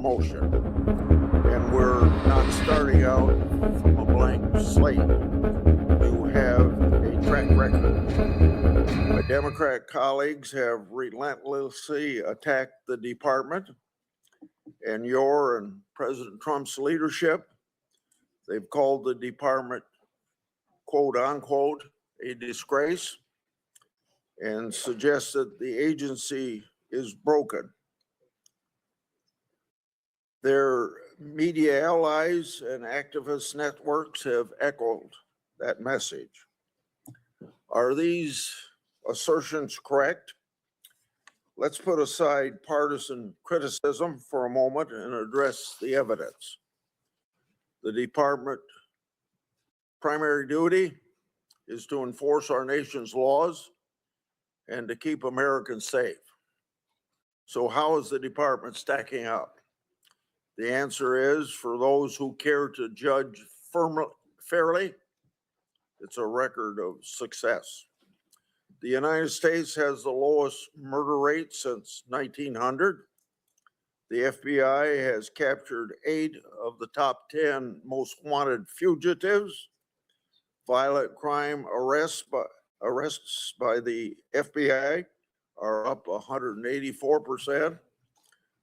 motion. And we're not starting out from a blank slate. You have a track record. My Democrat colleagues have relentlessly attacked the department and your and President Trump's leadership. They've called the department, quote unquote, a disgrace and suggested the agency is broken. Their media allies and activist networks have echoed that message. Are these assertions correct? Let's put aside partisan criticism for a moment and address the evidence. The department's primary duty is to enforce our nation's laws and to keep Americans safe. So how is the department stacking up? The answer is, for those who care to judge fairly, it's a record of success. The United States has the lowest murder rate since 1900. The FBI has captured 8 of the top 10 most wanted fugitives. Violent crime arrests by the FBI are up 184%.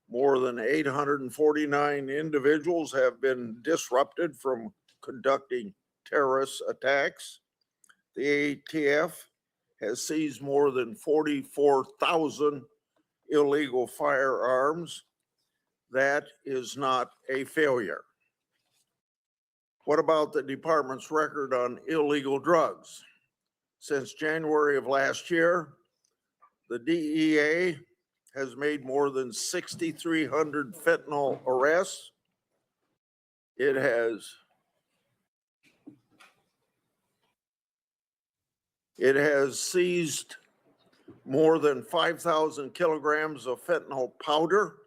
More than 849 individuals have been disrupted from conducting terrorist attacks. The ATF has seized more than 44,000 illegal firearms. That is not a failure. What about the department's record on illegal drugs? Since January of last year, the DEA has made more than 6,300 fentanyl arrests. It has seized more than 5,000 kilograms of fentanyl powder,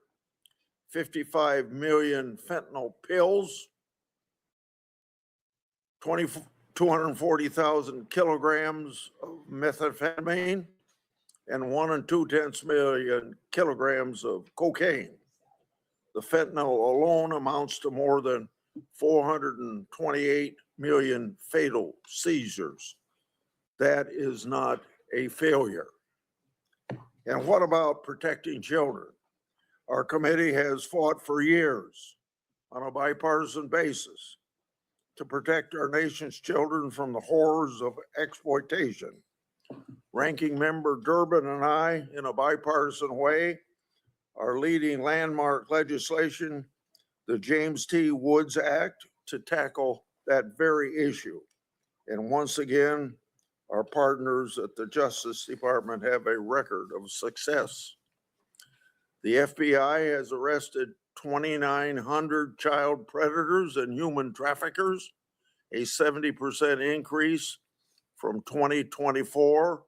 55 million fentanyl pills, 240,000 kilograms of methamphetamine, and 1 2/10 million kilograms of cocaine. The fentanyl alone amounts to more than 428 million fatal seizures. That is not a failure. And what about protecting children? Our committee has fought for years on a bipartisan basis to protect our nation's children from the horrors of exploitation. Ranking Member Durbin and I, in a bipartisan way, are leading landmark legislation, the James T. Woods Act, to tackle that very issue. And once again, our partners at the Justice Department have a record of success. The FBI has arrested 2,900 child predators and human traffickers, a 70% increase from 2024,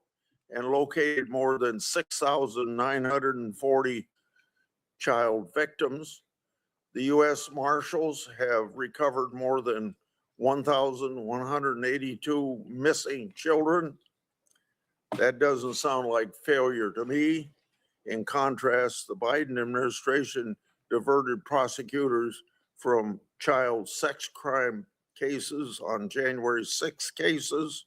and located more than 6,940 child victims. The U.S. Marshals have recovered more than 1,182 missing children. That doesn't sound like failure to me. In contrast, the Biden administration diverted prosecutors from child sex crime cases on January 6 cases.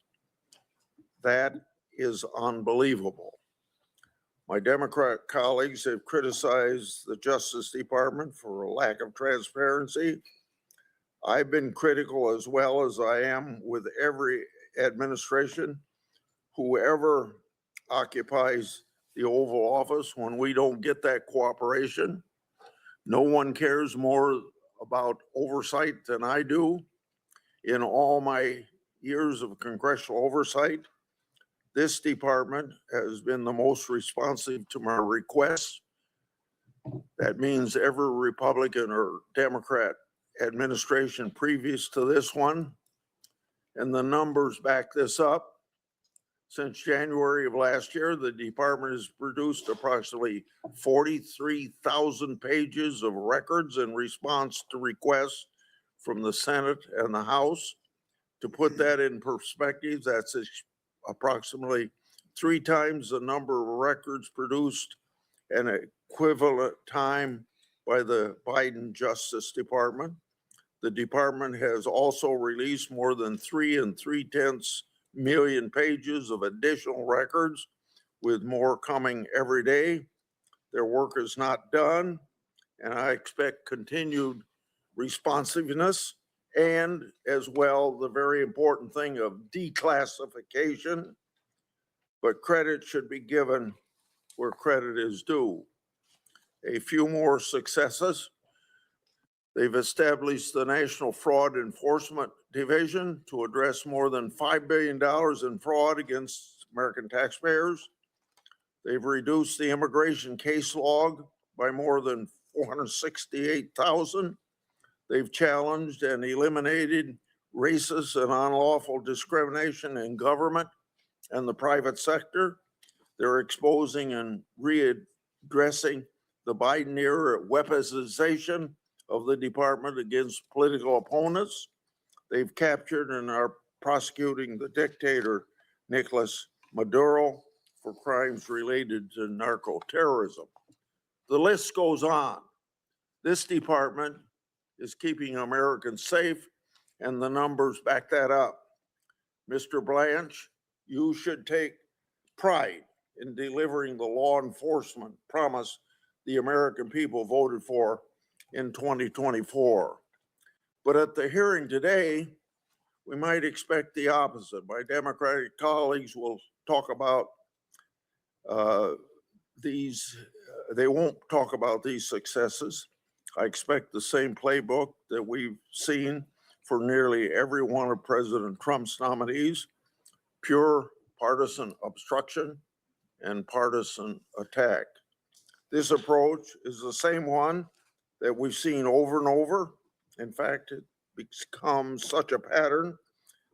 That is unbelievable. My Democrat colleagues have criticized the Justice Department for a lack of transparency. I've been critical, as well as I am with every administration, whoever occupies the Oval Office, when we don't get that cooperation. No one cares more about oversight than I do. In all my years of congressional oversight, this department has been the most responsive to my requests. That means every Republican or Democrat administration previous to this one, and the numbers back this up. Since January of last year, the department has produced approximately 43,000 pages of records in response to requests from the Senate and the House. To put that in perspective, that's approximately 3 times the number of records produced an equivalent time by the Biden Justice Department. The department has also released more than 3 3/10 million pages of additional records, with more coming every day. Their work is not done, and I expect continued responsiveness and, as well, the very important thing of declassification. But credit should be given where credit is due. A few more successes. They've established the National Fraud Enforcement Division to address more than $5 billion in fraud against American taxpayers. They've reduced the immigration case log by more than 468,000. They've challenged and eliminated racist and unlawful discrimination in government and the private sector. They're exposing and readdressing the Biden era weaponization of the department against political opponents. They've captured and are prosecuting the dictator, Nicolas Maduro, for crimes related to narco-terrorism. The list goes on. This department is keeping Americans safe, and the numbers back that up. Mr. Blanche, you should take pride in delivering the law enforcement promise the American people voted for in 2024. But at the hearing today, we might expect the opposite. My Democratic colleagues will talk about they won't talk about these successes. I expect the same playbook that we've seen for nearly every one of President Trump's nominees: pure partisan obstruction and partisan attack. This approach is the same one that we've seen over and over. In fact, it becomes such a pattern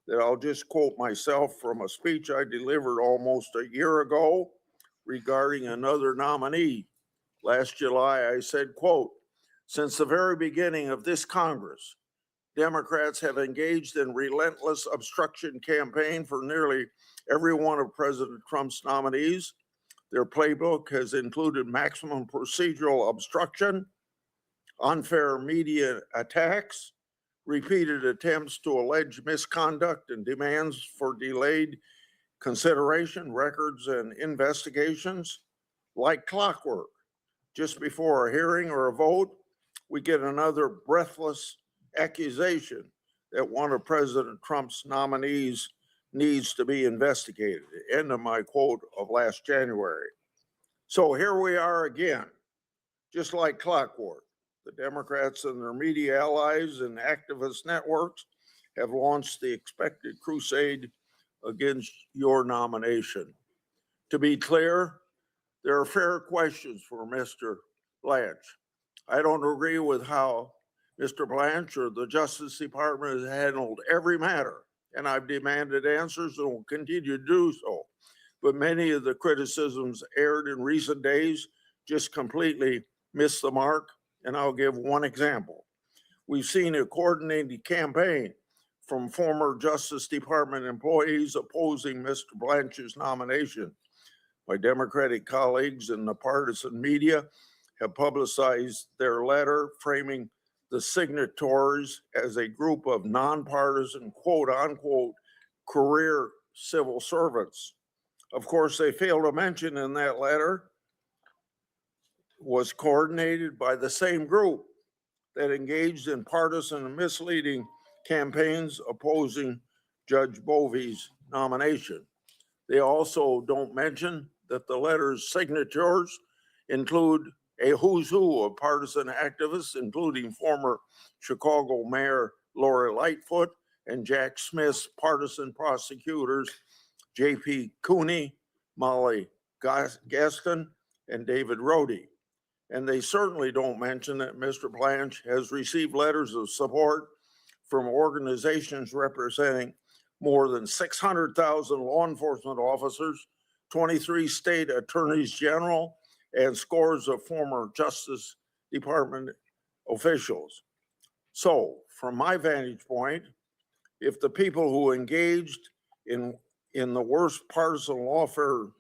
that I'll just quote myself from a speech I delivered almost a year ago regarding another nominee. Last July, I said, quote, "Since the very beginning of this Congress, Democrats have engaged in relentless obstruction campaign for nearly every one of President Trump's nominees. Their playbook has included maximum procedural obstruction, unfair media attacks, repeated attempts to allege misconduct and demands for delayed consideration, records, and investigations. Like clockwork, just before a hearing or a vote, we get another breathless accusation that one of President Trump's nominees needs to be investigated." End of my quote of last January. So here we are again, just like clockwork. The Democrats and their media allies and activist networks have launched the expected crusade against your nomination. To be clear, there are fair questions for Mr. Blanche. I don't agree with how Mr. Blanche or the Justice Department has handled every matter, and I've demanded answers and will continue to do so. But many of the criticisms aired in recent days just completely missed the mark, and I'll give one example. We've seen a coordinated campaign from former Justice Department employees opposing Mr. Blanche's nomination. My Democratic colleagues in the partisan media have publicized their letter framing the signatories as a group of nonpartisan, quote unquote, career civil servants. Of course, they fail to mention in that letter was coordinated by the same group that engaged in partisan and misleading campaigns opposing Judge Bovey's nomination. They also don't mention that the letter's signatures include a who's who of partisan activists, including former Chicago Mayor Lori Lightfoot and Jack Smith's partisan prosecutors, J.P. Cooney, Molly Gaston, and David Rhodey. And they certainly don't mention that Mr. Blanche has received letters of support from organizations representing more than 600,000 law enforcement officers, 23 state attorneys general, and scores of former Justice Department officials. So, from my vantage point, if the people who engaged in the worst partisan lawfare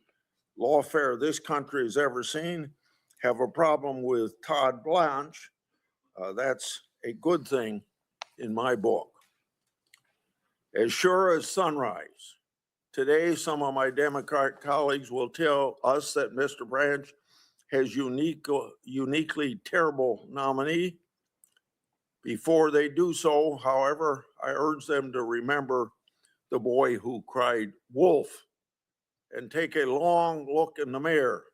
this country has ever seen have a problem with Todd Blanche, That's a good thing in my book. As sure as sunrise, today some of my Democrat colleagues will tell us that Mr. Branch has uniquely terrible nominee. Before they do so, however, I urge them to remember the boy who cried wolf and take a long look in the mirror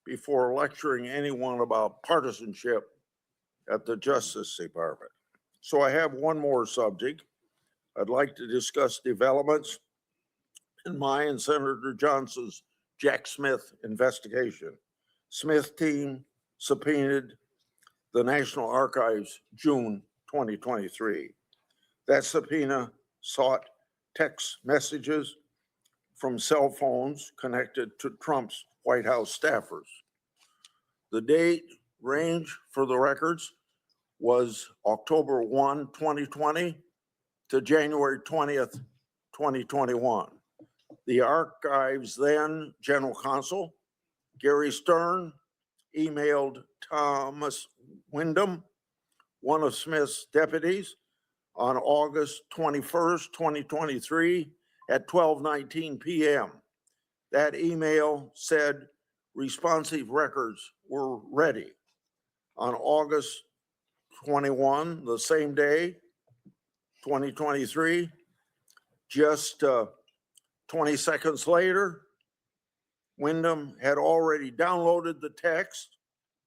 before lecturing anyone about partisanship at the Justice Department. So I have one more subject. I'd like to discuss developments in my and Senator Johnson's Jack Smith investigation. Smith team subpoenaed the National Archives June 2023. That subpoena sought text messages from cell phones connected to Trump's White House staffers. The date range for the records was October 1, 2020 to January 20th, 2021. The Archives then General Counsel Gary Stern emailed Thomas Wyndham, one of Smith's deputies, on August 21st, 2023 at 12:19 p.m. That email said responsive records were ready. On August 21, the same day, 2023, just 20 seconds later, Wyndham had already downloaded the text,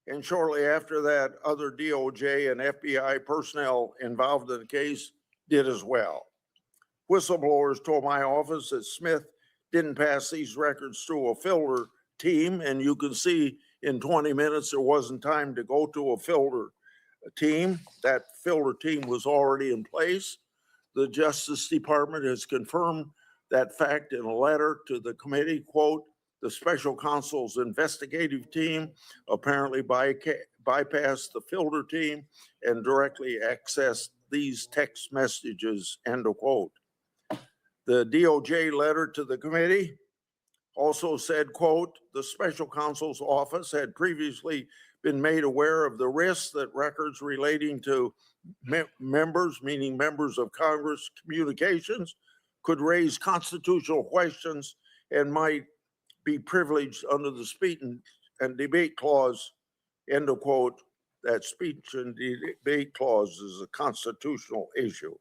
and shortly after that, other DOJ and FBI personnel involved in the case did as well. Whistleblowers told my office that Smith didn't pass these records through a filter team, and you can see in 20 minutes there wasn't time to go to a filter team. That filter team was already in place. The Justice Department has confirmed that fact in a letter to the committee. Quote, the special counsel's investigative team apparently bypassed the filter team and directly accessed these text messages, end of quote. The DOJ letter to the committee also said, quote, the special counsel's office had previously been made aware of the risks that records relating to members, meaning members of Congress, communications could raise constitutional questions and might be privileged under the speech and debate clause, end of quote. That speech and debate clause is a constitutional issue.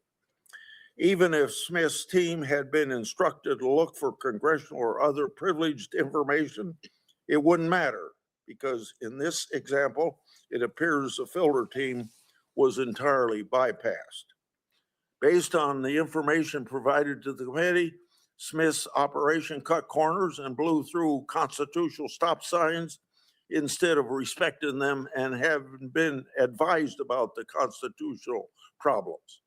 Even if Smith's team had been instructed to look for congressional or other privileged information, it wouldn't matter because in this example, it appears the filter team was entirely bypassed. Based on the information provided to the committee, Smith's operation cut corners and blew through constitutional stop signs instead of respecting them and having been advised about the constitutional problems.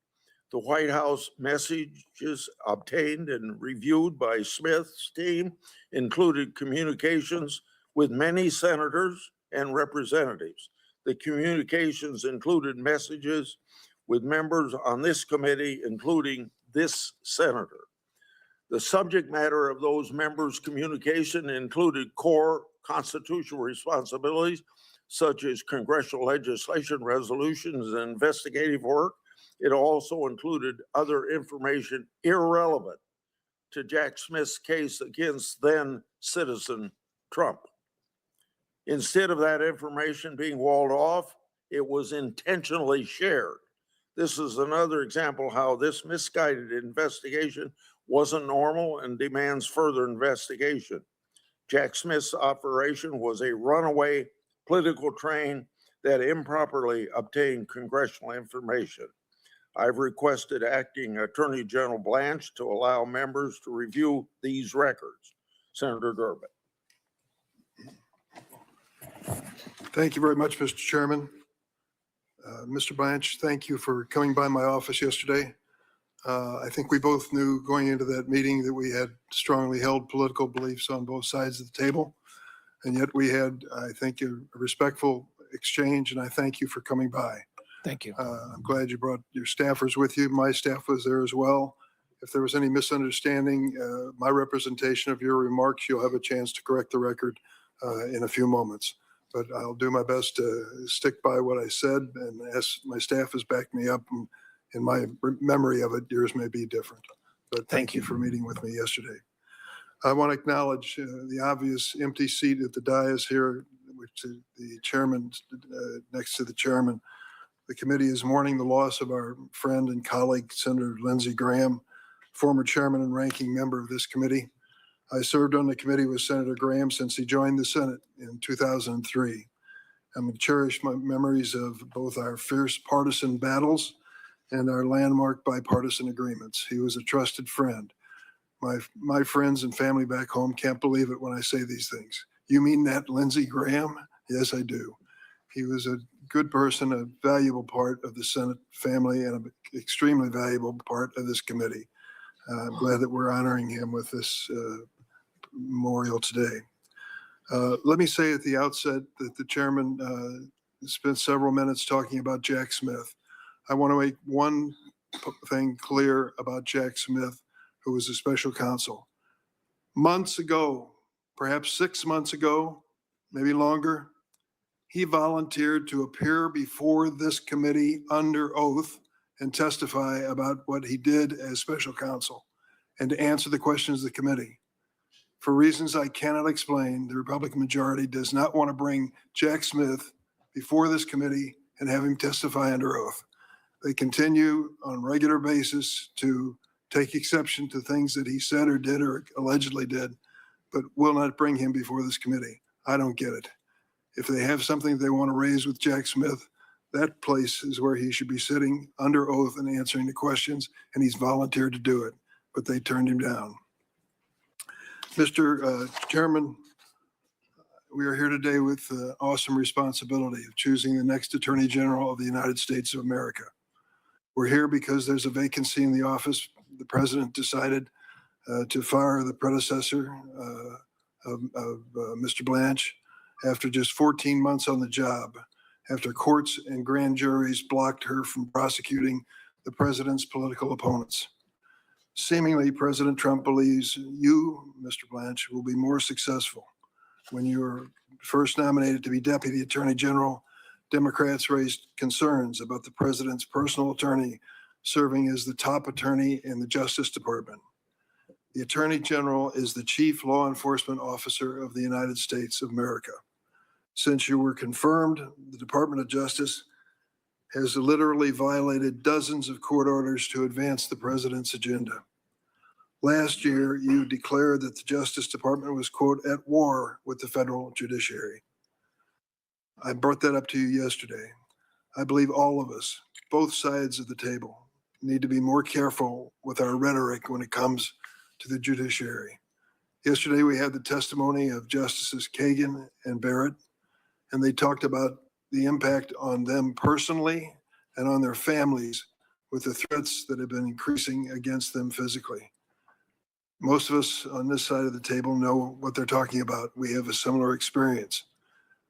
The White House messages obtained and reviewed by Smith's team included communications with many senators and representatives. The communications included messages with members on this committee, including this senator. The subject matter of those members' communication included core constitutional responsibilities, such as congressional legislation, resolutions, and investigative work. It also included other information irrelevant to Jack Smith's case against then citizen Trump. Instead of that information being walled off, it was intentionally shared. This is another example how this misguided investigation wasn't normal and demands further investigation. Jack Smith's operation was a runaway political train that improperly obtained congressional information. I've requested Acting Attorney General Blanche to allow members to review these records. Senator Durbin. Thank you very much, Mr. Chairman. Mr. Blanche, thank you for coming by my office yesterday. I think we both knew going into that meeting that we had strongly held political beliefs on both sides of the table. And yet we had, I think, a respectful exchange, and I thank you for coming by. Thank you. I'm glad you brought your staffers with you. My staff was there as well. If there was any misunderstanding, my representation of your remarks, you'll have a chance to correct the record in a few moments. but I'll do my best to stick by what I said, and as my staff has backed me up, and in my memory of it, yours may be different. But thank you for meeting with me yesterday. I want to acknowledge the obvious empty seat at the dais here, which is the chairman, next to the chairman. The committee is mourning the loss of our friend and colleague, Senator Lindsey Graham, former chairman and ranking member of this committee. I served on the committee with Senator Graham since he joined the Senate in 2003. I'm going to cherish my memories of both our fierce partisan battles and our landmark bipartisan agreements. He was a trusted friend. My friends and family back home can't believe it when I say these things. You mean that, Lindsey Graham? Yes, I do. He was a good person, a valuable part of the Senate family, and an extremely valuable part of this committee. I'm glad that we're honoring him with this memorial today. Let me say at the outset that the chairman spent several minutes talking about Jack Smith. I want to make one thing clear about Jack Smith, who was a special counsel. Months ago, perhaps 6 months ago, maybe longer, he volunteered to appear before this committee under oath and testify about what he did as special counsel and to answer the questions of the committee. For reasons I cannot explain, the Republican majority does not want to bring Jack Smith before this committee and have him testify under oath. They continue on a regular basis to take exception to things that he said or did or allegedly did, but will not bring him before this committee. I don't get it. If they have something they want to raise with Jack Smith, that place is where he should be sitting under oath and answering the questions, and he's volunteered to do it, but they turned him down. Mr. Chairman, we are here today with the awesome responsibility of choosing the next Attorney General of the United States of America. We're here because there's a vacancy in the office. The president decided to fire the predecessor of Mr. Blanche after just 14 months on the job, after courts and grand juries blocked her from prosecuting the president's political opponents. Seemingly, President Trump believes you, Mr. Blanche, will be more successful. When you were first nominated to be Deputy Attorney General, Democrats raised concerns about the president's personal attorney serving as the top attorney in the Justice Department. The Attorney General is the chief law enforcement officer of the United States of America. Since you were confirmed, the Department of Justice has literally violated dozens of court orders to advance the president's agenda. Last year, you declared that the Justice Department was, quote, at war with the federal judiciary. I brought that up to you yesterday. I believe all of us, both sides of the table, need to be more careful with our rhetoric when it comes to the judiciary. Yesterday, we had the testimony of Justices Kagan and Barrett, and they talked about the impact on them personally and on their families with the threats that have been increasing against them physically. Most of us on this side of the table know what they're talking about. We have a similar experience.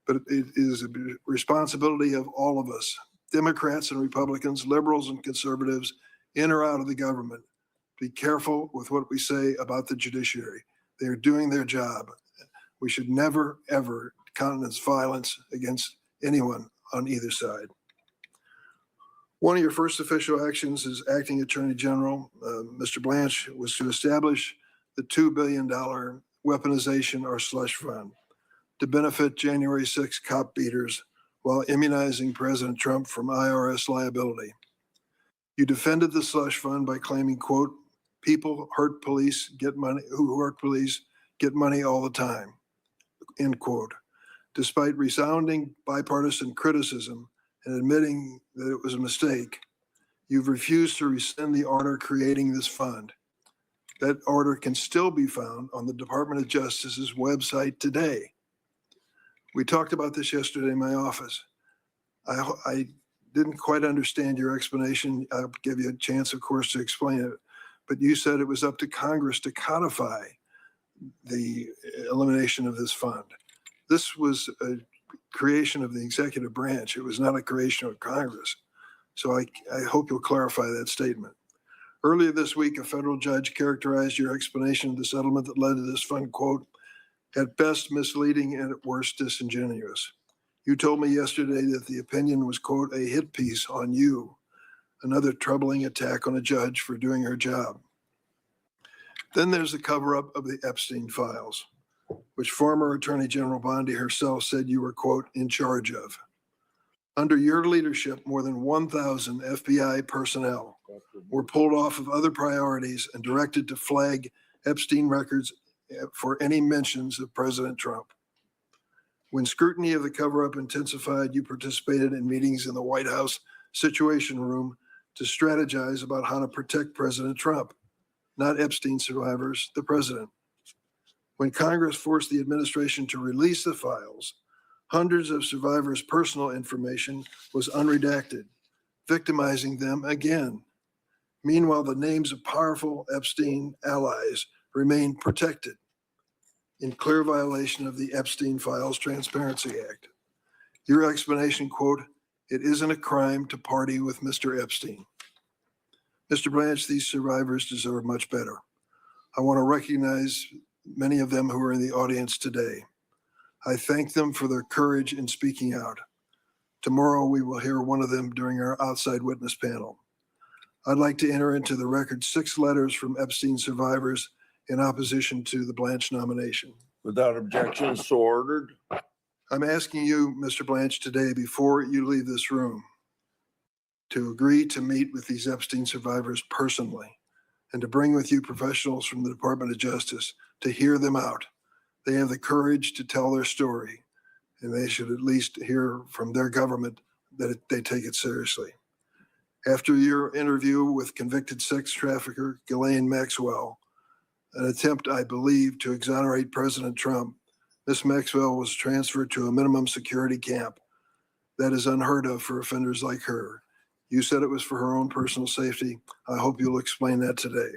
But it is a responsibility of all of us, Democrats and Republicans, liberals and conservatives, in or out of the government. Be careful with what we say about the judiciary. They are doing their job. We should never, ever countenance violence against anyone on either side. One of your first official actions as acting Attorney General, Mr. Blanche, was to establish the $2 billion weaponization or slush fund to benefit January 6 cop beaters while immunizing President Trump from IRS liability. You defended the slush fund by claiming, quote, people hurt police, get money, who hurt police get money all the time, end quote. Despite resounding bipartisan criticism and admitting that it was a mistake, you've refused to rescind the order creating this fund. That order can still be found on the Department of Justice's website today. We talked about this yesterday in my office. I didn't quite understand your explanation. I'll give you a chance, of course, to explain it. But you said it was up to Congress to codify the elimination of this fund. This was a creation of the executive branch. It was not a creation of Congress. So I hope you'll clarify that statement. Earlier this week, a federal judge characterized your explanation of the settlement that led to this fund, quote, at best misleading and at worst disingenuous. You told me yesterday that the opinion was, quote, a hit piece on you, another troubling attack on a judge for doing her job. Then there's the cover-up of the Epstein files, which former Attorney General Bondi herself said you were, quote, in charge of. Under your leadership, more than 1,000 FBI personnel were pulled off of other priorities and directed to flag Epstein records for any mentions of President Trump. When scrutiny of the cover-up intensified, you participated in meetings in the White House Situation Room to strategize about how to protect President Trump, not Epstein survivors, the president. When Congress forced the administration to release the files, hundreds of survivors' personal information was unredacted, victimizing them again. Meanwhile, the names of powerful Epstein allies remain protected in clear violation of the Epstein Files Transparency Act. Your explanation, quote, it isn't a crime to party with Mr. Epstein. Mr. Blanche, these survivors deserve much better. I want to recognize many of them who are in the audience today. I thank them for their courage in speaking out. Tomorrow, we will hear one of them during our outside witness panel. I'd like to enter into the record 6 letters from Epstein survivors in opposition to the Blanche nomination. Without objection, so ordered. I'm asking you, Mr. Blanche, today, before you leave this room, to agree to meet with these Epstein survivors personally and to bring with you professionals from the Department of Justice to hear them out. They have the courage to tell their story, and they should at least hear from their government that they take it seriously. After your interview with convicted sex trafficker Ghislaine Maxwell, an attempt, I believe, to exonerate President Trump, Ms. Maxwell was transferred to a minimum security camp. That is unheard of for offenders like her. You said it was for her own personal safety. I hope you'll explain that today.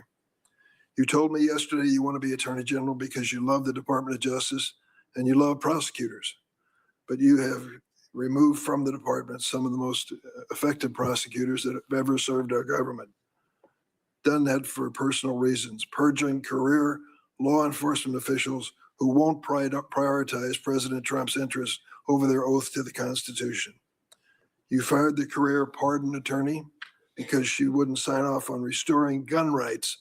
You told me yesterday you want to be Attorney General because you love the Department of Justice and you love prosecutors, but you have removed from the department some of the most effective prosecutors that have ever served our government. Done that for personal reasons, purging career law enforcement officials who won't prioritize President Trump's interests over their oath to the Constitution. You fired the career pardon attorney because she wouldn't sign off on restoring gun rights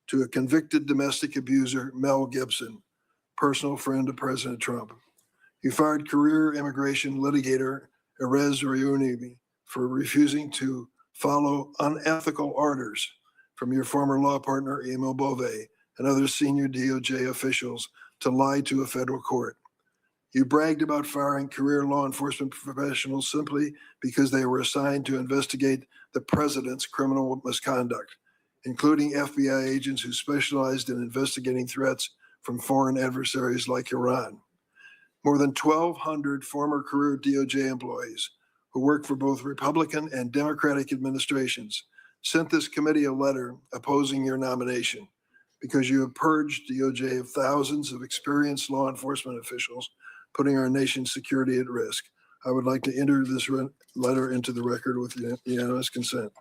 to a convicted domestic abuser, Mel Gibson, personal friend of President Trump. You fired career immigration litigator Erez Reunibi for refusing to follow unethical orders from your former law partner, Emil Bove, and other senior DOJ officials to lie to a federal court. You bragged about firing career law enforcement professionals simply because they were assigned to investigate the president's criminal misconduct, including FBI agents who specialized in investigating threats from foreign adversaries like Iran. More than 1,200 former career DOJ employees who worked for both Republican and Democratic administrations sent this committee a letter opposing your nomination because you have purged DOJ of thousands of experienced law enforcement officials, putting our nation's security at risk. I would like to enter this letter into the record with unanimous consent.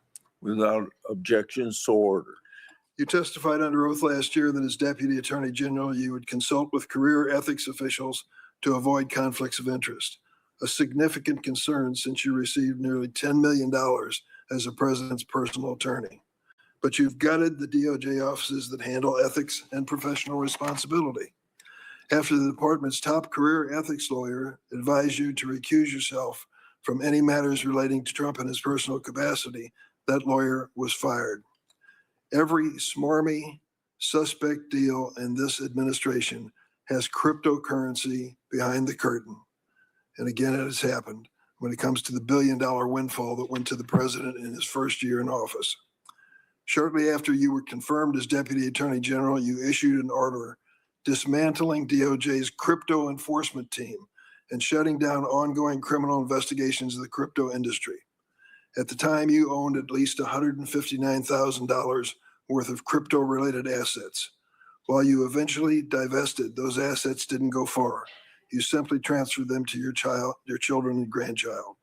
Without objection, so ordered. You testified under oath last year that as Deputy Attorney General, you would consult with career ethics officials to avoid conflicts of interest, a significant concern since you received nearly $10 million as a president's personal attorney. But you've gutted the DOJ offices that handle ethics and professional responsibility. After the department's top career ethics lawyer advised you to recuse yourself from any matters relating to Trump in his personal capacity, that lawyer was fired. Every smarmy, suspect deal in this administration has cryptocurrency behind the curtain. And again, it has happened when it comes to the billion-dollar windfall that went to the president in his first year in office. Shortly after you were confirmed as Deputy Attorney General, you issued an order dismantling DOJ's crypto enforcement team and shutting down ongoing criminal investigations of the crypto industry. At the time, you owned at least $159,000 worth of crypto-related assets. While you eventually divested, those assets didn't go far. You simply transferred them to your children and grandchild.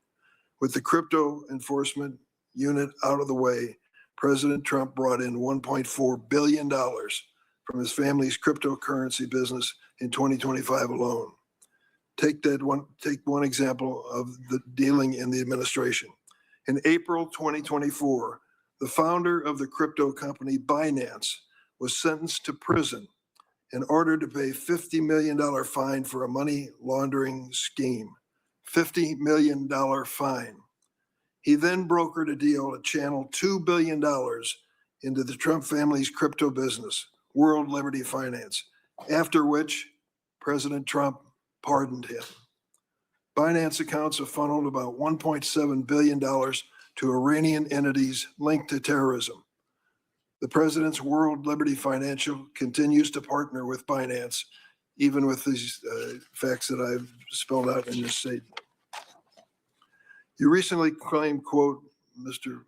With the crypto enforcement unit out of the way, President Trump brought in $1.4 billion from his family's cryptocurrency business in 2025 alone. Take one example of the dealing in the administration. In April 2024, the founder of the crypto company Binance was sentenced to prison in order to pay $50 million fine for a money laundering scheme. $50 million fine. He then brokered a deal to channel $2 billion into the Trump family's crypto business, World Liberty Finance, after which President Trump pardoned him. Binance accounts have funneled about $1.7 billion to Iranian entities linked to terrorism. The president's World Liberty Financial continues to partner with Binance, even with these facts that I've spelled out in this statement. You recently claimed, quote, Mr.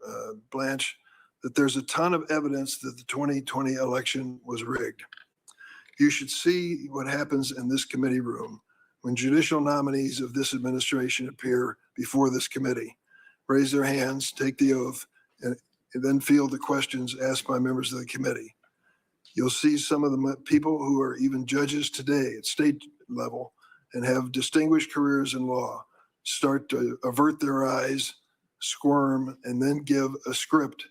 Blanche, that there's a ton of evidence that the 2020 election was rigged. You should see what happens in this committee room when judicial nominees of this administration appear before this committee, raise their hands, take the oath, and then field the questions asked by members of the committee. You'll see some of the people who are even judges today at state level and have distinguished careers in law start to avert their eyes, squirm, and then give a script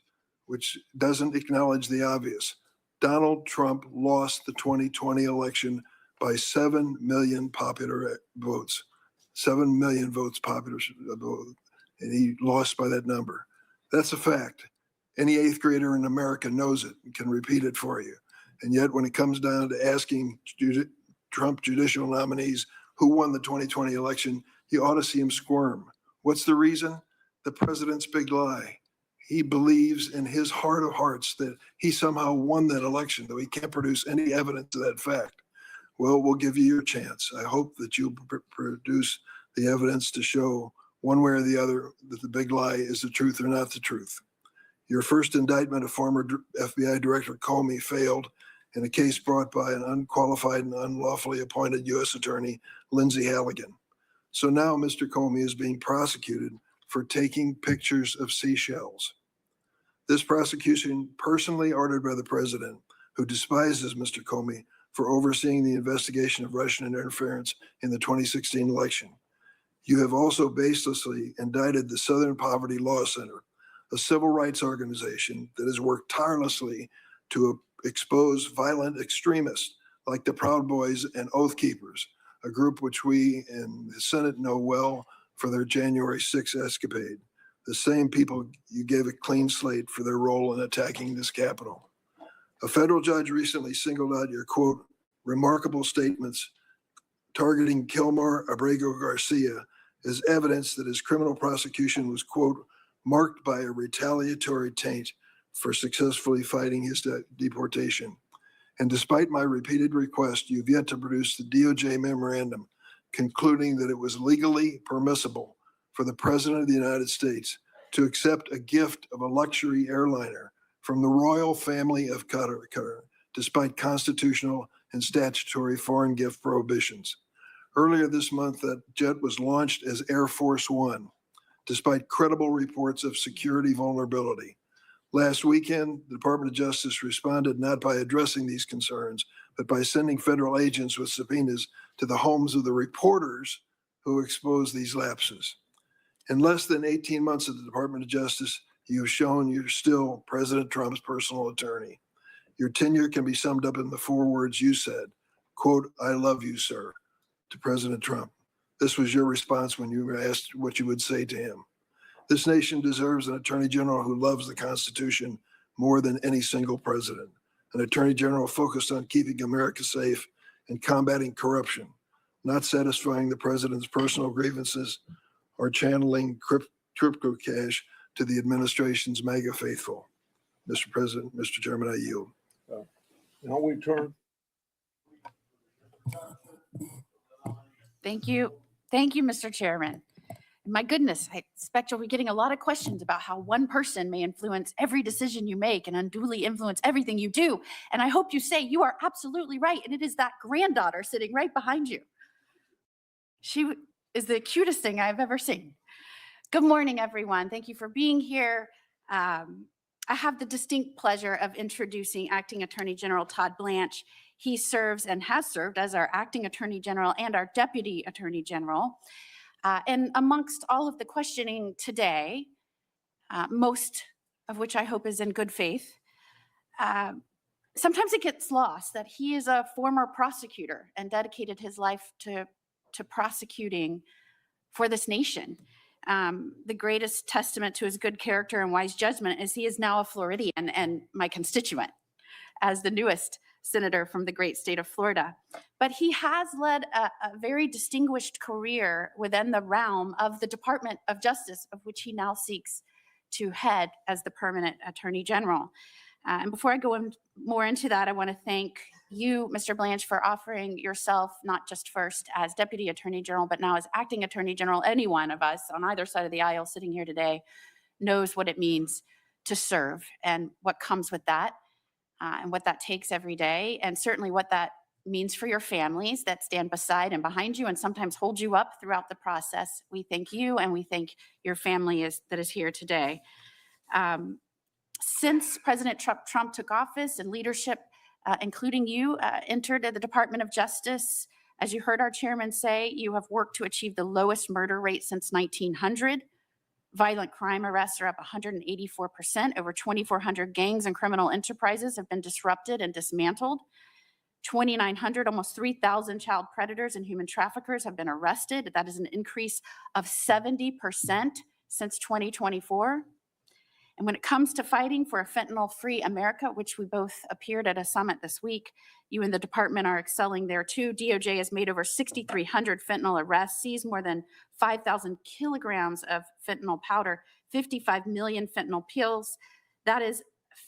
which doesn't acknowledge the obvious. Donald Trump lost the 2020 election by 7 million popular votes. 7 million votes popular vote, and he lost by that number. That's a fact. Any eighth grader in America knows it and can repeat it for you. And yet when it comes down to asking Trump judicial nominees who won the 2020 election, you ought to see him squirm. What's the reason? The president's big lie. He believes in his heart of hearts that he somehow won that election, though he can't produce any evidence of that fact. Well, we'll give you your chance. I hope that you'll produce the evidence to show one way or the other that the big lie is the truth or not the truth. Your first indictment of former FBI Director Comey failed in a case brought by an unqualified and unlawfully appointed U.S. Attorney, Lindsay Halligan. So now Mr. Comey is being prosecuted for taking pictures of seashells. This prosecution, personally ordered by the president, who despises Mr. Comey for overseeing the investigation of Russian interference in the 2016 election. You have also baselessly indicted the Southern Poverty Law Center, a civil rights organization that has worked tirelessly to expose violent extremists like the Proud Boys and Oath Keepers, a group which we in the Senate know well for their January 6th escapade, the same people you gave a clean slate for their role in attacking this Capitol. A federal judge recently singled out your, quote, remarkable statements targeting Kilmar Abrego Garcia as evidence that his criminal prosecution was, quote, marked by a retaliatory taint for successfully fighting his deportation. And despite my repeated request, you've yet to produce the DOJ memorandum concluding that it was legally permissible for the President of the United States to accept a gift of a luxury airliner from the royal family of Qatar, despite constitutional and statutory foreign gift prohibitions. Earlier this month, that jet was launched as Air Force One, despite credible reports of security vulnerability. Last weekend, the Department of Justice responded not by addressing these concerns, but by sending federal agents with subpoenas to the homes of the reporters who exposed these lapses. In less than 18 months at the Department of Justice, you have shown you're still President Trump's personal attorney. Your tenure can be summed up in the 4 words you said, quote, I love you, sir, to President Trump. This was your response when you were asked what you would say to him. This nation deserves an attorney general who loves the Constitution more than any single president, an attorney general focused on keeping America safe and combating corruption, not satisfying the president's personal grievances or channeling crypto cash to the administration's MAGA faithful. Mr. President, Mr. Chairman, I yield. Now we turn. Thank you. Thank you, Mr. Chairman. My goodness, I expect you'll be getting a lot of questions about how one person may influence every decision you make and unduly influence everything you do. And I hope you say you are absolutely right. And it is that granddaughter sitting right behind you. She is the cutest thing I've ever seen. Good morning, everyone. Thank you for being here. I have the distinct pleasure of introducing Acting Attorney General Todd Blanche. He serves and has served as our acting attorney general and our deputy attorney general. And amongst all of the questioning today, most of which I hope is in good faith, sometimes it gets lost that he is a former prosecutor and dedicated his life to prosecuting for this nation. The greatest testament to his good character and wise judgment is he is now a Floridian and my constituent as the newest senator from the great state of Florida. But he has led a very distinguished career within the realm of the Department of Justice, of which he now seeks to head as the permanent attorney general. And before I go more into that, I want to thank you, Mr. Blanche, for offering yourself, not just first as Deputy Attorney General, but now as Acting Attorney General. Any one of us on either side of the aisle sitting here today knows what it means to serve and what comes with that, and what that takes every day, and certainly what that means for your families that stand beside and behind you and sometimes hold you up throughout the process. We thank you, and we thank your family that is here today. Since President Trump took office and leadership, including you, entered the Department of Justice, as you heard our chairman say, you have worked to achieve the lowest murder rate since 1900. Violent crime arrests are up 184%. Over 2,400 gangs and criminal enterprises have been disrupted and dismantled. 2,900, almost 3,000 child predators and human traffickers have been arrested. That is an increase of 70% since 2024. And when it comes to fighting for a fentanyl-free America, which we both appeared at a summit this week, you and the department are excelling there too. DOJ has made over 6,300 fentanyl arrests, seized more than 5,000 kilograms of fentanyl powder, 55 million fentanyl pills. That is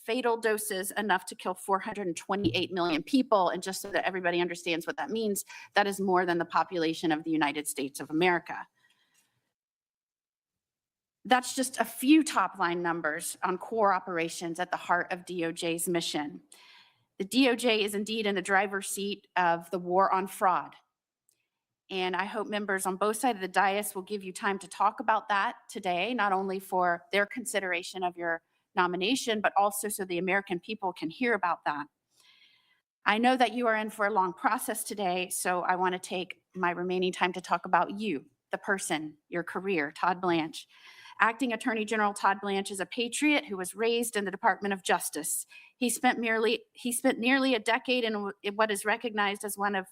fatal doses enough to kill 428 million people. And just so that everybody understands what that means, that is more than the population of the United States of America. That's just a few top line numbers on core operations at the heart of DOJ's mission. The DOJ is indeed in the driver's seat of the war on fraud. And I hope members on both sides of the dais will give you time to talk about that today, not only for their consideration of your nomination, but also so the American people can hear about that. I know that you are in for a long process today, so I want to take my remaining time to talk about you, the person, your career, Todd Blanche. Acting Attorney General Todd Blanche is a patriot who was raised in the Department of Justice. He spent nearly a decade in what is recognized as one of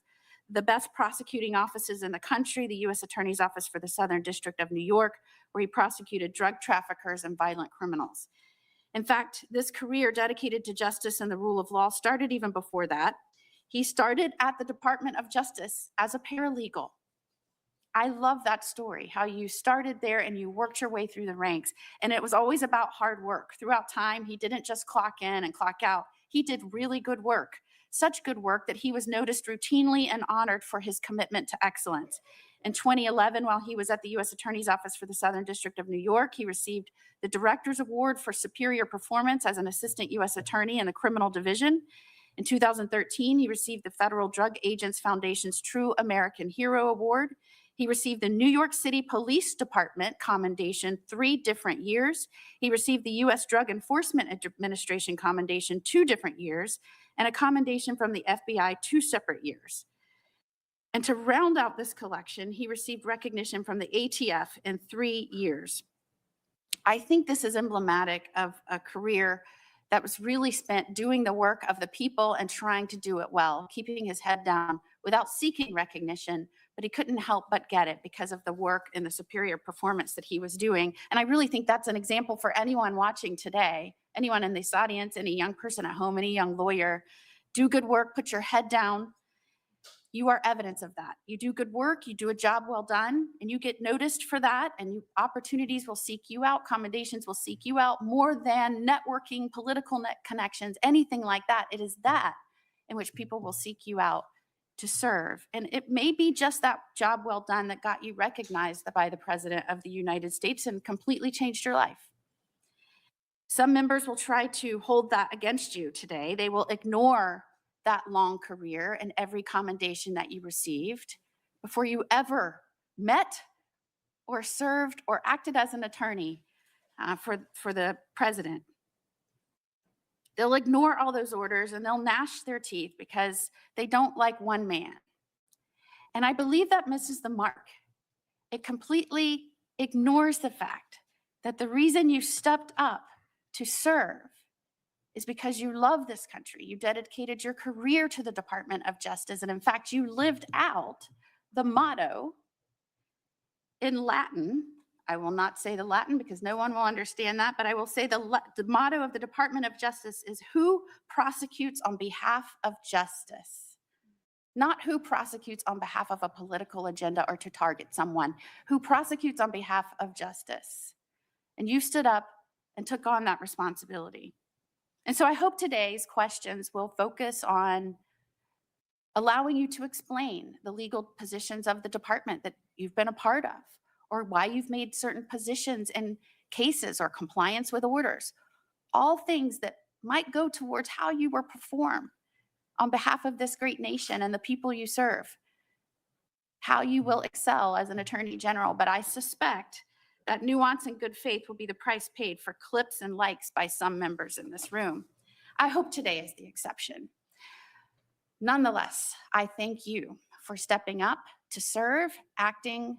the best prosecuting offices in the country, the U.S. Attorney's Office for the Southern District of New York, where he prosecuted drug traffickers and violent criminals. In fact, this career dedicated to justice and the rule of law started even before that. He started at the Department of Justice as a paralegal. I love that story, how you started there and you worked your way through the ranks. And it was always about hard work. Throughout time, he didn't just clock in and clock out. He did really good work, such good work that he was noticed routinely and honored for his commitment to excellence. In 2011, while he was at the U.S. Attorney's Office for the Southern District of New York, he received the Director's Award for Superior Performance as an Assistant U.S. Attorney in the Criminal Division. In 2013, he received the Federal Drug Agents Foundation's True American Hero Award. He received the New York City Police Department Commendation 3 different years. He received the U.S. Drug Enforcement Administration Commendation 2 different years, and a commendation from the FBI 2 separate years. And to round out this collection, he received recognition from the ATF in 3 years. I think this is emblematic of a career that was really spent doing the work of the people and trying to do it well, keeping his head down without seeking recognition, but he couldn't help but get it because of the work and the superior performance that he was doing. And I really think that's an example for anyone watching today, anyone in this audience, any young person at home, any young lawyer. Do good work, put your head down. You are evidence of that. You do good work, you do a job well done, and you get noticed for that, and opportunities will seek you out, commendations will seek you out, more than networking, political connections, anything like that. It is that in which people will seek you out to serve. And it may be just that job well done that got you recognized by the President of the United States and completely changed your life. Some members will try to hold that against you today. They will ignore that long career and every commendation that you received before you ever met or served or acted as an attorney for the president. They'll ignore all those orders and they'll gnash their teeth because they don't like one man. And I believe that misses the mark. It completely ignores the fact that the reason you stepped up to serve is because you love this country. You dedicated your career to the Department of Justice. And in fact, you lived out the motto in Latin. I will not say the Latin because no one will understand that, but I will say the motto of the Department of Justice is who prosecutes on behalf of justice, not who prosecutes on behalf of a political agenda or to target someone, who prosecutes on behalf of justice. And you stood up and took on that responsibility. And so I hope today's questions will focus on allowing you to explain the legal positions of the department that you've been a part of, or why you've made certain positions in cases or compliance with orders. All things that might go towards how you will perform on behalf of this great nation and the people you serve, how you will excel as an attorney general. But I suspect that nuance and good faith will be the price paid for clips and likes by some members in this room. I hope today is the exception. Nonetheless, I thank you for stepping up to serve, acting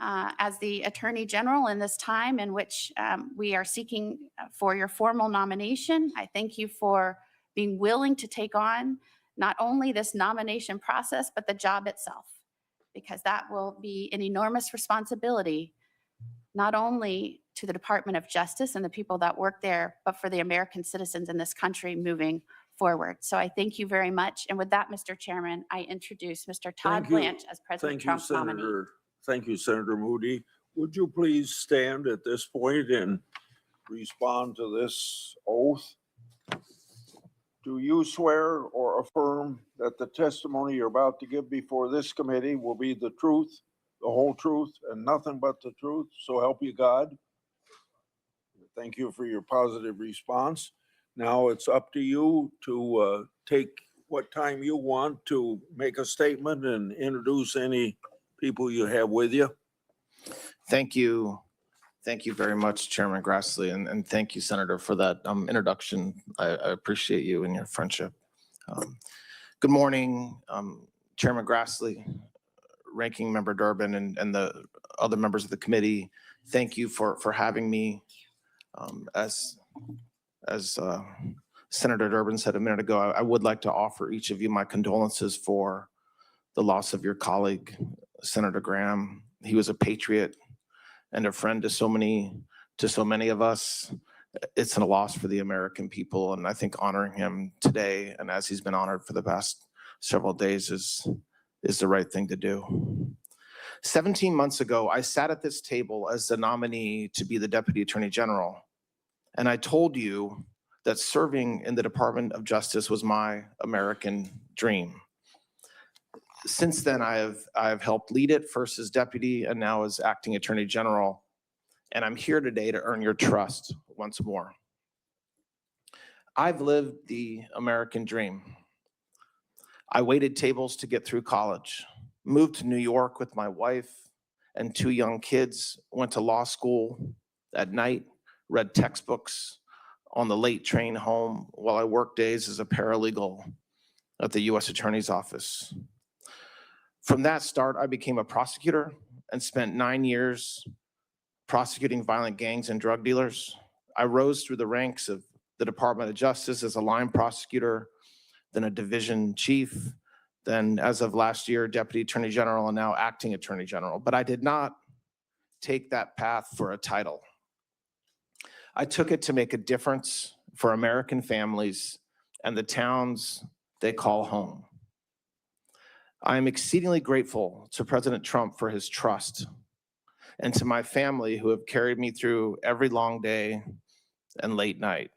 as the Attorney General in this time in which we are seeking for your formal nomination. I thank you for being willing to take on not only this nomination process, but the job itself, because that will be an enormous responsibility, not only to the Department of Justice and the people that work there, but for the American citizens in this country moving forward. So I thank you very much. And with that, Mr. Chairman, I introduce Mr. Todd Thank you. Blanche as President Trump's nominee. Thank you, Senator Moody. Would you please stand at this point and respond to this oath? Do you swear or affirm that the testimony you're about to give before this committee will be the truth, the whole truth, and nothing but the truth? So help you God. Thank you for your positive response. Now it's up to you to take what time you want to make a statement and introduce any people you have with you. Thank you. Thank you very much, Chairman Grassley, and thank you, Senator, for that introduction. I appreciate you and your friendship. Good morning, Chairman Grassley, Ranking Member Durbin, and the other members of the committee. Thank you for having me. As Senator Durbin said a minute ago, I would like to offer each of you my condolences for the loss of your colleague, Senator Graham. He was a patriot and a friend to so many of us. It's a loss for the American people, and I think honoring him today, and as he's been honored for the past several days, is the right thing to do. 17 months ago, I sat at this table as the nominee to be the Deputy Attorney General, and I told you that serving in the Department of Justice was my American dream. Since then, I have helped lead it, first as deputy and now as acting Attorney General, and I'm here today to earn your trust once more. I've lived the American dream. I waited tables to get through college, moved to New York with my wife and 2 young kids, went to law school at night, read textbooks on the late train home while I worked days as a paralegal at the U.S. Attorney's Office. From that start, I became a prosecutor and spent 9 years prosecuting violent gangs and drug dealers. I rose through the ranks of the Department of Justice as a line prosecutor, then a division chief, then as of last year, Deputy Attorney General, and now Acting Attorney General. But I did not take that path for a title. I took it to make a difference for American families and the towns they call home. I am exceedingly grateful to President Trump for his trust, and to my family who have carried me through every long day and late night.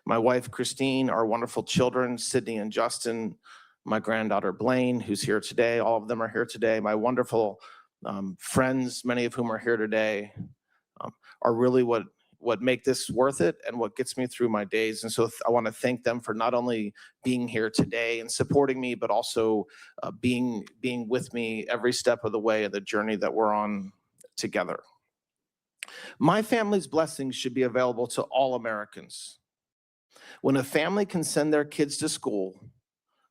My wife, Christine, our wonderful children, Sydney and Justin, my granddaughter, Blaine, who's here today, all of them are here today, my wonderful friends, many of whom are here today, are really what make this worth it and what gets me through my days. And so I want to thank them for not only being here today and supporting me, but also being with me every step of the way of the journey that we're on together. My family's blessings should be available to all Americans. When a family can send their kids to school,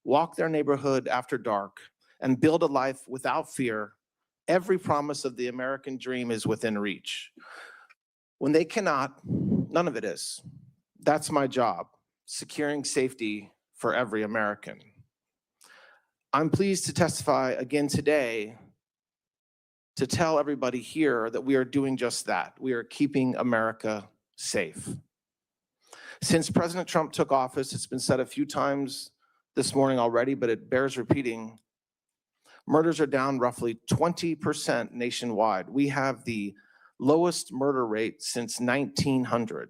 walk their neighborhood after dark, and build a life without fear, every promise of the American dream is within reach. When they cannot, none of it is. That's my job, securing safety for every American. I'm pleased to testify again today to tell everybody here that we are doing just that. We are keeping America safe. Since President Trump took office, it's been said a few times this morning already, but it bears repeating. Murders are down roughly 20% nationwide. We have the lowest murder rate since 1900.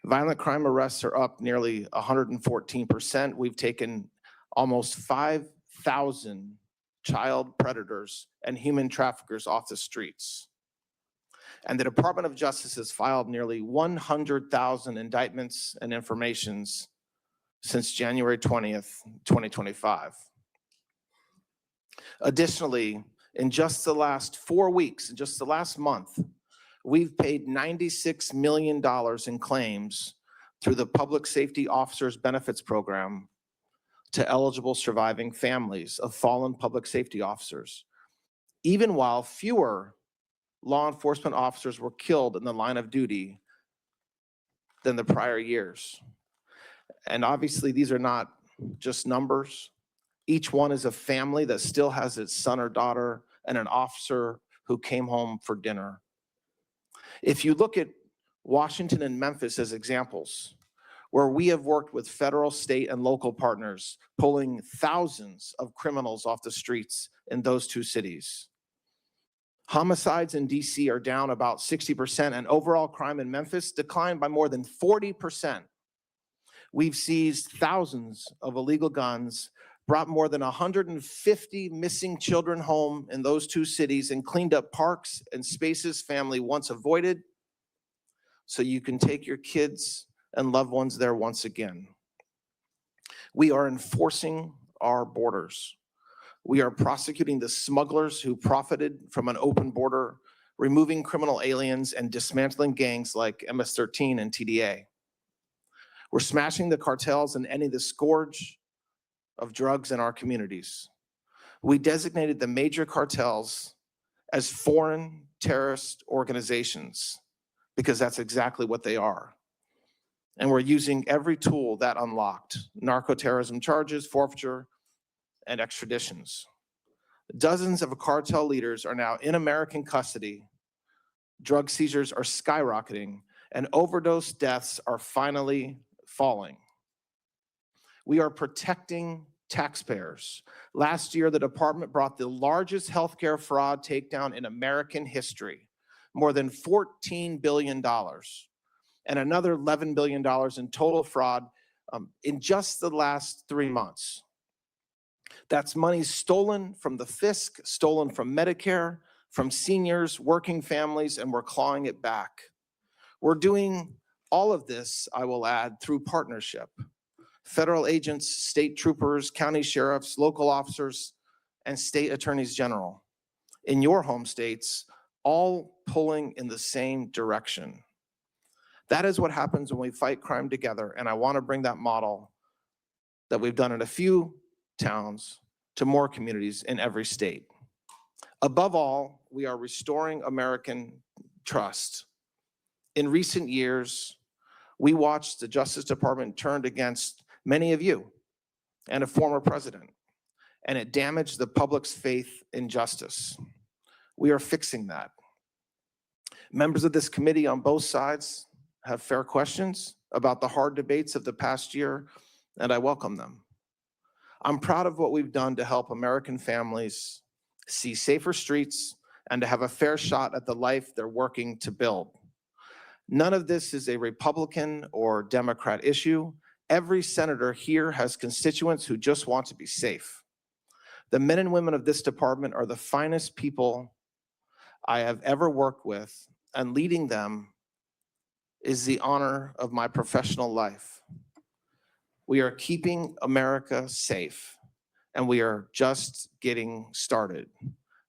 Violent crime arrests are up nearly 114%. We've taken almost 5,000 child predators and human traffickers off the streets. And the Department of Justice has filed nearly 100,000 indictments and informations since January 20th, 2025. Additionally, in just the last 4 weeks, in just the last month, we've paid $96 million in claims through the Public Safety Officers Benefits Program to eligible surviving families of fallen public safety officers, even while fewer law enforcement officers were killed in the line of duty than the prior years. And obviously, these are not just numbers. Each one is a family that still has its son or daughter and an officer who came home for dinner. If you look at Washington and Memphis as examples, where we have worked with federal, state, and local partners, pulling thousands of criminals off the streets in those two cities. Homicides in DC are down about 60%, and overall crime in Memphis declined by more than 40%. We've seized thousands of illegal guns, brought more than 150 missing children home in those two cities, and cleaned up parks and spaces family once avoided, so you can take your kids and loved ones there once again. We are enforcing our borders. We are prosecuting the smugglers who profited from an open border, removing criminal aliens, and dismantling gangs like MS-13 and TDA. We're smashing the cartels and ending the scourge of drugs in our communities. We designated the major cartels as foreign terrorist organizations because that's exactly what they are. And we're using every tool that unlocked: narco-terrorism charges, forfeiture, and extraditions. Dozens of cartel leaders are now in American custody. Drug seizures are skyrocketing, and overdose deaths are finally falling. We are protecting taxpayers. Last year, the department brought the largest healthcare fraud takedown in American history, more than $14 billion, and another $11 billion in total fraud in just the last 3 months. That's money stolen from the fisc, stolen from Medicare, from seniors, working families, and we're clawing it back. We're doing all of this, I will add, through partnership. Federal agents, state troopers, county sheriffs, local officers, and state attorneys general in your home states, all pulling in the same direction. That is what happens when we fight crime together, and I want to bring that model that we've done in a few towns to more communities in every state. Above all, we are restoring American trust. In recent years, we watched the Justice Department turned against many of you and a former president, and it damaged the public's faith in justice. We are fixing that. Members of this committee on both sides have fair questions about the hard debates of the past year, and I welcome them. I'm proud of what we've done to help American families see safer streets and to have a fair shot at the life they're working to build. None of this is a Republican or Democrat issue. Every senator here has constituents who just want to be safe. The men and women of this department are the finest people I have ever worked with, and leading them is the honor of my professional life. We are keeping America safe, and we are just getting started.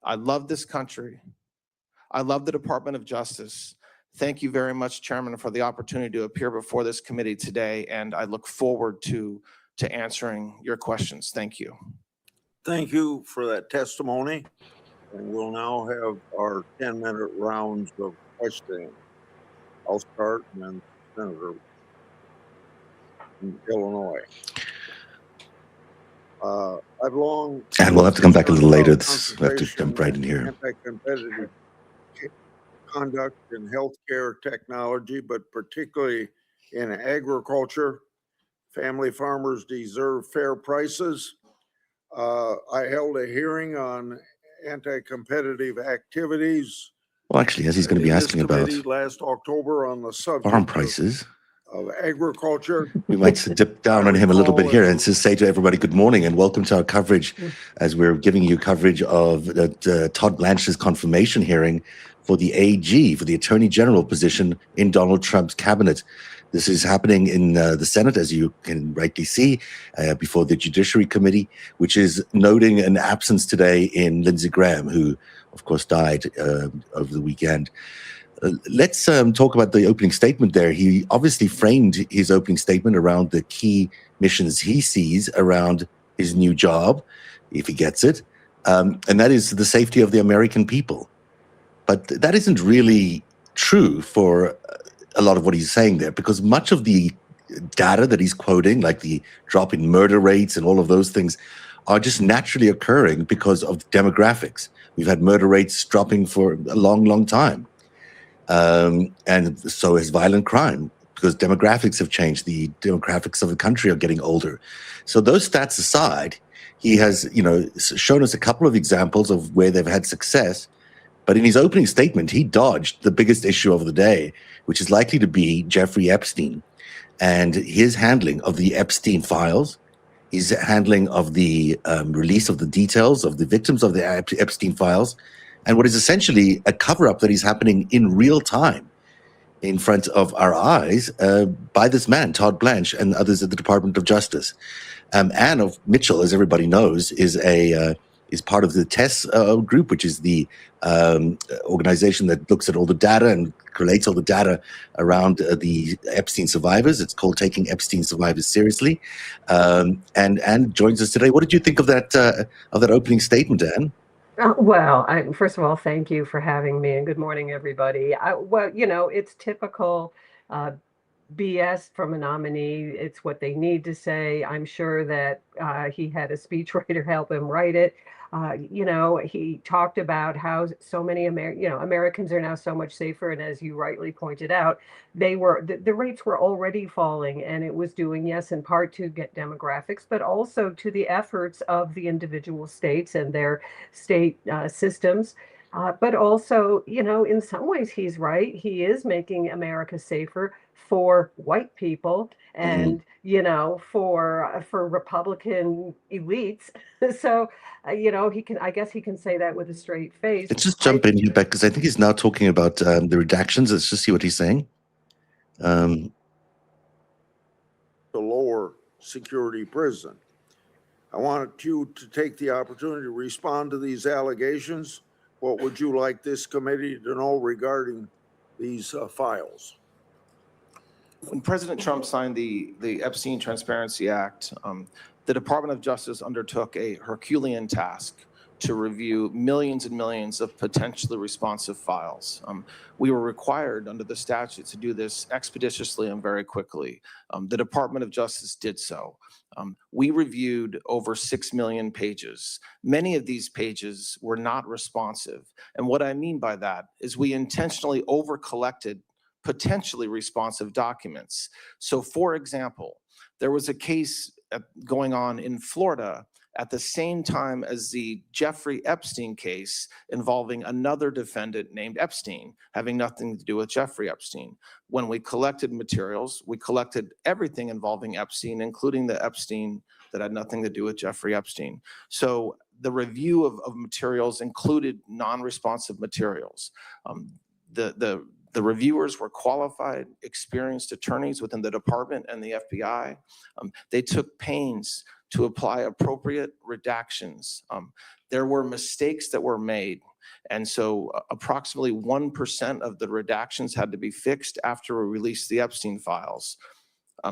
I love this country. I love the Department of Justice, Thank you very much, Chairman, for the opportunity to appear before this committee today, and I look forward to answering your questions. Thank you. Thank you for that testimony. And we'll now have our 10-minute rounds of questioning. I'll start, and then Senator from Illinois. I've long. And we'll have to come back a little later. concerned We have to about jump right in here. Anti-competitive conduct in healthcare technology, but particularly in agriculture. Family farmers deserve fair prices. I held a hearing on anti-competitive activities. Well, actually, as he's going to be in this asking about committee last October on the subject farm prices, of agriculture. we might dip down on him a little bit here and just say to everybody, good morning and welcome to our coverage as we're giving you coverage of Todd Blanche's confirmation hearing for the AG, for the Attorney General position in Donald Trump's cabinet. This is happening in the Senate, as you can rightly see, before the Judiciary Committee, which is noting an absence today in Lindsey Graham, who, of course, died over the weekend. Let's talk about the opening statement there. He obviously framed his opening statement around the key missions he sees around his new job, if he gets it, and that is the safety of the American people. But that isn't really true for a lot of what he's saying there, because much of the data that he's quoting, like the drop in murder rates and all of those things, are just naturally occurring because of demographics. We've had murder rates dropping for a long, long time. And so has violent crime, because demographics have changed. The demographics of the country are getting older. So those stats aside, he has, shown us a couple of examples of where they've had success. But in his opening statement, he dodged the biggest issue of the day, which is likely to be Jeffrey Epstein and his handling of the Epstein files, his handling of the release of the details of the victims of the Epstein files, and what is essentially a cover-up that is happening in real time in front of our eyes by this man, Todd Blanche, and others at the Department of Justice. Anne Mitchell, as everybody knows, is part of the TESS group, which is the organization that looks at all the data and collates all the data around the Epstein survivors. It's called Taking Epstein Survivors Seriously. And Anne joins us today. What did you think of that opening statement, Anne? Well, first of all, thank you for having me, and good morning, everybody. It's typical BS from a nominee. It's what they need to say. I'm sure that he had a speechwriter help him write it. He talked about how so many Americans are now so much safer, and as you rightly pointed out, the rates were already falling, and it was doing, yes, in part to get demographics, but also to the efforts of the individual states and their state systems. But also, in some ways, he's right. He is making America safer for white people and, for Republican elites. So, I guess he can say that with a straight face. Let's just jump in here, Beck, because I think he's now talking about the redactions. Let's just see what he's saying. The lower security prison. I wanted you to take the opportunity to respond to these allegations. What would you like this committee to know regarding these files? When President Trump signed the Epstein Transparency Act, the Department of Justice undertook a Herculean task to review millions and millions of potentially responsive files. We were required under the statute to do this expeditiously and very quickly. The Department of Justice did so. We reviewed over 6 million pages. Many of these pages were not responsive. And what I mean by that is we intentionally over-collected potentially responsive documents. So for example, there was a case going on in Florida at the same time as the Jeffrey Epstein case involving another defendant named Epstein, having nothing to do with Jeffrey Epstein. When we collected materials, we collected everything involving Epstein, including the Epstein that had nothing to do with Jeffrey Epstein. So the review of materials included non-responsive materials. The reviewers were qualified, experienced attorneys within the department and the FBI. They took pains to apply appropriate redactions. There were mistakes that were made. And so approximately 1% of the redactions had to be fixed after we released the Epstein files.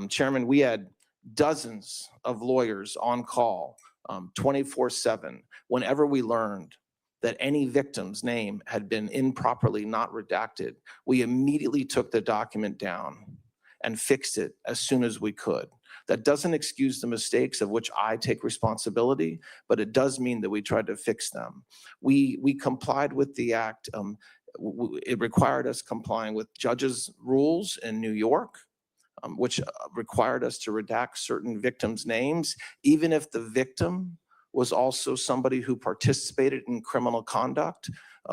Chairman, we had dozens of lawyers on call 24/7 whenever we learned that any victim's name had been improperly not redacted. We immediately took the document down and fixed it as soon as we could. That doesn't excuse the mistakes of which I take responsibility, but it does mean that we tried to fix them. We complied with the act. It required us complying with judges' rules in New York, which required us to redact certain victims' names, even if the victim was also somebody who participated in criminal conduct.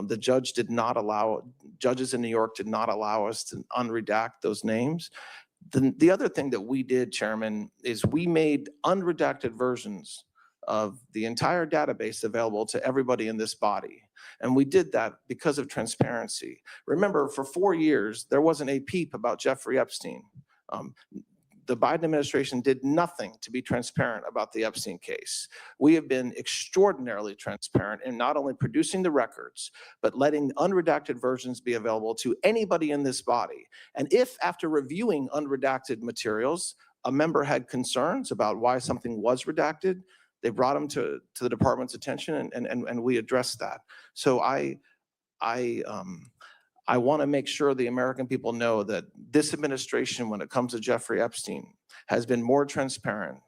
The judge did not allow, judges in New York did not allow us to unredact those names. The other thing that we did, Chairman, is we made unredacted versions of the entire database available to everybody in this body. And we did that because of transparency. Remember, for 4 years, there wasn't a peep about Jeffrey Epstein. The Biden administration did nothing to be transparent about the Epstein case. We have been extraordinarily transparent in not only producing the records, but letting unredacted versions be available to anybody in this body. And if after reviewing unredacted materials, a member had concerns about why something was redacted, they brought them to the department's attention and we addressed that. So I want to make sure the American people know that this administration, when it comes to Jeffrey Epstein, has been more transparent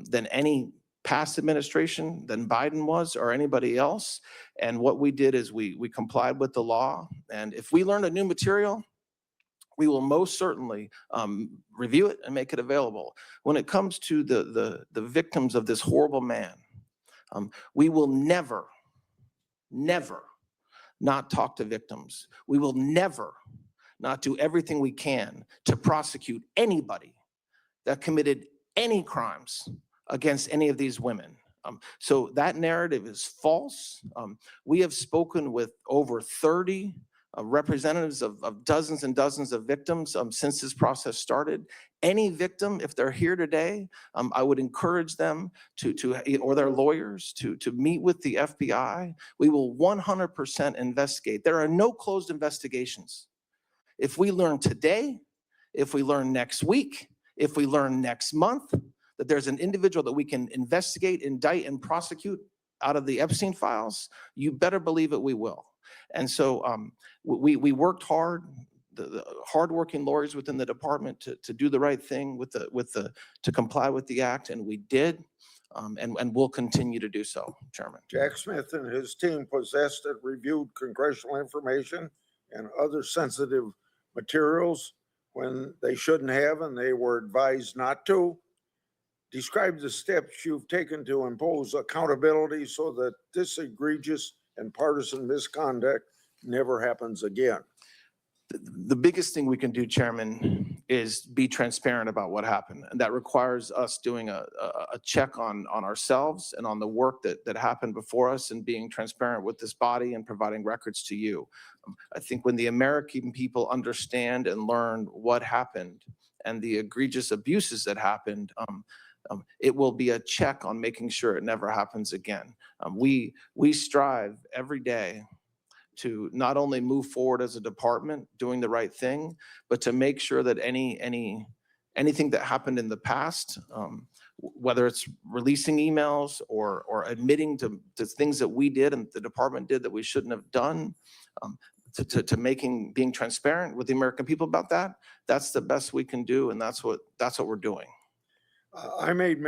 than any past administration, than Biden was or anybody else. And what we did is we complied with the law. And if we learn a new material, we will most certainly review it and make it available. When it comes to the victims of this horrible man, we will never not talk to victims. We will never not do everything we can to prosecute anybody that committed any crimes against any of these women. So that narrative is false. We have spoken with over 30 representatives of dozens and dozens of victims since this process started. Any victim, if they're here today, I would encourage them or their lawyers to meet with the FBI. We will 100% investigate. There are no closed investigations. If we learn today, if we learn next week, if we learn next month that there's an individual that we can investigate, indict, and prosecute out of the Epstein files, you better believe it, we will. And so we worked hard, the hardworking lawyers within the department to do the right thing to comply with the act, and we did, and we'll continue to do so, Chairman. Jack Smith and his team possessed and reviewed congressional information and other sensitive materials when they shouldn't have, and they were advised not to. Describe the steps you've taken to impose accountability so that this egregious and partisan misconduct never happens again. The biggest thing we can do, Chairman, is be transparent about what happened. And that requires us doing a check on ourselves and on the work that happened before us, and being transparent with this body and providing records to you. I think when the American people understand and learn what happened and the egregious abuses that happened, it will be a check on making sure it never happens again. We strive every day to not only move forward as a department doing the right thing, but to make sure that anything that happened in the past, whether it's releasing emails or admitting to things that we did and the department did that we shouldn't have done, to being transparent with the American people about that, that's the best we can do, and that's what we're doing. I made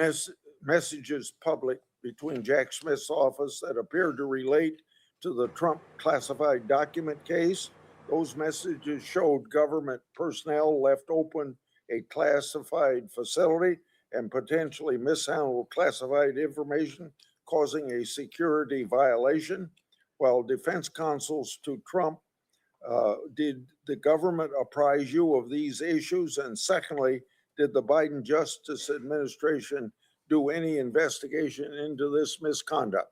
messages public between Jack Smith's office that appeared to relate to the Trump classified document case. Those messages showed government personnel left open a classified facility and potentially mishandled classified information, causing a security violation. While defense counsels to Trump, did the government apprise you of these issues? And secondly, did the Biden Justice Administration do any investigation into this misconduct?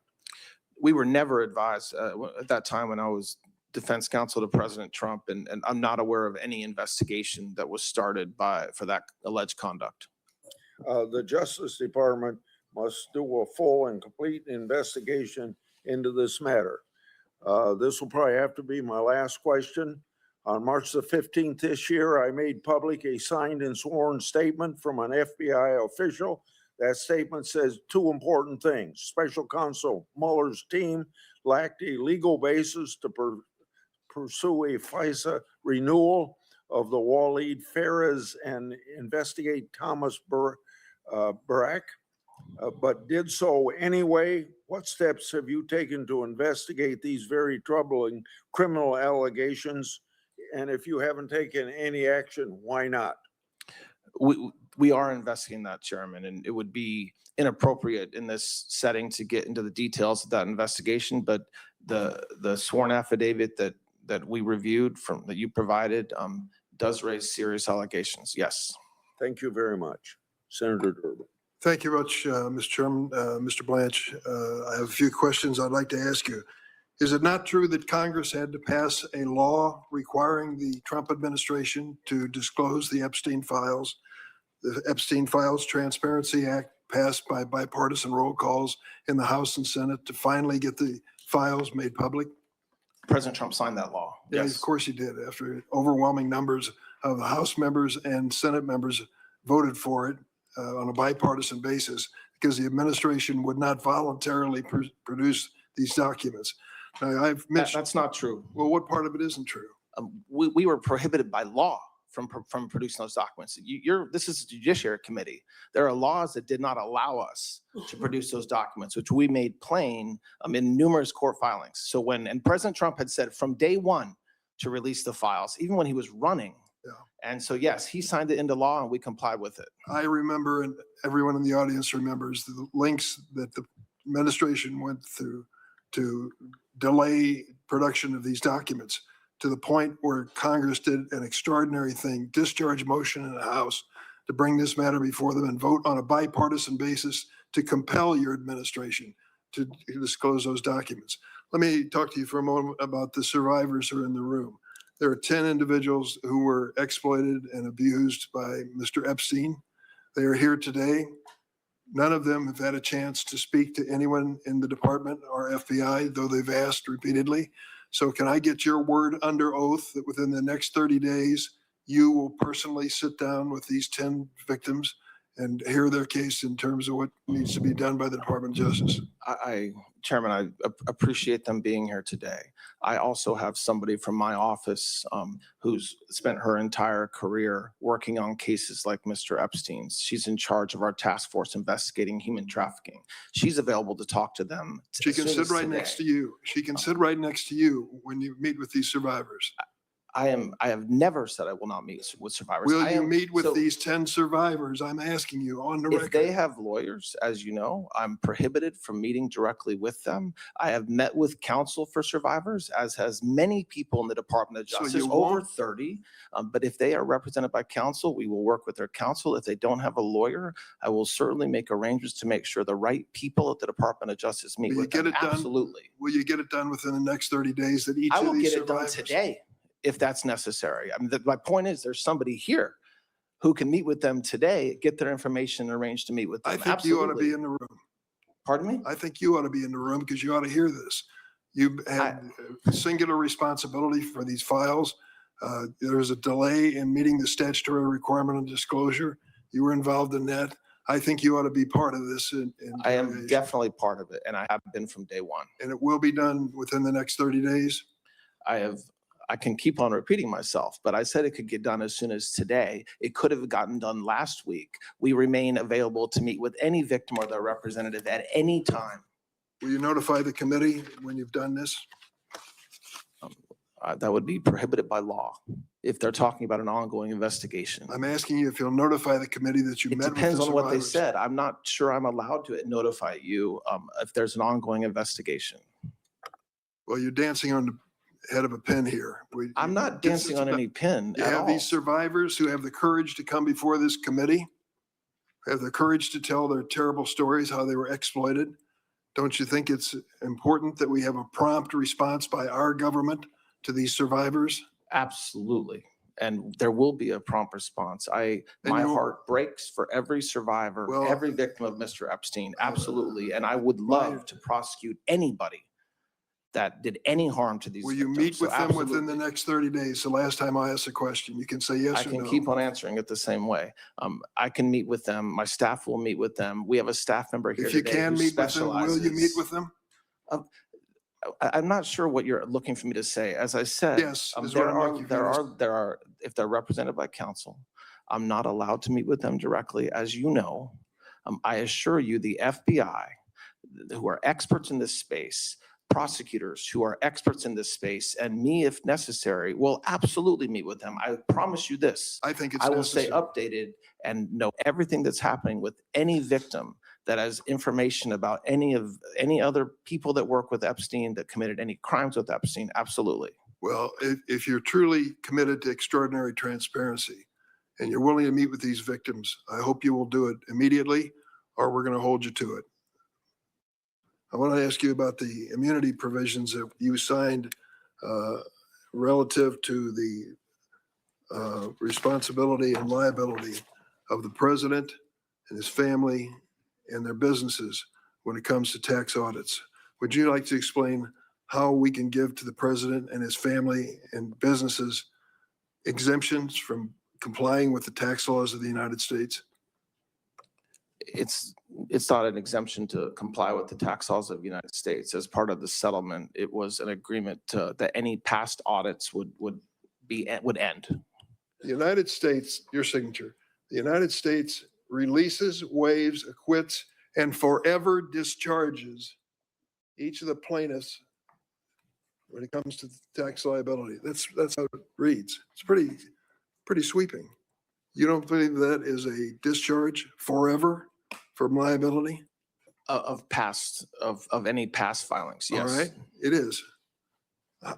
We were never advised at that time when I was defense counsel to President Trump, and I'm not aware of any investigation that was started for that alleged conduct. The Justice Department must do a full and complete investigation into this matter. This will probably have to be my last question. On March the 15th this year, I made public a signed and sworn statement from an FBI official. That statement says two important things. Special Counsel Mueller's team lacked a legal basis to pursue a FISA renewal of the Waleed Ferez and investigate Thomas Barak, but did so anyway. What steps have you taken to investigate these very troubling criminal allegations? And if you haven't taken any action, why not? We are investigating that, Chairman, and it would be inappropriate in this setting to get into the details of that investigation, but the sworn affidavit that we reviewed that you provided does raise serious allegations, yes. Thank you very much. Senator Durbin. Thank you much, Mr. Chairman. Mr. Blanche, I have a few questions I'd like to ask you. Is it not true that Congress had to pass a law requiring the Trump administration to disclose the Epstein files? The Epstein Files Transparency Act passed by bipartisan roll calls in the House and Senate to finally get the files made public? President Trump signed that law. Yeah, Yes. of course he did. After overwhelming numbers of the House members and Senate members voted for it on a bipartisan basis because the administration would not voluntarily produce these documents. Now, I've mentioned. That's not true. Well, what part of it isn't true? We were prohibited by law from producing those documents. This is a Judiciary Committee. There are laws that did not allow us to produce those documents, which we made plain in numerous court filings. So and President Trump had said from day one to release the files, even when he was running. Yeah. And so, yes, he signed it into law and we complied with it. I remember, and everyone in the audience remembers, the lengths that the administration went through to delay production of these documents, to the point where Congress did an extraordinary thing, discharge motion in the House to bring this matter before them and vote on a bipartisan basis to compel your administration to disclose those documents. Let me talk to you for a moment about the survivors who are in the room. There are 10 individuals who were exploited and abused by Mr. Epstein. They are here today. None of them have had a chance to speak to anyone in the department or FBI, though they've asked repeatedly. So can I get your word under oath that within the next 30 days, you will personally sit down with these 10 victims and hear their case in terms of what needs to be done by the Department of Justice? Chairman, I appreciate them being here today. I also have somebody from my office who's spent her entire career working on cases like Mr. Epstein's. She's in charge of our task force investigating human trafficking. She's available to talk to them. She can sit right next to you. She can sit right next to you when you meet with these survivors. I have never said I will not meet with survivors. Will you meet with these 10 survivors? I'm asking you on the record. If they have lawyers, as you know, I'm prohibited from meeting directly with them. I have met with counsel for survivors, as has many people in the Department of Justice, over 30. But if they are represented by counsel, we will work with their counsel. If they don't have a lawyer, I will certainly make arrangements to make sure the right people at the Department of Justice meet with them. Absolutely. Will you get it done within the next 30 days that each I of will these get it done survivors? today, if that's necessary. I mean, my point is there's somebody here who can meet with them today, get their information, arranged to meet with them. I think you ought to be in the room. Pardon me? I think you ought to be in the room because you ought to hear this. You had singular responsibility for these files. There was a delay in meeting the statutory requirement of disclosure. You were involved in that. I think you ought to be part of this. I am definitely part of it, and I have been from day one. And it will be done within the next 30 days? I can keep on repeating myself, but I said it could get done as soon as today. It could have gotten done last week. We remain available to meet with any victim or their representative at any time. Will you notify the committee when you've done this? That would be prohibited by law if they're talking about an ongoing investigation. I'm asking you if you'll notify the committee that you met with the survivors. It depends on what they said. I'm not sure I'm allowed to notify you if there's an ongoing investigation. Well, you're dancing on the head of a pin here. I'm not dancing on any pin You at have all. these survivors who have the courage to come before this committee, have the courage to tell their terrible stories, how they were exploited. Don't you think it's important that we have a prompt response by our government to these survivors? Absolutely. And there will be a prompt response. My heart breaks for every survivor, every victim of Mr. Epstein. Absolutely. And I would love to prosecute anybody that did any harm to these Will you victims. meet So with them within the absolutely. next 30 days? The last time I asked a question, you can say yes I or can no. keep on answering it the same way. I can meet with them. My staff will meet with them. We have a staff member here If you today can who meet with them, will you meet specializes. with them? I'm not sure what you're looking for me to say. As I said, Yes, is what I'm looking for. if they're represented by counsel, I'm not allowed to meet with them directly, as you know. I assure you, the FBI, who are experts in this space, prosecutors who are experts in this space, and me, if necessary, will absolutely meet with them. I promise you this. I think it's I will stay necessary. updated and know everything that's happening with any victim that has information about any other people that work with Epstein, that committed any crimes with Epstein. Absolutely. Well, if you're truly committed to extraordinary transparency and you're willing to meet with these victims, I hope you will do it immediately, or we're going to hold you to it. I want to ask you about the immunity provisions that you signed relative to the responsibility and liability of the president and his family and their businesses when it comes to tax audits. Would you like to explain how we can give to the president and his family and businesses exemptions from complying with the tax laws of the United States? It's not an exemption to comply with the tax laws of the United States. As part of the settlement, it was an agreement that any past audits would end. The United States, your signature, the United States releases, waives, acquits, and forever discharges each of the plaintiffs when it comes to tax liability. That's how it reads. It's pretty sweeping. You don't believe that is a discharge forever from liability? Of any past filings, yes. All right, it is.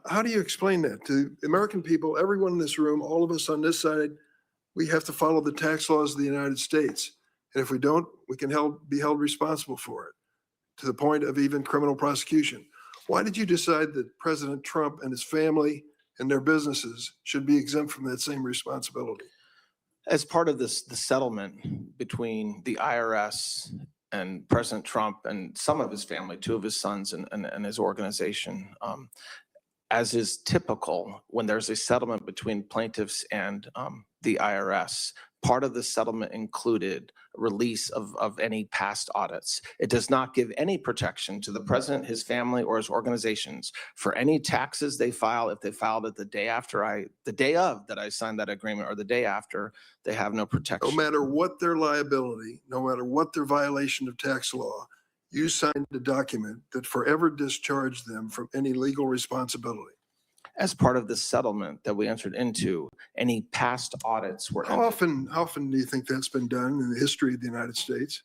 How do you explain that to the American people, everyone in this room, all of us on this side? We have to follow the tax laws of the United States. And if we don't, we can be held responsible for it, to the point of even criminal prosecution. Why did you decide that President Trump and his family and their businesses should be exempt from that same responsibility? As part of the settlement between the IRS and President Trump and some of his family, two of his sons and his organization, as is typical when there's a settlement between plaintiffs and the IRS, part of the settlement included release of any past audits. It does not give any protection to the president, his family, or his organizations for any taxes they file. If they filed it the day of that I signed that agreement, or the day after, they have no protection. No matter what their liability, no matter what their violation of tax law, you signed a document that forever discharged them from any legal responsibility. As part of the settlement that we entered into, any past audits were How often do you think that's been done in the history of the United States?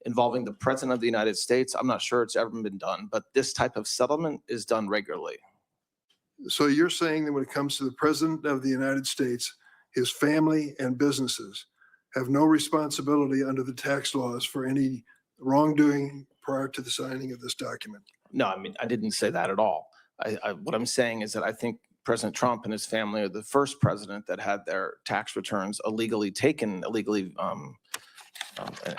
involving the president of the United States. I'm not sure it's ever been done, but this type of settlement is done regularly. So you're saying that when it comes to the president of the United States, his family and businesses have no responsibility under the tax laws for any wrongdoing prior to the signing of this document? No, I mean, I didn't say that at all. What I'm saying is that I think President Trump and his family are the first president that had their tax returns illegally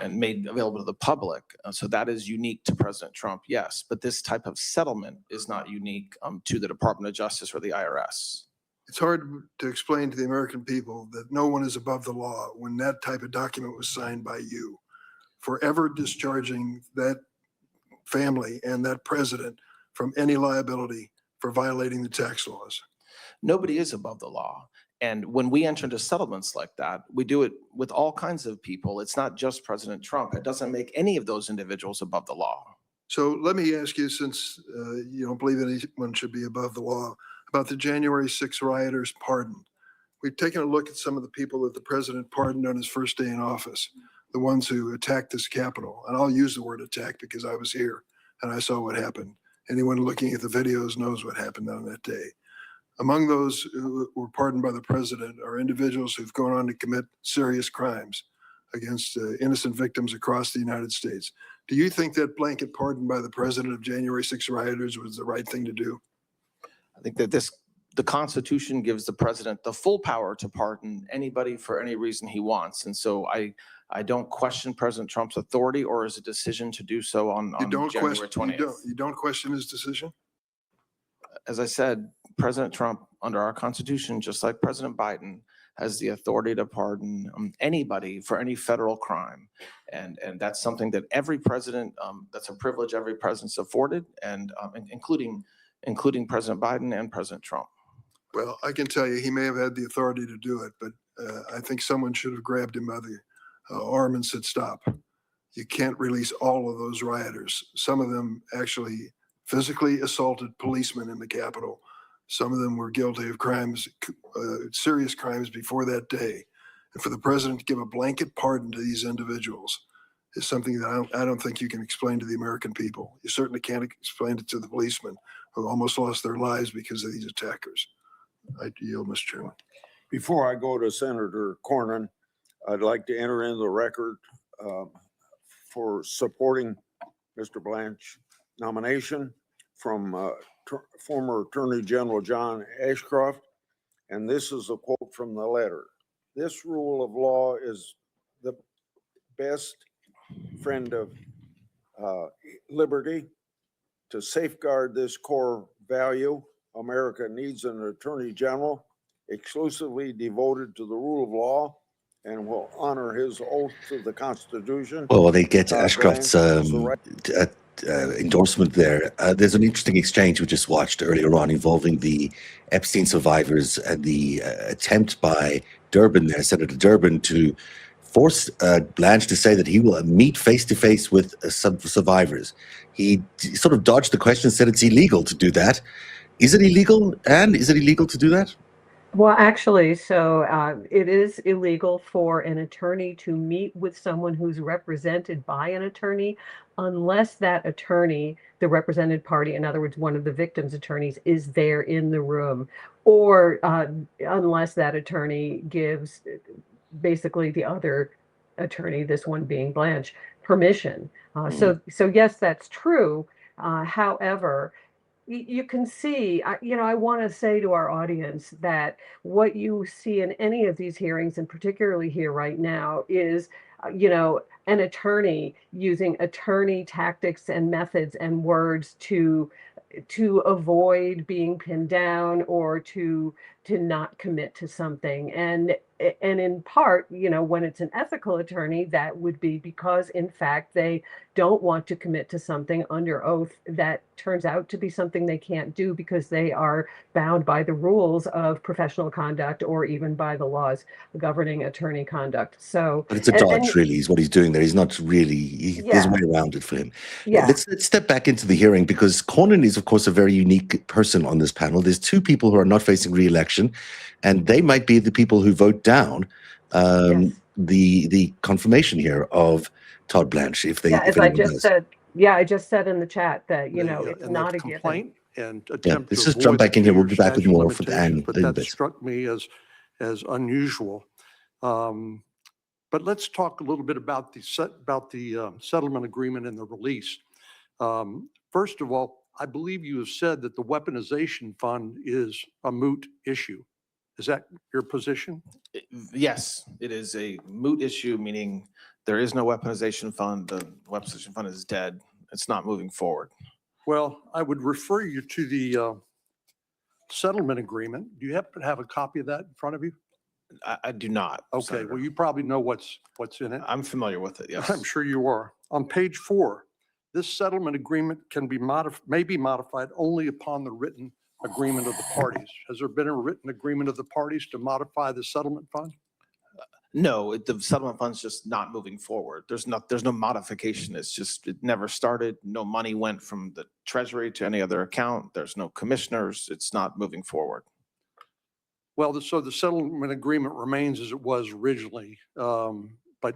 and made available to the public. So that is unique to President Trump, yes. But this type of settlement is not unique to the Department of Justice or the IRS. It's hard to explain to the American people that no one is above the law when that type of document was signed by you, forever discharging that family and that president from any liability for violating the tax laws. Nobody is above the law. And when we enter into settlements like that, we do it with all kinds of people. It's not just President Trump. It doesn't make any of those individuals above the law. So let me ask you, since you don't believe anyone should be above the law, about the January 6 rioters pardoned. We've taken a look at some of the people that the president pardoned on his first day in office, the ones who attacked this Capitol. And I'll use the word attack because I was here and I saw what happened. Anyone looking at the videos knows what happened on that day. Among those who were pardoned by the president are individuals who've gone on to commit serious crimes against innocent victims across the United States. Do you think that blanket pardon by the president of January 6 rioters was the right thing to do? I think that the Constitution gives the president the full power to pardon anybody for any reason he wants. And so I don't question President Trump's authority or his decision to do so on January 20th. You don't question his decision? as I said, President Trump, under our Constitution, just like President Biden, has the authority to pardon anybody for any federal crime. And that's something that every president, that's a privilege every president's afforded, and including President Biden and President Trump. Well, I can tell you, he may have had the authority to do it, but I think someone should have grabbed him by the arm and said, stop. You can't release all of those rioters. Some of them actually physically assaulted policemen in the Capitol. Some of them were guilty of crimes, serious crimes before that day. And for the president to give a blanket pardon to these individuals is something that I don't think you can explain to the American people. You certainly can't explain it to the policemen who almost lost their lives because of these attackers. I yield, Mr. Chairman. Before I go to Senator Cornyn, I'd like to enter in the record for supporting Mr. Blanche's nomination from former Attorney General John Ashcroft. And this is a quote from the letter. This rule of law is the best friend of liberty. To safeguard this core value, America needs an attorney general exclusively devoted to the rule of law and will honor his oath to the Constitution. Well, they get Ashcroft's Blanche endorsement there. There's an interesting exchange we just watched earlier on involving the Epstein survivors and the attempt by Senator Durbin, to force Blanche to say that he will meet face-to-face with some survivors. He sort of dodged the question, said it's illegal to do that. Is it illegal, Anne? Is it illegal to do that? Well, actually, so it is illegal for an attorney to meet with someone who's represented by an attorney unless that attorney, the represented party, in other words, one of the victim's attorneys, is there in the room, or unless that attorney gives basically the other attorney, this one being Blanche, permission. So yes, that's true. However, you can see, I want to say to our audience that what you see in any of these hearings, and particularly here right now, is, an attorney using attorney tactics and methods and words to avoid being pinned down or to not commit to something. And in part, when it's an ethical attorney, that would be because, in fact, they don't want to commit to something under oath that turns out to be something they can't do because they are bound by the rules of professional conduct or even by the laws governing attorney conduct. So, but it's a dodge, really, is what he's doing there. He's not really, there's a way around it for him. Yeah. Let's step back into the hearing, because Cornyn is, of course, a very unique person on this panel. There's two people who are not facing re-election, and they might be the people who vote down the confirmation here of Todd Blanche. If they, as I just said, I just said in the chat that it's not a complaint given. and attempt let's to just jump avoid back in here. We'll be back with statute more for limitations, Anne. but that struck me as unusual. But let's talk a little bit about the settlement agreement and the release. First of all, I believe you have said that the weaponization fund is a moot issue. Is that your position? Yes, it is a moot issue, meaning there is no weaponization fund. The weaponization fund is dead. It's not moving forward. Well, I would refer you to the settlement agreement. Do you happen to have a copy of that in front of you? I do not. Okay, Senator. well, you probably know what's in it. I'm familiar with it, yes. I'm sure you are. On page 4, this settlement agreement may be modified only upon the written agreement of the parties. Has there been a written agreement of the parties to modify the settlement fund? No, the settlement fund's just not moving forward. There's no modification. It's just, it never started. No money went from the treasury to any other account. There's no commissioners. It's not moving forward. Well, so the settlement agreement remains as it was originally, but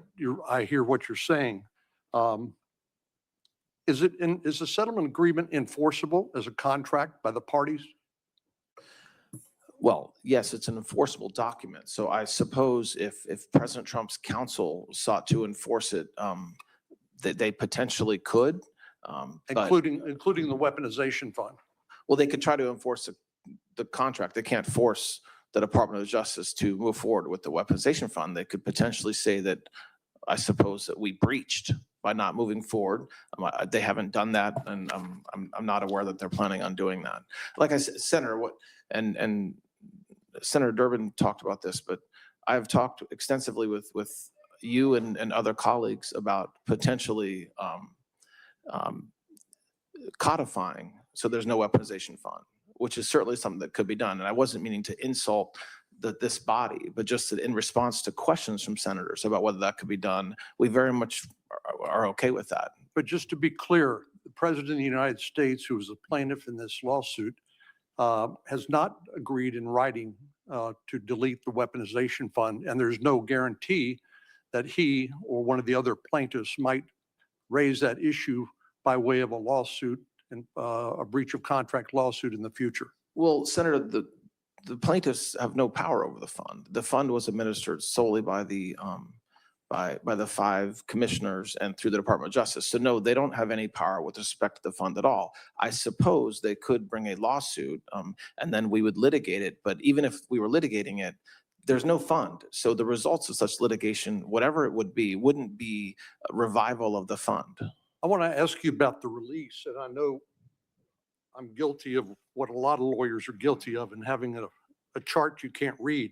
I hear what you're saying. Is the settlement agreement enforceable as a contract by the parties? Well, yes, it's an enforceable document. So I suppose if President Trump's counsel sought to enforce it, that they potentially could. Including the weaponization fund? Well, they could try to enforce the contract. They can't force the Department of Justice to move forward with the weaponization fund. They could potentially say that, I suppose, that we breached by not moving forward. They haven't done that, and I'm not aware that they're planning on doing that. Like I said, Senator, and Senator Durbin talked about this, but I've talked extensively with you and other colleagues about potentially codifying so there's no weaponization fund, which is certainly something that could be done. And I wasn't meaning to insult this body, but just that in response to questions from senators about whether that could be done, we very much are okay with that. But just to be clear, the President of the United States, who is a plaintiff in this lawsuit, has not agreed in writing to delete the weaponization fund, and there's no guarantee that he or one of the other plaintiffs might raise that issue by way of a lawsuit and a breach of contract lawsuit in the future. Well, Senator, the plaintiffs have no power over the fund. The fund was administered solely by the by the 5 commissioners and through the Department of Justice. So no, they don't have any power with respect to the fund at all. I suppose they could bring a lawsuit and then we would litigate it. But even if we were litigating it, there's no fund. So the results of such litigation, whatever it would be, wouldn't be a revival of the fund. I want to ask you about the release, and I know I'm guilty of what a lot of lawyers are guilty of, in having a chart you can't read.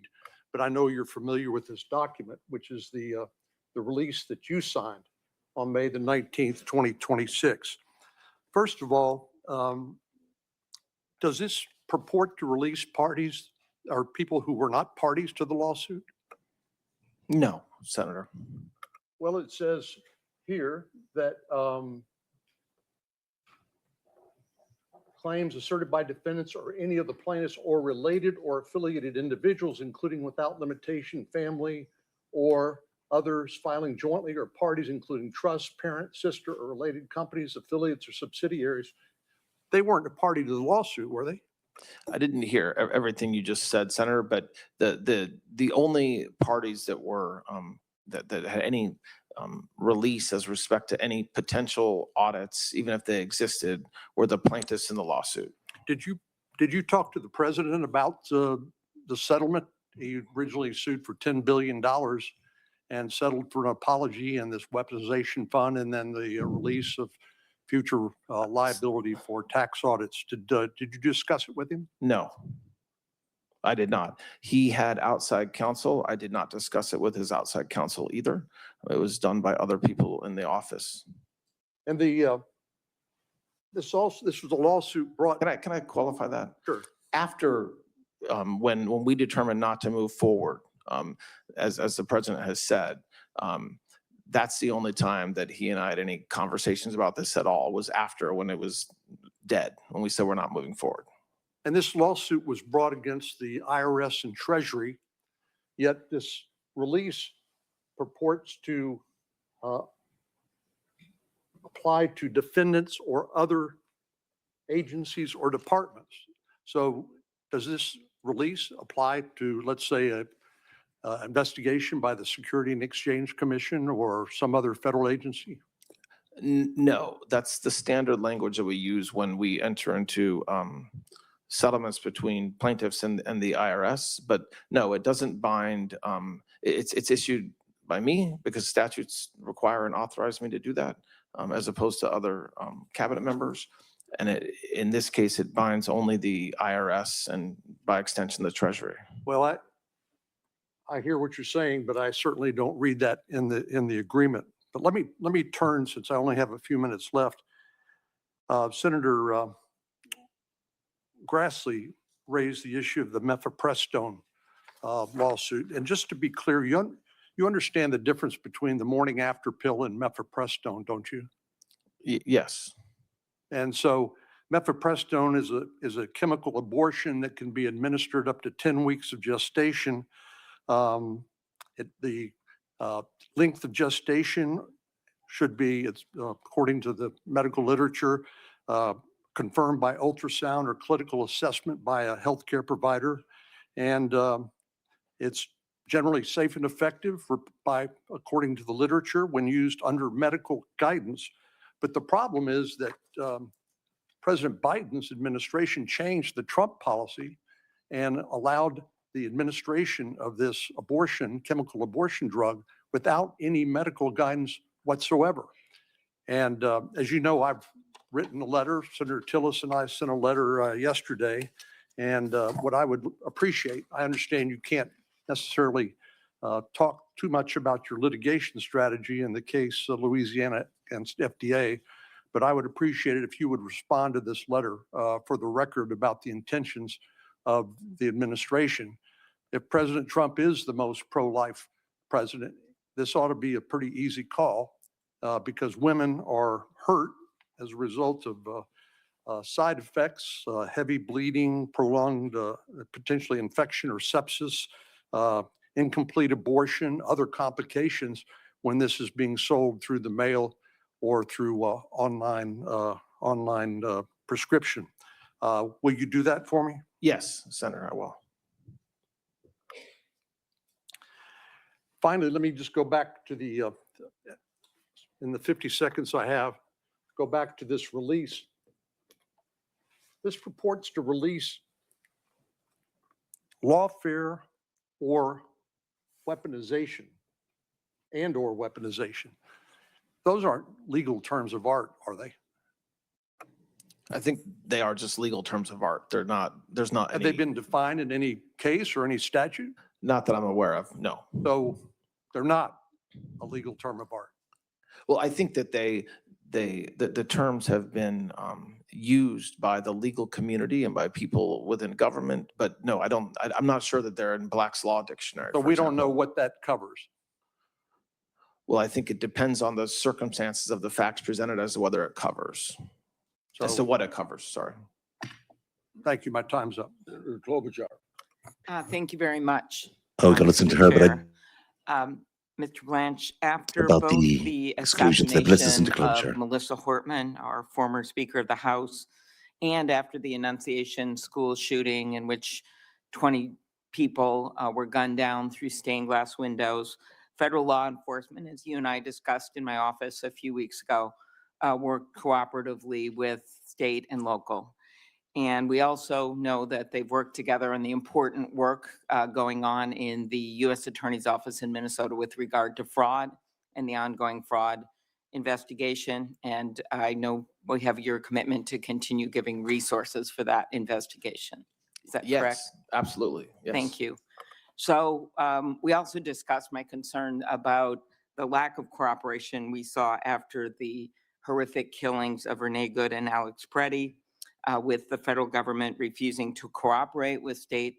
But I know you're familiar with this document, which is the release that you signed on May the 19th, 2026. First of all, does this purport to release parties or people who were not parties to the lawsuit? No, Senator. Well, it says here that claims asserted by defendants or any of the plaintiffs or related or affiliated individuals, including without limitation, family or others filing jointly, or parties including trust, parent, sister, or related companies, affiliates, or subsidiaries. They weren't a party to the lawsuit, were they? I didn't hear everything you just said, Senator, but the only parties that were that had any release as respect to any potential audits, even if they existed, were the plaintiffs in the lawsuit. Did you talk to the president about the settlement? He originally sued for $10 billion and settled for an apology and this weaponization fund, and then the release of future liability for tax audits. Did you discuss it with him? No, I did not. He had outside counsel. I did not discuss it with his outside counsel either. It was done by other people in the office. And this was a lawsuit brought. Can I qualify that? Sure. After when we determined not to move forward, as the president has said, that's the only time that he and I had any conversations about this at all, was after, when it was dead, when we said we're not moving forward. And this lawsuit was brought against the IRS and Treasury, yet this release purports to apply to defendants or other agencies or departments. So does this release apply to, let's say, a investigation by the Security and Exchange Commission or some other federal agency? No, that's the standard language that we use when we enter into settlements between plaintiffs and the IRS. But no, it doesn't bind. It's issued by me because statutes require and authorize me to do that, as opposed to other cabinet members. And in this case, it binds only the IRS and by extension, the Treasury. Well, I hear what you're saying, but I certainly don't read that in the agreement. But let me turn, since I only have a few minutes left. Senator Grassley raised the issue of the mifepristone lawsuit. And just to be clear, you understand the difference between the morning after pill and mifepristone, don't you? Yes. And so mifepristone is a chemical abortion that can be administered up to 10 weeks of gestation. The length of gestation should be, according to the medical literature, confirmed by ultrasound or clinical assessment by a healthcare provider. And it's generally safe and effective according to the literature, when used under medical guidance. But the problem is that President Biden's administration changed the Trump policy and allowed the administration of this chemical abortion drug, without any medical guidance whatsoever. And as you know, I've written a letter. Senator Tillis and I sent a letter yesterday. And what I would appreciate, I understand you can't necessarily talk too much about your litigation strategy in the case of Louisiana against FDA, but I would appreciate it if you would respond to this letter for the record about the intentions of the administration. If President Trump is the most pro-life president, this ought to be a pretty easy call because women are hurt as a result of side effects, heavy bleeding, prolonged potentially infection or sepsis, incomplete abortion, other complications when this is being sold through the mail or through online prescription. Will you do that for me? Yes, Senator, I will. Finally, let me just go back to the, in the 50 seconds I have, go back to this release. This purports to release lawfare or weaponization and/or weaponization. Those aren't legal terms of art, are they? I think they are just legal terms of art. They're not, there's not Have they any, been defined in any case or any statute? not that I'm aware of, no. So they're not a legal term of art. Well, I think that the terms have been used by the legal community and by people within government, but no, I'm not sure that they're in Black's Law Dictionary. So for we don't know example. what that covers. Well, I think it depends on the circumstances of the facts presented as to whether it covers, as to So what it covers, sorry. thank you. My time's up. Klobuchar. Thank you very much. Oh, we got to listen to her, but Mr. Blanche, after About both the the exclusions, let's listen to assassination of Klobuchar. Melissa Hortman, our former Speaker of the House, and after the Annunciation school shooting in which 20 people were gunned down through stained glass windows, federal law enforcement, as you and I discussed in my office a few weeks ago, worked cooperatively with state and local. And we also know that they've worked together on the important work going on in the U.S. Attorney's Office in Minnesota with regard to fraud and the ongoing fraud investigation. And I know we have your commitment to continue giving resources for that investigation. Is that correct? Yes, absolutely. Yes. Thank you. So we also discussed my concern about the lack of cooperation we saw after the horrific killings of Renee Good and Alex Preddy, with the federal government refusing to cooperate with state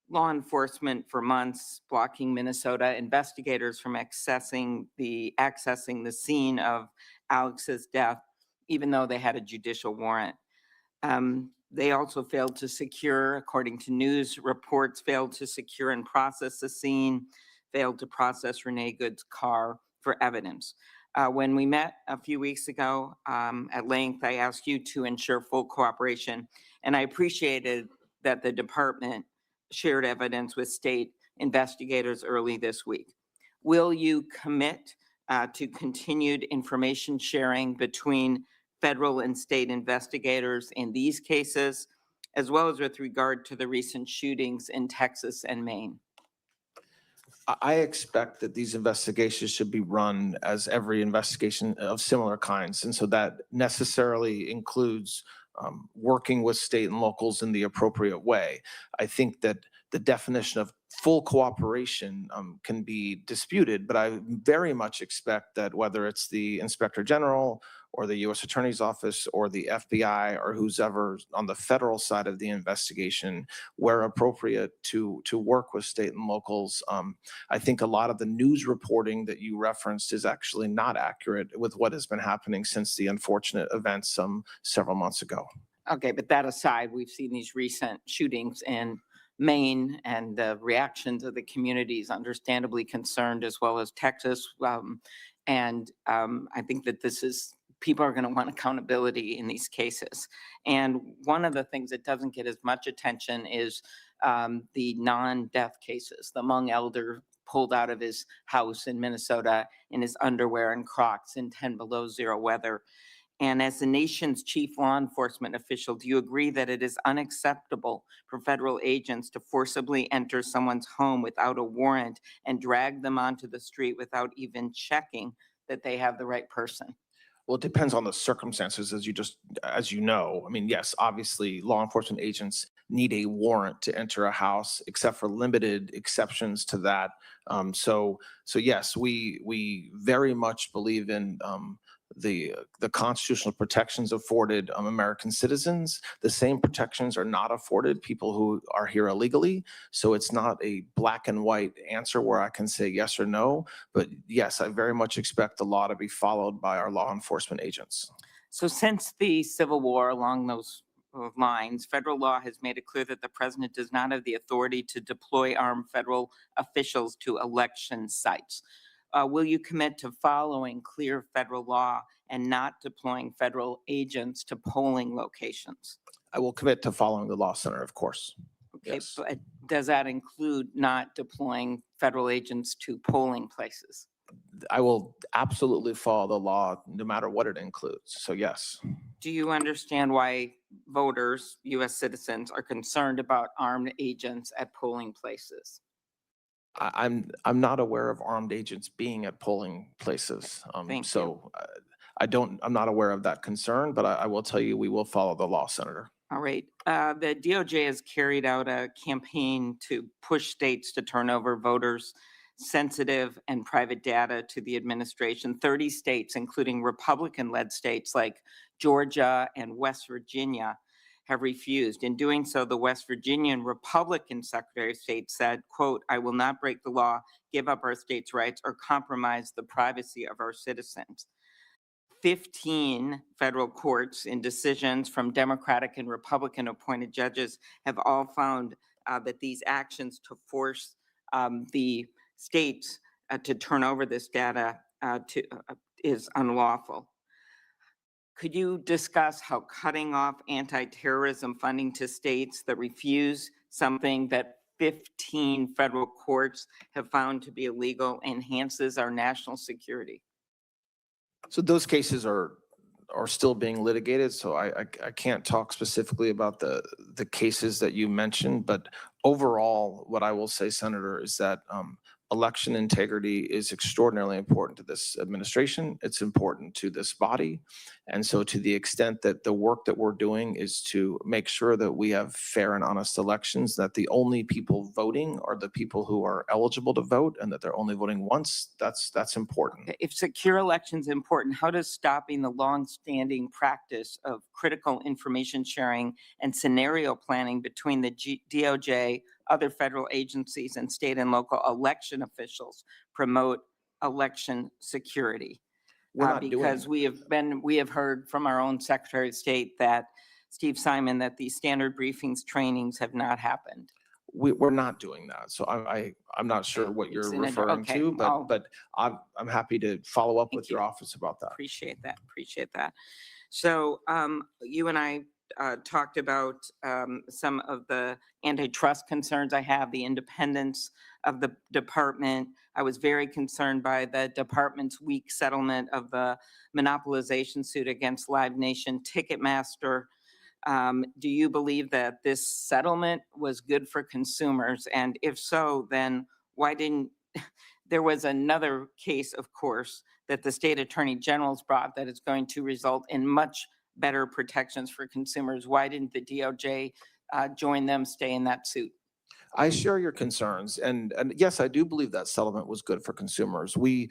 law enforcement for months, blocking Minnesota investigators from accessing the scene of Alex's death, even though they had a judicial warrant. They also failed to secure, according to news reports, failed to secure and process the scene, failed to process Renee Good's car for evidence. When we met a few weeks ago at length, I asked you to ensure full cooperation, and I appreciated that the department shared evidence with state investigators early this week. Will you commit to continued information sharing between federal and state investigators in these cases, as well as with regard to the recent shootings in Texas and Maine? I expect that these investigations should be run as every investigation of similar kinds. And so that necessarily includes working with state and locals in the appropriate way. I think that the definition of full cooperation can be disputed, but I very much expect that whether it's the Inspector General or the U.S. Attorney's Office or the FBI or who's ever on the federal side of the investigation, where appropriate, to work with state and locals. I think a lot of the news reporting that you referenced is actually not accurate with what has been happening since the unfortunate events several months ago. Okay, but that aside, we've seen these recent shootings in Maine and the reactions of the communities understandably concerned, as well as Texas. I think that people are going to want accountability in these cases. And one of the things that doesn't get as much attention is the non-death cases. The Hmong elder pulled out of his house in Minnesota in his underwear and Crocs in 10 below zero weather. And as the nation's chief law enforcement official, do you agree that it is unacceptable for federal agents to forcibly enter someone's home without a warrant and drag them onto the street without even checking that they have the right person? Well, it depends on the circumstances, as you know. I mean, yes, obviously, law enforcement agents need a warrant to enter a house, except for limited exceptions to that. So yes, we very much believe in the constitutional protections afforded American citizens. The same protections are not afforded people who are here illegally. So it's not a black and white answer where I can say yes or no. But yes, I very much expect the law to be followed by our law enforcement agents. So since the Civil War, along those lines, federal law has made it clear that the president does not have the authority to deploy armed federal officials to election sites. Will you commit to following clear federal law and not deploying federal agents to polling locations? I will commit to following the law, Senator, of course. Okay, Yes. but does that include not deploying federal agents to polling places? I will absolutely follow the law, no matter what it includes. So yes. Do you understand why voters, U.S. citizens, are concerned about armed agents at polling places? I'm not aware of armed agents being at polling places. Thank you. So I'm not aware of that concern, but I will tell you, we will follow the law, Senator. All right. The DOJ has carried out a campaign to push states to turn over voters' sensitive and private data to the administration. 30 states, including Republican-led states like Georgia and West Virginia, have refused. In doing so, the West Virginian Republican Secretary of State said, quote, "I will not break the law, give up our state's rights, or compromise the privacy of our citizens." 15 federal courts in decisions from Democratic and Republican appointed judges have all found that these actions to force the states to turn over this data is unlawful. Could you discuss how cutting off anti-terrorism funding to states that refuse something that 15 federal courts have found to be illegal enhances our national security? So those cases are still being litigated, so I can't talk specifically about the cases that you mentioned, but overall, what I will say, Senator, is that election integrity is extraordinarily important to this administration. It's important to this body. And so to the extent that the work that we're doing is to make sure that we have fair and honest elections, that the only people voting are the people who are eligible to vote, and that they're only voting once, that's important. If secure elections are important, how does stopping the long-standing practice of critical information sharing and scenario planning between the DOJ, other federal agencies, and state and local election officials promote election security? We're not Because doing, we have heard from our own Secretary of State, that Steve Simon, that the standard briefings trainings have not happened. we're not doing that. So I'm not sure what you're It's in a- referring okay, to, I'll- but I'm happy to follow up Thank with your you. office about that. Appreciate that. So you and I talked about some of the antitrust concerns I have, the independence of the department. I was very concerned by the department's weak settlement of the monopolization suit against Live Nation Ticketmaster. Do you believe that this settlement was good for consumers? And if so, then why didn't, there was another case, of course, that the state attorney general's brought that is going to result in much better protections for consumers. Why didn't the DOJ join them, stay in that suit? I share your concerns, and yes, I do believe that settlement was good for consumers. The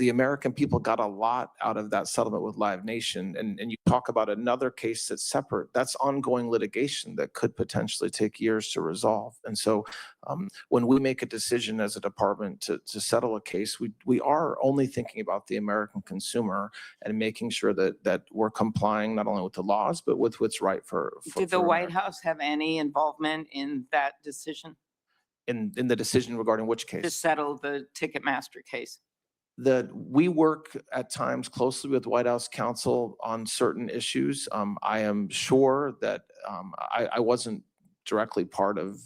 American people got a lot out of that settlement with Live Nation, and you talk about another case that's separate. That's ongoing litigation that could potentially take years to resolve. And so, when we make a decision as a department to settle a case, we are only thinking about the American consumer and making sure that we're complying not only with the laws but with what's right for. Did the for White America. House have any involvement in that decision In the decision regarding which to case? settle the Ticketmaster case? We work at times closely with White House counsel on certain issues. I am sure that I wasn't directly part of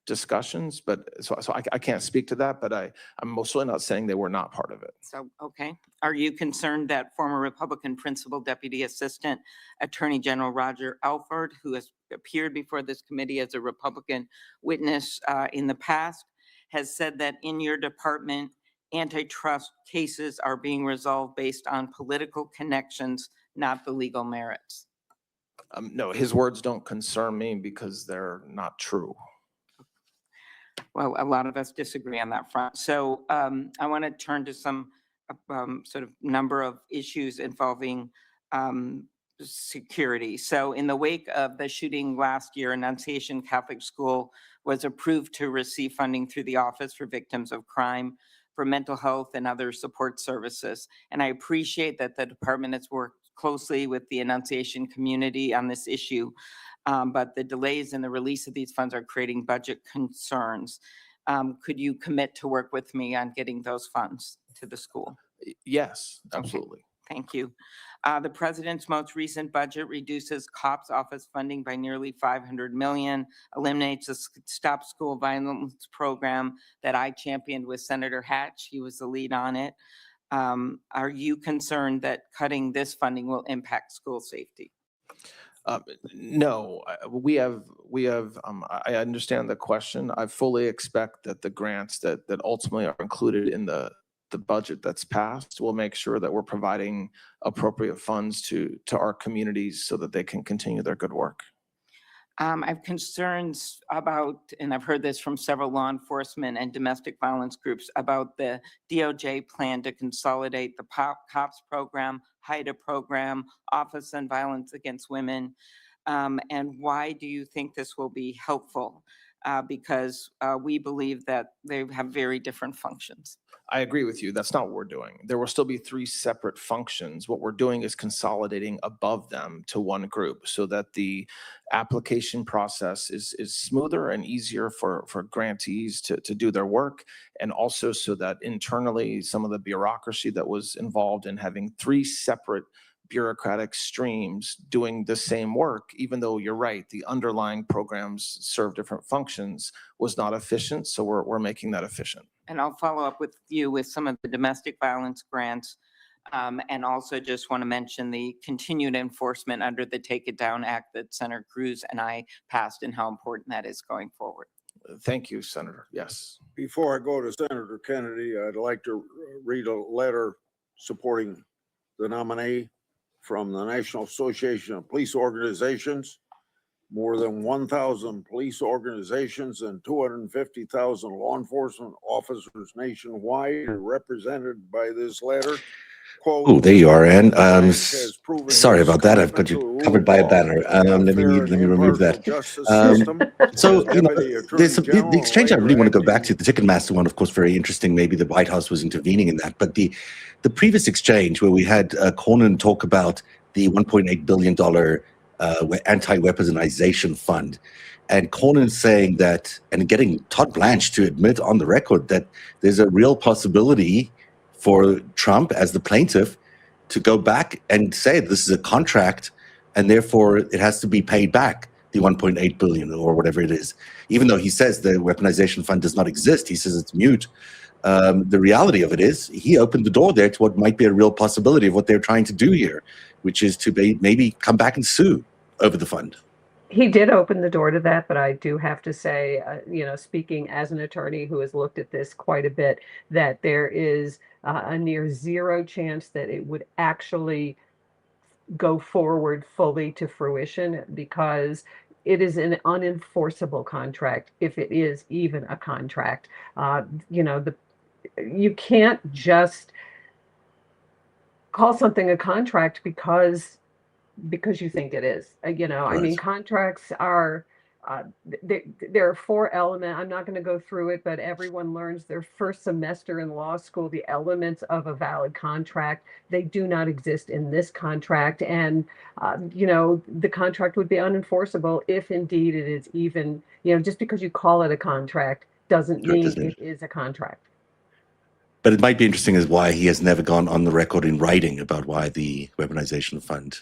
discussions, but so I can't speak to that, but I'm mostly not saying they were not part of it. So, okay. Are you concerned that former Republican Principal Deputy Assistant Attorney General Roger Alford, who has appeared before this committee as a Republican witness in the past, has said that in your department, antitrust cases are being resolved based on political connections, not the legal merits? No, his words don't concern me because they're not true. Well, a lot of us disagree on that front. So I want to turn to some sort of number of issues involving security. So in the wake of the shooting last year, Annunciation Catholic School was approved to receive funding through the Office for Victims of Crime for mental health and other support services. And I appreciate that the department has worked closely with the Annunciation community on this issue. But the delays in the release of these funds are creating budget concerns. Could you commit to work with me on getting those funds to the school? Yes, Okay. absolutely. Thank you. The president's most recent budget reduces COPS office funding by nearly $500 million, eliminates the Stop School Violence program that I championed with Senator Hatch. He was the lead on it. Are you concerned that cutting this funding will impact school safety? No, I understand the question. I fully expect that the grants that ultimately are included in the budget that's passed will make sure that we're providing appropriate funds to our communities so that they can continue their good work. I have concerns about, and I've heard this from several law enforcement and domestic violence groups, about the DOJ plan to consolidate the COPS program, HIDA program, Office on Violence Against Women. And why do you think this will be helpful? Because we believe that they have very different functions. I agree with you. That's not what we're doing. There will still be 3 separate functions. What we're doing is consolidating above them to one group so that the application process is smoother and easier for grantees to do their work, and also so that internally some of the bureaucracy that was involved in having 3 separate bureaucratic streams doing the same work, even though you're right, the underlying programs serve different functions, was not efficient. So we're making that efficient. And I'll follow up with you with some of the domestic violence grants. And also just want to mention the continued enforcement under the Take It Down Act that Senator Cruz and I passed, and how important that is going forward. Thank you, Senator. Yes. Before I go to Senator Kennedy, I'd like to read a letter supporting the nominee from the National Association of Police Organizations. More than 1,000 police organizations and 250,000 law enforcement officers nationwide are represented by this letter. Quote, Oh, there you are, Ann. Sorry his about that. I've got commitment you to the covered rule by a of law, banner. a Let me fair and remove that. impartial justice system. So, As you know, Deputy Attorney there's the General exchange I and really want to go later back to. The Ticketmaster one, of course, very interesting. Maybe the White House was intervening in that. But the previous exchange where we had Cornyn talk about the $1.8 billion anti-weaponization fund, and Cornyn saying that, and getting Todd Blanche to admit on the record that there's a real possibility for Trump as the plaintiff to go back and say this is a contract and therefore it has to be paid back, the 1.8 billion or whatever it is. Even though he says the weaponization fund does not exist, he says it's mute. The reality of it is he opened the door there to what might be a real possibility of what they're trying to do here, which is to maybe come back and sue over the fund. He did open the door to that, but I do have to say, speaking as an attorney who has looked at this quite a bit, that there is a near zero chance that it would actually go forward fully to fruition, because it is an unenforceable contract, if it is even a contract. You can't just call something a contract because you think it is. I mean, contracts are, there are 4 elements. I'm not going to go through it, but everyone learns their first semester in law school the elements of a valid contract. They do not exist in this contract. And, the contract would be unenforceable if indeed it is even, just because you call it a contract doesn't mean it is a contract. But it might be interesting as why he has never gone on the record in writing about why the weaponization fund,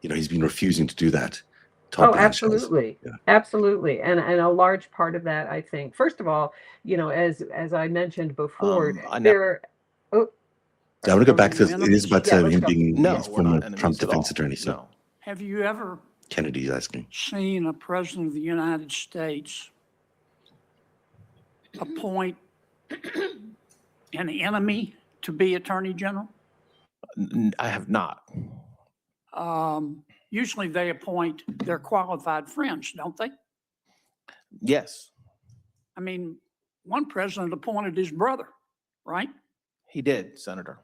he's been refusing to do that. Todd Blanche absolutely. Yeah. Absolutely. And a large part of that, I think, first of all, as I mentioned before, I want to go back to it is about him being former Trump defense attorney. So. No. Have you ever Kennedy's asking. seen a president of the United States appoint an enemy to be Attorney General? I have not. Usually they appoint their qualified friends, don't they? Yes, I mean, one president appointed his brother, right? he did, Senator.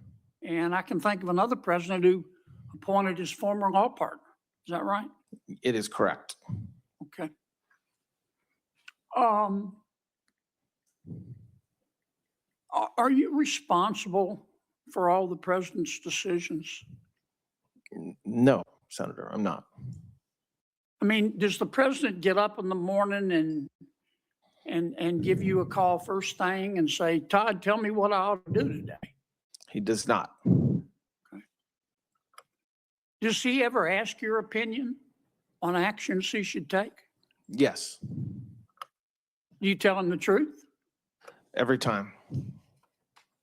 And I can think of another president who appointed his former law partner. Is that right? It is correct. Okay. Are you responsible for all the president's decisions? No, Senator, I'm not. I mean, does the president get up in the morning and give you a call first thing and say, Todd, tell me what I ought to do today? He does not. Does he ever ask your opinion on actions he should take? Yes, Do you tell him the truth? every time.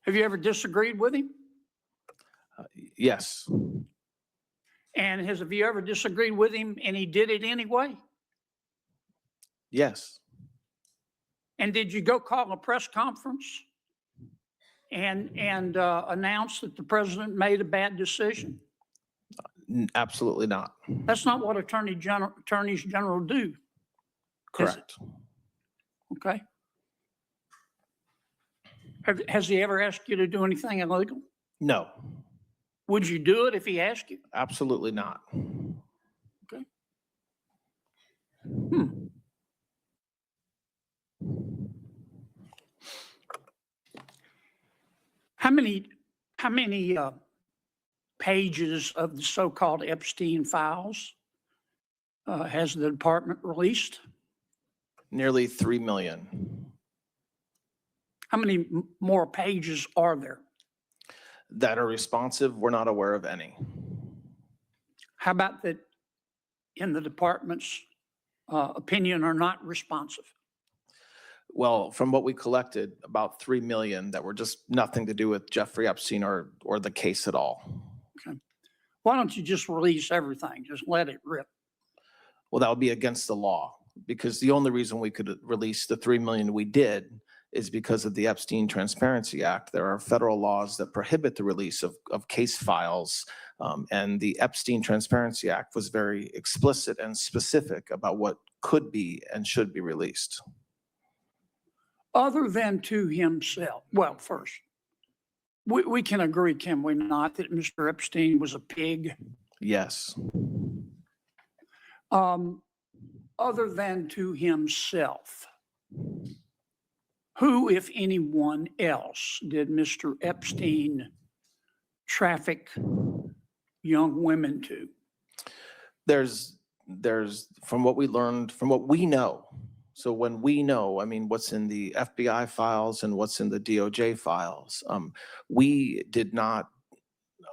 Have you ever disagreed with him? Yes, And have you ever disagreed with him and he did it anyway? yes, And did you go call a press conference and announce that the president made a bad decision? absolutely not. That's not what attorneys general do, Correct. okay? Has he ever asked you to do anything illegal? No, Would you do it if he asked you? absolutely not. How many pages of the so-called Epstein files has the department released? Nearly 3 million How many more pages are there? that are responsive. We're not aware of any. How about that in the department's opinion are not responsive? Well, from what we collected, about 3 million that were just nothing to do with Jeffrey Epstein or the case at all. Why don't you just release everything? Just let it rip. Well, that would be against the law, because the only reason we could release the 3 million we did is because of the Epstein Transparency Act. There are federal laws that prohibit the release of case files. And the Epstein Transparency Act was very explicit and specific about what could be and should be released. Other than to himself. Well, first, we can agree, can we not, that Mr. Epstein was a pig? Yes. Other than to himself, who, if anyone else, did Mr. Epstein traffic young women to? There's from what we learned, from what we know. So when we know, I mean, what's in the FBI files and what's in the DOJ files, we did not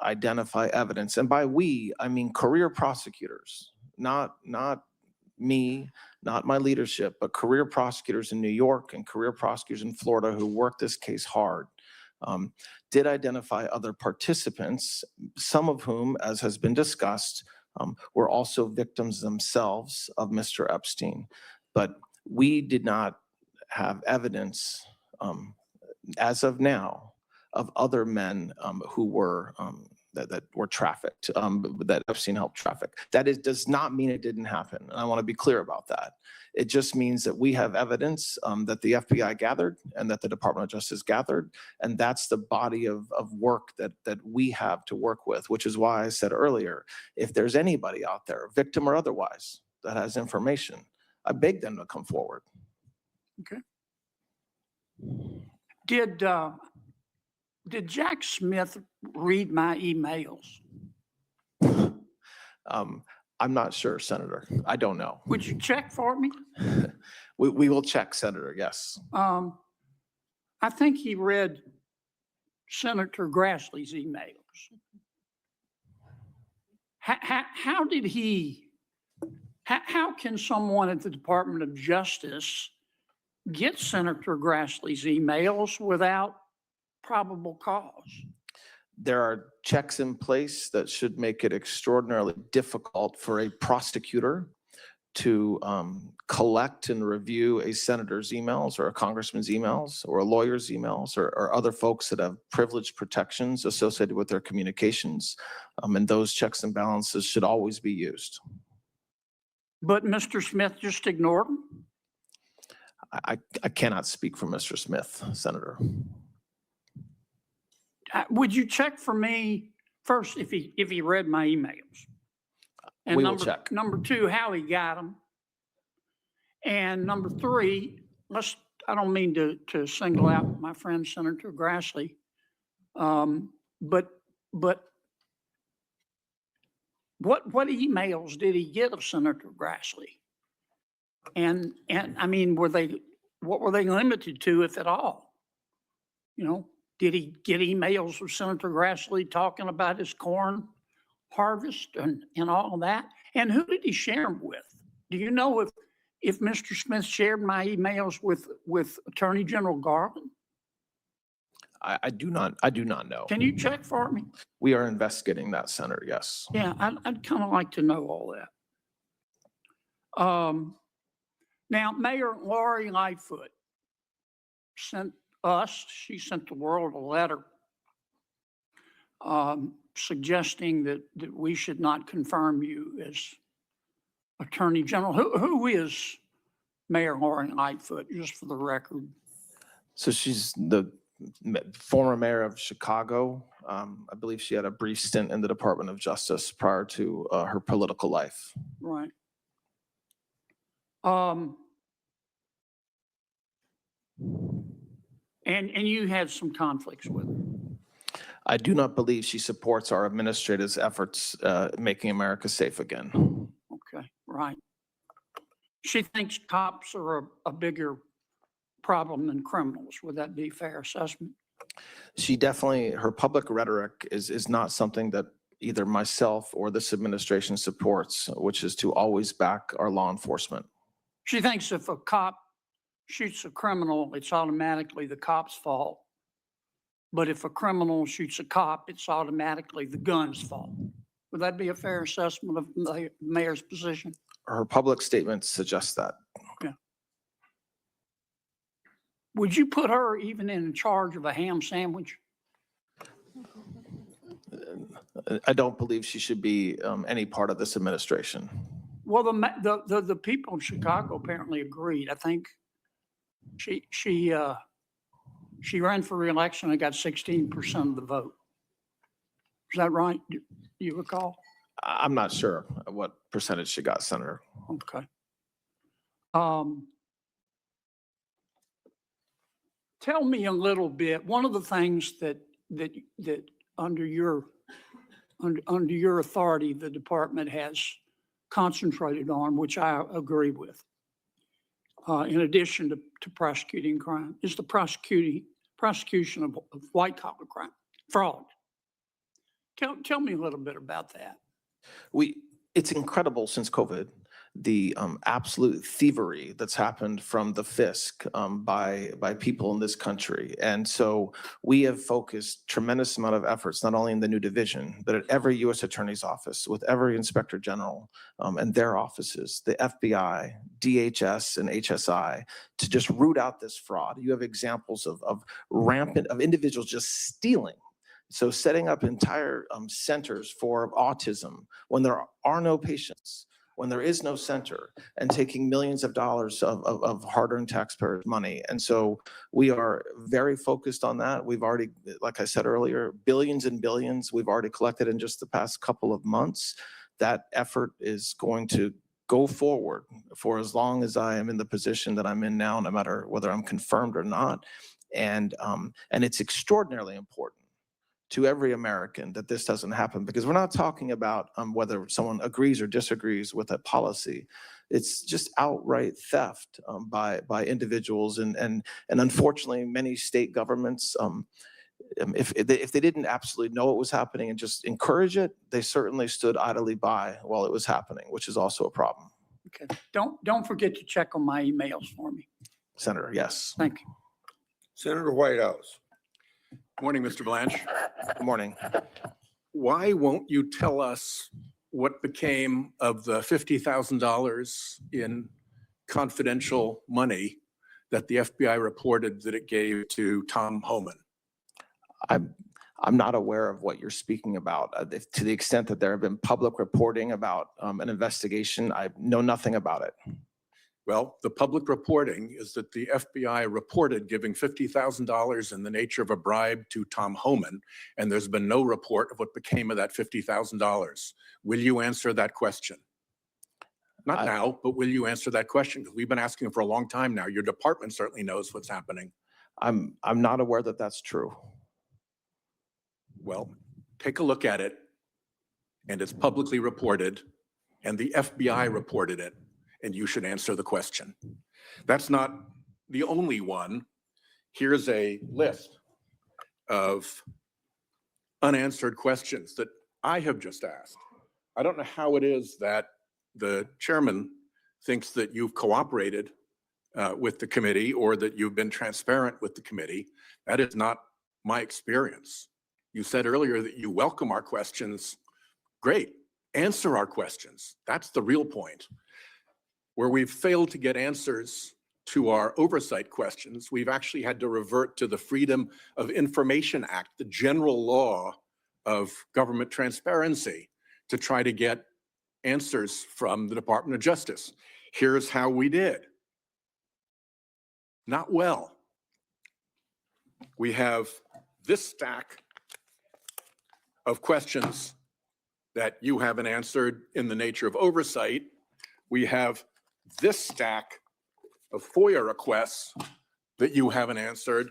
identify evidence. And by we, I mean career prosecutors, not me, not my leadership, but career prosecutors in New York and career prosecutors in Florida who worked this case hard, did identify other participants, some of whom, as has been discussed, were also victims themselves of Mr. Epstein. But we did not have evidence, as of now, of other men who were that were trafficked, that Epstein helped traffic. That does not mean it didn't happen. And I want to be clear about that. It just means that we have evidence that the FBI gathered and that the Department of Justice gathered. And that's the body of work that we have to work with, which is why I said earlier, if there's anybody out there, victim or otherwise, that has information, I beg them to come forward. Okay. Did Jack Smith read my emails? I'm not sure, Senator. I don't know. Would you check for me? We will check, Senator, yes. I think he read Senator Grassley's emails. How did he, how can someone at the Department of Justice get Senator Grassley's emails without probable cause? There are checks in place that should make it extraordinarily difficult for a prosecutor to collect and review a senator's emails or a congressman's emails or a lawyer's emails or other folks that have privilege protections associated with their communications. And those checks and balances should always be used. But Mr. Smith just ignored them? I cannot speak for Mr. Smith, Senator. Would you check for me first if he read my emails? And We will check. Number two, how he got them. And number three, I don't mean to single out my friend Senator Grassley, but what emails did he get of Senator Grassley? And I mean, what were they limited to, if at all? You know, did he get emails of Senator Grassley talking about his corn harvest and all of that? And who did he share them with? Do you know if Mr. Smith shared my emails with Attorney General Garland? I do not know. Can you check for me? We are investigating that, Senator, yes. Yeah, I'd kind of like to know all that. Now, Mayor Lori Lightfoot she sent the world a letter suggesting that we should not confirm you as Attorney General. Who is Mayor Lori Lightfoot, just for the record? So she's the former mayor of Chicago. I believe she had a brief stint in the Department of Justice prior to her political life. Right. And you had some conflicts with her. I do not believe she supports our administrators' efforts making America safe again. Okay, right. She thinks cops are a bigger problem than criminals. Would that be a fair assessment? She definitely, her public rhetoric is not something that either myself or this administration supports, which is to always back our law enforcement. She thinks if a cop shoots a criminal, it's automatically the cop's fault. But if a criminal shoots a cop, it's automatically the gun's fault. Would that be a fair assessment of the mayor's position? Her public statements suggest that. Yeah. Would you put her even in charge of a ham sandwich? I don't believe she should be any part of this administration. Well, the people in Chicago apparently agreed. I think she ran for re-election and got 16% of the vote. Is that right? Do you recall? I'm not sure what percentage she got, Senator. Okay. Tell me a little bit. One of the things that under your authority, the department has concentrated on, which I agree with, in addition to prosecuting crime, is the prosecution of white collar crime, fraud. Tell me a little bit about that. It's incredible since COVID, the absolute thievery that's happened from the fisc by people in this country. And so we have focused tremendous amount of efforts, not only in the new division, but at every U.S. Attorney's office, with every Inspector General and their offices, the FBI, DHS, and HSI, to just root out this fraud. You have examples of individuals just stealing. So setting up entire centers for autism when there are no patients, when there is no center, and taking millions of dollars of hard-earned taxpayers' money. And so we are very focused on that. We've already, like I said earlier, billions and billions we've already collected in just the past couple of months. That effort is going to go forward for as long as I am in the position that I'm in now, no matter whether I'm confirmed or not. And it's extraordinarily important to every American that this doesn't happen, because we're not talking about whether someone agrees or disagrees with a policy. It's just outright theft by individuals, and unfortunately, many state governments, if they didn't absolutely know what was happening and just encourage it, they certainly stood idly by while it was happening, which is also a problem. Okay. Don't forget to check on my emails for me. Senator, yes. Thank you. Senator Whitehouse. Morning, Mr. Blanche. Good morning. Why won't you tell us what became of the $50,000 in confidential money that the FBI reported that it gave to Tom Homan? I'm not aware of what you're speaking about. To the extent that there have been public reporting about an investigation, I know nothing about it. Well, the public reporting is that the FBI reported giving $50,000 in the nature of a bribe to Tom Homan, and there's been no report of what became of that $50,000. Will you answer that question? Not now, but will you answer that question? Because we've been asking for a long time now. Your department certainly knows what's happening. I'm not aware that that's true. Well, take a look at it, and it's publicly reported, and the FBI reported it, and you should answer the question. That's not the only one. Here's a list of unanswered questions that I have just asked. I don't know how it is that the chairman thinks that you've cooperated with the committee or that you've been transparent with the committee. That is not my experience. You said earlier that you welcome our questions. Great, answer our questions. That's the real point. Where we've failed to get answers to our oversight questions, we've actually had to revert to the Freedom of Information Act, the general law of government transparency, to try to get answers from the Department of Justice. Here's how we did. Not well. We have this stack of questions that you haven't answered in the nature of oversight. We have this stack of FOIA requests that you haven't answered.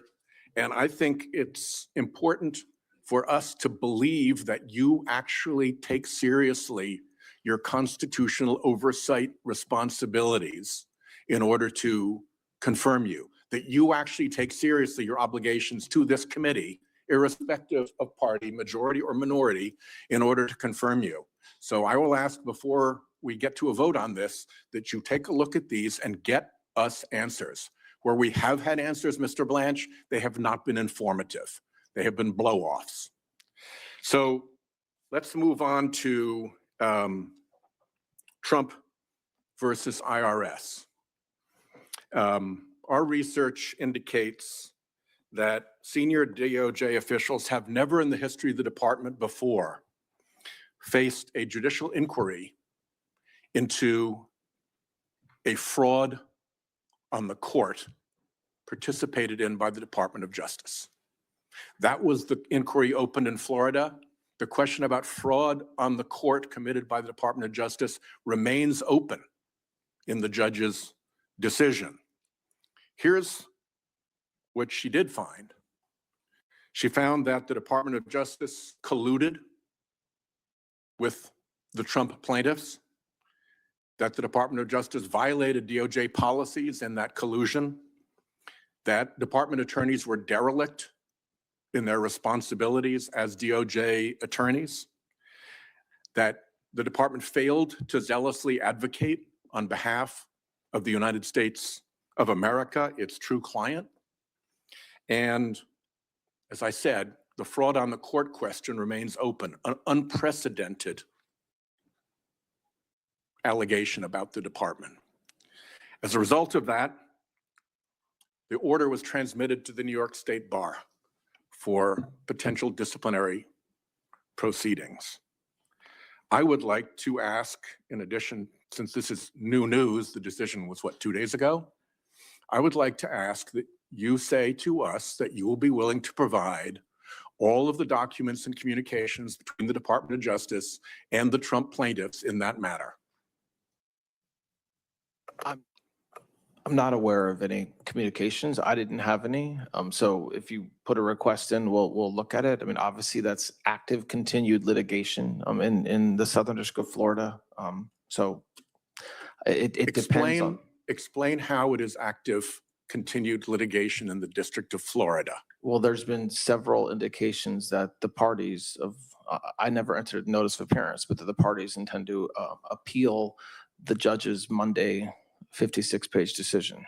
And I think it's important for us to believe that you actually take seriously your constitutional oversight responsibilities in order to confirm you, that you actually take seriously your obligations to this committee, irrespective of party, majority or minority, in order to confirm you. So I will ask before we get to a vote on this, that you take a look at these and get us answers. Where we have had answers, Mr. Blanche, they have not been informative. They have been blow-offs. So let's move on to Trump versus IRS. Our research indicates that senior DOJ officials have never in the history of the department before faced a judicial inquiry into a fraud on the court participated in by the Department of Justice. That was the inquiry opened in Florida. The question about fraud on the court committed by the Department of Justice remains open in the judge's decision. Here's what she did find. She found that the Department of Justice colluded with the Trump plaintiffs, that the Department of Justice violated DOJ policies in that collusion, that department attorneys were derelict in their responsibilities as DOJ attorneys, that the department failed to zealously advocate on behalf of the United States of America, its true client. And as I said, the fraud on the court question remains open, an unprecedented allegation about the department. As a result of that, the order was transmitted to the New York State Bar for potential disciplinary proceedings. I would like to ask, in addition, since this is new news, the decision was what, 2 days ago? I would like to ask that you say to us that you will be willing to provide all of the documents and communications between the Department of Justice and the Trump plaintiffs in that matter. I'm not aware of any communications. I didn't have any. So if you put a request in, we'll look at it. I mean, obviously that's active continued litigation in the Southern District of Florida. So it depends on. Explain how it is active continued litigation in the District of Florida. Well, there's been several indications that the parties of, I never entered notice of appearance, but that the parties intend to appeal the judge's Monday 56-page decision.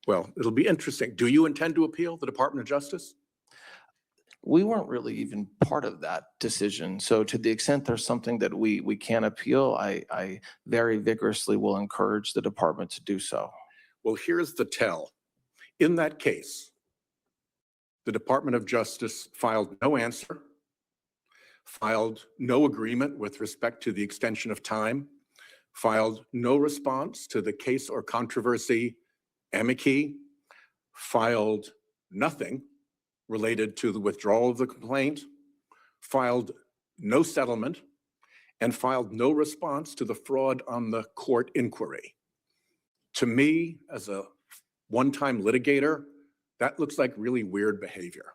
Well, it'll be interesting. Do you intend to appeal the Department of Justice? We weren't really even part of that decision. So to the extent there's something that we can appeal, I very vigorously will encourage the department to do so. Well, here's the tell. In that case, the Department of Justice filed no answer, filed no agreement with respect to the extension of time, filed no response to the case or controversy amici, filed nothing related to the withdrawal of the complaint, filed no settlement, and filed no response to the fraud on the court inquiry. To me, as a one-time litigator, that looks like really weird behavior.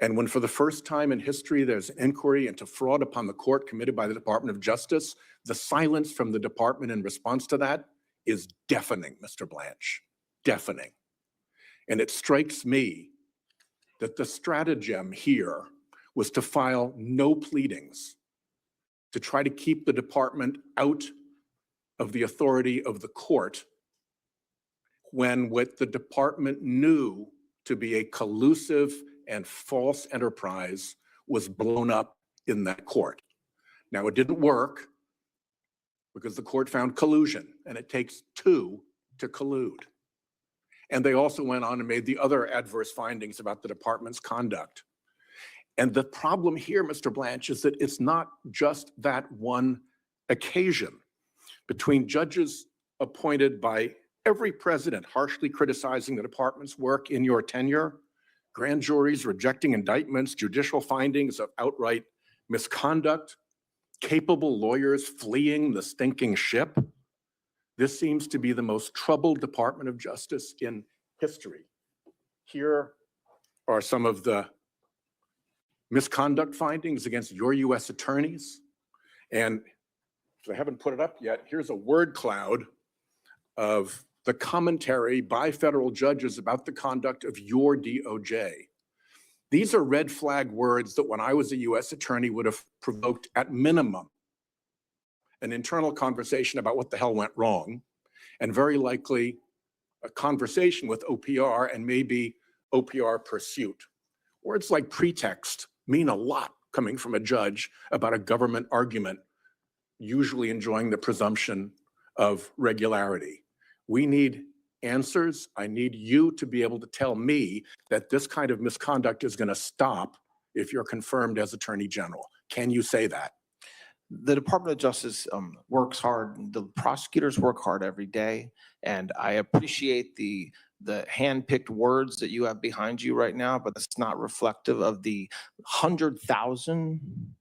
And when for the first time in history, there's an inquiry into fraud upon the court committed by the Department of Justice, the silence from the department in response to that is deafening, Mr. Blanche, deafening. And it strikes me that the stratagem here was to file no pleadings, to try to keep the department out of the authority of the court, when what the department knew to be a collusive and false enterprise was blown up in that court. Now, it didn't work because the court found collusion, and it takes two to collude. And they also went on and made the other adverse findings about the department's conduct. And the problem here, Mr. Blanche, is that it's not just that one occasion. Between judges appointed by every president harshly criticizing the department's work in your tenure, grand juries rejecting indictments, judicial findings of outright misconduct, capable lawyers fleeing the stinking ship, this seems to be the most troubled Department of Justice in history. Here are some of the misconduct findings against your US attorneys. And if I haven't put it up yet, here's a word cloud of the commentary by federal judges about the conduct of your DOJ. These are red flag words that when I was a US attorney would have provoked at minimum an internal conversation about what the hell went wrong, and very likely a conversation with OPR and maybe OPR pursuit. Words like pretext mean a lot coming from a judge about a government argument, usually enjoying the presumption of regularity. We need answers. I need you to be able to tell me that this kind of misconduct is going to stop if you're confirmed as Attorney General. Can you say that? The Department of Justice works hard. The prosecutors work hard every day, and I appreciate the hand-picked words that you have behind you right now, but it's not reflective of the 100,000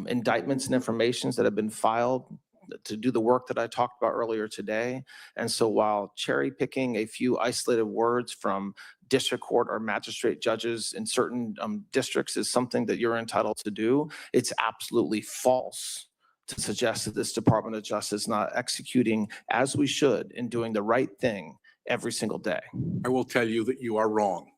indictments and informations that have been filed to do the work that I talked about earlier today. And so while cherry picking a few isolated words from district court or magistrate judges in certain districts is something that you're entitled to do, it's absolutely false to suggest that this Department of Justice is not executing as we should and doing the right thing every single day. I will tell you that you are wrong.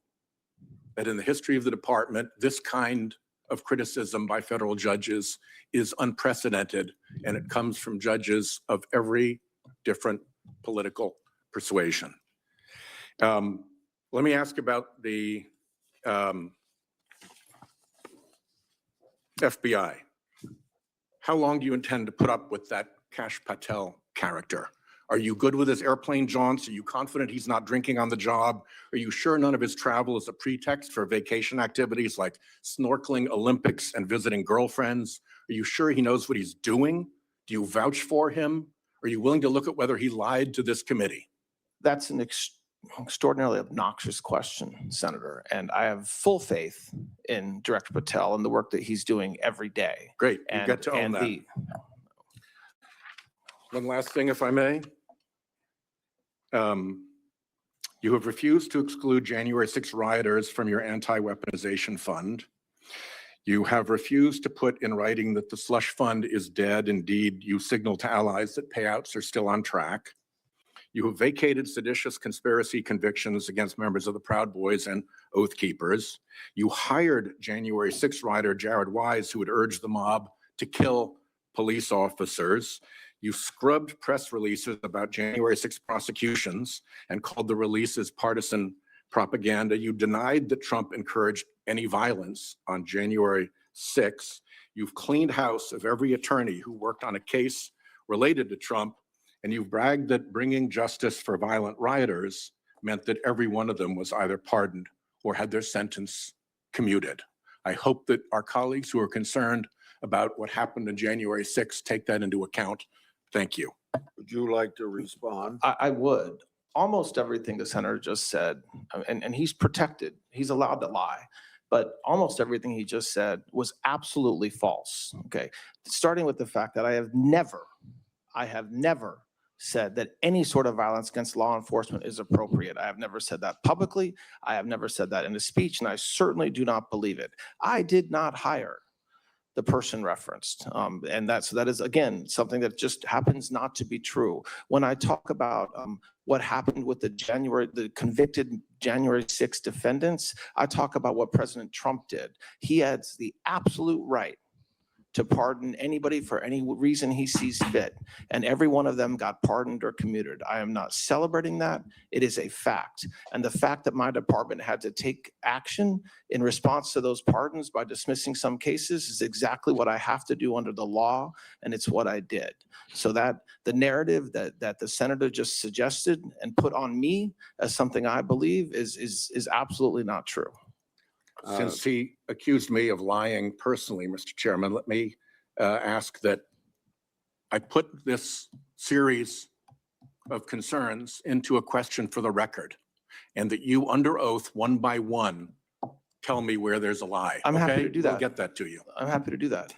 That in the history of the department, this kind of criticism by federal judges is unprecedented, and it comes from judges of every different political persuasion. Let me ask about the FBI. How long do you intend to put up with that Kash Patel character? Are you good with his airplane jaunts? Are you confident he's not drinking on the job? Are you sure none of his travel is a pretext for vacation activities like snorkeling, Olympics, and visiting girlfriends? Are you sure he knows what he's doing? Do you vouch for him? Are you willing to look at whether he lied to this committee? That's an extraordinarily obnoxious question, Senator, and I have full faith in Director Patel and the work that he's doing every day. Great, you get to own that. One last thing, if I may. You have refused to exclude January 6 rioters from your anti-weaponization fund. You have refused to put in writing that the slush fund is dead. Indeed, you signal to allies that payouts are still on track. You have vacated seditious conspiracy convictions against members of the Proud Boys and Oath Keepers. You hired January 6 rioter Jared Wise, who had urged the mob to kill police officers. You scrubbed press releases about January 6 prosecutions and called the releases partisan propaganda. You denied that Trump encouraged any violence on January 6th. You've cleaned house of every attorney who worked on a case related to Trump, and you've bragged that bringing justice for violent rioters meant that every one of them was either pardoned or had their sentence commuted. I hope that our colleagues who are concerned about what happened on January 6th take that into account. Thank you. Would you like to respond? I would. Almost everything the senator just said, and he's protected, he's allowed to lie, but almost everything he just said was absolutely false, okay? Starting with the fact that I have never said that any sort of violence against law enforcement is appropriate. I have never said that publicly. I have never said that in a speech, and I certainly do not believe it. I did not hire the person referenced. And that is, again, something that just happens not to be true. When I talk about what happened with the convicted January 6 defendants, I talk about what President Trump did. He has the absolute right to pardon anybody for any reason he sees fit. And every one of them got pardoned or commuted. I am not celebrating that. It is a fact. And the fact that my department had to take action in response to those pardons by dismissing some cases is exactly what I have to do under the law, and it's what I did. So that the narrative that the senator just suggested and put on me as something I believe is absolutely not true. Since he accused me of lying personally, Mr. Chairman, let me ask that I put this series of concerns into a question for the record, and that you, under oath, one by one, tell me where there's a lie. I'm happy okay? to do that. We'll get that to you. I'm happy to do that.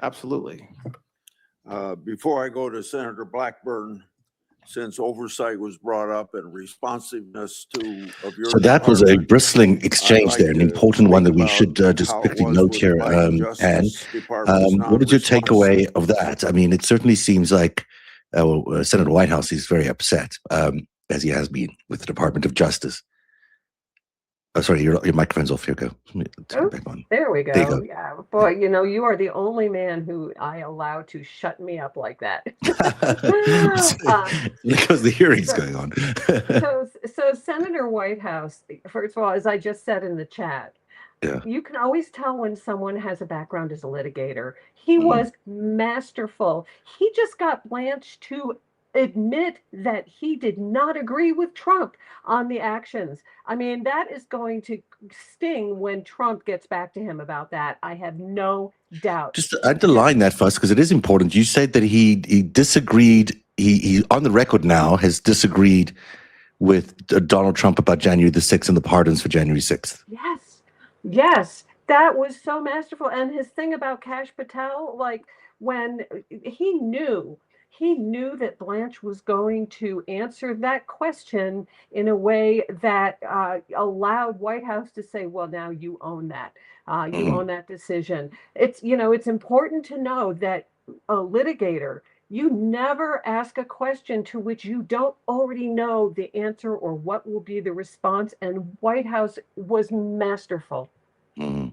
Absolutely. Before I go to Senator Blackburn, since oversight was brought up and responsiveness of your. So that was a department, bristling exchange I'd there, like an to important one that speak we should about just how it quickly was note with here, the Biden Anne. Justice Department's What is your takeaway non-responsive. of that? I mean, it certainly seems like Senator Whitehouse is very upset, as he has been with the Department of Justice. Oh, sorry, your microphone's off here. Go. Turn it back on. There we There you go. go. Yeah, boy, you are the only man who I allow to shut me up like that. Because the hearing's so- going on. So Senator Whitehouse, first of all, as I just said in the chat, Yeah. you can always tell when someone has a background as a litigator. He Mhm. was masterful. He just got Blanche to admit that he did not agree with Trump on the actions. I mean, that is going to sting when Trump gets back to him about that. I have no doubt. Just to underline that for us, because it is important. You said that he disagreed. He on the record now has disagreed with Donald Trump about January the 6th and the pardons for January 6th. Yes, that was so masterful. And his thing about Kash Patel, like when he knew that Blanche was going to answer that question in a way that allowed White House to say, well, now you own that. You own that decision. It's important to know that a litigator, you never ask a question to which you don't already know the answer or what will be the response. And White House was masterful. Mhm.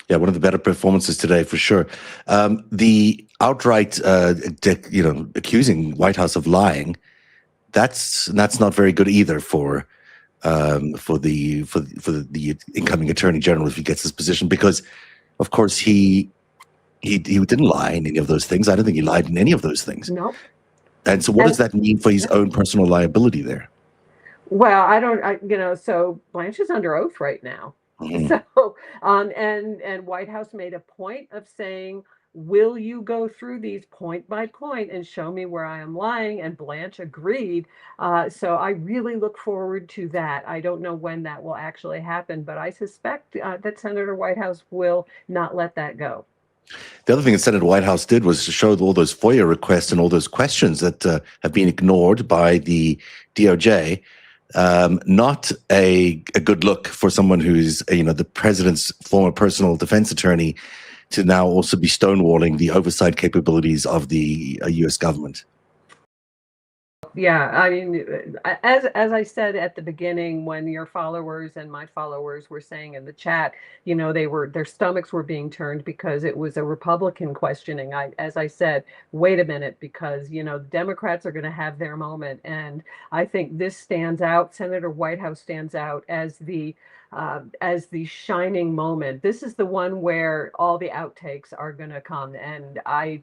Yeah, one of the better performances today for sure. The outright, accusing White House of lying, that's not very good either for the incoming Attorney General if he gets this position, because of course he didn't lie in any of those things. I don't think he lied in any of those things. Nope. And so, what does that mean for his own personal liability there? Well, so Blanche is under oath right now. Mhm. So, and White House made a point of saying, will you go through these point by point and show me where I am lying? And Blanche agreed. So I really look forward to that. I don't know when that will actually happen, but I suspect that Senator Whitehouse will not let that go. The other thing that Senator Whitehouse did was to show all those FOIA requests and all those questions that have been ignored by the DOJ. Not a good look for someone who's, the president's former personal defense attorney to now also be stonewalling the oversight capabilities of the U.S. government. Yeah, I mean, as I said at the beginning, when your followers and my followers were saying in the chat, their stomachs were being turned because it was a Republican questioning. As I said, wait a minute, because Democrats are going to have their moment, and I think this stands out. Senator Whitehouse stands out as the shining moment. This is the one where all the outtakes are going to come, and I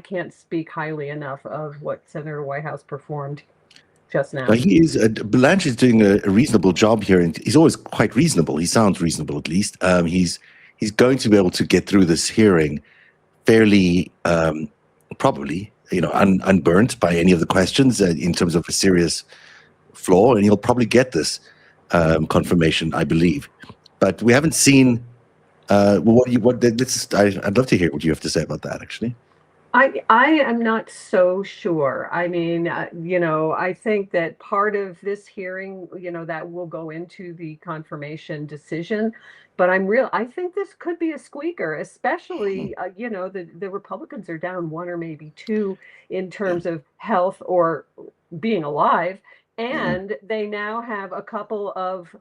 can't speak highly enough of what Senator Whitehouse performed just now. He is, Blanche is doing a reasonable job here, and he's always quite reasonable. He sounds reasonable, at least. He's going to be able to get through this hearing fairly, probably, unburnt by any of the questions in terms of a serious flaw, and he'll probably get this confirmation, I believe. But we haven't seen. I'd love to hear what you have to say about that, actually. I am not so sure. I mean, I think that part of this hearing, that will go into the confirmation decision. But I think this could be a squeaker, especially, the Republicans are down one or maybe two in terms of health or being alive. And they now have a couple of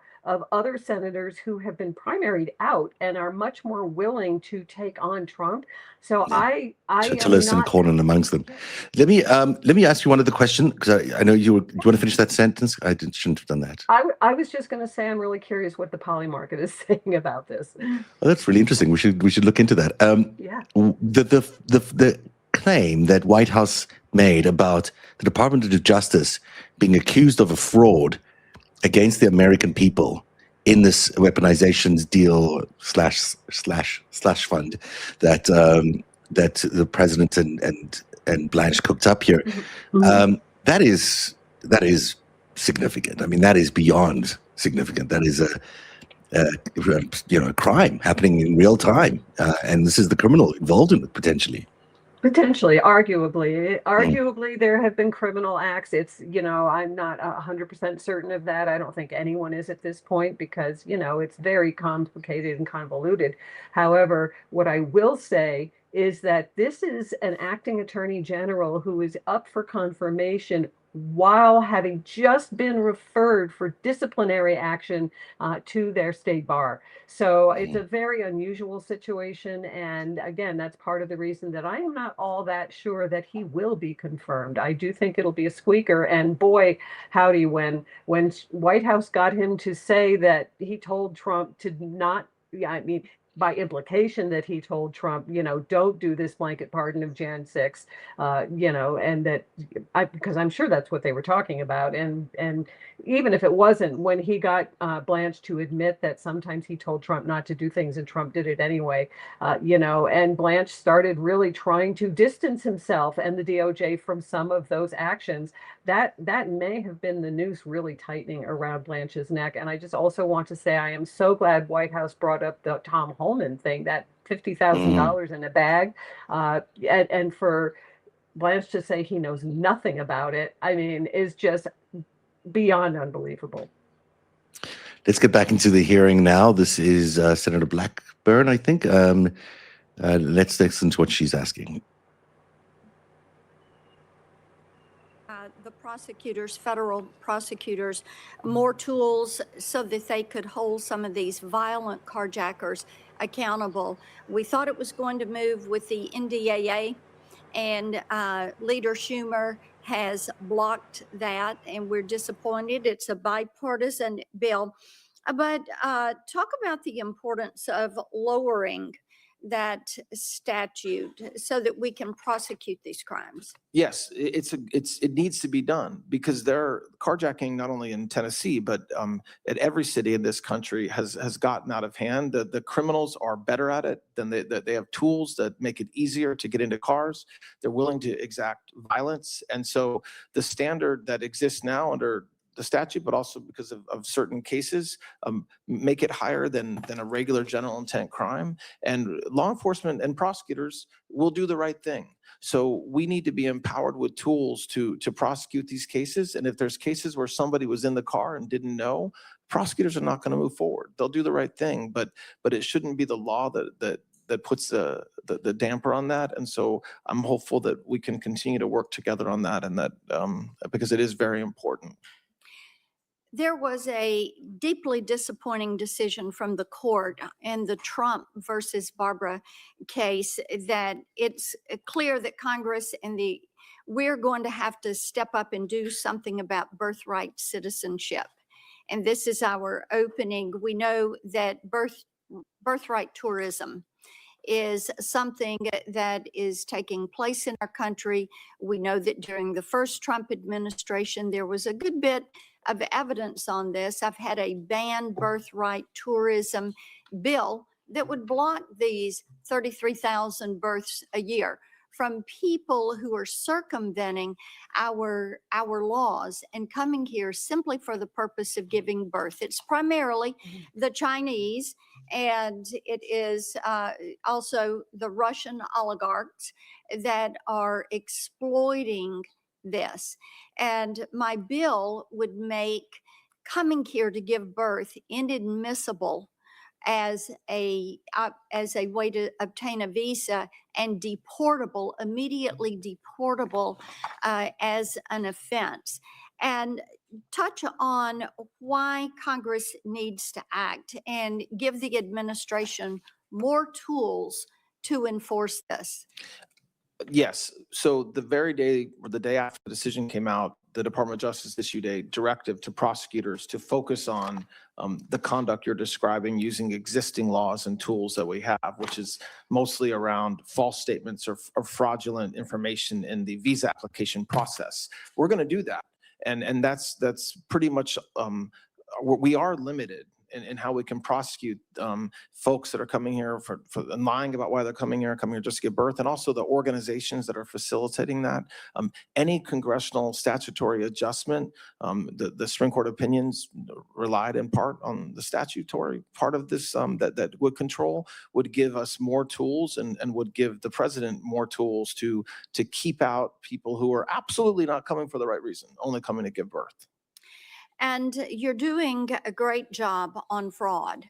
other senators who have been primaried out and are much more willing to take on Trump. So I Tillis am and not. Cornyn amongst them. Let me ask you one other question, because I know you want to finish that sentence. Shouldn't have done that. I was just going to say I'm really curious what the poly market is saying about this. Well, that's really interesting. We should look into that. Yeah. The claim that White House made about the Department of Justice being accused of a fraud against the American people in this weaponizations deal slash fund that the president and Blanche cooked up here, that is significant. I mean, that is beyond significant. That is a crime happening in real time, and this is the criminal involved in it potentially. Potentially, arguably, there have been criminal acts. It's, I'm not 100% certain of that. I don't think anyone is at this point because, it's very complicated and convoluted. However, what I will say is that this is an acting attorney general who is up for confirmation while having just been referred for disciplinary action to their state bar. So it's a very unusual situation. And again, that's part of the reason that I am not all that sure that he will be confirmed. I do think it'll be a squeaker. And boy, howdy, when White House got him to say that he told Trump to not, by implication that he told Trump, don't do this blanket pardon of Jan 6, and that because I'm sure that's what they were talking about. And even if it wasn't, when he got Blanche to admit that sometimes he told Trump not to do things and Trump did it anyway, and Blanche started really trying to distance himself and the DOJ from some of those actions, that may have been the noose really tightening around Blanche's neck. And I just also want to say I am so glad White House brought up the Tom Holman thing, that $50,000 in a bag, and for Blanche to say he knows nothing about it, I mean, is just beyond unbelievable. Let's get back into the hearing now. This is Senator Blackburn, I think. Let's listen to what she's asking. The prosecutors, federal prosecutors, more tools so that they could hold some of these violent carjackers accountable. We thought it was going to move with the NDAA, and Leader Schumer has blocked that, and we're disappointed. It's a bipartisan bill. But talk about the importance of lowering that statute so that we can prosecute these crimes. Yes, it needs to be done because they're carjacking not only in Tennessee, but at every city in this country has gotten out of hand. The criminals are better at it than they have tools that make it easier to get into cars. They're willing to exact violence. And so the standard that exists now under the statute, but also because of certain cases, make it higher than a regular general intent crime. And law enforcement and prosecutors will do the right thing. So we need to be empowered with tools to prosecute these cases. And if there's cases where somebody was in the car and didn't know, prosecutors are not going to move forward. They'll do the right thing, but it shouldn't be the law that that puts the damper on that. And so I'm hopeful that we can continue to work together on that, and that because it is very important. There was a deeply disappointing decision from the court in the Trump versus Barbara case that it's clear that Congress and we're going to have to step up and do something about birthright citizenship. And this is our opening. We know that birthright tourism is something that is taking place in our country. We know that during the first Trump administration, there was a good bit of evidence on this. I've had a ban birthright tourism bill that would block these 33,000 births a year from people who are circumventing our laws and coming here simply for the purpose of giving birth. It's primarily the Chinese, and it is also the Russian oligarchs that are exploiting this. And my bill would make coming here to give birth inadmissible as a way to obtain a visa, and deportable, immediately deportable as an offense. And touch on why Congress needs to act and give the administration more tools to enforce this. Yes. So the very day or the day after the decision came out, the Department of Justice issued a directive to prosecutors to focus on the conduct you're describing using existing laws and tools that we have, which is mostly around false statements or fraudulent information in the visa application process. We're going to do that. And that's pretty much, we are limited in how we can prosecute folks that are coming here for lying about why they're coming here just to give birth, and also the organizations that are facilitating that. Any congressional statutory adjustment, the Supreme Court opinions relied in part on the statutory part of this that would control, would give us more tools and would give the president more tools to keep out people who are absolutely not coming for the right reason, only coming to give birth. And you're doing a great job on fraud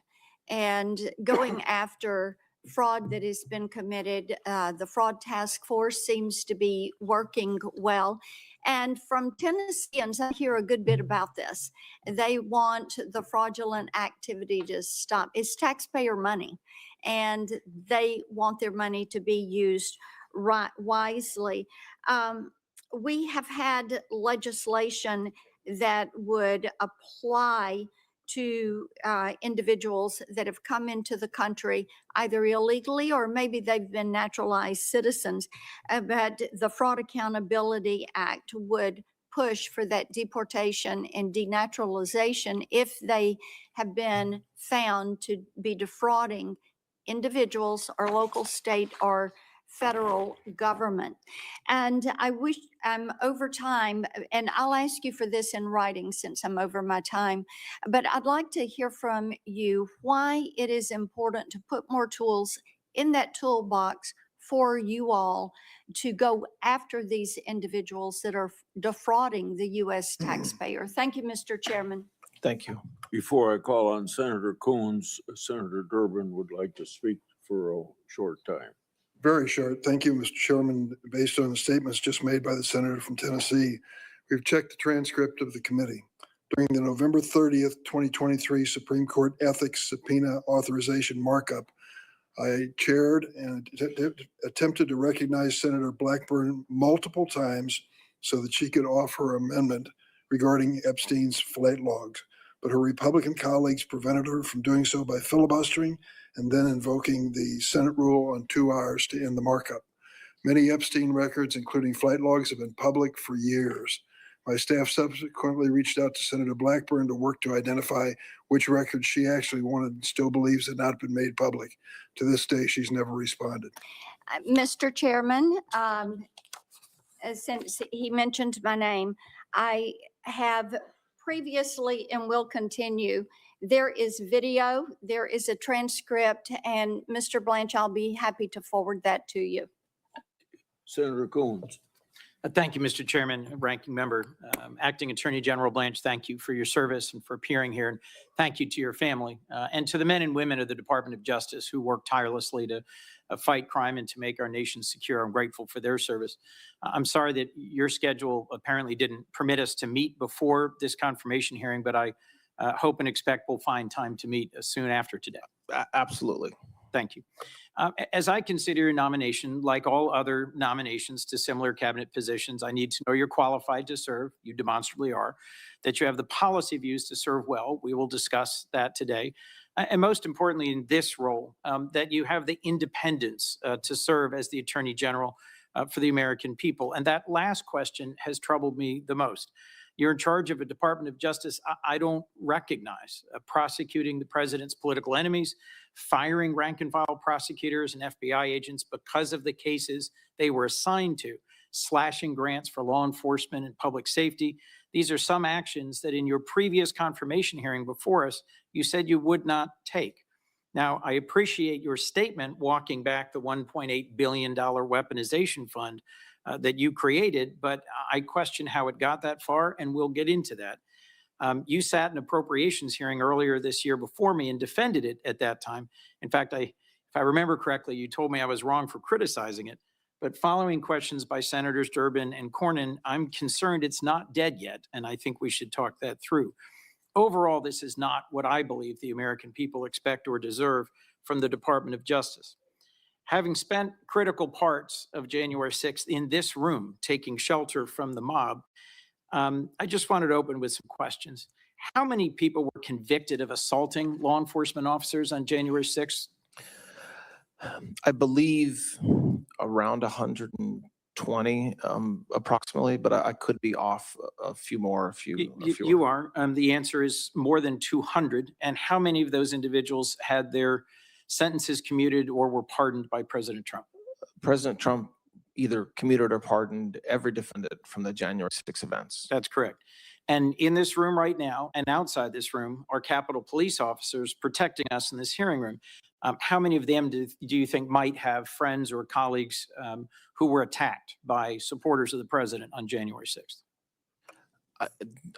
and going after fraud that has been committed. The fraud task force seems to be working well. And from Tennesseans, I hear a good bit about this. They want the fraudulent activity to stop. It's taxpayer money, and they want their money to be used wisely. We have had legislation that would apply to individuals that have come into the country either illegally or maybe they've been naturalized citizens. But the Fraud Accountability Act would push for that deportation and denaturalization if they have been found to be defrauding individuals or local, state, or federal government. And I wish I'm over time, and I'll ask you for this in writing since I'm over my time, but I'd like to hear from you why it is important to put more tools in that toolbox for you all to go after these individuals that are defrauding the U.S. taxpayer. Thank you, Mr. Chairman. Thank you. Before I call on Senator Coons, Senator Durbin would like to speak for a short time. Very short. Thank you, Mr. Chairman. Based on the statements just made by the senator from Tennessee, we've checked the transcript of the committee. During the November 30th, 2023 Supreme Court Ethics Subpoena Authorization Markup, I chaired and attempted to recognize Senator Blackburn multiple times so that she could offer her amendment regarding Epstein's flight logs. But her Republican colleagues prevented her from doing so by filibustering and then invoking the Senate rule on 2 hours to end the markup. Many Epstein records, including flight logs, have been public for years. My staff subsequently reached out to Senator Blackburn to work to identify which records she actually wanted and still believes had not been made public. To this day, she's never responded. Mr. Chairman, since he mentioned my name, I have previously and will continue. There is video, there is a transcript, and Mr. Blanche, I'll be happy to forward that to you. Senator Coons. Thank you, Mr. Chairman, Ranking Member. Acting Attorney General Blanche, thank you for your service and for appearing here. And thank you to your family and to the men and women of the Department of Justice who work tirelessly to fight crime and to make our nation secure. I'm grateful for their service. I'm sorry that your schedule apparently didn't permit us to meet before this confirmation hearing, but I hope and expect we'll find time to meet soon after today. Absolutely. Thank you. As I consider your nomination, like all other nominations to similar cabinet positions, I need to know you're qualified to serve. You demonstrably are. That you have the policy views to serve well. We will discuss that today. And most importantly, in this role, that you have the independence to serve as the Attorney General for the American people. And that last question has troubled me the most. You're in charge of a Department of Justice I don't recognize, prosecuting the president's political enemies, firing rank and file prosecutors and FBI agents because of the cases they were assigned to, slashing grants for law enforcement and public safety. These are some actions that in your previous confirmation hearing before us, you said you would not take. Now, I appreciate your statement walking back the $1.8 billion weaponization fund that you created, but I question how it got that far, and we'll get into that. You sat in appropriations hearing earlier this year before me and defended it at that time. In fact, if I remember correctly, you told me I was wrong for criticizing it. But following questions by Senators Durbin and Cornyn, I'm concerned it's not dead yet, and I think we should talk that through. Overall, this is not what I believe the American people expect or deserve from the Department of Justice. Having spent critical parts of January 6th in this room, taking shelter from the mob, I just wanted to open with some questions. How many people were convicted of assaulting law enforcement officers on January 6th? I believe around 120 approximately, but I could be off a few more. You are. The answer is more than 200. And how many of those individuals had their sentences commuted or were pardoned by President Trump? President Trump either commuted or pardoned every defendant from the January 6 events. That's correct. And in this room right now and outside this room are Capitol Police officers protecting us in this hearing room. How many of them do you think might have friends or colleagues who were attacked by supporters of the president on January 6th?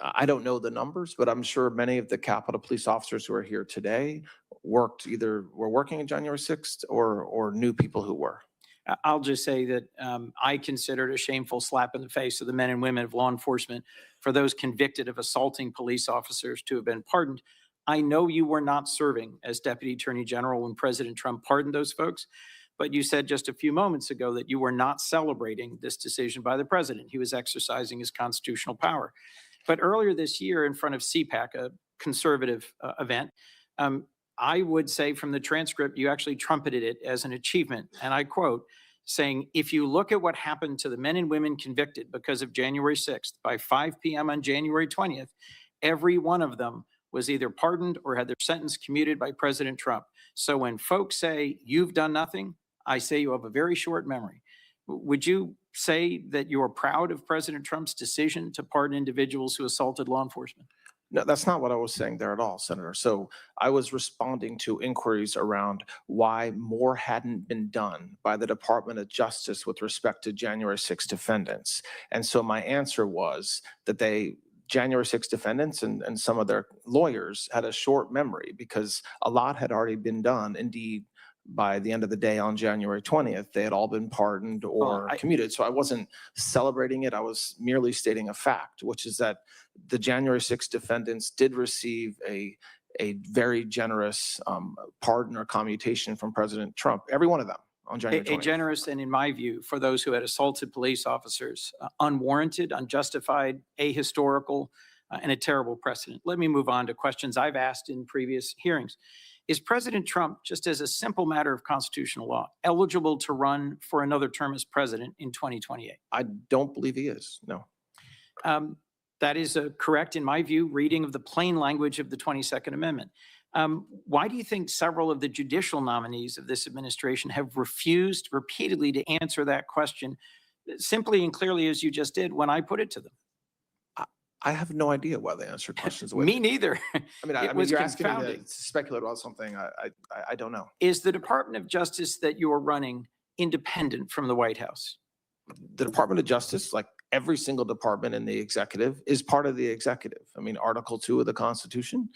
I don't know the numbers, but I'm sure many of the Capitol Police officers who are here today were working on January 6th or knew people who were. I'll just say that I consider it a shameful slap in the face of the men and women of law enforcement for those convicted of assaulting police officers to have been pardoned. I know you were not serving as Deputy Attorney General when President Trump pardoned those folks, but you said just a few moments ago that you were not celebrating this decision by the president. He was exercising his constitutional power. But earlier this year in front of CPAC, a conservative event, I would say from the transcript, you actually trumpeted it as an achievement. And I quote, saying, if you look at what happened to the men and women convicted because of January 6th, by 5 p.m. on January 20th, every one of them was either pardoned or had their sentence commuted by President Trump. So when folks say you've done nothing, I say you have a very short memory. Would you say that you're proud of President Trump's decision to pardon individuals who assaulted law enforcement? No, that's not what I was saying there at all, Senator. So I was responding to inquiries around why more hadn't been done by the Department of Justice with respect to January 6 defendants. And so my answer was that January 6 defendants and some of their lawyers had a short memory because a lot had already been done. Indeed, by the end of the day on January 20th, they had all been pardoned or commuted. So I wasn't celebrating it. I was merely stating a fact, which is that the January 6 defendants did receive a very generous pardon or commutation from President Trump, every one of them on January 20th. A generous, and in my view, for those who had assaulted police officers, unwarranted, unjustified, ahistorical, and a terrible precedent. Let me move on to questions I've asked in previous hearings. Is President Trump, just as a simple matter of constitutional law, eligible to run for another term as president in 2028? I don't believe he is, no. That is a correct, in my view, reading of the plain language of the 22nd Amendment. Why do you think several of the judicial nominees of this administration have refused repeatedly to answer that question simply and clearly as you just did when I put it to them? I have no idea why they answer questions. Me neither. I mean, It was you're asking me confounding. to speculate about something. I don't know. Is the Department of Justice that you're running independent from the White House? The Department of Justice, like every single department in the executive is part of the executive. I mean, Article 2 of the Constitution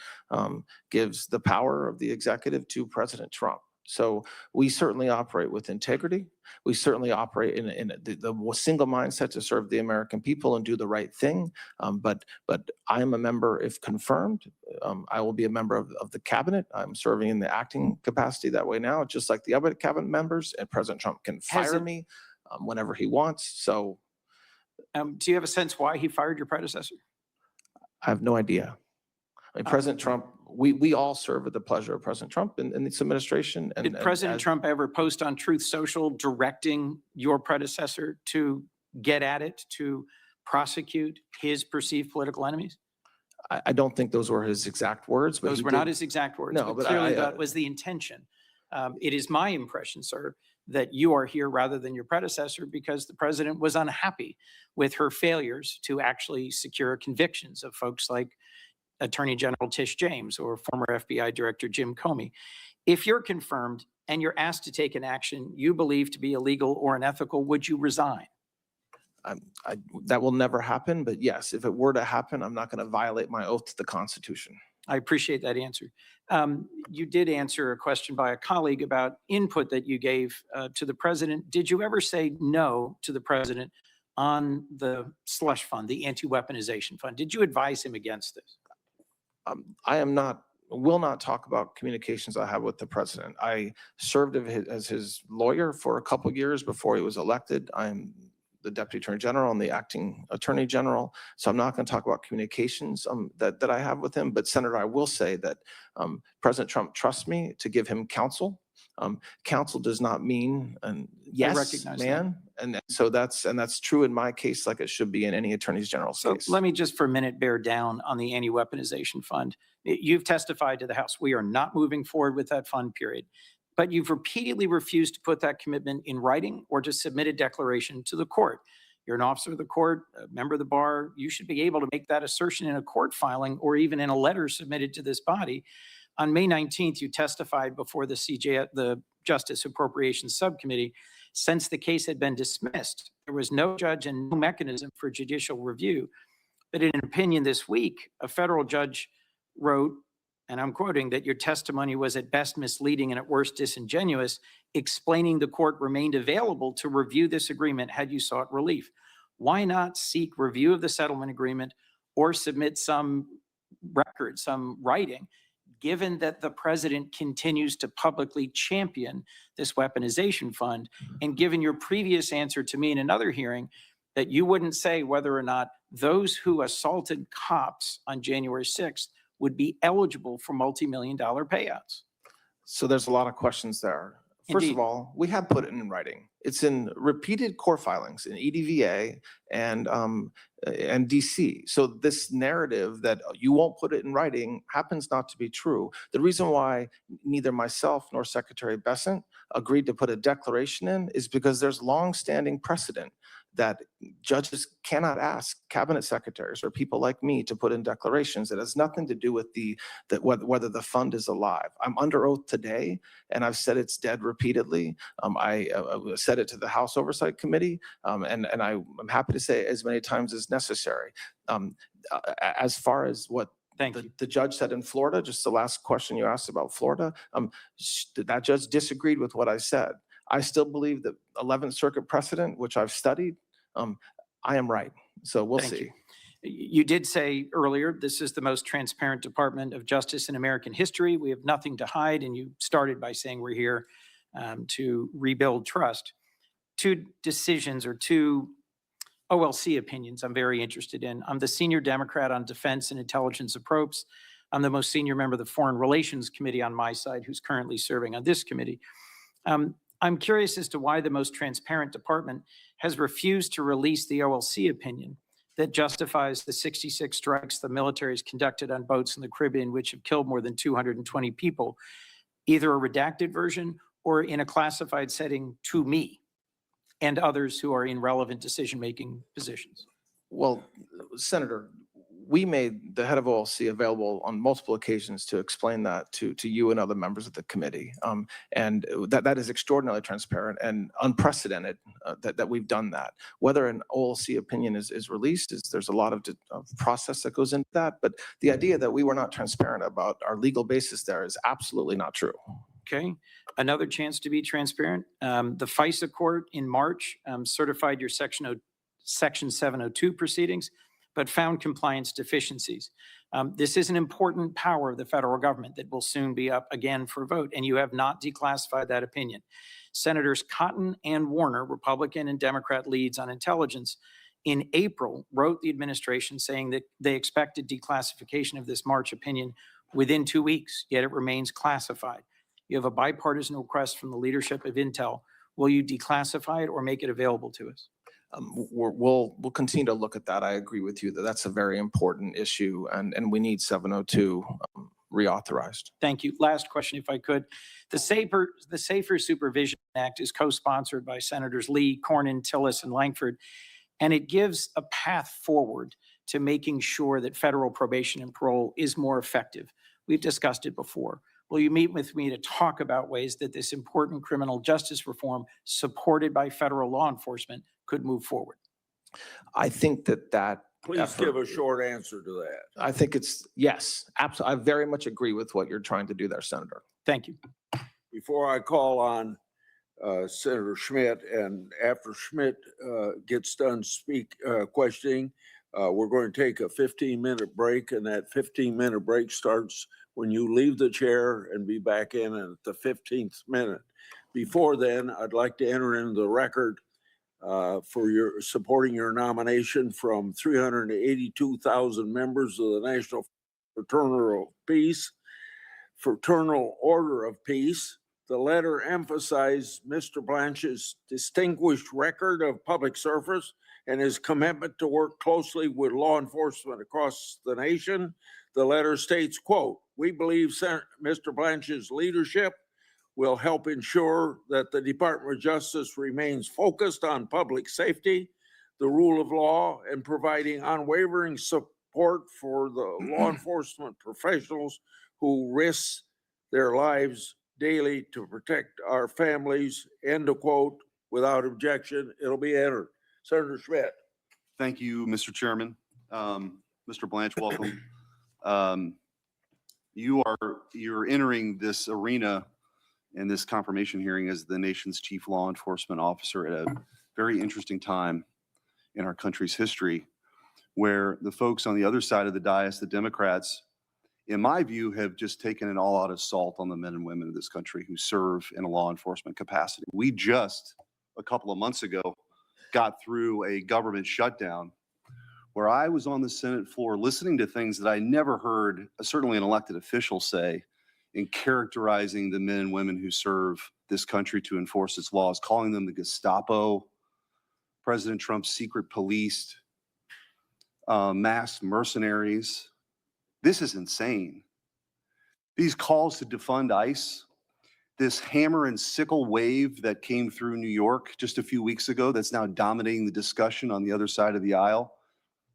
gives the power of the executive to President Trump. So we certainly operate with integrity. We certainly operate in the single mindset to serve the American people and do the right thing. But I am a member, if confirmed, I will be a member of the cabinet. I'm serving in the acting capacity that way now, just like the other cabinet members. And President Trump can fire me whenever he wants. So do you have a sense why he fired your predecessor? I have no idea. I mean, President Trump, we all serve at the pleasure of President Trump and this administration. Did President Trump ever post on Truth Social directing your predecessor to get at it, to prosecute his perceived political enemies? I don't think those were his exact words. But those were not his exact words, no, but clearly that was the intention. It is my impression, sir, that you are here rather than your predecessor because the president was unhappy with her failures to actually secure convictions of folks like Attorney General Tish James or former FBI Director Jim Comey. If you're confirmed and you're asked to take an action you believe to be illegal or unethical, would you resign? That will never happen, but yes, if it were to happen, I'm not going to violate my oath to the Constitution. I appreciate that answer. You did answer a question by a colleague about input that you gave to the president. Did you ever say no to the president on the slush fund, the anti-weaponization fund? Did you advise him against this? I will not talk about communications I have with the president. I served as his lawyer for a couple of years before he was elected. I'm the Deputy Attorney General and the Acting Attorney General. So I'm not going to talk about communications that I have with him. But Senator, I will say that President Trump trusts me to give him counsel. Counsel does not mean yes, man. And so that's true in my case, like it should be in any Attorney General's case. Let me just for a minute bear down on the anti-weaponization fund. You've testified to the House. We are not moving forward with that fund, period. But you've repeatedly refused to put that commitment in writing or to submit a declaration to the court. You're an officer of the court, a member of the bar. You should be able to make that assertion in a court filing or even in a letter submitted to this body. On May 19th, you testified before the Justice Appropriations Subcommittee. Since the case had been dismissed, there was no judge and no mechanism for judicial review. But in an opinion this week, a federal judge wrote, and I'm quoting, that your testimony was at best misleading and at worst disingenuous, explaining the court remained available to review this agreement had you sought relief. Why not seek review of the settlement agreement or submit some record, some writing, given that the president continues to publicly champion this weaponization fund, and given your previous answer to me in another hearing that you wouldn't say whether or not those who assaulted cops on January 6th would be eligible for multi-million-dollar payouts? So there's a lot of questions there. First Indeed. of all, we have put it in writing. It's in repeated court filings in EDVA and DC. So this narrative that you won't put it in writing happens not to be true. The reason why neither myself nor Secretary Bessent agreed to put a declaration in is because there's longstanding precedent that judges cannot ask cabinet secretaries or people like me to put in declarations. It has nothing to do with whether the fund is alive. I'm under oath today, and I've said it's dead repeatedly. I said it to the House Oversight Committee, and I'm happy to say it as many times as necessary. As far as what the judge said in Florida, just the last question you asked about Florida, that judge disagreed with what I said. I still believe that 11th Circuit precedent, which I've studied, I am right. So we'll see. You did say earlier, this is the most transparent Department of Justice in American history. We have nothing to hide. And you started by saying we're here to rebuild trust. Two decisions or two OLC opinions I'm very interested in. I'm the senior Democrat on Defense and Intelligence Approach. I'm the most senior member of the Foreign Relations Committee on my side, who's currently serving on this committee. I'm curious as to why the most transparent department has refused to release the OLC opinion that justifies the 66 strikes the military has conducted on boats in the Caribbean, which have killed more than 220 people, either a redacted version or in a classified setting to me and others who are in relevant decision-making positions. Well, Senator, we made the head of OLC available on multiple occasions to explain that to you and other members of the committee. And that is extraordinarily transparent and unprecedented that we've done that. Whether an OLC opinion is released, there's a lot of process that goes into that. But the idea that we were not transparent about our legal basis there is absolutely not true. Okay. Another chance to be transparent. The FISA court in March certified your Section 702 proceedings, but found compliance deficiencies. This is an important power of the federal government that will soon be up again for vote, and you have not declassified that opinion. Senators Cotton and Warner, Republican and Democrat leads on intelligence, in April wrote the administration saying that they expected declassification of this March opinion within 2 weeks, yet it remains classified. You have a bipartisan request from the leadership of Intel. Will you declassify it or make it available to us? We'll continue to look at that. I agree with you that that's a very important issue, and we need 702 reauthorized. Thank you. Last question, if I could. The Safer Supervision Act is co-sponsored by Senators Lee, Cornyn, Tillis, and Langford, and it gives a path forward to making sure that federal probation and parole is more effective. We've discussed it before. Will you meet with me to talk about ways that this important criminal justice reform supported by federal law enforcement could move forward? I think that Please give a short answer to that. I think it's yes, absolutely. I very much agree with what you're trying to do there, Senator. Thank you. Before I call on Senator Schmidt, and after Schmidt gets done questioning, we're going to take a 15-minute break, and that 15-minute break starts when you leave the chair and be back in at the 15th minute. Before then, I'd like to enter into the record for your supporting your nomination from 382,000 members of the National Fraternal Order of Peace. The letter emphasized Mr. Blanche's distinguished record of public service and his commitment to work closely with law enforcement across the nation. The letter states, quote, "We believe Mr. Blanche's leadership will help ensure that the Department of Justice remains focused on public safety, the rule of law, and providing unwavering support for the law enforcement professionals who risk their lives daily to protect our families," end of quote. Without objection, it'll be entered. Senator Schmidt. Thank you, Mr. Chairman. Mr. Blanche, welcome. You're entering this arena in this confirmation hearing as the nation's chief law enforcement officer at a very interesting time in our country's history, where the folks on the other side of the dais, the Democrats, in my view, have just taken an all-out assault on the men and women of this country who serve in a law enforcement capacity. We just, a couple of months ago, got through a government shutdown where I was on the Senate floor listening to things that I never heard, certainly an elected official say, in characterizing the men and women who serve this country to enforce its laws, calling them the Gestapo, President Trump's secret police, masked mercenaries. This is insane. These calls to defund ICE, this hammer and sickle wave that came through New York just a few weeks ago that's now dominating the discussion on the other side of the aisle.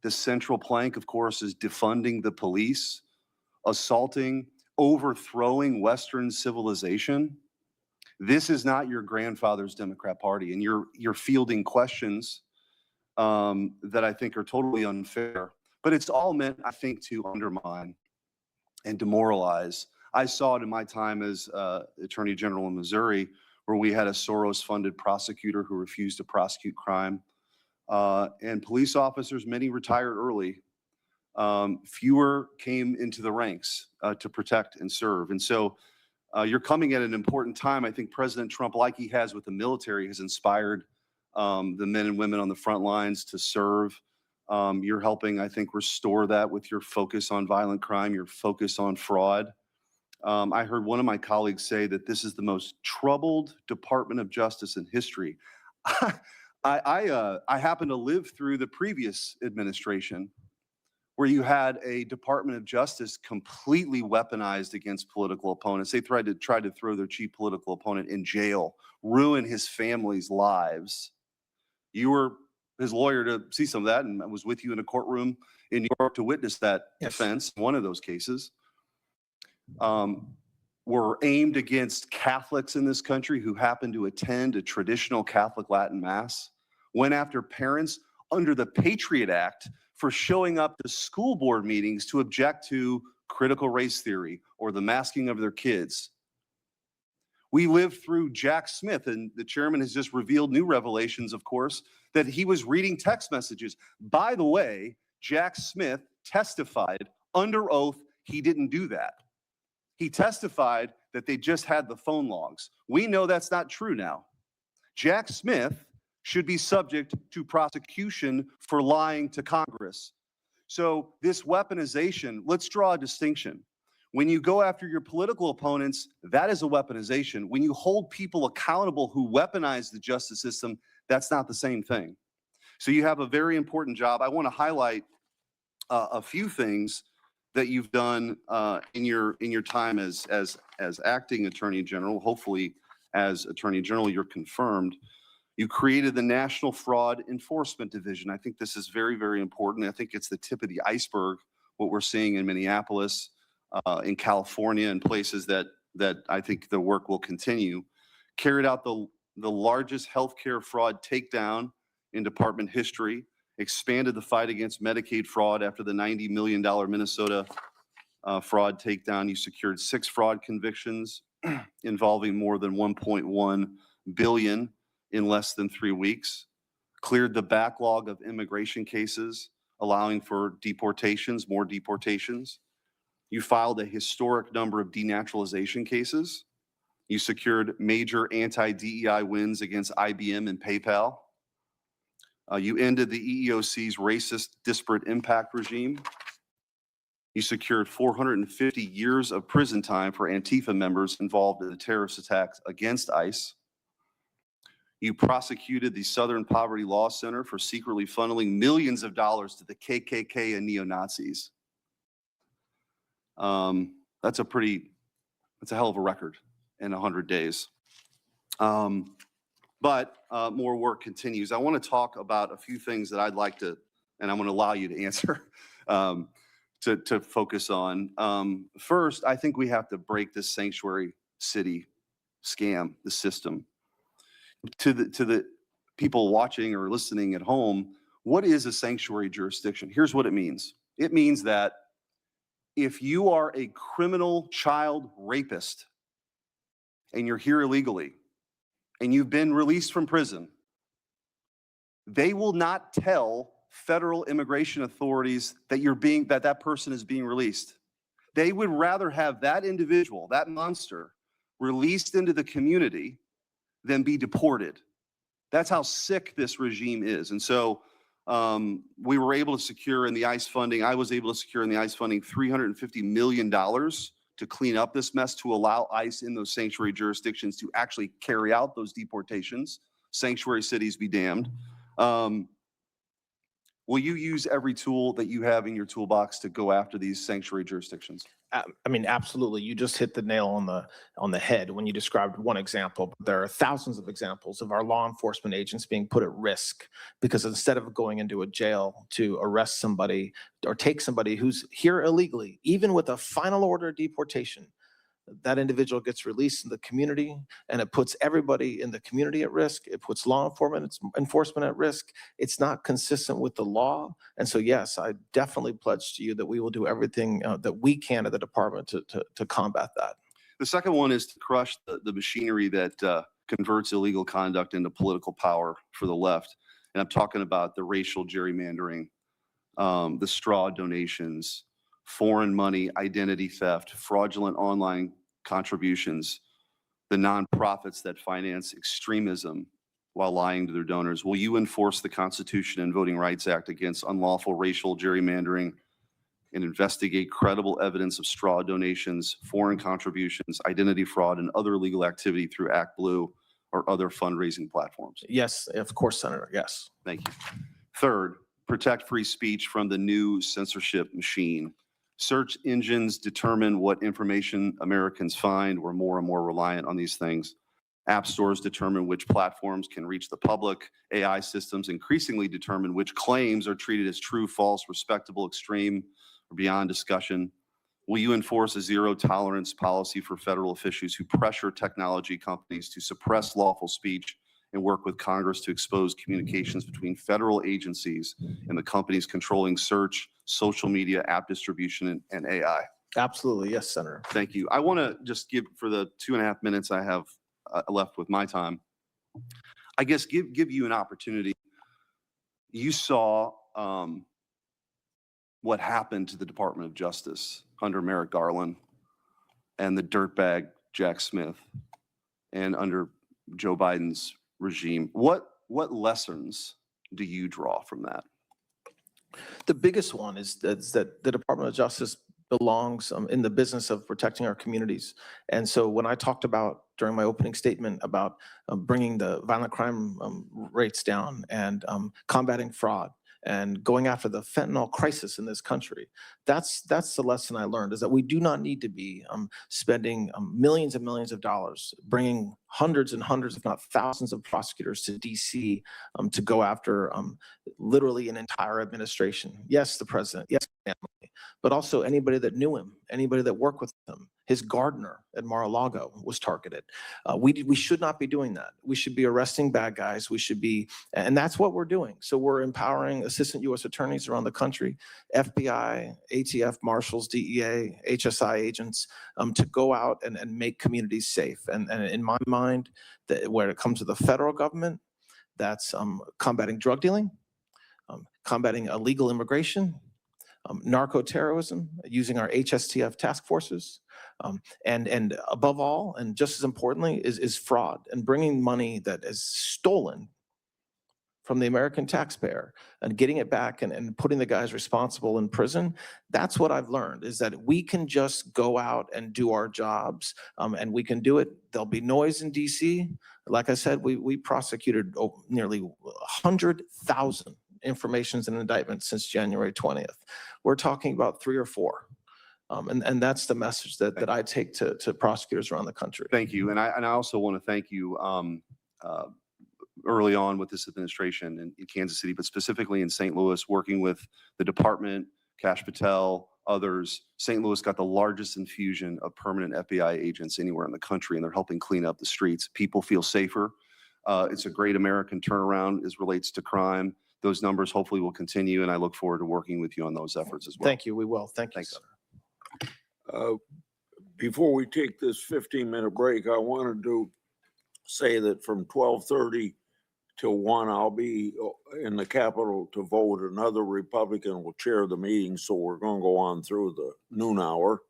The central plank, of course, is defunding the police, assaulting, overthrowing Western civilization. This is not your grandfather's Democrat Party, and you're fielding questions that I think are totally unfair. But it's all meant, I think, to undermine and demoralize. I saw it in my time as Attorney General in Missouri, where we had a Soros-funded prosecutor who refused to prosecute crime. And police officers, many retired early. Fewer came into the ranks to protect and serve. And so you're coming at an important time. I think President Trump, like he has with the military, has inspired the men and women on the front lines to serve. You're helping, I think, restore that with your focus on violent crime, your focus on fraud. I heard one of my colleagues say that this is the most troubled Department of Justice in history. I happen to live through the previous administration where you had a Department of Justice completely weaponized against political opponents. They tried to throw their chief political opponent in jail, ruin his family's lives. You were his lawyer to see some of that, and I was with you in a courtroom in New York to witness that Yes. defense, one of those cases, were aimed against Catholics in this country who happened to attend a traditional Catholic Latin Mass, went after parents under the Patriot Act for showing up to school board meetings to object to critical race theory or the masking of their kids. We lived through Jack Smith, and the chairman has just revealed new revelations, of course, that he was reading text messages. By the way, Jack Smith testified under oath he didn't do that. He testified that they just had the phone logs. We know that's not true now. Jack Smith should be subject to prosecution for lying to Congress. So this weaponization, let's draw a distinction. When you go after your political opponents, that is a weaponization. When you hold people accountable who weaponize the justice system, that's not the same thing. So you have a very important job. I want to highlight a few things that you've done in your time as acting Attorney General. Hopefully, as Attorney General, you're confirmed. You created the National Fraud Enforcement Division. I think this is very, very important. I think it's the tip of the iceberg, what we're seeing in Minneapolis, in California, and places that I think the work will continue. Carried out the largest healthcare fraud takedown in department history, expanded the fight against Medicaid fraud after the $90 million Minnesota fraud takedown. You secured 6 fraud convictions involving more than $1.1 billion in less than 3 weeks. Cleared the backlog of immigration cases, allowing for deportations, more deportations. You filed a historic number of denaturalization cases. You secured major anti-DEI wins against IBM and PayPal. You ended the EEOC's racist disparate impact regime. You secured 450 years of prison time for Antifa members involved in the terrorist attacks against ICE. You prosecuted the Southern Poverty Law Center for secretly funneling millions of dollars to the KKK and neo-Nazis. That's a hell of a record in 100 days. But more work continues. I want to talk about a few things that I'd like to, and I'm going to allow you to answer, to focus on. First, I think we have to break this sanctuary city scam, the system. To the people watching or listening at home, what is a sanctuary jurisdiction? Here's what it means. It means that if you are a criminal child rapist and you're here illegally and you've been released from prison, they will not tell federal immigration authorities that that person is being released. They would rather have that individual, that monster, released into the community than be deported. That's how sick this regime is. And so we were able to secure in the ICE funding, I was able to secure in the ICE funding $350 million to clean up this mess, to allow ICE in those sanctuary jurisdictions to actually carry out those deportations. Sanctuary cities be damned. Will you use every tool that you have in your toolbox to go after these sanctuary jurisdictions? I mean, absolutely. You just hit the nail on the head when you described one example. But there are thousands of examples of our law enforcement agents being put at risk because instead of going into a jail to arrest somebody or take somebody who's here illegally, even with a final order of deportation, that individual gets released in the community, and it puts everybody in the community at risk. It puts law enforcement at risk. It's not consistent with the law. And so, yes, I definitely pledge to you that we will do everything that we can at the department to combat that. The second one is to crush the machinery that converts illegal conduct into political power for the left. And I'm talking about the racial gerrymandering, the straw donations, foreign money, identity theft, fraudulent online contributions, the nonprofits that finance extremism while lying to their donors. Will you enforce the Constitution and Voting Rights Act against unlawful racial gerrymandering and investigate credible evidence of straw donations, foreign contributions, identity fraud, and other illegal activity through Act Blue or other fundraising platforms? Yes, of course, Senator. Yes. Thank you. Third, protect free speech from the new censorship machine. Search engines determine what information Americans find. We're more and more reliant on these things. App stores determine which platforms can reach the public. AI systems increasingly determine which claims are treated as true, false, respectable, extreme, or beyond discussion. Will you enforce a zero-tolerance policy for federal officials who pressure technology companies to suppress lawful speech and work with Congress to expose communications between federal agencies and the companies controlling search, social media, app distribution, and AI? Absolutely. Yes, Senator. Thank you. I want to just give, for the 2.5 minutes I have left with my time, I guess give you an opportunity. You saw what happened to the Department of Justice under Merrick Garland and the dirtbag Jack Smith and under Joe Biden's regime. What lessons do you draw from that? The biggest one is that the Department of Justice belongs in the business of protecting our communities. And so when I talked about during my opening statement about bringing the violent crime rates down and combating fraud and going after the fentanyl crisis in this country, that's the lesson I learned, is that we do not need to be spending millions and millions of dollars, bringing hundreds and hundreds, if not thousands of prosecutors to DC to go after literally an entire administration. Yes, the president, yes, family, but also anybody that knew him, anybody that worked with him. His gardener at Mar-a-Lago was targeted. We should not be doing that. We should be arresting bad guys. We should be, and that's what we're doing. So we're empowering assistant U.S. attorneys around the country, FBI, ATF, marshals, DEA, HSI agents, to go out and make communities safe. And in my mind, where it comes to the federal government, that's combating drug dealing, combating illegal immigration, narco-terrorism, using our HSTF task forces, and above all, and just as importantly, is fraud and bringing money that is stolen from the American taxpayer and getting it back and putting the guys responsible in prison. That's what I've learned, is that we can just go out and do our jobs, and we can do it. There'll be noise in DC. Like I said, we prosecuted nearly 100,000 informations and indictments since January 20th. We're talking about 3 or 4. And that's the message that I take to prosecutors around the country. Thank you. And I also want to thank you early on with this administration in Kansas City, but specifically in St. Louis, working with the department, Kash Patel, others. St. Louis got the largest infusion of permanent FBI agents anywhere in the country, and they're helping clean up the streets. People feel safer. It's a great American turnaround as relates to crime. Those numbers hopefully will continue, and I look forward to working with you on those efforts as well. Thank you. We will. Thank you, Senator. Before we take this 15-minute break, I wanted to say that from 12:30 till 1, I'll be in the Capitol to vote. Another Republican will chair the meeting, so we're going to go on through the noon hour.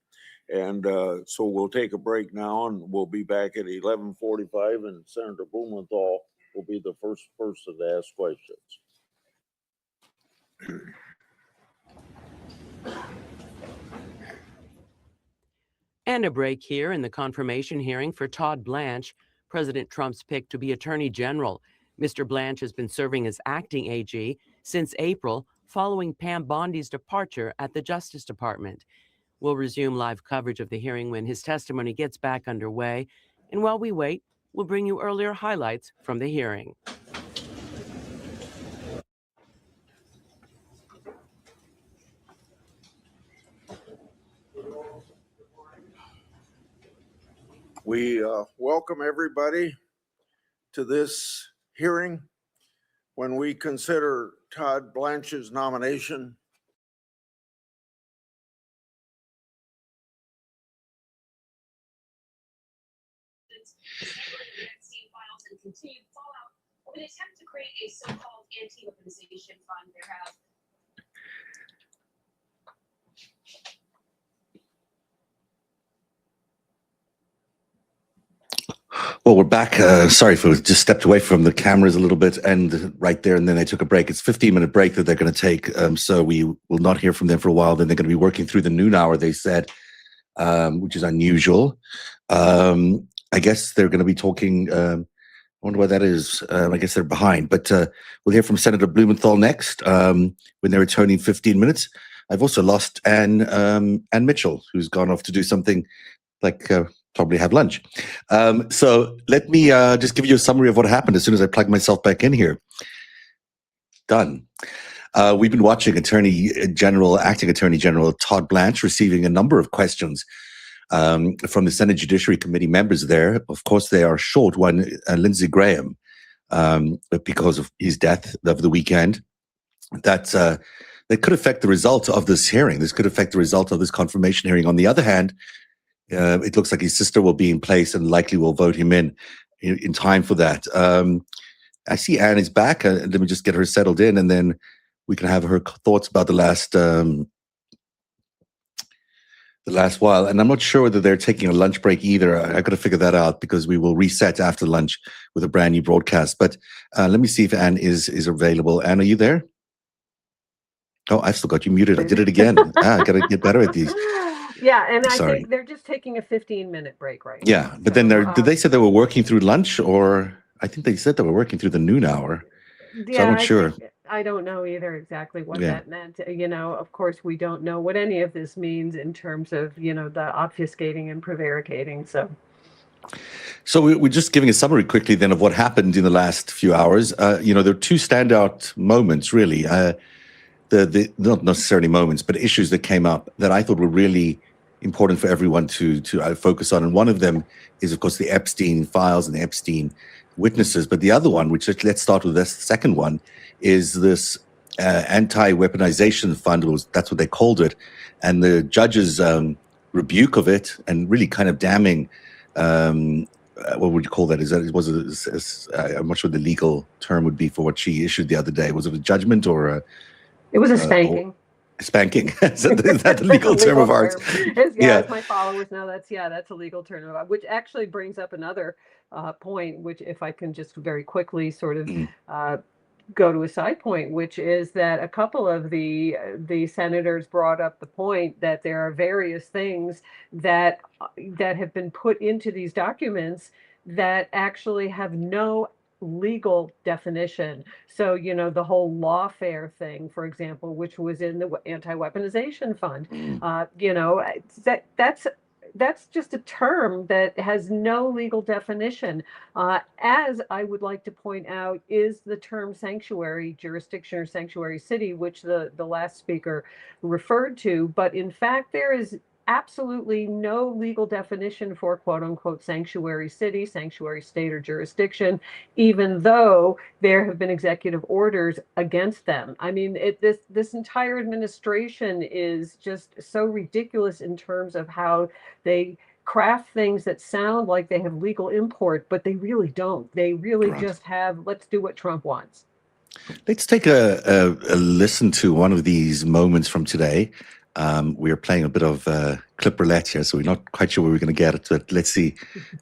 And so we'll take a break now, and we'll be back at 11:45, and Senator Blumenthal will be the first person to ask questions. And a break here in the confirmation hearing for Todd Blanche, President Trump's pick to be Attorney General. Mr. Blanche has been serving as acting AG since April, following Pam Bondi's departure at the Justice Department. We'll resume live coverage of the hearing when his testimony gets back underway. And while we wait, we'll bring you earlier highlights from the hearing. We welcome everybody to this hearing. When we consider Todd Blanche's nomination, and continued fallout of an attempt to create a so-called anti-weaponization fund. There have Well, we're back. Sorry for just stepped away from the cameras a little bit, and right there, and then they took a break. It's a 15-minute break that they're going to take, so we will not hear from them for a while. Then they're going to be working through the noon hour, they said, which is unusual. I guess they're going to be talking. I wonder why that is. I guess they're behind, but we'll hear from Senator Blumenthal next when they're returning 15 minutes. I've also lost Ann Mitchell, who's gone off to do something like probably have lunch. So let me just give you a summary of what happened as soon as I plug myself back in here. Done. We've been watching Acting Attorney General Todd Blanche receiving a number of questions from the Senate Judiciary Committee members there. Of course, they are short one, Lindsey Graham, because of his death of the weekend. That could affect the result of this hearing. This could affect the result of this confirmation hearing. On the other hand, it looks like his sister will be in place and likely will vote him in time for that. I see Anne is back. Let me just get her settled in, and then we can have her thoughts about the last while. And I'm not sure whether they're taking a lunch break either. I got to figure that out because we will reset after lunch with a brand new broadcast. But let me see if Anne is available. Anne, are you there? Oh, I've still got you muted. I did it again. I got to get better at these. Yeah, and I Sorry. think they're just taking a 15-minute break right now. Yeah, but then did they say they were working through lunch, or I think they said they were working through the noon hour. So I'm not sure. I don't know either exactly what that meant. Of course, we don't know what any of this means in terms of, the obfuscating and prevaricating. So we're just giving a summary quickly then of what happened in the last few hours. There are two standout moments, really. The not necessarily moments, but issues that came up that I thought were really important for everyone to focus on. And one of them is, of course, the Epstein files and the Epstein witnesses. But the other one, which let's start with this second one, is this anti-weaponization fund. That's what they called it. And the judge's rebuke of it and really kind of damning, what would you call that? I'm not sure the legal term would be for what she issued the other day. Was it a judgment or a... It was a spanking. Spanking. Is that the legal term of ours? As my followers know, that's a legal term of art, which actually brings up another point, which if I can just very quickly sort of go to a side point, which is that a couple of the senators brought up the point that there are various things that have been put into these documents that actually have no legal definition. So, the whole lawfare thing, for example, which was in the anti-weaponization fund, that's just a term that has no legal definition. As I would like to point out is the term sanctuary jurisdiction or sanctuary city, which the last speaker referred to. But in fact, there is absolutely no legal definition for quote unquote sanctuary city, sanctuary state, or jurisdiction, even though there have been executive orders against them. I mean, this entire administration is just so ridiculous in terms of how they craft things that sound like they have legal import, but they really don't. They really just have, let's do what Trump wants. Let's take a listen to one of these moments from today. We are playing a bit of clip roulette here, so we're not quite sure where we're going to get it, but let's see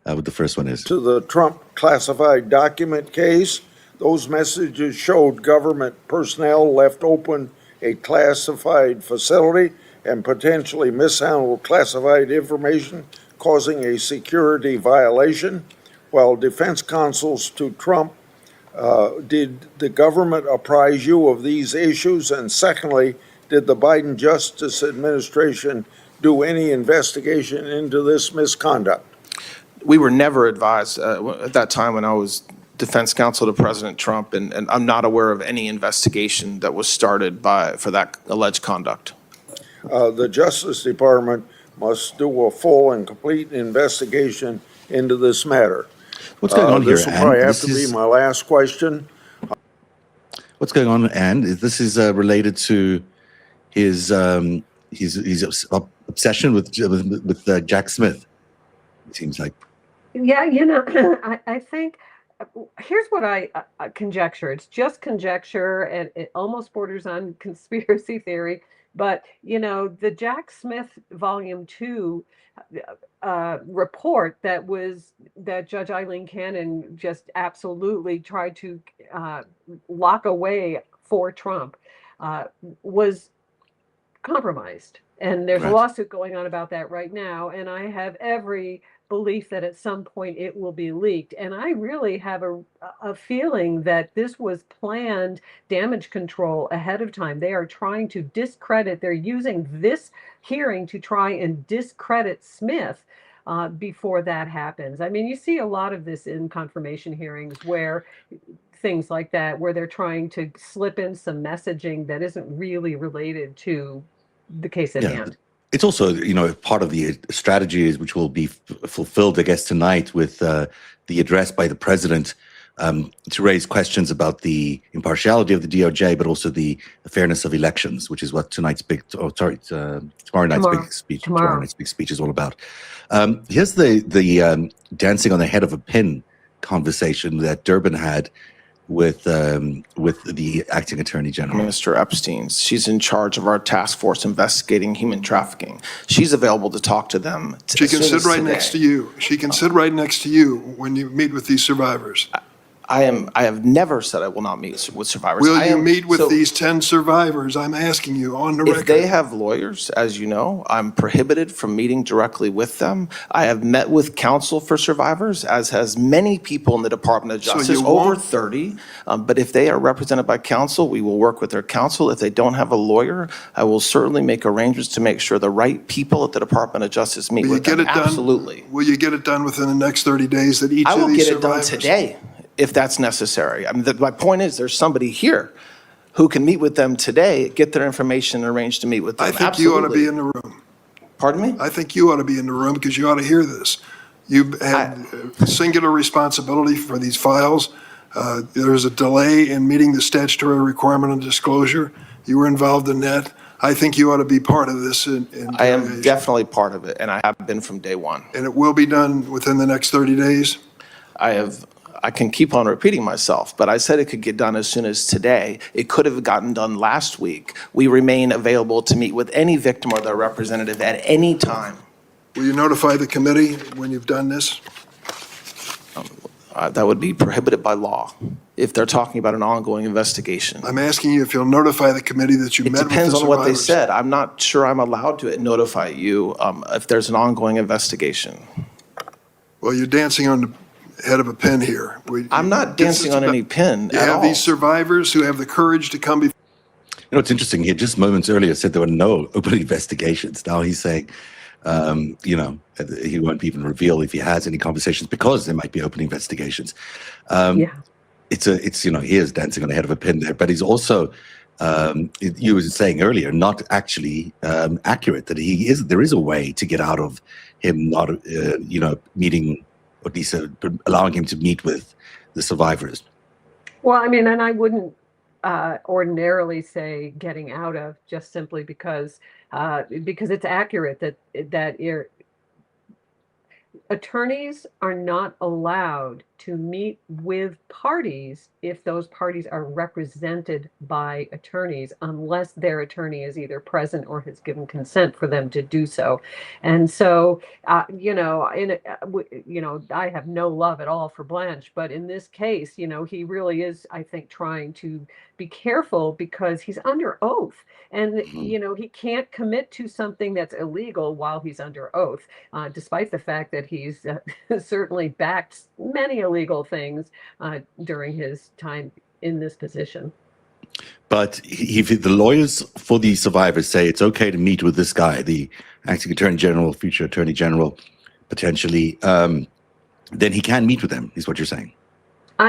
what the first one is. To the Trump classified document case, those messages showed government personnel left open a classified facility and potentially mishandled classified information, causing a security violation. While defense counsels to Trump, did the government apprise you of these issues? And secondly, did the Biden Justice Administration do any investigation into this misconduct? We were never advised at that time when I was defense counsel to President Trump, and I'm not aware of any investigation that was started for that alleged conduct. The Justice Department must do a full and complete investigation into this matter. What's going on here, This will Ann? probably have to be my last question. What's going on, Ann? This is related to his obsession with Jack Smith. It seems like. Yeah, I think here's what I conjecture. It's just conjecture, and it almost borders on conspiracy theory. But the Jack Smith Volume 2 report that Judge Eileen Cannon just absolutely tried to lock away for Trump was compromised. And there's a lawsuit going on about that right now. And I have every belief that at some point it will be leaked. And I really have a feeling that this was planned damage control ahead of time. They are trying to discredit, they're using this hearing to try and discredit Smith before that happens. I mean, you see a lot of this in confirmation hearings where things like that, where they're trying to slip in some messaging that isn't really related to the case at Yeah. hand. It's also, part of the strategies which will be fulfilled, I guess, tonight with the address by the president to raise questions about the impartiality of the DOJ, but also the fairness of elections, which is what tomorrow night's big speech is all about. Here's the dancing on the head of a pin conversation that Durbin had with the acting attorney general. Minister Epstein. She's in charge of our task force investigating human trafficking. She's available to talk to them. She can sit right next to you. She can sit right next to you when you meet with these survivors. I have never said I will not meet with survivors. Will you meet with these 10 survivors? I'm asking you on the record. If they have lawyers, as you know, I'm prohibited from meeting directly with them. I have met with counsel for survivors, as has many people in the Department of Justice, over 30. But if they are represented by counsel, we will work with their counsel. If they don't have a lawyer, I will certainly make arrangements to make sure the right people at the Department of Justice meet with them. Absolutely. Will you get it done within the next 30 days that each of these survivors? I will get it done today, if that's necessary. I mean, my point is, there's somebody here who can meet with them today, get their information, and arrange to meet with them. I think you ought to be in the room. Pardon me? I think you ought to be in the room because you ought to hear this. You had singular responsibility for these files. There's a delay in meeting the statutory requirement of disclosure. You were involved in that. I think you ought to be part of this. I am definitely part of it, and I have been from day one. And it will be done within the next 30 days? I can keep on repeating myself, but I said it could get done as soon as today. It could have gotten done last week. We remain available to meet with any victim or their representative at any time. Will you notify the committee when you've done this? That would be prohibited by law if they're talking about an ongoing investigation. I'm asking you if you'll notify the committee that you met with the survivors. It depends on what they said. I'm not sure I'm allowed to notify you if there's an ongoing investigation. Well, you're dancing on the head of a pin here. I'm not dancing on any pin You at have all. these survivors who have the courage to come before. It's interesting. He just moments earlier said there were no open investigations. Now he's saying, he won't even reveal if he has any conversations because there might be open investigations. He is dancing on the head of a pin there, but he's also, you were saying earlier, not actually accurate that there is a way to get out of him not, meeting, or at least allowing him to meet with the survivors. Well, I mean, and I wouldn't ordinarily say getting out of just simply because it's accurate that attorneys are not allowed to meet with parties if those parties are represented by attorneys, unless their attorney is either present or has given consent for them to do so. And so, I have no love at all for Blanche, but in this case, he really is, I think, trying to be careful because he's under oath. And, he can't commit to something that's illegal while he's under oath, despite the fact that he's certainly backed many illegal things during his time in this position. But if the lawyers for the survivors say it's okay to meet with this guy, the acting attorney general, future attorney general, potentially, then he can meet with them, is what you're saying.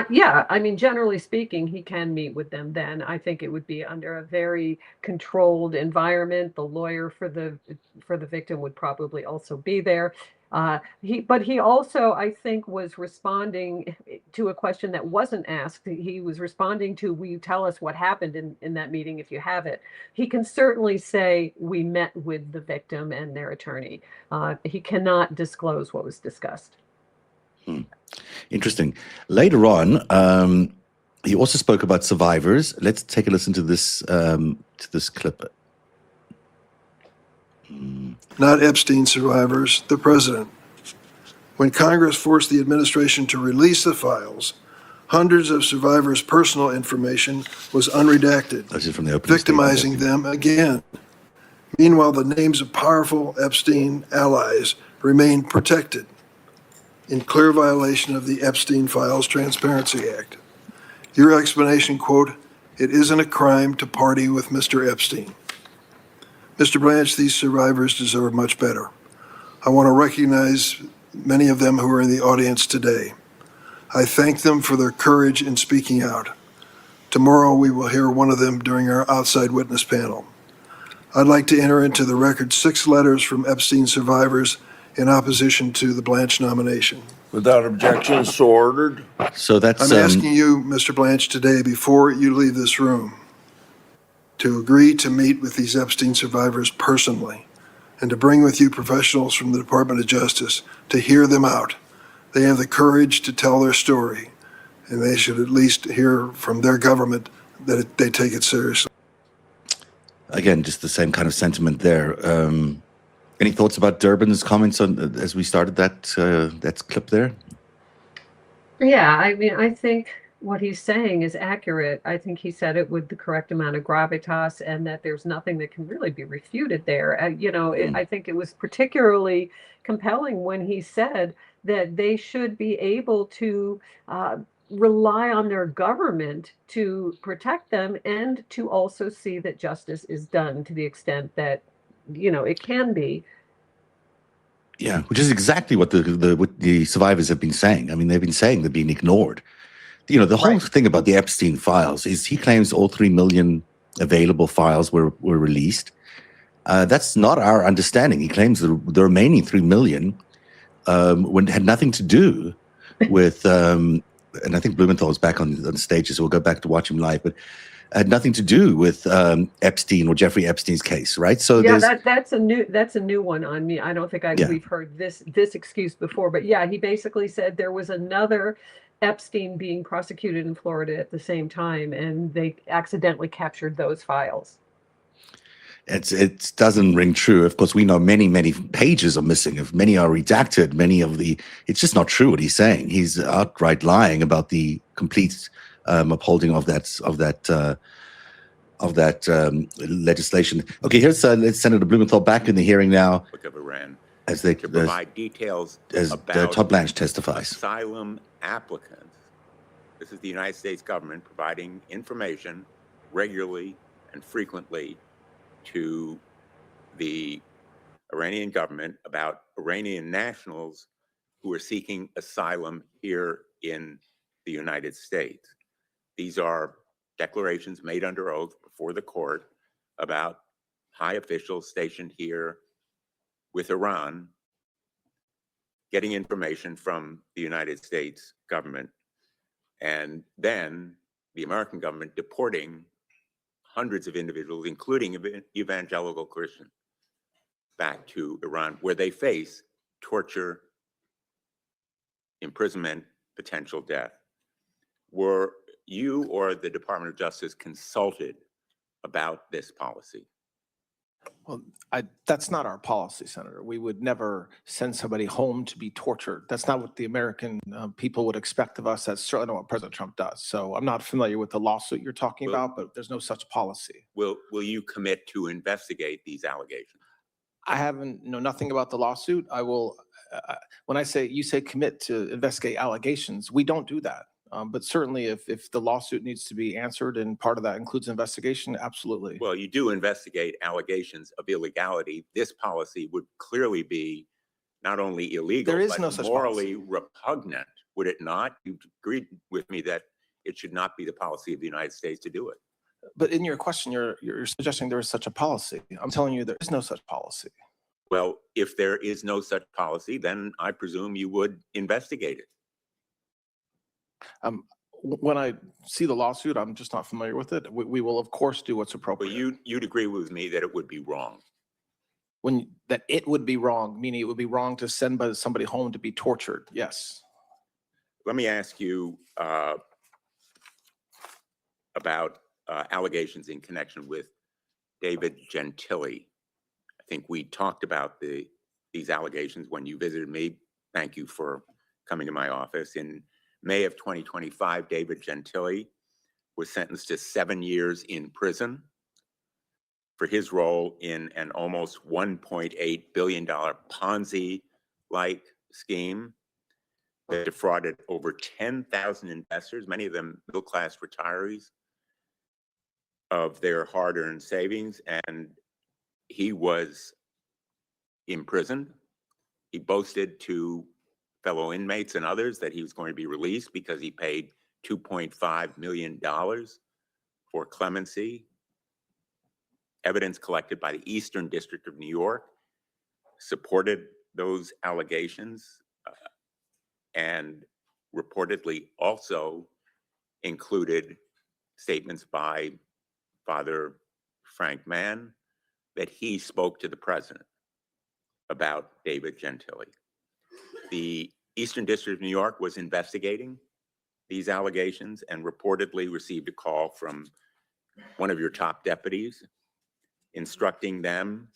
Yeah, I mean, generally speaking, he can meet with them then. I think it would be under a very controlled environment. The lawyer for the victim would probably also be there. But he also, I think, was responding to a question that wasn't asked. He was responding to, will you tell us what happened in that meeting if you have it? He can certainly say, we met with the victim and their attorney. He cannot disclose what was discussed. Interesting. Later on, he also spoke about survivors. Let's take a listen to this clip. Not Epstein survivors, the president. When Congress forced the administration to release the files, hundreds of survivors' personal information was unredacted, victimizing them again. Meanwhile, the names of powerful Epstein allies remain protected, in clear violation of the Epstein Files Transparency Act. Your explanation, quote, "It isn't a crime to party with Mr. Epstein." Mr. Blanche, these survivors deserve much better. I want to recognize many of them who are in the audience today. I thank them for their courage in speaking out. Tomorrow, we will hear one of them during our outside witness panel. I'd like to enter into the record 6 letters from Epstein survivors in opposition to the Blanche nomination. Without objection, so ordered. So that's I'm asking you, Mr. Blanche, today, before you leave this room, to agree to meet with these Epstein survivors personally and to bring with you professionals from the Department of Justice to hear them out. They have the courage to tell their story, and they should at least hear from their government that they take it seriously. again just the same kind of sentiment there. Any thoughts about Durbin's comments on as we started that clip there? Yeah, I mean, I think what he's saying is accurate. I think he said it with the correct amount of gravitas and that there's nothing that can really be refuted there. I think it was particularly compelling when he said that they should be able to rely on their government to protect them and to also see that justice is done to the extent that, it can be. Yeah, which is exactly what the survivors have been saying. I mean, they've been saying they're being ignored. The whole thing about the Epstein files is he claims all 3 million available files were released. That's not our understanding. He claims the remaining 3 million had nothing to do with, and I think Blumenthal is back on the stage, so we'll go back to watch him live, but had nothing to do with Epstein or Jeffrey Epstein's case, right? So Yeah, that's a new one on me. I don't think Yeah. we've heard this excuse before, but yeah, he basically said there was another Epstein being prosecuted in Florida at the same time, and they accidentally captured those files. it doesn't ring true. Of course, we know many pages are missing. If many are redacted, it's just not true what he's saying. He's outright lying about the complete upholding of that legislation. Okay, here's Senator Blumenthal back in the hearing now of Iran as they to provide details as about Todd Blanche testifies. asylum applicants. This is the United States government providing information regularly and frequently to the Iranian government about Iranian nationals who are seeking asylum here in the United States. These are declarations made under oath before the court about high officials stationed here with Iran getting information from the United States government, and then the American government deporting hundreds of individuals, including evangelical Christians, back to Iran, where they face torture, imprisonment, potential death. Were you or the Department of Justice consulted about this policy? Well, that's not our policy, Senator. We would never send somebody home to be tortured. That's not what the American people would expect of us. That's certainly not what President Trump does. So I'm not familiar with the lawsuit you're talking about, but there's no such policy. Will you commit to investigate these allegations? I know nothing about the lawsuit. I will, when you say commit to investigate allegations, we don't do that. But certainly if the lawsuit needs to be answered and part of that includes investigation, absolutely. Well, you do investigate allegations of illegality. This policy would clearly be not only illegal, There is but no such morally repugnant, would it not? You agreed with me that it should not be the policy of the United States to do it. But in your question, you're suggesting there is such a policy. I'm telling you there is no such policy. Well, if there is no such policy, then I presume you would investigate it. When I see the lawsuit, I'm just not familiar with it. We will, of course, do what's appropriate. But you'd agree with me that it would be wrong. That it would be wrong, meaning it would be wrong to send somebody home to be tortured. Yes. Let me ask you about allegations in connection with David Gentile. I think we talked about these allegations when you visited me. Thank you for coming to my office. In May of 2025, David Gentile was sentenced to 7 years in prison for his role in an almost $1.8 billion Ponzi-like scheme that defrauded over 10,000 investors, many of them middle-class retirees, of their hard-earned savings. And he was imprisoned He boasted to fellow inmates and others that he was going to be released because he paid $2.5 million for clemency. Evidence collected by the Eastern District of New York supported those allegations and reportedly also included statements by Father Frank Mann that he spoke to the president about David Gentili. The Eastern District of New York was investigating these allegations and reportedly received a call from one of your top deputies instructing them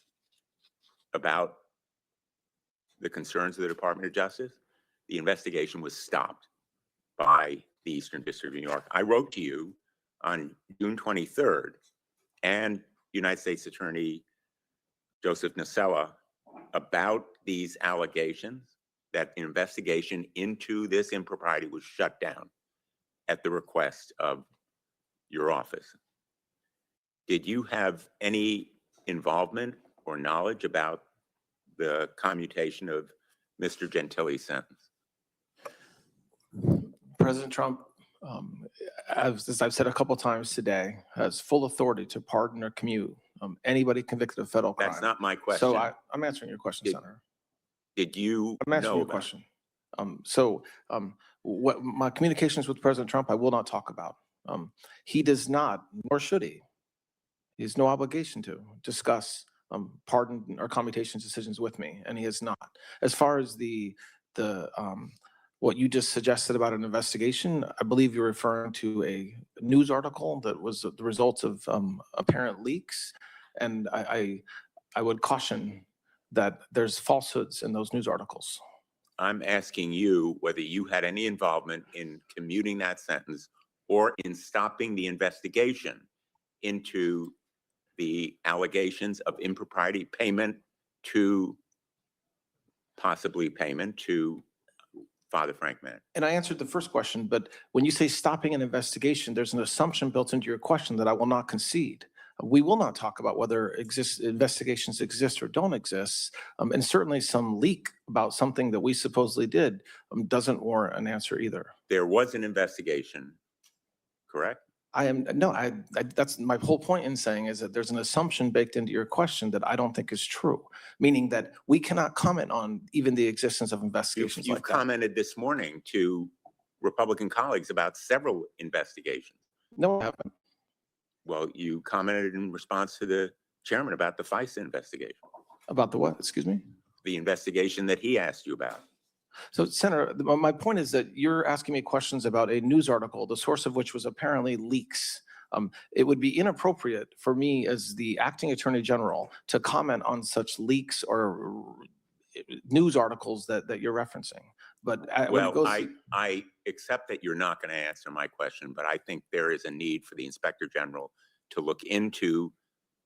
about the concerns of the Department of Justice. The investigation was stopped by the Eastern District of New York. I wrote to you on June 23rd and United States Attorney Joseph Nacella about these allegations, that investigation into this impropriety was shut down at the request of your office. Did you have any involvement or knowledge about the commutation of Mr. Gentili's sentence? President Trump, as I've said a couple times today, has full authority to pardon or commute anybody convicted of federal crime. That's not my question. So I'm answering your question, Senator. Did you I'm answering know your about question. What my communications with President Trump, I will not talk about. He does not, nor should he. He has no obligation to discuss pardon or commutation decisions with me, and he has not. As far as the what you just suggested about an investigation, I believe you're referring to a news article that was the result of apparent leaks, and I would caution that there's falsehoods in those news articles. I'm asking you whether you had any involvement in commuting that sentence or in stopping the investigation into the allegations of impropriety, possibly payment to Father Frank Mann. And I answered the first question, but when you say stopping an investigation, there's an assumption built into your question that I will not concede. We will not talk about whether investigations exist or don't exist. And certainly some leak about something that we supposedly did doesn't warrant an answer either. There was an investigation, correct? That's my whole point in saying is that there's an assumption baked into your question that I don't think is true, meaning that we cannot comment on even the existence of investigations You've like that. commented this morning to Republican colleagues about several investigations. No, I haven't. Well, you commented in response to the chairman about the FISA investigation. About the what? Excuse me? The investigation that he asked you about. So, Senator, my point is that you're asking me questions about a news article, the source of which was apparently leaks. It would be inappropriate for me as the acting attorney general to comment on such leaks or news articles that you're referencing. But I accept that you're not going to answer my question, but I think there is a need for the Inspector General to look into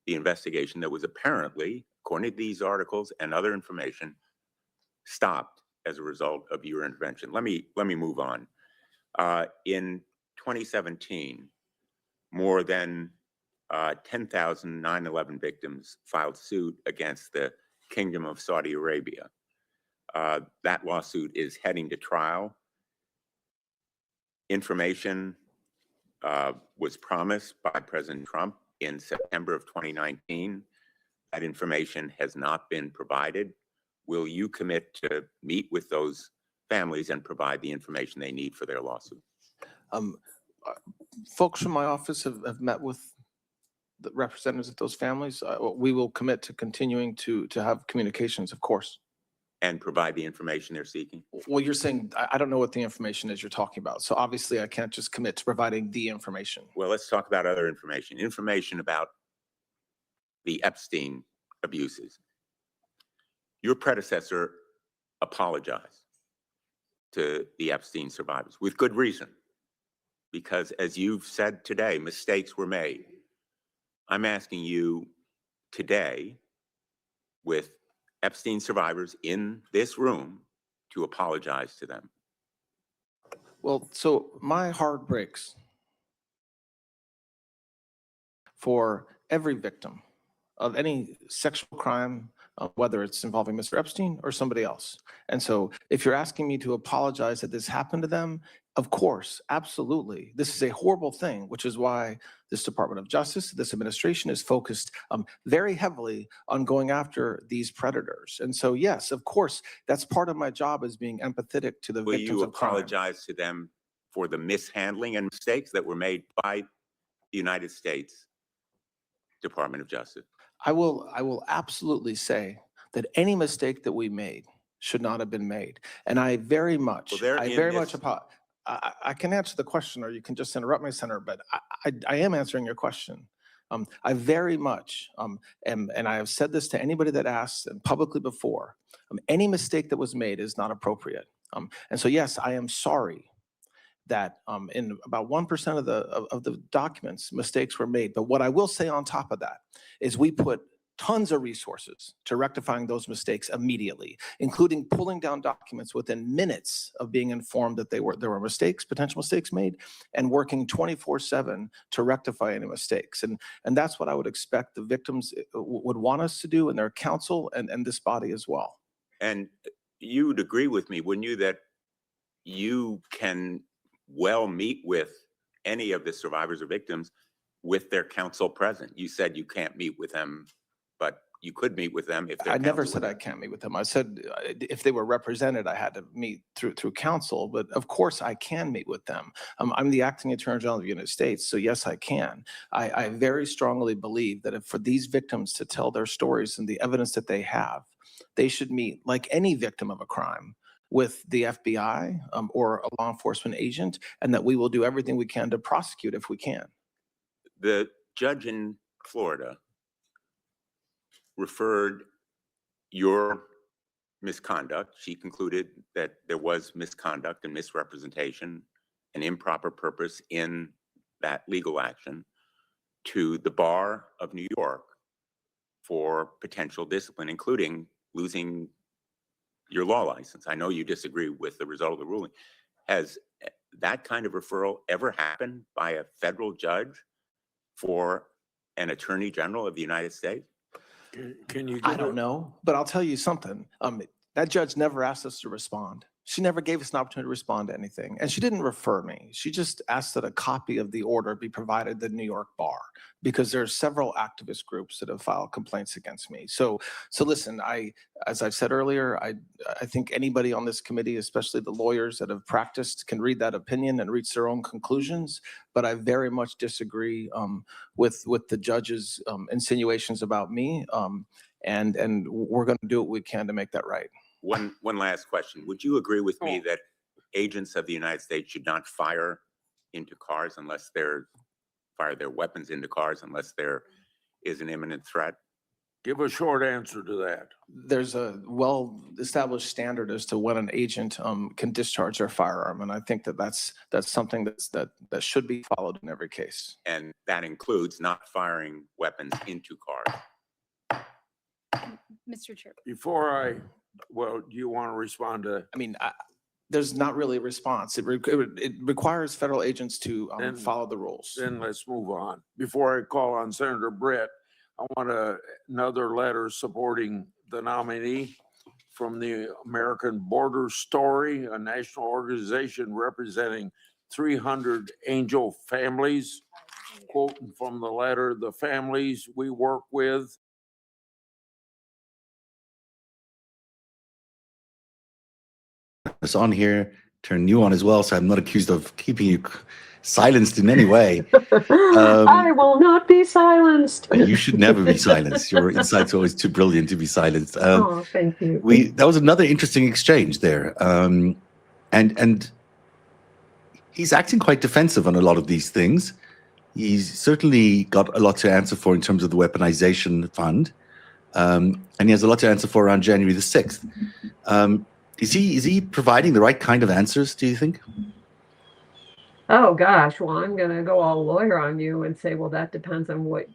the investigation that was apparently, according to these articles and other information, stopped as a result of your intervention. Let me move on. In 2017, more than 10,000 9/11 victims filed suit against the Kingdom of Saudi Arabia. That lawsuit is heading to trial. Information was promised by President Trump in September of 2019. That information has not been provided. Will you commit to meet with those families and provide the information they need for their lawsuit? Folks from my office have met with the representatives of those families. We will commit to continuing to have communications, of course. And provide the information they're seeking? Well, you're saying, I don't know what the information is you're talking about. So obviously I can't just commit to providing the information. Well, let's talk about other information. Information about the Epstein abuses. Your predecessor apologized to the Epstein survivors with good reason, because as you've said today, mistakes were made. I'm asking you today, with Epstein survivors in this room, to apologize to them. Well, so my heart breaks for every victim of any sexual crime, whether it's involving Mr. Epstein or somebody else. And so if you're asking me to apologize that this happened to them, of course, absolutely. This is a horrible thing, which is why this Department of Justice, this administration is focused very heavily on going after these predators. And so, yes, of course, that's part of my job, is being empathetic to the Will victims you of crime. apologize to them for the mishandling and mistakes that were made by the United States Department of Justice? I will absolutely say that any mistake that we made should not have been made. And I very much, Well, they're I in very this- much apologize. I can answer the question, or you can just interrupt me, Senator, but I am answering your question. I very much am, and I have said this to anybody that asks and publicly before, any mistake that was made is not appropriate. And so, yes, I am sorry that in about 1% of the documents, mistakes were made. But what I will say on top of that is we put tons of resources to rectifying those mistakes immediately, including pulling down documents within minutes of being informed that there were mistakes, potential mistakes made, and working 24/7 to rectify any mistakes. And that's what I would expect the victims would want us to do, and their counsel and this body as well. And you would agree with me, wouldn't you, that you can well meet with any of the survivors or victims with their counsel present? You said you can't meet with them, but you could meet with them if they're I never counsel said with I them. can't meet with them. I said if they were represented, I had to meet through counsel. But of course, I can meet with them. I'm the acting Attorney General of the United States, so yes, I can. I very strongly believe that if for these victims to tell their stories and the evidence that they have, they should meet, like any victim of a crime, with the FBI or a law enforcement agent, and that we will do everything we can to prosecute if we can. The judge in Florida referred your misconduct. She concluded that there was misconduct and misrepresentation and improper purpose in that legal action to the bar of New York for potential discipline, including losing your law license. I know you disagree with the result of the ruling. Has that kind of referral ever happened by a federal judge for an attorney general of the United States? Can you? I don't know, but I'll tell you something. That judge never asked us to respond. She never gave us an opportunity to respond to anything. And she didn't refer me. She just asked that a copy of the order be provided to the New York bar, because there are several activist groups that have filed complaints against me. So listen, as I've said earlier, I think anybody on this committee, especially the lawyers that have practiced, can read that opinion and reach their own conclusions. But I very much disagree with the judge's insinuations about me. And we're going to do what we can to make that right. One last question. Would you agree with me that agents of the United States should not fire into cars unless fire their weapons into cars unless there is an imminent threat? Give a short answer to that. There's a well-established standard as to when an agent can discharge their firearm, and I think that's something that should be followed in every case. And that includes not firing weapons into cars. Mr. Chair. Do you want to respond to? I mean, there's not really a response. It requires federal agents to Then- follow the rules. Then let's move on. Before I call on Senator Britt, I want another letter supporting the nominee from the American Border Story, a national organization representing 300 angel families. Quoting from the letter, the families we work with It's on here, turn you on as well, so I'm not accused of keeping you silenced in any way. I will not be silenced. You should never be silenced. Your insights are always too brilliant to be silenced. Oh, thank you. That was another interesting exchange there, and he's acting quite defensive on a lot of these things. He's certainly got a lot to answer for in terms of the weaponization fund, and he has a lot to answer for around January the 6th. Is he providing the right kind of answers, do you think? Oh gosh, well, I'm gonna go all lawyer on you and say, well, that depends on what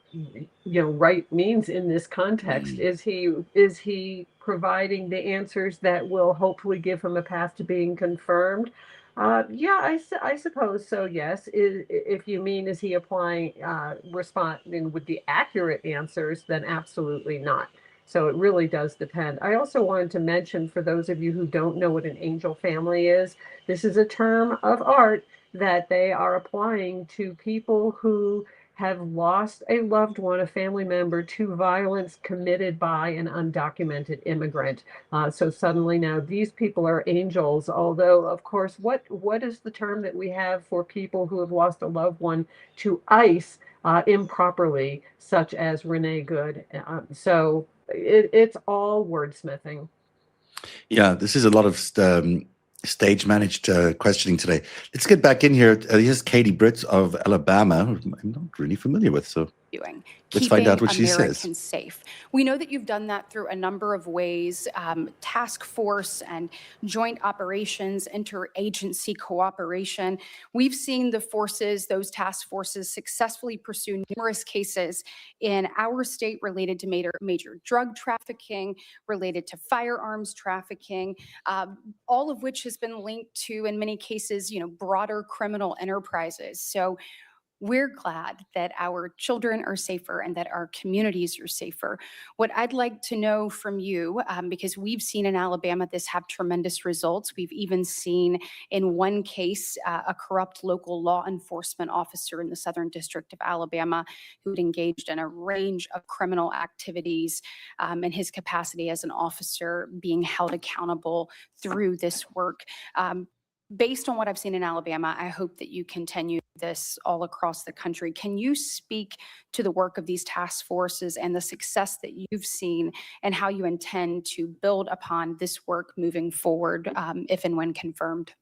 right means in this context. Is he providing the answers that will hopefully give him a path to being confirmed? Yeah, I suppose so. Yes. If you mean is he applying responding with the accurate answers, then absolutely not. So it really does depend. I also wanted to mention, for those of you who don't know what an angel family is, this is a term of art that they are applying to people who have lost a loved one, a family member, to violence committed by an undocumented immigrant. So suddenly now these people are angels, although, of course, what is the term that we have for people who have lost a loved one to ICE improperly, such as Renee Good? It's all wordsmithing. Yeah, this is a lot of stage managed questioning today. Let's get back in here. Here's Katie Britt of Alabama, who I'm not really familiar with. So doing, let's find out keeping what she says. Americans safe. We know that you've done that through a number of ways, task force and joint operations, interagency cooperation. We've seen the forces, those task forces, successfully pursue numerous cases in our state related to major drug trafficking, related to firearms trafficking, all of which has been linked to, in many cases, broader criminal enterprises. So we're glad that our children are safer and that our communities are safer. What I'd like to know from you, because we've seen in Alabama this have tremendous results. We've even seen in one case a corrupt local law enforcement officer in the Southern District of Alabama who had engaged in a range of criminal activities in his capacity as an officer being held accountable through this work. Based on what I've seen in Alabama, I hope that you continue this all across the country. Can you speak to the work of these task forces and the success that you've seen and how you intend to build upon this work moving forward, if and when confirmed?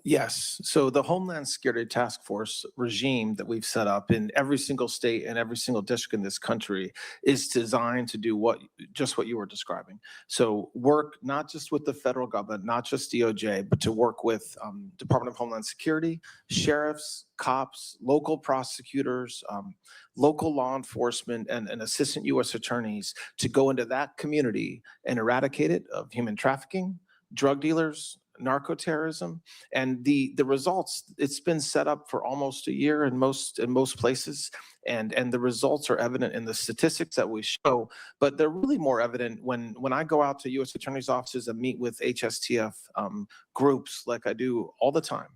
Yes. So the Homeland Security Task Force regime that we've set up in every single state and every single district in this country is designed to do just what you were describing. So work not just with the federal government, not just DOJ, but to work with Department of Homeland Security, sheriffs, cops, local prosecutors, local law enforcement, and assistant U.S. attorneys to go into that community and eradicate it of human trafficking, drug dealers, narco-terrorism, and the results. It's been set up for almost a year in most places, and the results are evident in the statistics that we show. But they're really more evident when I go out to U.S. attorneys' offices and meet with HSTF groups, like I do all the time.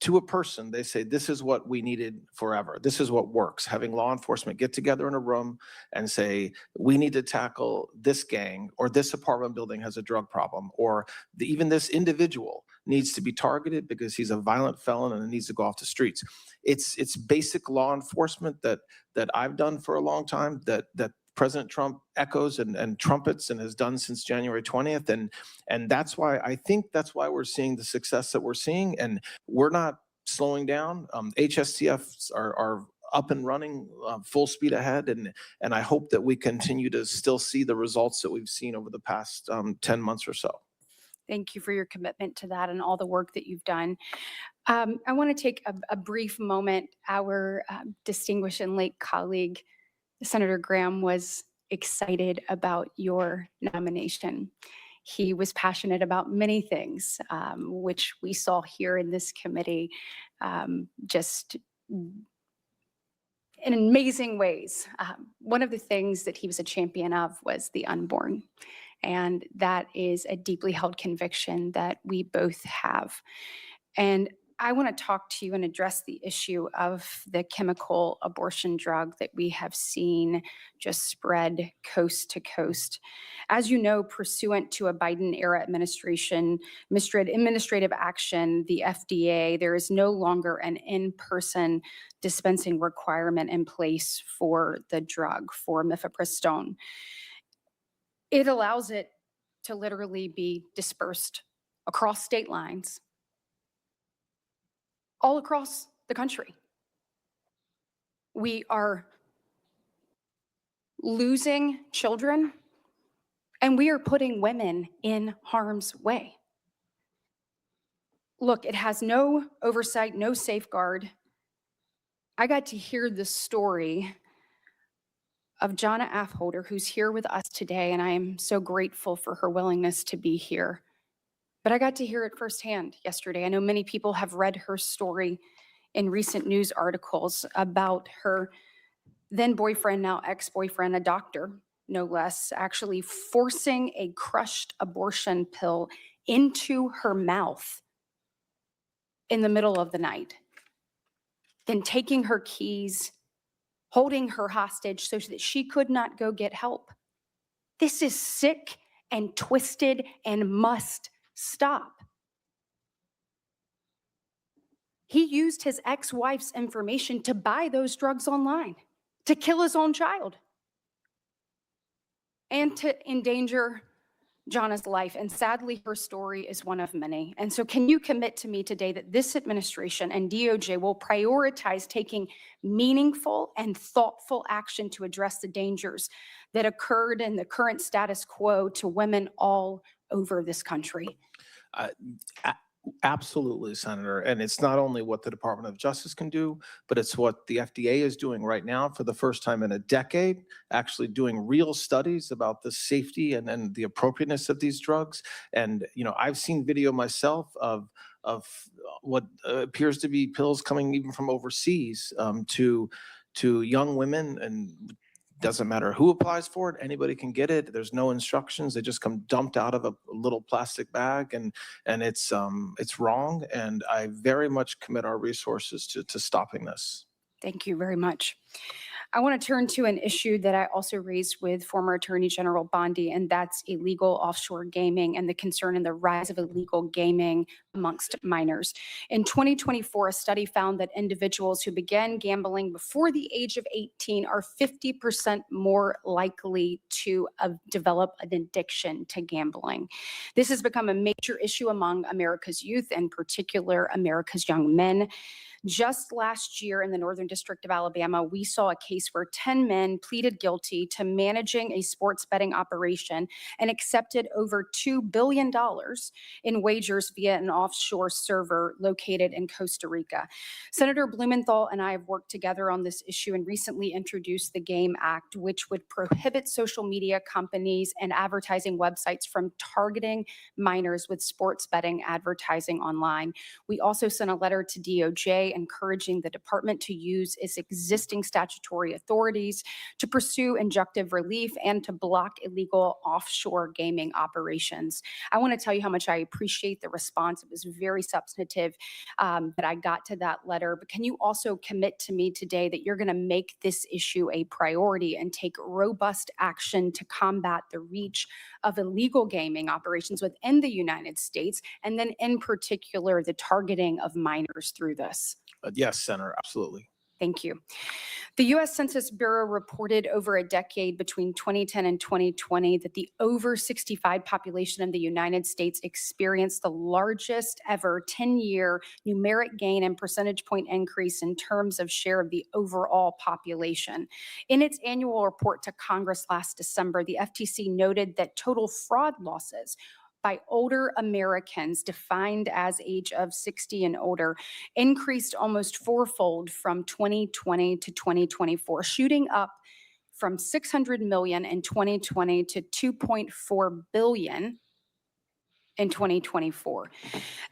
To a person, they say, this is what we needed forever. This is what works. Having law enforcement get together in a room and say, we need to tackle this gang, or this apartment building has a drug problem, or even this individual needs to be targeted because he's a violent felon and needs to go off the streets. It's basic law enforcement that I've done for a long time, that President Trump echoes and trumpets and has done since January 20th. And that's why we're seeing the success that we're seeing, and we're not slowing down. HSTFs are up and running full speed ahead. And I hope that we continue to still see the results that we've seen over the past 10 months or so. Thank you for your commitment to that and all the work that you've done. I want to take a brief moment. Our distinguished and late colleague, Senator Graham, was excited about your nomination. He was passionate about many things, which we saw here in this committee, just in amazing ways. One of the things that he was a champion of was the unborn. And that is a deeply held conviction that we both have. And I want to talk to you and address the issue of the chemical abortion drug that we have seen just spread coast to coast. As you know, pursuant to a Biden-era administrative action, the FDA, there is no longer an in-person dispensing requirement in place for the drug, for mifepristone. It allows it to literally be dispersed across state lines, all across the country. We are losing children, and we are putting women in harm's way. Look, it has no oversight, no safeguard. I got to hear the story of Jonna Afholder, who's here with us today, and I am so grateful for her willingness to be here. But I got to hear it firsthand yesterday. I know many people have read her story in recent news articles about her then boyfriend, now ex-boyfriend, a doctor no less, actually forcing a crushed abortion pill into her mouth in the middle of the night, then taking her keys, holding her hostage so that she could not go get help. This is sick and twisted and must stop. He used his ex-wife's information to buy those drugs online, to kill his own child, and to endanger Jana's life. And sadly, her story is one of many. And so can you commit to me today that this administration and DOJ will prioritize taking meaningful and thoughtful action to address the dangers that occurred in the current status quo to women all over this country? Absolutely, Senator. And it's not only what the Department of Justice can do, but it's what the FDA is doing right now for the first time in a decade, actually doing real studies about the safety and the appropriateness of these drugs. And, you know, I've seen video myself of what appears to be pills coming even from overseas to young women, and doesn't matter who applies for it, anybody can get it. There's no instructions. They just come dumped out of a little plastic bag, and it's wrong. And I very much commit our resources to stopping this. Thank you very much. I want to turn to an issue that I also raised with former Attorney General Bondi, and that's illegal offshore gaming and the concern in the rise of illegal gaming amongst minors. In 2024, a study found that individuals who began gambling before the age of 18 are 50% more likely to develop an addiction to gambling. This has become a major issue among America's youth, in particular America's young men. Just last year in the Northern District of Alabama, we saw a case where 10 men pleaded guilty to managing a sports betting operation and accepted over $2 billion in wagers via an offshore server located in Costa Rica. Senator Blumenthal and I have worked together on this issue and recently introduced the GAME Act, which would prohibit social media companies and advertising websites from targeting minors with sports betting advertising online. We also sent a letter to DOJ encouraging the department to use its existing statutory authorities to pursue injunctive relief and to block illegal offshore gaming operations. I want to tell you how much I appreciate the response. It was very substantive that I got to that letter. But can you also commit to me today that you're going to make this issue a priority and take robust action to combat the reach of illegal gaming operations within the United States, and then in particular the targeting of minors through this? Yes, Senator, absolutely. Thank you. The U.S. Census Bureau reported over a decade between 2010 and 2020 that the over 65 population in the United States experienced the largest ever 10-year numeric gain and percentage point increase in terms of share of the overall population. In its annual report to Congress last December, the FTC noted that total fraud losses by older Americans defined as age of 60 and older increased almost fourfold from 2020 to 2024, shooting up from 600 million in 2020 to 2.4 billion in 2024.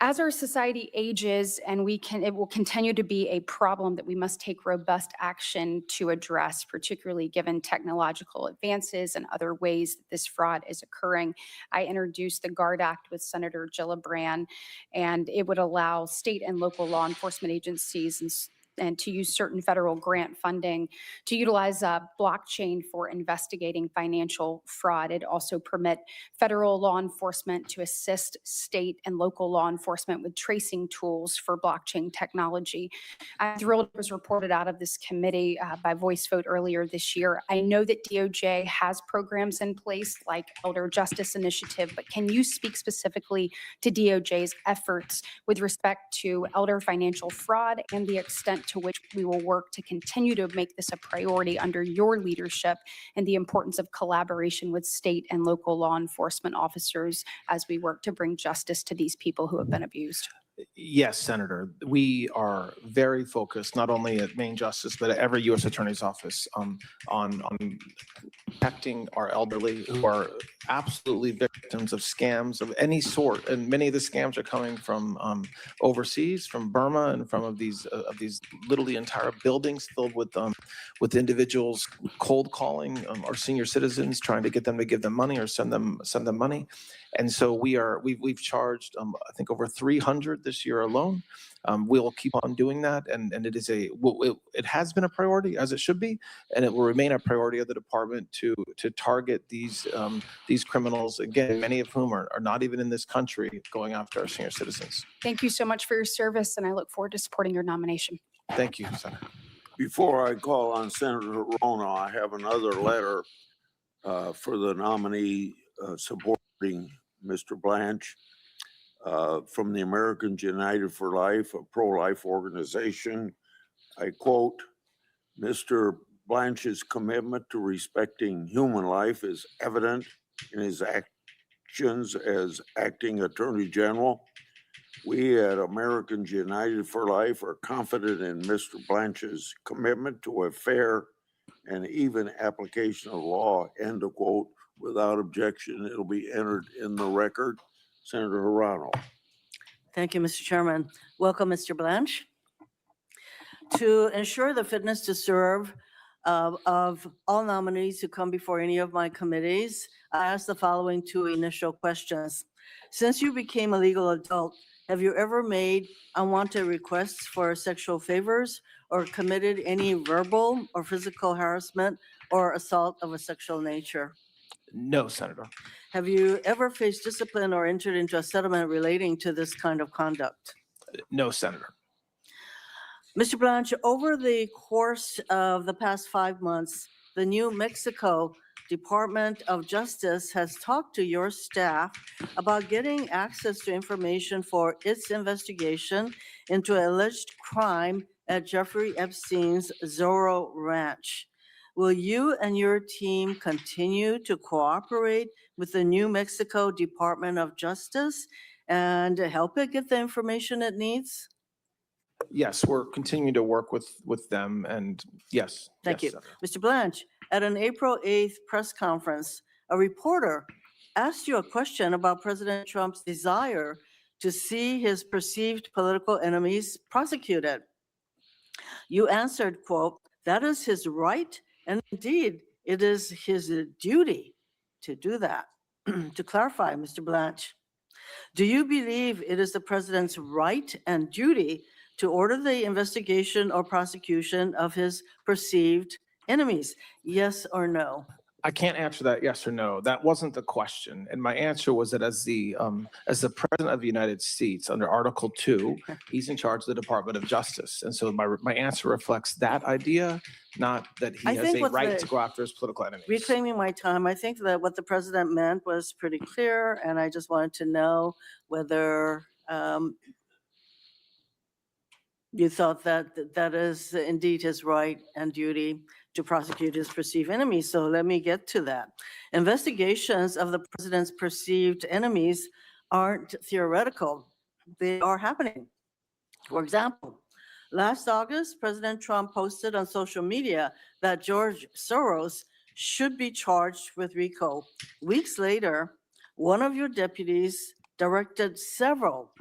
As our society ages, and it will continue to be a problem that we must take robust action to address, particularly given technological advances and other ways that this fraud is occurring. I introduced the GUARD Act with Senator Gillibrand, and it would allow state and local law enforcement agencies and to use certain federal grant funding to utilize blockchain for investigating financial fraud. It also permit federal law enforcement to assist state and local law enforcement with tracing tools for blockchain technology. I'm thrilled it was reported out of this committee by voice vote earlier this year. I know that DOJ has programs in place like Elder Justice Initiative, but can you speak specifically to DOJ's efforts with respect to elder financial fraud and the extent to which we will work to continue to make this a priority under your leadership and the importance of collaboration with state and local law enforcement officers as we work to bring justice to these people who have been abused? Yes, Senator. We are very focused, not only at Maine Justice, but at every U.S. Attorney's Office on protecting our elderly who are absolutely victims of scams of any sort. And many of the scams are coming from overseas, from Burma, and from of these literally entire buildings filled with individuals cold calling our senior citizens, trying to get them to give them money or send them money. And so we've charged, I think, over 300 this year alone. We'll keep on doing that, and it is it has been a priority, as it should be, and it will remain a priority of the department to target these criminals, again, many of whom are not even in this country, going after our senior citizens. Thank you so much for your service, and I look forward to supporting your nomination. Thank you, Senator. Before I call on Senator Rona, I have another letter for the nominee supporting Mr. Blanche from the Americans United for Life, a pro-life organization. I quote, Mr. Blanche's commitment to respecting human life is evident in his actions as acting Attorney General. We at Americans United for Life are confident in Mr. Blanche's commitment to a fair and even application of law, end of quote. Without objection, it'll be entered in the record. Senator Hirano. Thank you, Mr. Chairman. Welcome, Mr. Blanche. To ensure the fitness to serve of all nominees who come before any of my committees, I ask the following two initial questions. Since you became a legal adult, have you ever made unwanted requests for sexual favors or committed any verbal or physical harassment or assault of a sexual nature? No, Senator. Have you ever faced discipline or entered into a settlement relating to this kind of conduct? No, Senator. Mr. Blanche, over the course of the past 5 months, the New Mexico Department of Justice has talked to your staff about getting access to information for its investigation into an alleged crime at Jeffrey Epstein's Zorro Ranch. Will you and your team continue to cooperate with the New Mexico Department of Justice and help it get the information it needs? Yes, we're continuing to work with them, and yes. Thank yes, you. Senator. Mr. Blanche, at an April 8th press conference, a reporter asked you a question about President Trump's desire to see his perceived political enemies prosecuted. You answered, quote, "That is his right, and indeed, it is his duty to do that." To clarify, Mr. Blanche, do you believe it is the president's right and duty to order the investigation or prosecution of his perceived enemies? Yes or no? I can't answer that yes or no. That wasn't the question. And my answer was that as the president of the United States, under Article 2, he's in charge of the Department of Justice. And so my answer reflects that idea, not that he I has think a what right the- to go after his political enemies. Reclaiming my time, I think that what the president meant was pretty clear, and I just wanted to know whether you thought that that is indeed his right and duty to prosecute his perceived enemies. So let me get to that. Investigations of the president's perceived enemies aren't theoretical. They are happening. For example, last August, President Trump posted on social media that George Soros should be charged with RICO. Weeks later, one of your deputies directed several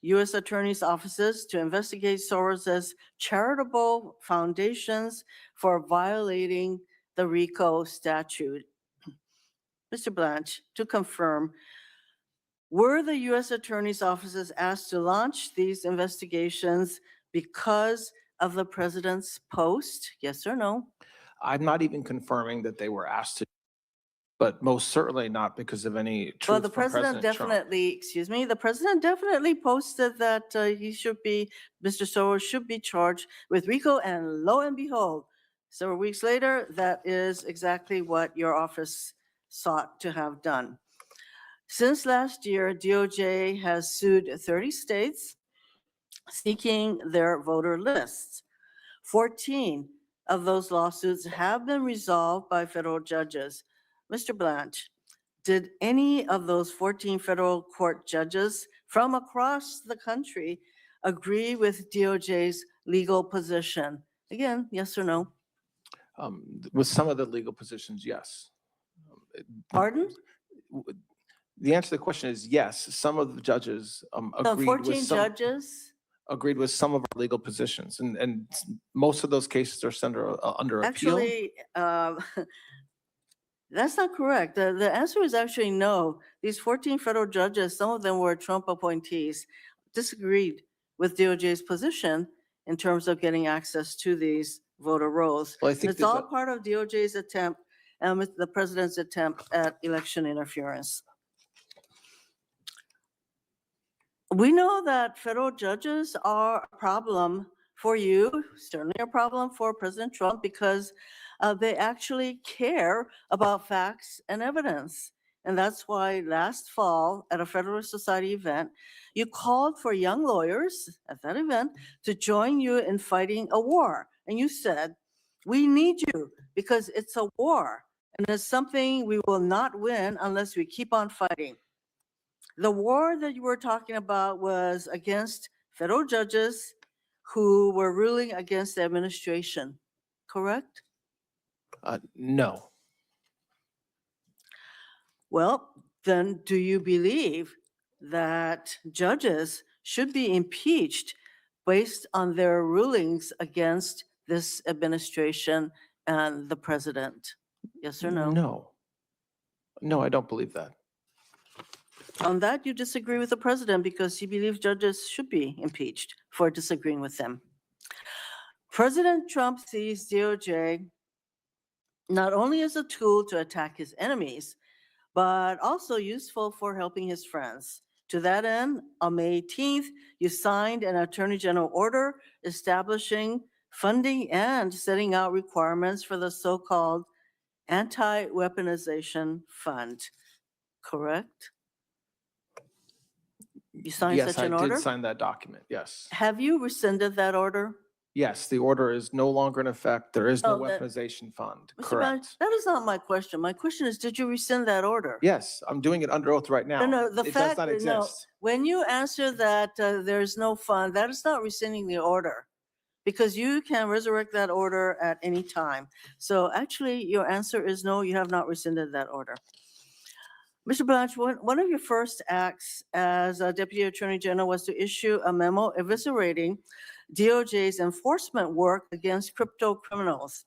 U.S. attorneys' offices to investigate Soros's charitable foundations for violating the RICO statute. Mr. Blanche, to confirm, were the U.S. attorneys' offices asked to launch these investigations because of the president's post? Yes or no? I'm not even confirming that they were asked to, but most certainly not because of any truth Well, the from president President Trump. definitely, the president definitely posted that Mr. Soros should be charged with RICO, and lo and behold, several weeks later, that is exactly what your office sought to have done. Since last year, DOJ has sued 30 states seeking their voter lists. 14 of those lawsuits have been resolved by federal judges. Mr. Blanche, did any of those 14 federal court judges from across the country agree with DOJ's legal position? Again, yes or no? With some of the legal positions, yes. Pardon? The answer to the question is yes. Some of the judges The agreed 14 with some, judges? agreed with some of our legal positions, and most of those cases are under appeal. Actually, that's not correct. The answer is actually no. These 14 federal judges, some of them were Trump appointees, disagreed with DOJ's position in terms of getting access to these voter rolls. Well, I And think it's all part of DOJ's attempt and with the president's attempt at election interference. We know that federal judges are a problem for you, certainly a problem for President Trump, because they actually care about facts and evidence. And that's why last fall at a Federalist Society event, you called for young lawyers at that event to join you in fighting a war. And you said, we need you because it's a war and it's something we will not win unless we keep on fighting. The war that you were talking about was against federal judges who were ruling against the administration, correct? No. Well, then do you believe that judges should be impeached based on their rulings against this administration and the president? Yes or no? No. No, I don't believe that. On that, you disagree with the president because you believe judges should be impeached for disagreeing with them. President Trump sees DOJ not only as a tool to attack his enemies, but also useful for helping his friends. To that end, on May 18th, you signed an Attorney General order establishing funding and setting out requirements for the so-called Anti-Weaponization Fund, correct? You signed Yes, such I an order? did sign that document, yes. Have you rescinded that order? Yes, the order is no longer in effect. There is no Oh, that- weaponization fund, Mr. Blanche, correct? that is not my question. My question is, did you rescind that order? Yes, I'm doing it under oath right now. No, the It does fact not that, no, exist. when you answer that there's no fund, that is not rescinding the order because you can resurrect that order at any time. So actually, your answer is no, you have not rescinded that order. Mr. Blanche, one of your first acts as a Deputy Attorney General was to issue a memo eviscerating DOJ's enforcement work against crypto criminals.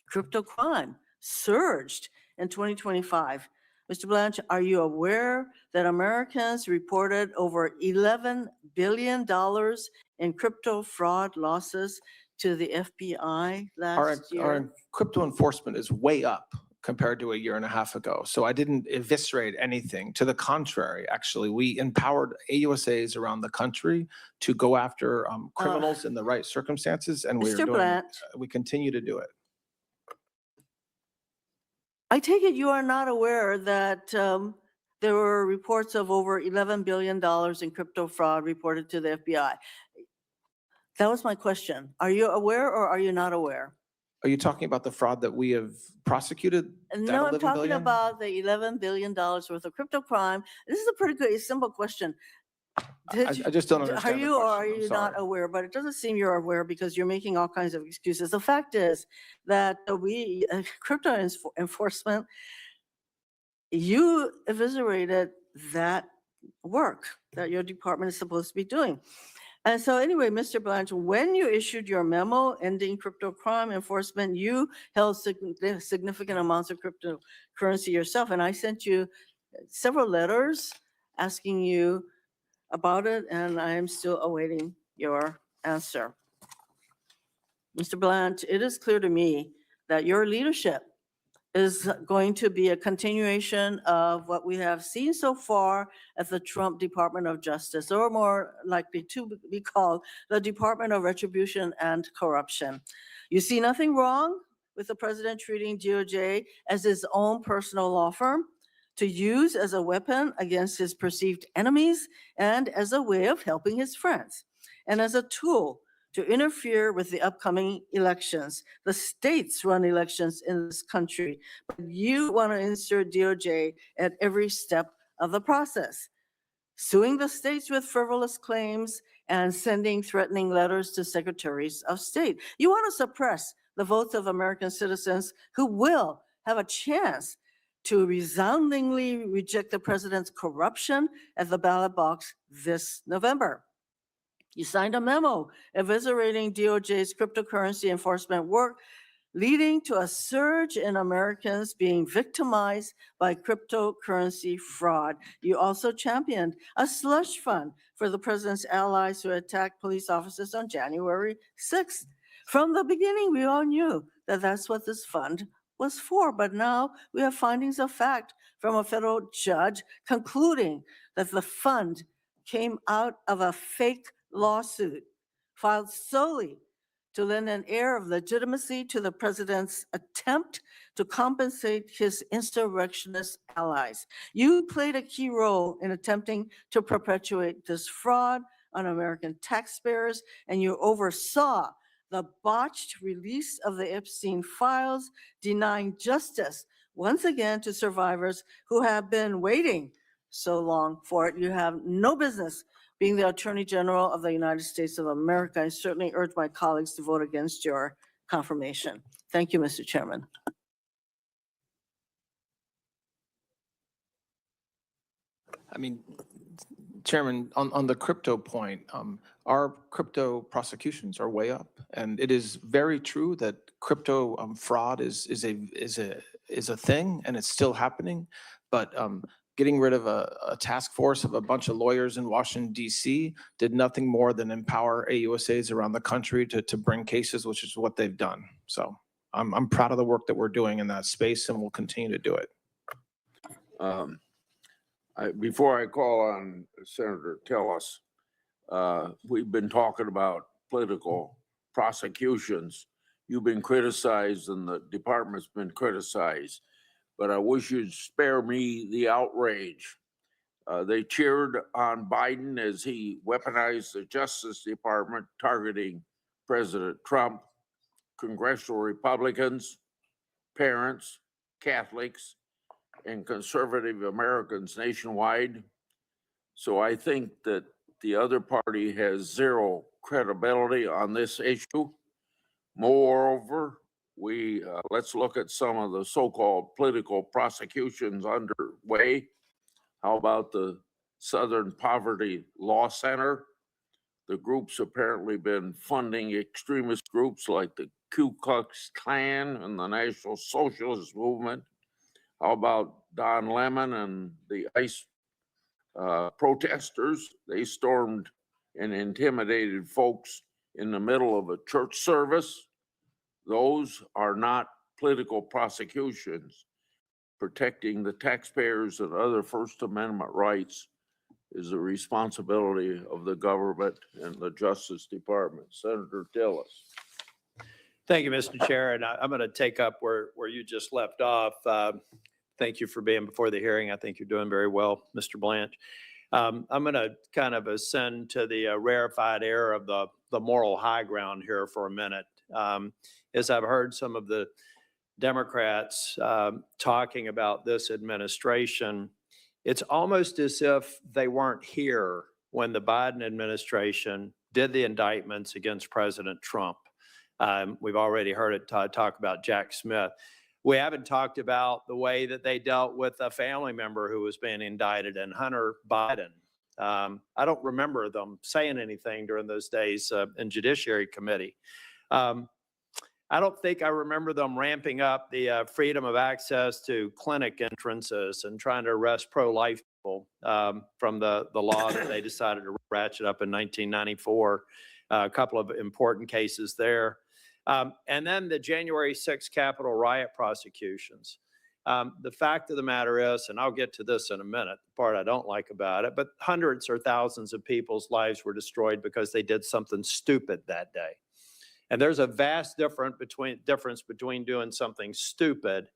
Crypto crime surged in 2025. Mr. Blanche, are you aware that Americans reported over $11 billion in crypto fraud losses to the FBI last year? Our crypto enforcement is way up compared to a year and a half ago. So I didn't eviscerate anything. To the contrary, actually, we empowered AUSAs around the country to go after criminals in the right circumstances, and Mr. Blanche. We continue to do it. I take it you are not aware that there were reports of over $11 billion in crypto fraud reported to the FBI. That was my question. Are you aware or are you not aware? Are you talking about the fraud that we have prosecuted? No, I'm $11 talking billion? about the $11 billion worth of crypto crime. This is a pretty good, simple question. I just don't understand Are the you or are question. I'm you not sorry. aware? But it doesn't seem you're aware because you're making all kinds of excuses. The fact is that crypto enforcement, you eviscerated that work that your department is supposed to be doing. And so anyway, Mr. Blanche, when you issued your memo ending crypto crime enforcement, you held significant amounts of cryptocurrency yourself. And I sent you several letters asking you about it, and I am still awaiting your answer. Mr. Blanche, it is clear to me that your leadership is going to be a continuation of what we have seen so far at the Trump Department of Justice, or more likely to be called the Department of Retribution and Corruption. You see nothing wrong with the president treating DOJ as his own personal law firm to use as a weapon against his perceived enemies and as a way of helping his friends, and as a tool to interfere with the upcoming elections. The states run elections in this country, but you want to insert DOJ at every step of the process. suing the states with frivolous claims, and sending threatening letters to secretaries of state. You want to suppress the votes of American citizens who will have a chance to resoundingly reject the president's corruption at the ballot box this November. You signed a memo eviscerating DOJ's cryptocurrency enforcement work, leading to a surge in Americans being victimized by cryptocurrency fraud. You also championed a slush fund for the president's allies who attacked police officers on January 6th. From the beginning, we all knew that that's what this fund was for, but now we have findings of fact from a federal judge concluding that the fund came out of a fake lawsuit filed solely to lend an air of legitimacy to the president's attempt to compensate his insurrectionist allies. You played a key role in attempting to perpetuate this fraud on American taxpayers, and you oversaw the botched release of the Epstein files, denying justice once again to survivors who have been waiting so long for it. You have no business being the Attorney General of the United States of America. I certainly urge my colleagues to vote against your confirmation. Thank you, Mr. Chairman. I mean, Chairman, on the crypto point, our crypto prosecutions are way up, and it is very true that crypto fraud is a thing, and it's still happening. But getting rid of a task force of a bunch of lawyers in Washington, D.C. did nothing more than empower AUSAs around the country to bring cases, which is what they've done. So I'm proud of the work that we're doing in that space, and we'll continue to do it. Before I call on Senator Tillis, we've been talking about political prosecutions. You've been criticized and the department's been criticized, but I wish you'd spare me the outrage. They cheered on Biden as he weaponized the Justice Department, targeting President Trump, congressional Republicans, parents, Catholics, and conservative Americans nationwide. So I think that the other party has zero credibility on this issue. Moreover, let's look at some of the so-called political prosecutions underway. How about the Southern Poverty Law Center? The group's apparently been funding extremist groups like the Ku Klux Klan and the National Socialist Movement. How about Don Lemon and the ICE protesters? They stormed and intimidated folks in the middle of a church service. Those are not political prosecutions. Protecting the taxpayers and other First Amendment rights is the responsibility of the government and the Justice Department. Senator Tillis. Thank you, Mr. Chair. And I'm going to take up where you just left off. Thank you for being before the hearing. I think you're doing very well, Mr. Blanche. I'm going to kind of ascend to the rarefied air of the moral high ground here for a minute. As I've heard some of the Democrats talking about this administration, it's almost as if they weren't here when the Biden administration did the indictments against President Trump. We've already heard it talk about Jack Smith. We haven't talked about the way that they dealt with a family member who was being indicted, and Hunter Biden. I don't remember them saying anything during those days in Judiciary Committee. I don't think I remember them ramping up the freedom of access to clinic entrances and trying to arrest pro-life people from the law that they decided to ratchet up in 1994. A couple of important cases there. And then the January 6th Capitol riot prosecutions. The fact of the matter is, and I'll get to this in a minute, the part I don't like about it, but hundreds or thousands of people's lives were destroyed because they did something stupid that day. And there's a vast difference between doing something stupid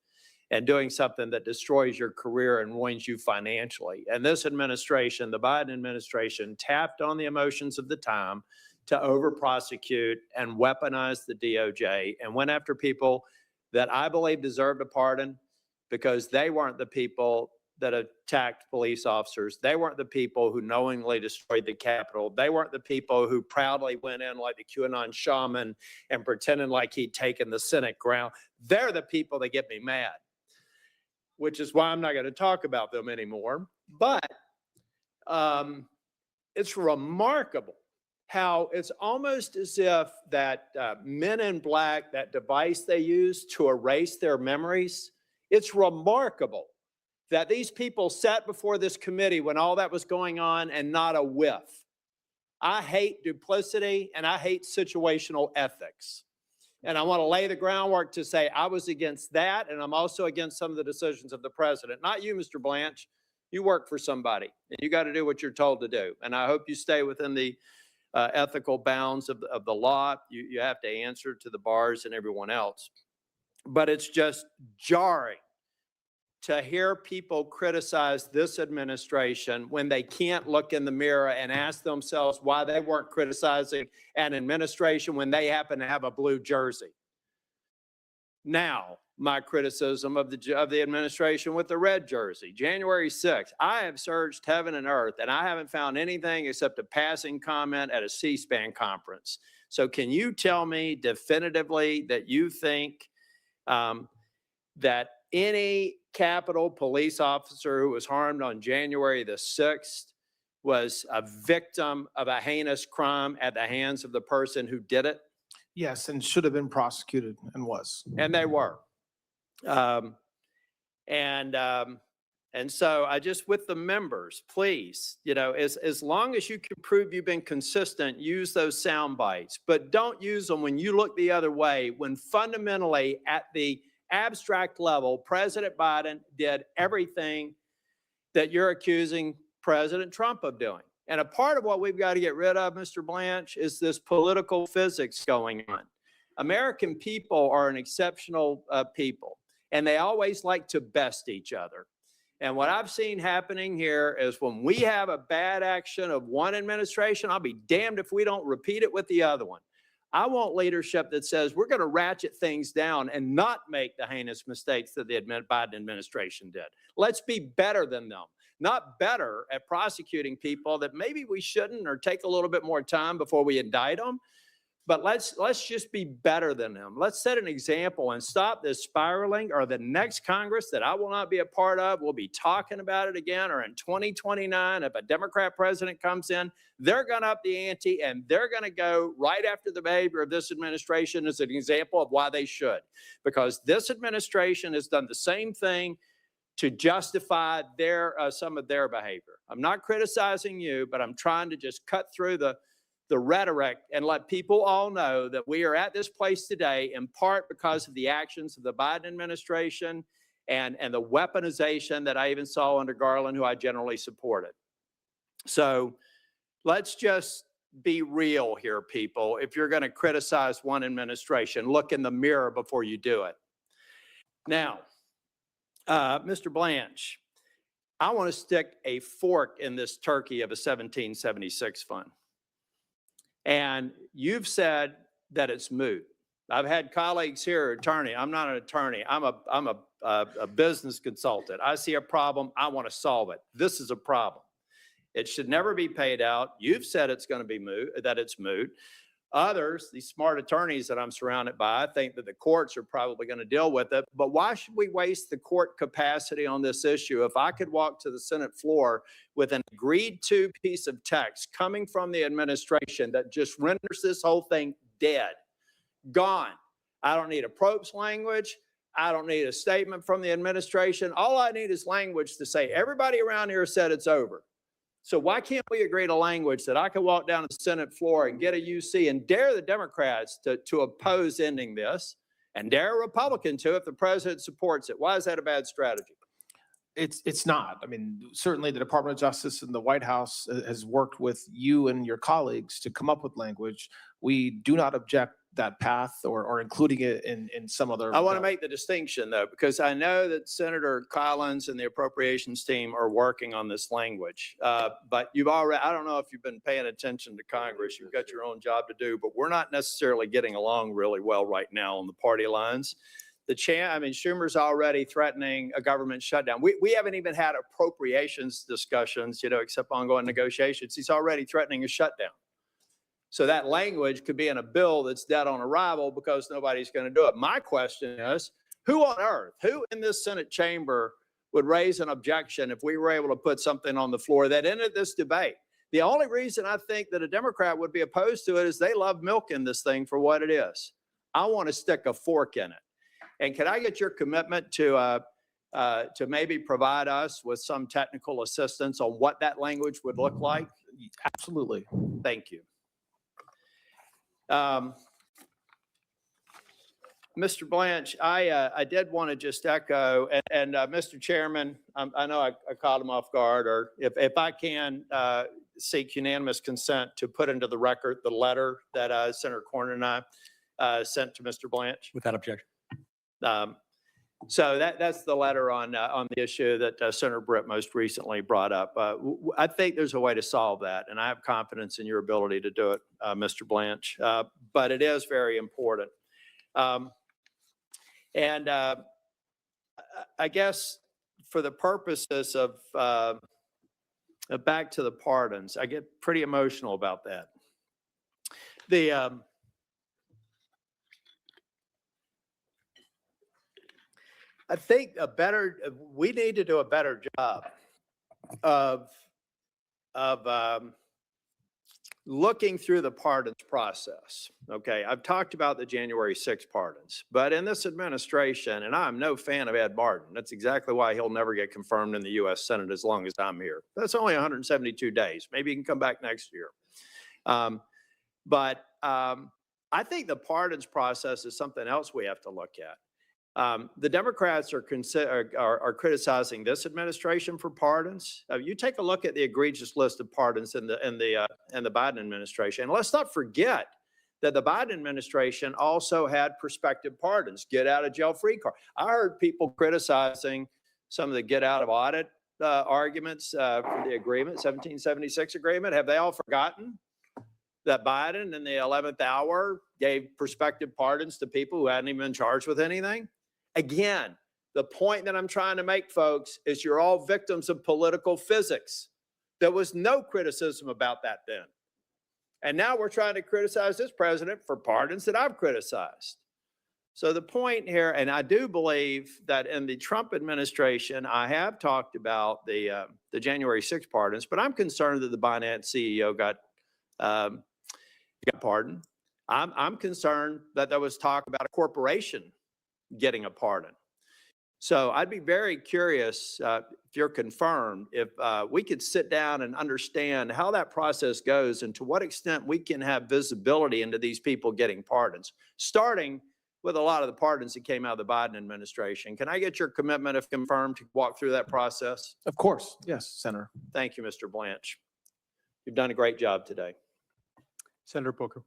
and doing something that destroys your career and ruins you financially. And this administration, the Biden administration, tapped on the emotions of the time to over-prosecute and weaponize the DOJ and went after people that I believe deserved a pardon because they weren't the people that attacked police officers. They weren't the people who knowingly destroyed the Capitol. They weren't the people who proudly went in like the QAnon shaman and pretending like he'd taken the Senate ground. They're the people that get me mad, which is why I'm not going to talk about them anymore. But it's remarkable how it's almost as if that Men in Black, that device they use to erase their memories, it's remarkable that these people sat before this committee when all that was going on and not a whiff. I hate duplicity and I hate situational ethics. And I want to lay the groundwork to say I was against that, and I'm also against some of the decisions of the president. Not you, Mr. Blanche. You work for somebody, and you got to do what you're told to do. And I hope you stay within the ethical bounds of the law. You have to answer to the bars and everyone else. But it's just jarring to hear people criticize this administration when they can't look in the mirror and ask themselves why they weren't criticizing an administration when they happen to have a blue jersey. Now, my criticism of the administration with the red jersey. January 6th, I have searched heaven and earth, and I haven't found anything except a passing comment at a C-SPAN conference. So can you tell me definitively that you think that any Capitol police officer who was harmed on January the 6th was a victim of a heinous crime at the hands of the person who did it? Yes, and should have been prosecuted and was. And they were. And so I just, with the members, please, as long as you can prove you've been consistent, use those sound bites, but don't use them when you look the other way, when fundamentally at the abstract level, President Biden did everything that you're accusing President Trump of doing. And a part of what we've got to get rid of, Mr. Blanche, is this political physics going on. American people are an exceptional people, and they always like to best each other. And what I've seen happening here is when we have a bad action of one administration, I'll be damned if we don't repeat it with the other one. I want leadership that says we're going to ratchet things down and not make the heinous mistakes that the Biden administration did. Let's be better than them, not better at prosecuting people that maybe we shouldn't, or take a little bit more time before we indict them. But let's just be better than them. Let's set an example and stop this spiraling, or the next Congress that I will not be a part of will be talking about it again, or in 2029, if a Democrat president comes in, they're going to up the ante, and they're going to go right after the behavior of this administration as an example of why they should. Because this administration has done the same thing to justify some of their behavior. I'm not criticizing you, but I'm trying to just cut through the rhetoric and let people all know that we are at this place today in part because of the actions of the Biden administration and the weaponization that I even saw under Garland, who I generally supported. So let's just be real here, people. If you're going to criticize one administration, look in the mirror before you do it. Now, Mr. Blanche, I want to stick a fork in this turkey of a 1776 fund. And you've said that it's moot. I've had colleagues here, attorney. I'm not an attorney. I'm a business consultant. I see a problem. I want to solve it. This is a problem. It should never be paid out. You've said it's going to be moot, that it's moot. Others, these smart attorneys that I'm surrounded by, think that the courts are probably going to deal with it. But why should we waste the court capacity on this issue? If I could walk to the Senate floor with an agreed to piece of text coming from the administration that just renders this whole thing dead, gone. I don't need a probe's language. I don't need a statement from the administration. All I need is language to say everybody around here said it's over. So why can't we agree to language that I can walk down the Senate floor and get a UC and dare the Democrats to oppose ending this, and dare a Republican to if the president supports it? Why is that a bad strategy? It's not. I mean, certainly the Department of Justice and the White House has worked with you and your colleagues to come up with language. We do not object that path or including it in some other. I want to make the distinction, though, because I know that Senator Collins and the appropriations team are working on this language. But you've already, I don't know if you've been paying attention to Congress. You've got your own job to do, but we're not necessarily getting along really well right now on the party lines. Schumer's already threatening a government shutdown. We haven't even had appropriations discussions, except ongoing negotiations. He's already threatening a shutdown. So that language could be in a bill that's dead on arrival because nobody's going to do it. My question is, who on earth, who in this Senate chamber would raise an objection if we were able to put something on the floor that ended this debate? The only reason I think that a Democrat would be opposed to it is they love milking this thing for what it is. I want to stick a fork in it. And can I get your commitment to maybe provide us with some technical assistance on what that language would look like? Absolutely. Thank you. Mr. Blanche, I did want to just echo, and Mr. Chairman, I know I caught him off guard, or if I can seek unanimous consent to put into the record the letter that Senator Cornyn and I sent to Mr. Blanche. Without objection. So that's the letter on the issue that Senator Britt most recently brought up. I think there's a way to solve that, and I have confidence in your ability to do it, Mr. Blanche. But it is very important. And I guess for the purposes of back to the pardons, I get pretty emotional about that. I think we need to do a better job of looking through the pardons process. Okay, I've talked about the January 6 pardons, but in this administration, and I'm no fan of Ed Martin, that's exactly why he'll never get confirmed in the U.S. Senate as long as I'm here. That's only 172 days. Maybe he can come back next year. But I think the pardons process is something else we have to look at. The Democrats are criticizing this administration for pardons. You take a look at the egregious list of pardons in the Biden administration. And let's not forget that the Biden administration also had prospective pardons, get out of jail free card. I heard people criticizing some of the get out of audit arguments for the agreement, 1776 agreement. Have they all forgotten that Biden in the 11th hour gave prospective pardons to people who hadn't even been charged with anything? Again, the point that I'm trying to make, folks, is you're all victims of political physics. There was no criticism about that then. And now we're trying to criticize this president for pardons that I've criticized. So the point here, and I do believe that in the Trump administration, I have talked about the January 6 pardons, but I'm concerned that the Binance CEO got pardoned. I'm concerned that there was talk about a corporation getting a pardon. So I'd be very curious, if you're confirmed, if we could sit down and understand how that process goes and to what extent we can have visibility into these people getting pardons, starting with a lot of the pardons that came out of the Biden administration. Can I get your commitment, if confirmed, to walk through that process? Of course. Yes, Senator. Thank you, Mr. Blanche. You've done a great job today. Senator Booker.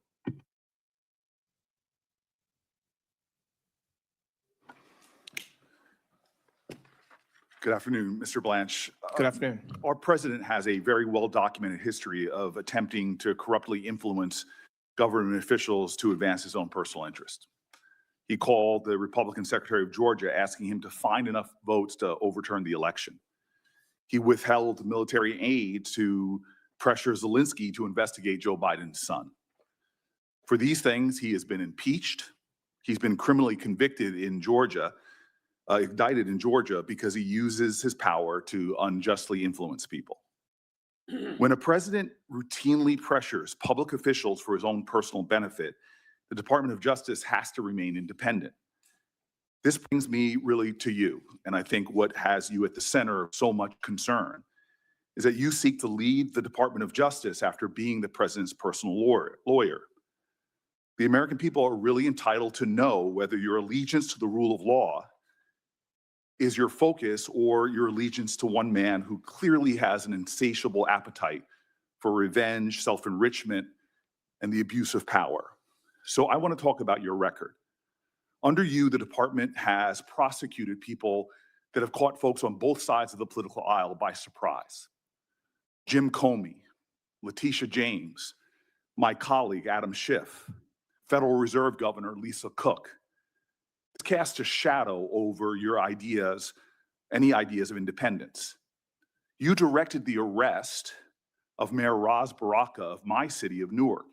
Good afternoon, Mr. Blanche. Good afternoon. Our president has a very well-documented history of attempting to corruptly influence government officials to advance his own personal interest. He called the Republican Secretary of Georgia asking him to find enough votes to overturn the election. He withheld military aid to pressure Zelensky to investigate Joe Biden's son. For these things, he has been impeached. He's been criminally convicted in Georgia, indicted in Georgia, because he uses his power to unjustly influence people. When a president routinely pressures public officials for his own personal benefit, the Department of Justice has to remain independent. This brings me really to you, and I think what has you at the center of so much concern is that you seek to lead the Department of Justice after being the president's personal lawyer. The American people are really entitled to know whether your allegiance to the rule of law is your focus or your allegiance to one man who clearly has an insatiable appetite for revenge, self-enrichment, and the abuse of power. So I want to talk about your record. Under you, the department has prosecuted people that have caught folks on both sides of the political aisle by surprise. Jim Comey, Letitia James, my colleague Adam Schiff, Federal Reserve Governor Lisa Cook. This cast a shadow over your ideas, any ideas of independence. You directed the arrest of Mayor Ras Baraka of my city of Newark.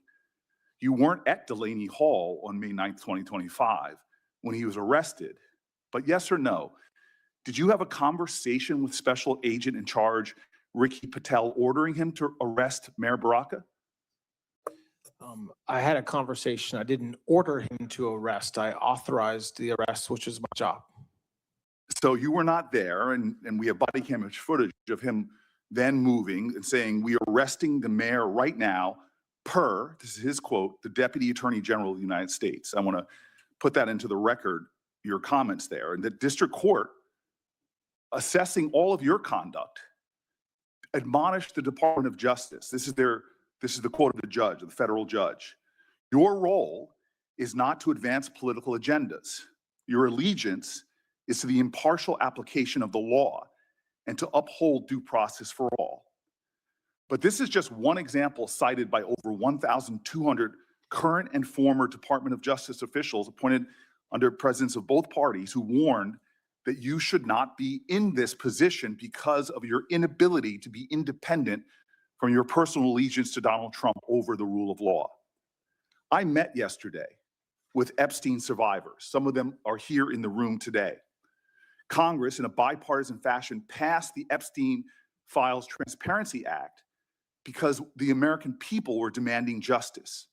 You weren't at Delaney Hall on May 9th, 2025 when he was arrested, but yes or no, did you have a conversation with Special Agent in Charge Ricky Patel ordering him to arrest Mayor Baraka? I had a conversation. I didn't order him to arrest. I authorized the arrest, which is my job. So you were not there, and we have body camera footage of him then moving and saying, "We are arresting the mayor right now per," this is his quote, "the Deputy Attorney General of the United States." I want to put that into the record, your comments there. And the district court, assessing all of your conduct, admonished the Department of Justice. This is the quote of the judge, the federal judge. "Your role is not to advance political agendas. Your allegiance is to the impartial application of the law and to uphold due process for all." But this is just one example cited by over 1,200 current and former Department of Justice officials appointed under presidents of both parties who warned that you should not be in this position because of your inability to be independent from your personal allegiance to Donald Trump over the rule of law. I met yesterday with Epstein survivors. Some of them are here in the room today. Congress, in a bipartisan fashion, passed the Epstein Files Transparency Act because the American people were demanding justice.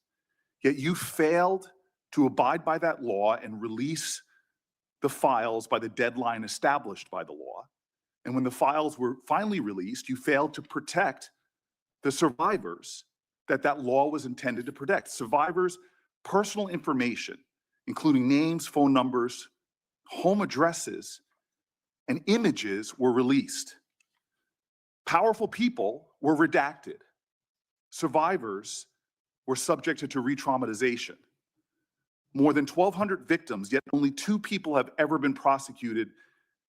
Yet you failed to abide by that law and release the files by the deadline established by the law. And when the files were finally released, you failed to protect the survivors that law was intended to protect. Survivors' personal information, including names, phone numbers, home addresses, and images were released. Powerful people were redacted. Survivors were subjected to re-traumatization. More than 1,200 victims, yet only 2 people have ever been prosecuted,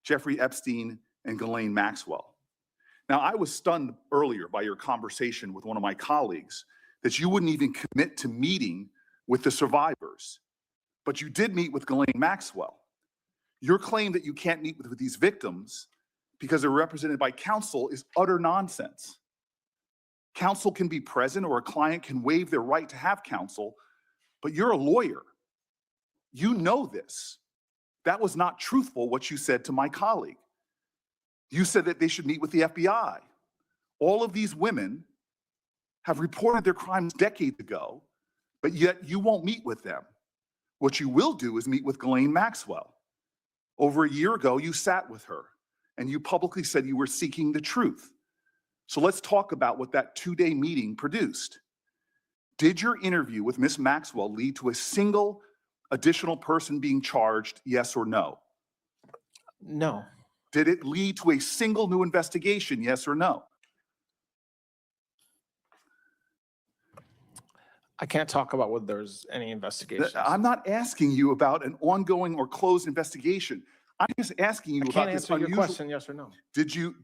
Jeffrey Epstein and Ghislaine Maxwell. Now, I was stunned earlier by your conversation with one of my colleagues that you wouldn't even commit to meeting with the survivors, but you did meet with Ghislaine Maxwell. Your claim that you can't meet with these victims because they're represented by counsel is utter nonsense. Counsel can be present or a client can waive their right to have counsel, but you're a lawyer. You know this. That was not truthful, what you said to my colleague. You said that they should meet with the FBI. All of these women have reported their crimes decades ago, but yet you won't meet with them. What you will do is meet with Ghislaine Maxwell. Over a year ago, you sat with her and you publicly said you were seeking the truth. So let's talk about what that 2-day meeting produced. Did your interview with Ms. Maxwell lead to a single additional person being charged, yes or no? No. Did it lead to a single new investigation, yes or no? I can't talk about whether there's any investigation. I'm not asking you about an ongoing or closed investigation. I'm just asking you I about can't this answer your unusual. question, yes or no. Did you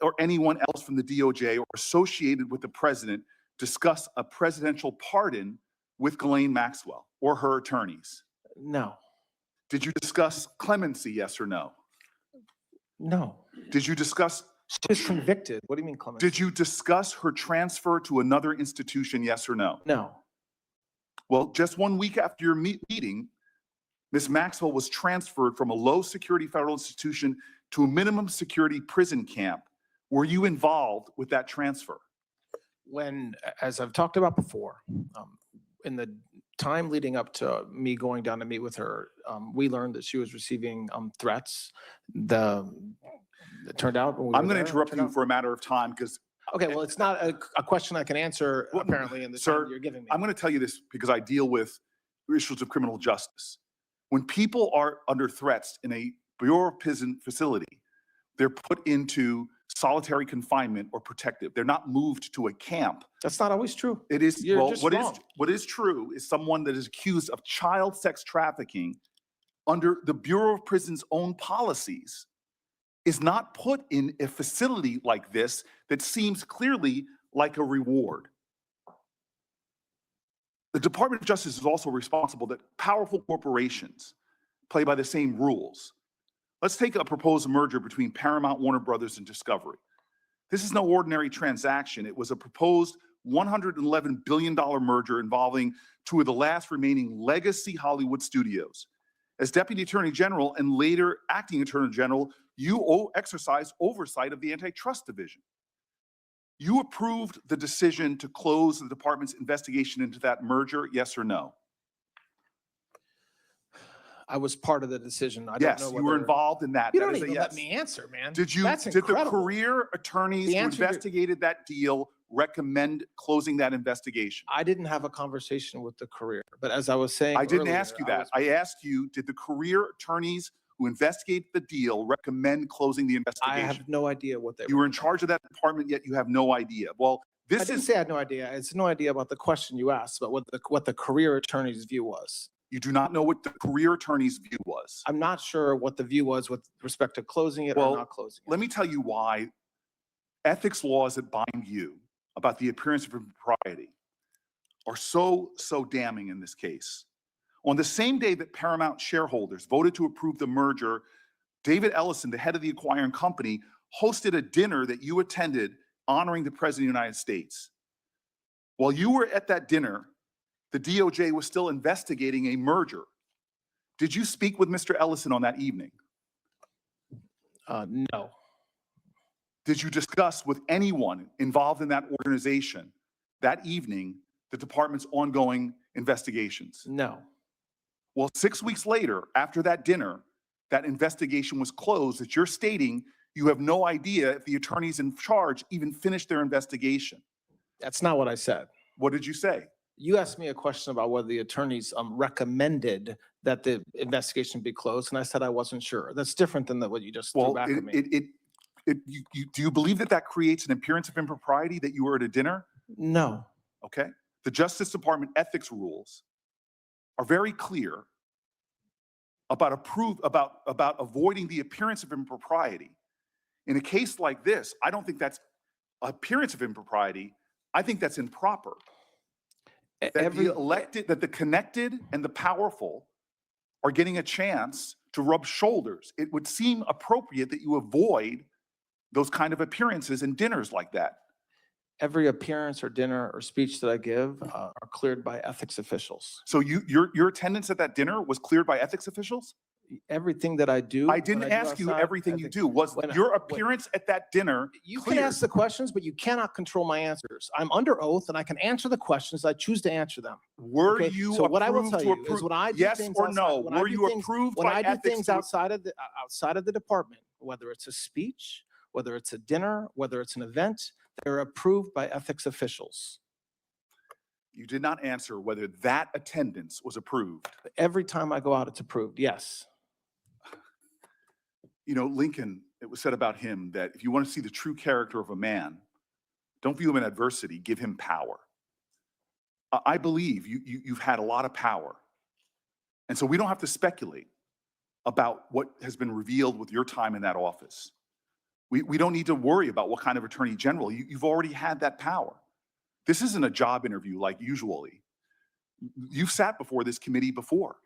or anyone else from the DOJ or associated with the president discuss a presidential pardon with Ghislaine Maxwell or her attorneys? No. Did you discuss clemency, yes or no? No. Did you discuss? She's convicted. What do you mean clemency? Did you discuss her transfer to another institution, yes or no? No. Well, just 1 week after your meeting, Ms. Maxwell was transferred from a low security federal institution to a minimum security prison camp. Were you involved with that transfer? When, as I've talked about before, in the time leading up to me going down to meet with her, we learned that she was receiving threats. It turned out. I'm going to interrupt you for a matter of time because. Okay, well, it's not a question I can answer apparently in the time you're giving me. I'm going to tell you this because I deal with issues of criminal justice. When people are under threats in a Bureau of Prison facility, they're put into solitary confinement or protective. They're not moved to a camp. That's not always true. It is. You're Well, just what wrong. is true is someone that is accused of child sex trafficking under the Bureau of Prison's own policies is not put in a facility like this that seems clearly like a reward. The Department of Justice is also responsible that powerful corporations play by the same rules. Let's take a proposed merger between Paramount, Warner Brothers, and Discovery. This is no ordinary transaction. It was a proposed $111 billion merger involving two of the last remaining legacy Hollywood studios. As Deputy Attorney General and later Acting Attorney General, you exercise oversight of the Antitrust Division. You approved the decision to close the department's investigation into that merger, yes or no? I was part of the decision. I don't Yes, know you were whether- involved in that. You That don't is a even let yes. me answer, man. Did That's the incredible. career attorneys The who answer to- investigated that deal recommend closing that investigation? I didn't have a conversation with the career, but as I was saying I didn't earlier, ask you that. I asked you, did the career attorneys who investigate the deal recommend closing the I investigation? have no idea what they You were in charge of that department, yet you have no idea. Well, I this didn't is, say I had no idea. It's no idea about the question you asked, but what the career attorney's view was. you do not know what the career attorney's view was. I'm not sure what the view was with respect to closing it or Well, not closing it. let me tell you why ethics laws that bind you about the appearance of impropriety are so damning in this case. On the same day that Paramount shareholders voted to approve the merger, David Ellison, the head of the acquiring company, hosted a dinner that you attended honoring the President of the United States. While you were at that dinner, the DOJ was still investigating a merger. Did you speak with Mr. Ellison on that evening? No. Did you discuss with anyone involved in that organization that evening the department's ongoing investigations? No. Well, 6 weeks later, after that dinner, that investigation was closed, that you're stating you have no idea if the attorneys in charge even finished their investigation. That's not what I said. What did you say? You asked me a question about whether the attorneys recommended that the investigation be closed, and I said I wasn't sure. That's different than what you just threw Well, back at me. do you believe that that creates an appearance of impropriety that you were at a dinner? No. Okay. The Justice Department ethics rules are very clear about avoiding the appearance of impropriety. In a case like this, I don't think that's appearance of impropriety. I think that's improper. That the connected and the powerful are getting a chance to rub shoulders. It would seem appropriate that you avoid those kind of appearances and dinners like that. Every appearance or dinner or speech that I give are cleared by ethics officials. So your attendance at that dinner was cleared by ethics officials? Everything that I do. I didn't ask you everything you do. Was your appearance at that dinner You cleared? can ask the questions, but you cannot control my answers. I'm under oath and I can answer the questions. I choose to answer them. Were Okay? you So what I will approved tell to you approve? is when I do Yes things or outside- no? when I Were do you things- approved when by I do ethics things to- outside of the department, whether it's a speech, whether it's a dinner, whether it's an event, they're approved by ethics officials. You did not answer whether that attendance was approved. Every time I go out, it's approved. Yes. You know, Lincoln, it was said about him that if you want to see the true character of a man, don't view him in adversity, give him power. I believe you've had a lot of power. And so we don't have to speculate about what has been revealed with your time in that office. We don't need to worry about what kind of attorney general. You've already had that power. This isn't a job interview like usually. You've sat before this committee before.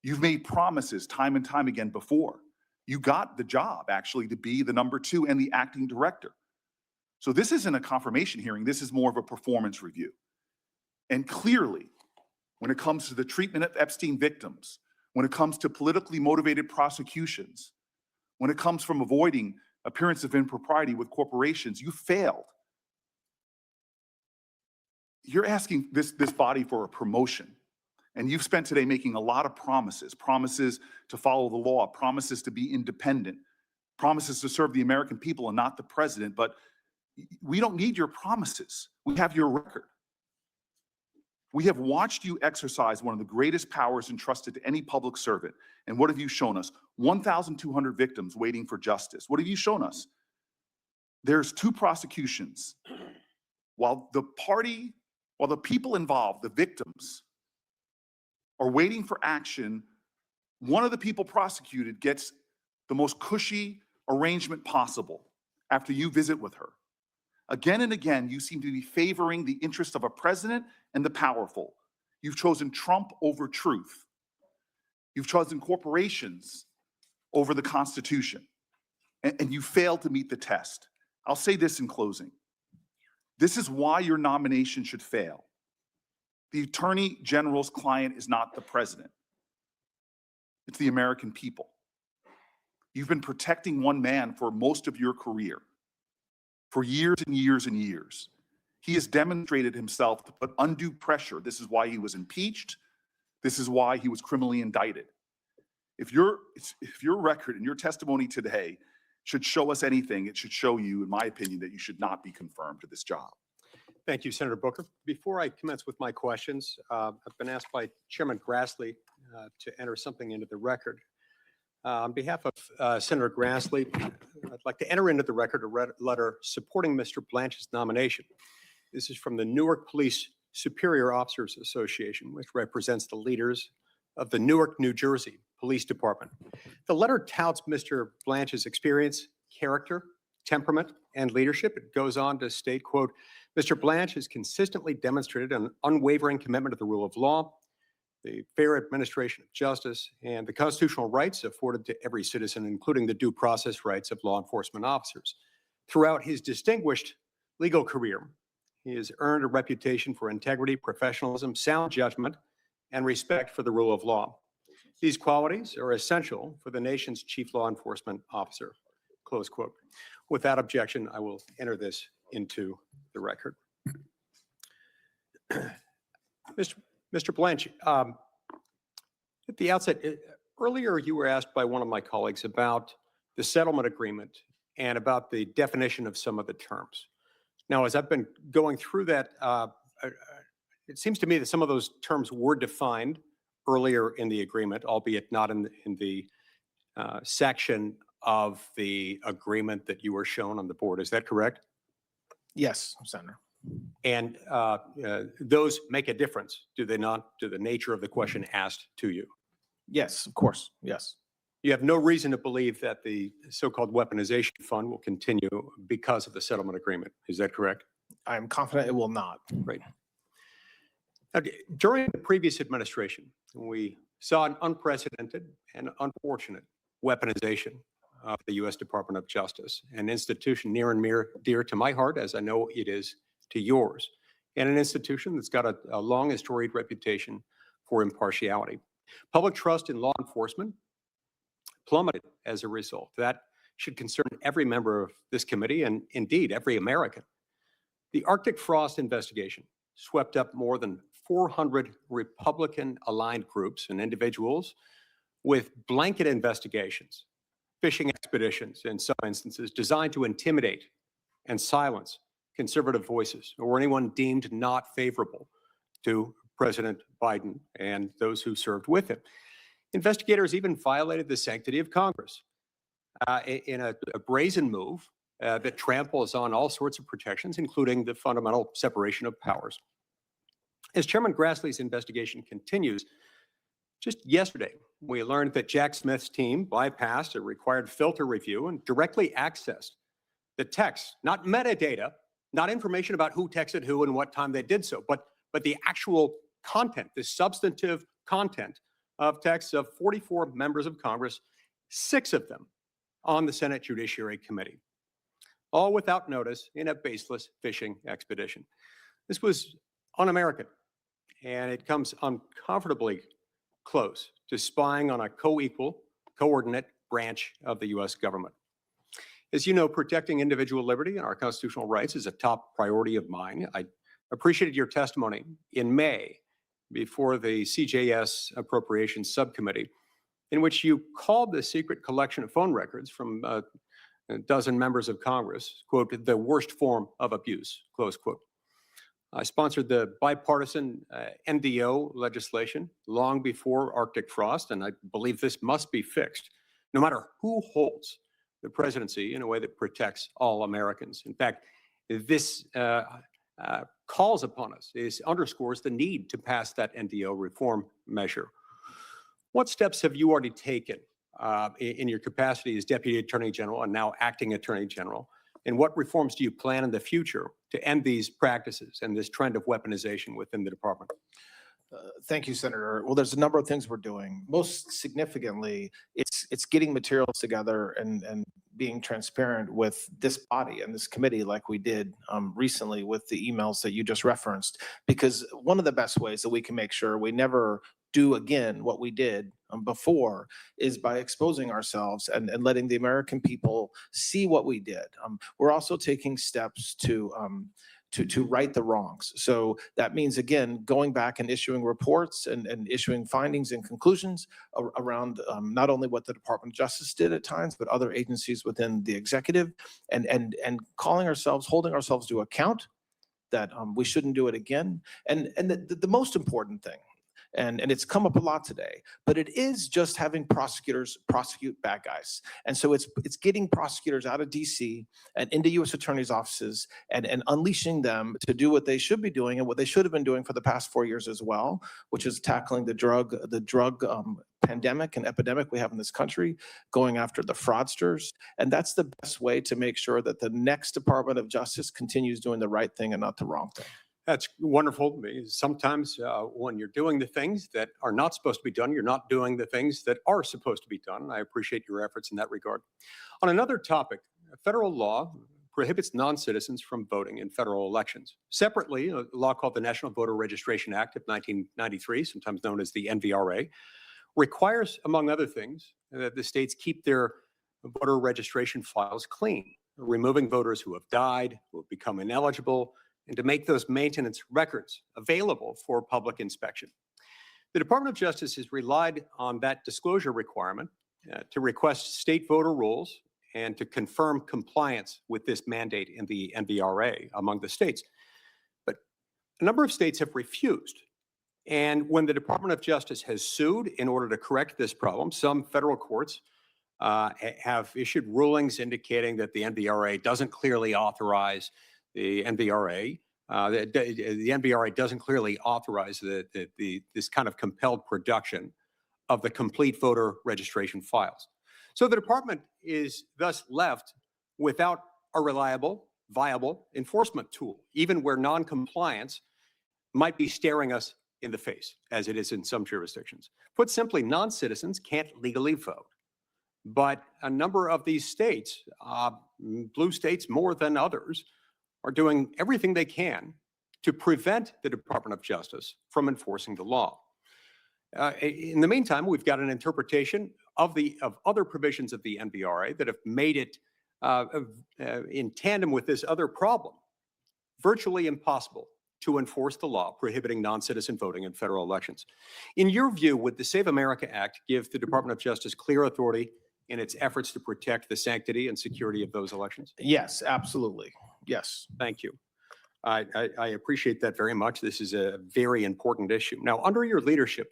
You've made promises time and time again before. You got the job actually to be the number 2 and the acting director. So this isn't a confirmation hearing. This is more of a performance review. And clearly, when it comes to the treatment of Epstein victims, when it comes to politically motivated prosecutions, when it comes from avoiding appearance of impropriety with corporations, you failed. You're asking this body for a promotion. And you've spent today making a lot of promises to follow the law, promises to be independent, promises to serve the American people and not the president. But we don't need your promises. We have your record. We have watched you exercise one of the greatest powers entrusted to any public servant. And what have you shown us? 1,200 victims waiting for justice. What have you shown us? There's 2 prosecutions. While the people involved, the victims, are waiting for action, one of the people prosecuted gets the most cushy arrangement possible after you visit with her. Again and again, you seem to be favoring the interest of a president and the powerful. You've chosen Trump over truth. You've chosen corporations over the Constitution, and you failed to meet the test. I'll say this in closing. This is why your nomination should fail. The Attorney General's client is not the president. It's the American people. You've been protecting one man for most of your career, for years and years and years. He has demonstrated himself to put undue pressure. This is why he was impeached. This is why he was criminally indicted. If your record and your testimony today should show us anything, it should show you, in my opinion, that you should not be confirmed to this job. Thank you, Senator Booker. Before I commence with my questions, I've been asked by Chairman Grassley to enter something into the record. On behalf of Senator Grassley, I'd like to enter into the record a letter supporting Mr. Blanche's nomination. This is from the Newark Police Superior Officers Association, which represents the leaders of the Newark, New Jersey Police Department. The letter touts Mr. Blanche's experience, character, temperament, and leadership. It goes on to state, quote, Mr. Blanche has consistently demonstrated an unwavering commitment to the rule of law, the fair administration of justice, and the constitutional rights afforded to every citizen, including the due process rights of law enforcement officers. Throughout his distinguished legal career, he has earned a reputation for integrity, professionalism, sound judgment, and respect for the rule of law. These qualities are essential for the nation's chief law enforcement officer, close quote. Without objection, I will enter this into the record. Mr. Blanche, at the outset, earlier you were asked by one of my colleagues about the settlement agreement and about the definition of some of the terms. Now, as I've been going through that, it seems to me that some of those terms were defined earlier in the agreement, albeit not in the section of the agreement that you were shown on the board. Is that correct? Yes, Senator. And those make a difference, do they not, to the nature of the question asked to you? Yes, of course, yes. You have no reason to believe that the so-called weaponization fund will continue because of the settlement agreement. Is that correct? I'm confident it will not. Right. Okay. During the previous administration, we saw an unprecedented and unfortunate weaponization of the U.S. Department of Justice, an institution near and dear to my heart, as I know it is to yours, and an institution that's got a long and storied reputation for impartiality. Public trust in law enforcement plummeted as a result. That should concern every member of this committee and indeed every American. The Arctic Frost investigation swept up more than 400 Republican-aligned groups and individuals with blanket investigations, fishing expeditions in some instances designed to intimidate and silence conservative voices or anyone deemed not favorable to President Biden and those who served with him. Investigators even violated the sanctity of Congress in a brazen move that tramples on all sorts of protections, including the fundamental separation of powers. As Chairman Grassley's investigation continues, just yesterday, we learned that Jack Smith's team bypassed a required filter review and directly accessed the text, not metadata, not information about who texted who and what time they did so, but the actual content, the substantive content of texts of 44 members of Congress, 6 of them on the Senate Judiciary Committee, all without notice in a baseless fishing expedition. This was un-American, and it comes uncomfortably close to spying on a co-equal, coordinate branch of the U.S. government. As you know, protecting individual liberty and our constitutional rights is a top priority of mine. I appreciated your testimony in May before the CJS Appropriations Subcommittee, in which you called the secret collection of phone records from a dozen members of Congress, quote, the worst form of abuse, close quote. I sponsored the bipartisan NDO legislation long before Arctic Frost, and I believe this must be fixed, no matter who holds the presidency, in a way that protects all Americans. In fact, this calls upon us, underscores the need to pass that NDO reform measure. What steps have you already taken in your capacity as Deputy Attorney General and now Acting Attorney General? And what reforms do you plan in the future to end these practices and this trend of weaponization within the department? Thank you, Senator. Well, there's a number of things we're doing. Most significantly, it's getting materials together and being transparent with this body and this committee like we did recently with the emails that you just referenced. Because one of the best ways that we can make sure we never do again what we did before is by exposing ourselves and letting the American people see what we did. We're also taking steps to right the wrongs. So that means, again, going back and issuing reports and issuing findings and conclusions around not only what the Department of Justice did at times, but other agencies within the executive, and calling ourselves, holding ourselves to account that we shouldn't do it again. And the most important thing, and it's come up a lot today, but it is just having prosecutors prosecute bad guys. And so it's getting prosecutors out of DC and into U.S. attorneys' offices and unleashing them to do what they should be doing and what they should have been doing for the past 4 years as well, which is tackling the drug pandemic and epidemic we have in this country, going after the fraudsters. And that's the best way to make sure that the next Department of Justice continues doing the right thing and not the wrong thing. That's wonderful. Sometimes when you're doing the things that are not supposed to be done, you're not doing the things that are supposed to be done. I appreciate your efforts in that regard. On another topic, federal law prohibits non-citizens from voting in federal elections. Separately, a law called the National Voter Registration Act of 1993, sometimes known as the NVRA, requires, among other things, that the states keep their voter registration files clean, removing voters who have died, who have become ineligible, and to make those maintenance records available for public inspection. The Department of Justice has relied on that disclosure requirement to request state voter rolls and to confirm compliance with this mandate in the NVRA among the states. But a number of states have refused. And when the Department of Justice has sued in order to correct this problem, some federal courts have issued rulings indicating that the NVRA doesn't clearly authorize the NVRA. The NVRA doesn't clearly authorize this kind of compelled production of the complete voter registration files. So the department is thus left without a reliable, viable enforcement tool, even where non-compliance might be staring us in the face, as it is in some jurisdictions. Put simply, non-citizens can't legally vote. But a number of these states, blue states more than others, are doing everything they can to prevent the Department of Justice from enforcing the law. In the meantime, we've got an interpretation of other provisions of the NVRA that have made it in tandem with this other problem, virtually impossible to enforce the law prohibiting non-citizen voting in federal elections. In your view, would the Save America Act give the Department of Justice clear authority in its efforts to protect the sanctity and security of those elections? Yes, absolutely. Yes. Thank you. I appreciate that very much. This is a very important issue. Now, under your leadership,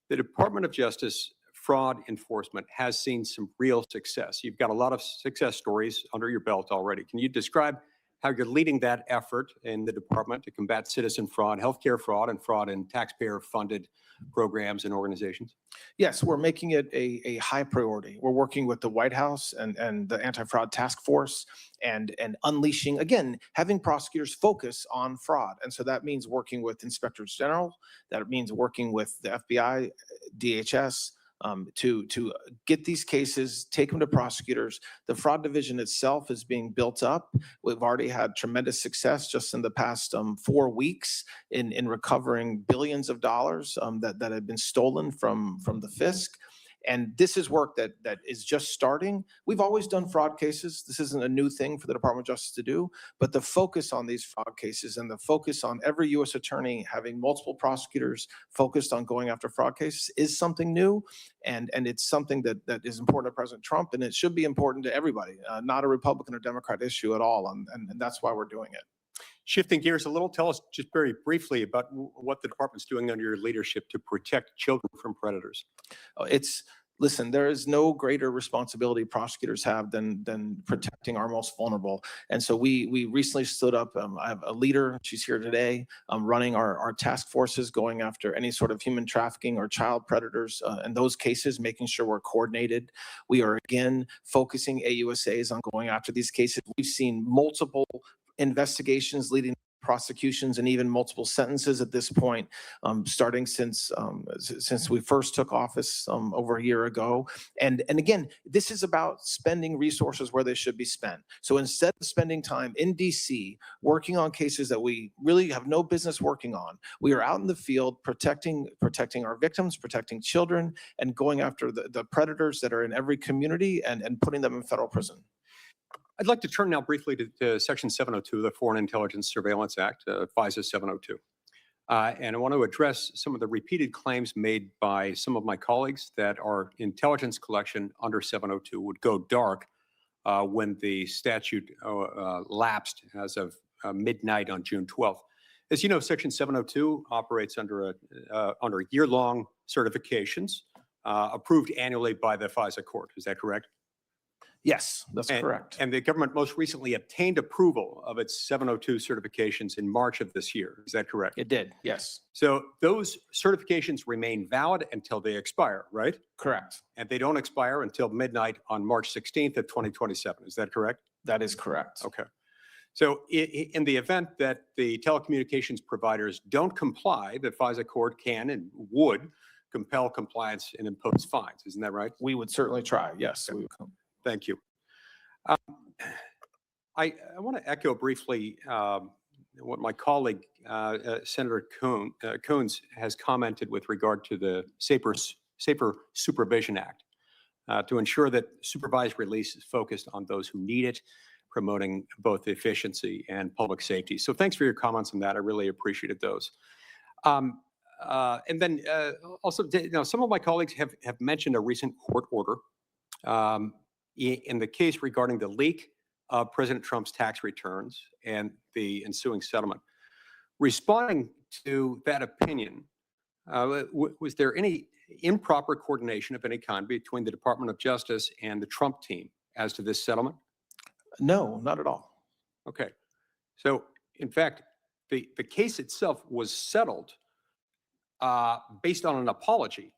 the Department of Justice fraud enforcement has seen some real success. You've got a lot of success stories under your belt already. Can you describe how you're leading that effort in the department to combat citizen fraud, healthcare fraud, and fraud in taxpayer-funded programs and organizations? Yes, we're making it a high priority. We're working with the White House and the Anti-Fraud Task Force and unleashing, again, having prosecutors focus on fraud. And so that means working with inspectors general, that means working with the FBI, DHS, to get these cases, take them to prosecutors. The fraud division itself is being built up. We've already had tremendous success just in the past 4 weeks in recovering billions of dollars that have been stolen from the FISC. And this is work that is just starting. We've always done fraud cases. This isn't a new thing for the Department of Justice to do, but the focus on these fraud cases and the focus on every U.S. attorney having multiple prosecutors focused on going after fraud cases is something new. And it's something that is important to President Trump, and it should be important to everybody, not a Republican or Democrat issue at all. And that's why we're doing it. Shifting gears a little, tell us just very briefly about what the department's doing under your leadership to protect children from predators. Listen, there is no greater responsibility prosecutors have than protecting our most vulnerable. And so we recently stood up, I have a leader, she's here today, running our task forces, going after any sort of human trafficking or child predators in those cases, making sure we're coordinated. We are, again, focusing AUSAs on going after these cases. We've seen multiple investigations leading prosecutions and even multiple sentences at this point, starting since we first took office over a year ago. And again, this is about spending resources where they should be spent. So instead of spending time in DC working on cases that we really have no business working on, we are out in the field protecting our victims, protecting children, and going after the predators that are in every community and putting them in federal prison. I'd like to turn now briefly to Section 702 of the Foreign Intelligence Surveillance Act, FISA 702. And I want to address some of the repeated claims made by some of my colleagues that our intelligence collection under 702 would go dark when the statute lapsed as of midnight on June 12th. As you know, Section 702 operates under year-long certifications approved annually by the FISA court. Is that correct? Yes, that's correct. And the government most recently obtained approval of its 702 certifications in March of this year. Is that correct? It did, yes. So those certifications remain valid until they expire, right? Correct. And they don't expire until midnight on March 16th of 2027. Is that correct? That is correct. Okay. So in the event that the telecommunications providers don't comply, the FISA court can and would compel compliance and impose fines. Isn't that right? We would certainly try, yes. Okay. We would. Thank you. I want to echo briefly what my colleague, Senator Coons, has commented with regard to the Safer Supervision Act to ensure that supervised release is focused on those who need it, promoting both efficiency and public safety. So thanks for your comments on that. I really appreciated those. And then also, some of my colleagues have mentioned a recent court order in the case regarding the leak of President Trump's tax returns and the ensuing settlement. Responding to that opinion, was there any improper coordination of any kind between the Department of Justice and the Trump team as to this settlement? No, not at all. Okay. So, in fact, the case itself was settled based on an apology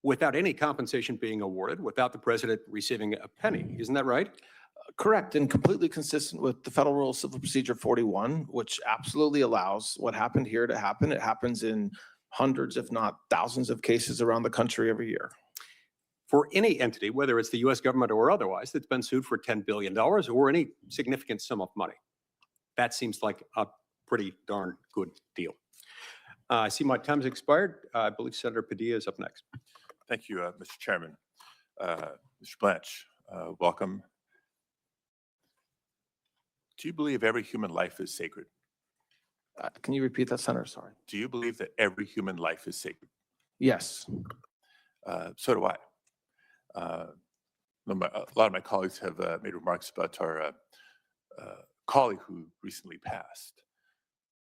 without any compensation being awarded, without the president receiving a penny. Isn't that right? Correct, and completely consistent with the Federal Rule of Civil Procedure 41, which absolutely allows what happened here to happen. It happens in hundreds, if not thousands of cases around the country every year. For any entity, whether it's the U.S. government or otherwise, that's been sued for $10 billion or any significant sum of money, that seems like a pretty darn good deal. I see my time's expired. I believe Senator Padilla is up next. Thank you, Mr. Chairman. Mr. Blanche, welcome. Do you believe every human life is sacred? Can you repeat that, Senator? Sorry. Do you believe that every human life is sacred? Yes. So do I. A lot of my colleagues have made remarks about our colleague who recently passed.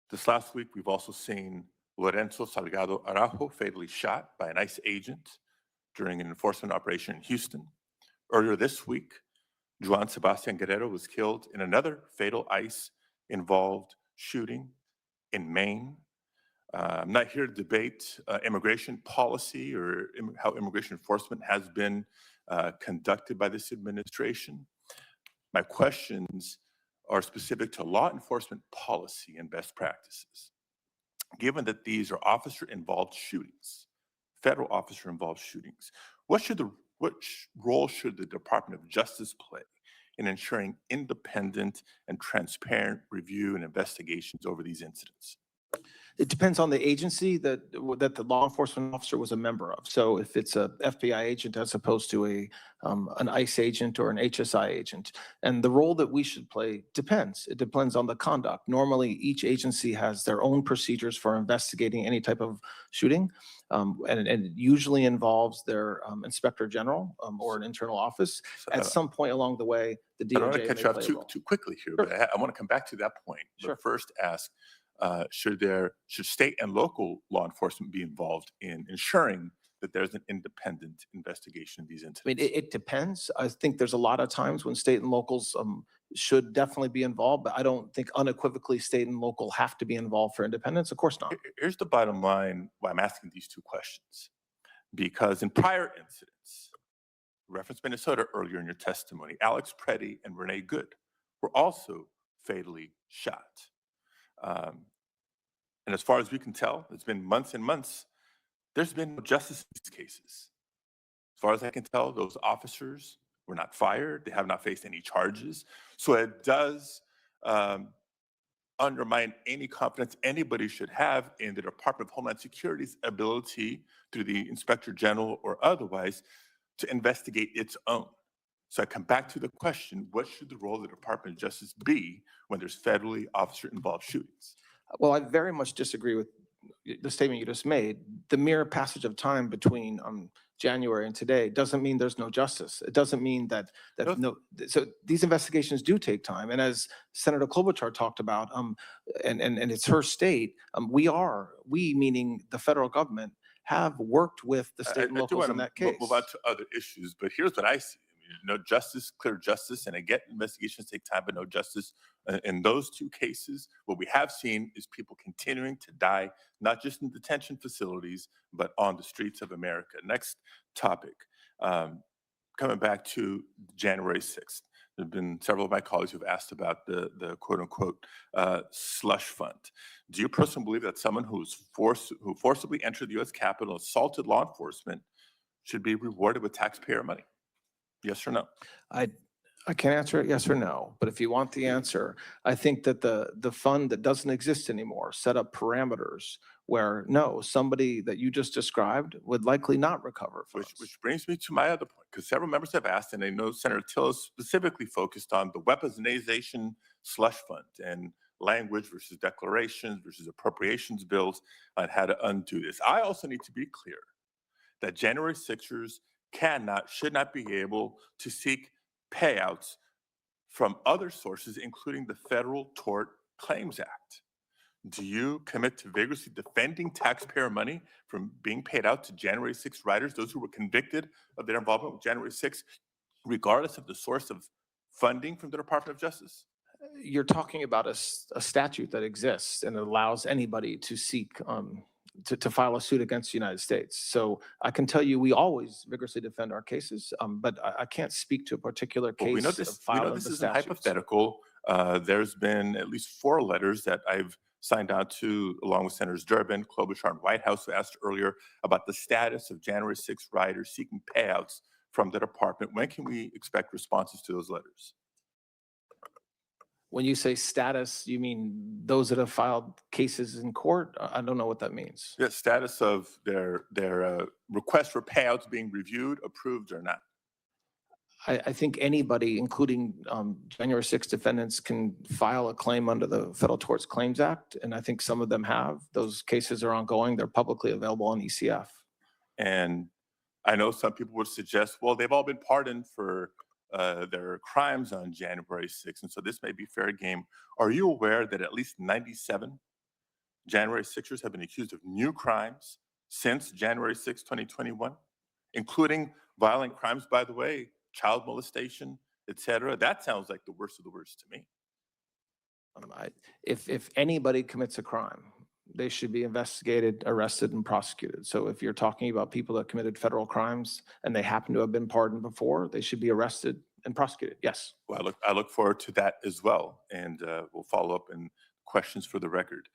This last week, we've also seen Lorenzo Salgado Araujo fatally shot by an ICE agent during an enforcement operation in Houston. Earlier this week, Juan Sebastian Guerrero was killed in another fatal ICE-involved shooting in Maine. I'm not here to debate immigration policy or how immigration enforcement has been conducted by this administration. My questions are specific to law enforcement policy and best practices. Given that these are officer-involved shootings, federal officer-involved shootings, what role should the Department of Justice play in ensuring independent and transparent review and investigations over these incidents? It depends on the agency that the law enforcement officer was a member of. So if it's a FBI agent as opposed to an ICE agent or an HSI agent, and the role that we should play depends. It depends on the conduct. Normally, each agency has their own procedures for investigating any type of shooting, and it usually involves their inspector general or an internal office. At some point along the way, the DOJ I don't want to cut you may off play too quickly here, but I want to come back to that point. Sure. But first ask, should state and local law enforcement be involved in ensuring that there's an independent investigation of these incidents? I mean, it depends. I think there's a lot of times when state and locals should definitely be involved, but I don't think unequivocally state and local have to be involved for independence. Of course not. Here's the bottom line why I'm asking these two questions. Because in prior incidents, referenced Minnesota earlier in your testimony, Alex Preddy and Renee Good were also fatally shot. And as far as we can tell, it's been months and months, there's been no justice in these cases. As far as I can tell, those officers were not fired. They have not faced any charges. So it does undermine any confidence anybody should have in the Department of Homeland Security's ability, through the Inspector General or otherwise, to investigate its own. So I come back to the question, what should the role of the Department of Justice be when there's federally officer-involved shootings? Well, I very much disagree with the statement you just made. The mere passage of time between January and today doesn't mean there's no justice. It doesn't mean that so these investigations do take time. And as Senator Klobuchar talked about, and it's her state, we meaning the federal government, have worked with the state and I do locals want in to that case. move on to other issues, but here's what I see. No justice, clear justice, and I get investigations take time, but no justice. In those two cases, what we have seen is people continuing to die, not just in detention facilities, but on the streets of America. Next topic, coming back to January 6th. There have been several of my colleagues who've asked about the quote unquote slush fund. Do you personally believe that someone who forcibly entered the U.S. Capitol, assaulted law enforcement, should be rewarded with taxpayer money? Yes or no? I can't answer it yes or no, but if you want the answer, I think that the fund that doesn't exist anymore set up parameters where no, somebody that you just described would likely not recover funds. Which brings me to my other point, because several members have asked, and I know Senator Till is specifically focused on the weaponization slush fund and language versus declarations versus appropriations bills on how to undo this. I also need to be clear that January 6ers should not be able to seek payouts from other sources, including the Federal Tort Claims Act. Do you commit to vigorously defending taxpayer money from being paid out to January 6 riders, those who were convicted of their involvement with January 6, regardless of the source of funding from the Department of Justice? You're talking about a statute that exists and it allows anybody to seek to file a suit against the United States. So I can tell you we always vigorously defend our cases, but I can't speak to a particular case. Well, we know this isn't hypothetical. There's been at least 4 letters that I've signed on to, along with Senators Durbin, Klobuchar, and Whitehouse, who asked earlier about the status of January 6 riders seeking payouts from the department. When can we expect responses to those letters? When you say status, you mean those that have filed cases in court? I don't know what that means. The status of their request for payouts being reviewed, approved, or not? I think anybody, including January 6 defendants, can file a claim under the Federal Tort Claims Act, and I think some of them have. Those cases are ongoing. They're publicly available on ECF. And I know some people would suggest, well, they've all been pardoned for their crimes on January 6th, and so this may be fair game. Are you aware that at least 97 January 6ers have been accused of new crimes since January 6, 2021, including violent crimes, by the way, child molestation, etc.? That sounds like the worst of the worst to me. If anybody commits a crime, they should be investigated, arrested, and prosecuted. So if you're talking about people that committed federal crimes and they happen to have been pardoned before, they should be arrested and prosecuted. Yes. Well, I look forward to that as well, and we'll follow up in questions for the record.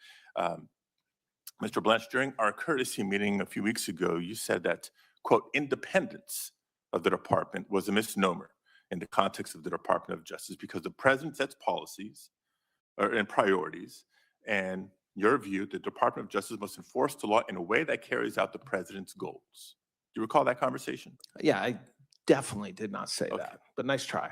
Mr. Blanche, during our courtesy meeting a few weeks ago, you said that, quote, independence of the department was a misnomer in the context of the Department of Justice because the president sets policies and priorities, and your view, the Department of Justice must enforce the law in a way that carries out the president's goals. Do you recall that conversation? Yeah, I definitely did not say that, but nice try.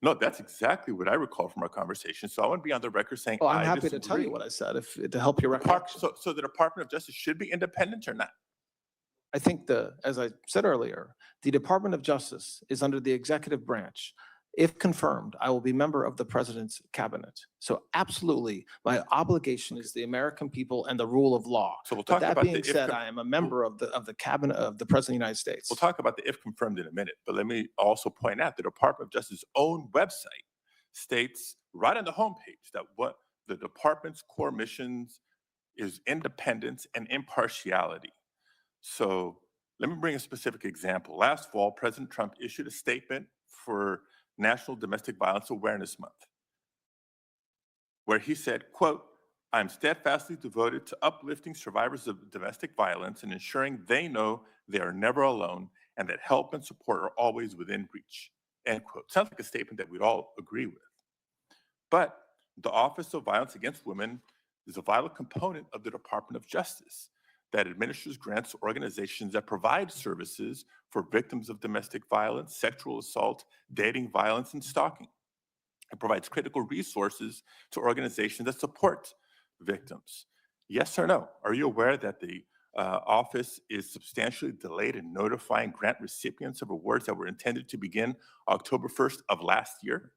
No, that's exactly what I recall from our conversation. So I want to be on the record saying, Well, I'm I happy to tell you disagree. what I said to help your recollection. So the Department of Justice should be independent or not? I think as I said earlier, the Department of Justice is under the executive branch. If confirmed, I will be member of the president's cabinet. So absolutely, my obligation is the American people and the rule of law. So we'll But talk that about being the if said, con- I am a member of the cabinet of the president of the United States. We'll talk about the if confirmed in a minute, but let me also point out the Department of Justice's own website states right on the homepage that what the department's core missions is independence and impartiality. So let me bring a specific example. Last fall, President Trump issued a statement for National Domestic Violence Awareness Month, where he said, quote, I am steadfastly devoted to uplifting survivors of domestic violence and ensuring they know they are never alone and that help and support are always within reach. End quote. Sounds like a statement that we'd all agree with. But the Office of Violence Against Women is a vital component of the Department of Justice that administers grants to organizations that provide services for victims of domestic violence, sexual assault, dating violence, and stalking. It provides critical resources to organizations that support victims. Yes or no? Are you aware that the office is substantially delayed in notifying grant recipients of awards that were intended to begin October 1st of last year?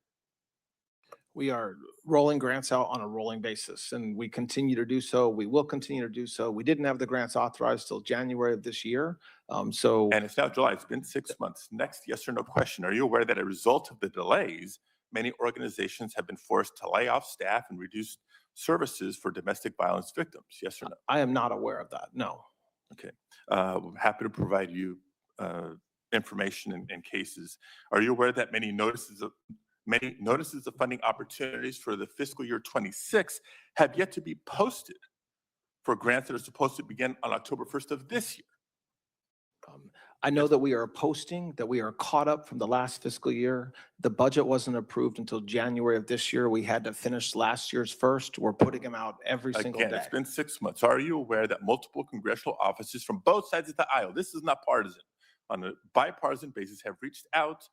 We are rolling grants out on a rolling basis, and we continue to do so. We will continue to do so. We didn't have the grants authorized till January of this year. And it's now July. It's been 6 months. Next, yes or no question. Are you aware that as a result of the delays, many organizations have been forced to lay off staff and reduce services for domestic violence victims? Yes or no? I am not aware of that. No. Okay. I'm happy to provide you information in cases. Are you aware that many notices of funding opportunities for the fiscal year 26 have yet to be posted for grants that are supposed to begin on October 1st of this year? I know that we are posting, that we are caught up from the last fiscal year. The budget wasn't approved until January of this year. We had to finish last year's first. We're putting them out every single Again, day. it's been 6 months. Are you aware that multiple congressional offices from both sides of the aisle, this is not partisan, on a bipartisan basis, have reached out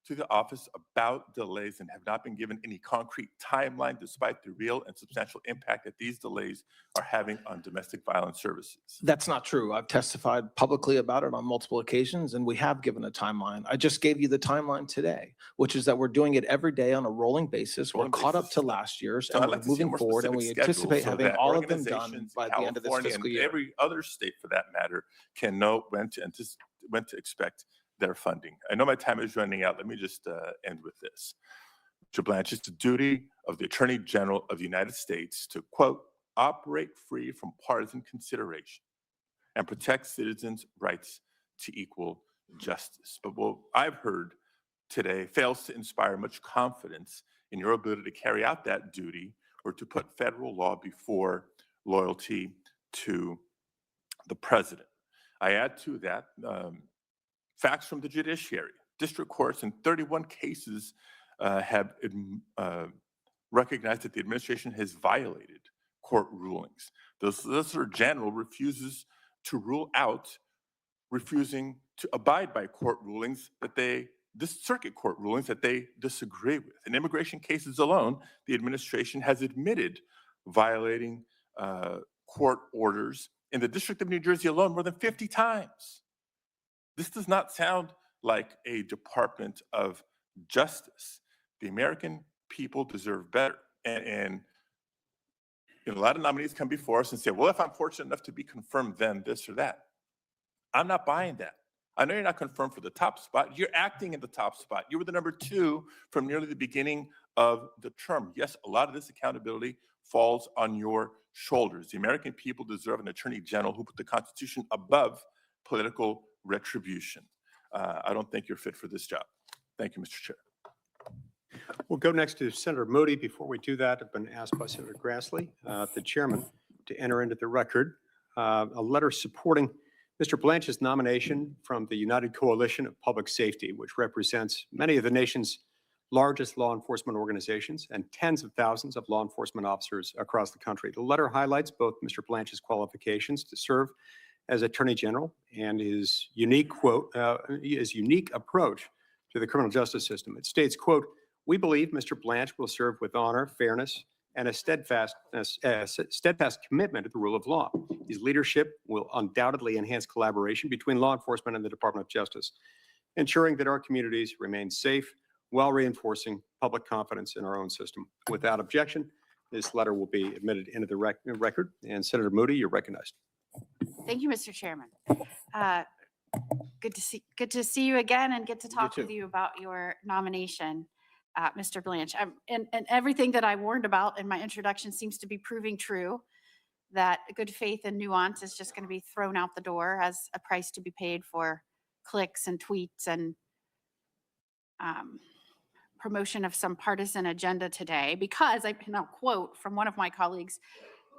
to the office about delays and have not been given any concrete timeline despite the real and substantial impact that these delays are having on domestic violence services? That's not true. I've testified publicly about it on multiple occasions, and we have given a timeline. I just gave you the timeline today, which is that we're doing it every day on a rolling basis. We're caught up to last year's, So and I'd we're like to see a moving more forward, and we specific schedule anticipate so having that all of them done organizations by in the end of this California fiscal and year. every other state for that matter can know when to expect their funding. I know my time is running out. Let me just end with this. Mr. Blanche, it's the duty of the Attorney General of the United States to, quote, operate free from partisan consideration and protect citizens' rights to equal justice. But what I've heard today fails to inspire much confidence in your ability to carry out that duty or to put federal law before loyalty to the president. I add to that facts from the judiciary. District courts in 31 cases have recognized that the administration has violated court rulings. The Solicitor General refuses to rule out, refusing to abide by court rulings this circuit court rulings that they disagree with. In immigration cases alone, the administration has admitted violating court orders in the District of New Jersey alone more than 50 times. This does not sound like a Department of Justice. The American people deserve better. And a lot of nominees come before us and say, well, if I'm fortunate enough to be confirmed, then this or that. I'm not buying that. I know you're not confirmed for the top spot. You're acting in the top spot. You were the number 2 from nearly the beginning of the term. Yes, a lot of this accountability falls on your shoulders. The American people deserve an Attorney General who put the Constitution above political retribution. I don't think you're fit for this job. Thank you, Mr. Chair. We'll go next to Senator Moody. Before we do that, I've been asked by Senator Grassley, the chairman, to enter into the record a letter supporting Mr. Blanche's nomination from the United Coalition of Public Safety, which represents many of the nation's largest law enforcement organizations and tens of thousands of law enforcement officers across the country. The letter highlights both Mr. Blanche's qualifications to serve as Attorney General and his unique approach to the criminal justice system. It states, quote, "We believe Mr. Blanche will serve with honor, fairness, and a steadfast commitment to the rule of law. His leadership will undoubtedly enhance collaboration between law enforcement and the Department of Justice, ensuring that our communities remain safe while reinforcing public confidence in our own system." Without objection, this letter will be admitted into the record. And Senator Moody, you're recognized. Thank you, Mr. Chairman. Good to see you again and get to talk with you about your nomination, Mr. Blanche. And everything that I warned about in my introduction seems to be proving true, that good faith and nuance is just going to be thrown out the door as a price to be paid for clicks and tweets and promotion of some partisan agenda today. Because I'll quote from one of my colleagues,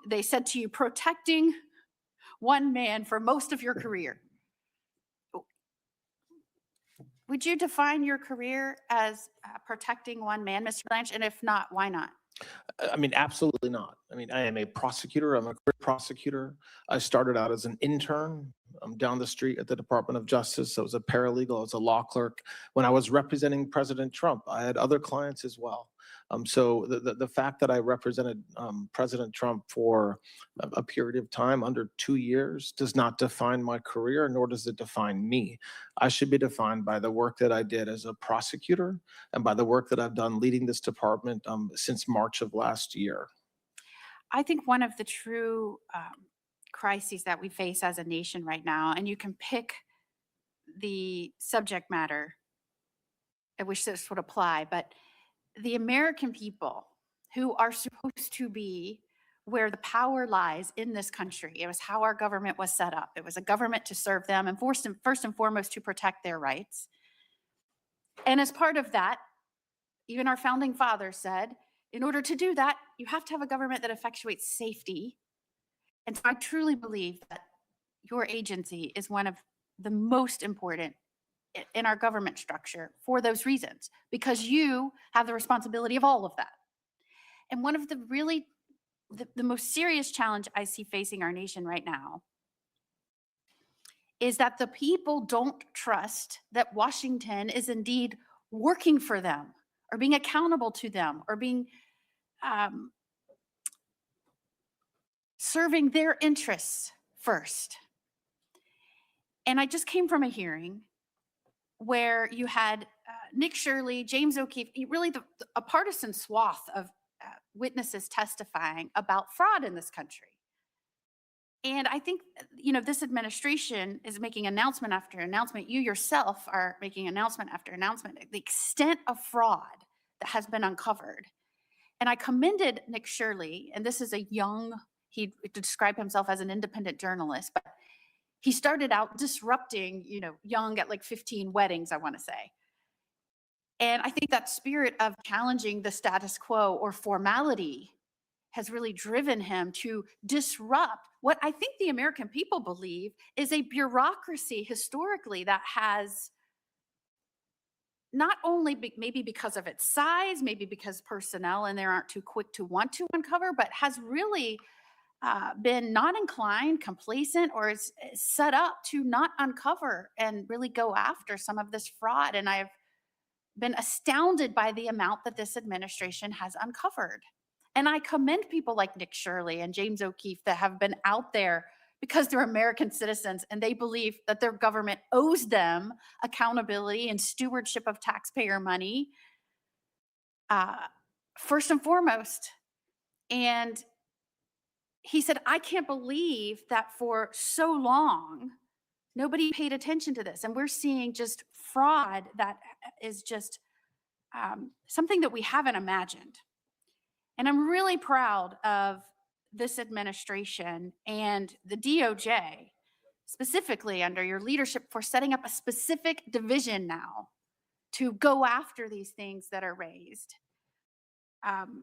they said to you, protecting one man for most of your career. Would you define your career as protecting one man, Mr. Blanche? And if not, why not? I mean, absolutely not. I mean, I am a prosecutor. I'm a career prosecutor. I started out as an intern. I'm down the street at the Department of Justice. I was a paralegal. I was a law clerk. When I was representing President Trump, I had other clients as well. So the fact that I represented President Trump for a period of time under 2 years does not define my career, nor does it define me. I should be defined by the work that I did as a prosecutor and by the work that I've done leading this department since March of last year. I think one of the true crises that we face as a nation right now, and you can pick the subject matter at which this would apply, but the American people who are supposed to be where the power lies in this country. It was how our government was set up. It was a government to serve them and first and foremost to protect their rights. And as part of that, even our founding fathers said, in order to do that, you have to have a government that effectuates safety. And so I truly believe that your agency is one of the most important in our government structure for those reasons, because you have the responsibility of all of that. And one of the really, the most serious challenge I see facing our nation right now is that the people don't trust that Washington is indeed working for them or being accountable to them or being serving their interests first. And I just came from a hearing where you had Nick Shirley, James O'Keefe, really a partisan swath of witnesses testifying about fraud in this country. And I think, this administration is making announcement after announcement. You yourself are making announcement after announcement, the extent of fraud that has been uncovered. And I commended Nick Shirley, and this is he described himself as an independent journalist, but he started out disrupting, young at like 15 weddings, I want to say. And I think that spirit of challenging the status quo or formality has really driven him to disrupt what I think the American people believe is a bureaucracy historically that has not only maybe because of its size, maybe because personnel in there aren't too quick to want to uncover, but has really been not inclined, complacent, or is set up to not uncover and really go after some of this fraud. And I've been astounded by the amount that this administration has uncovered. And I commend people like Nick Shirley and James O'Keefe that have been out there because they're American citizens and they believe that their government owes them accountability and stewardship of taxpayer money, first and foremost. And he said, I can't believe that for so long, nobody paid attention to this. And we're seeing just fraud that is just something that we haven't imagined. And I'm really proud of this administration and the DOJ, specifically under your leadership, for setting up a specific division now to go after these things that are raised. And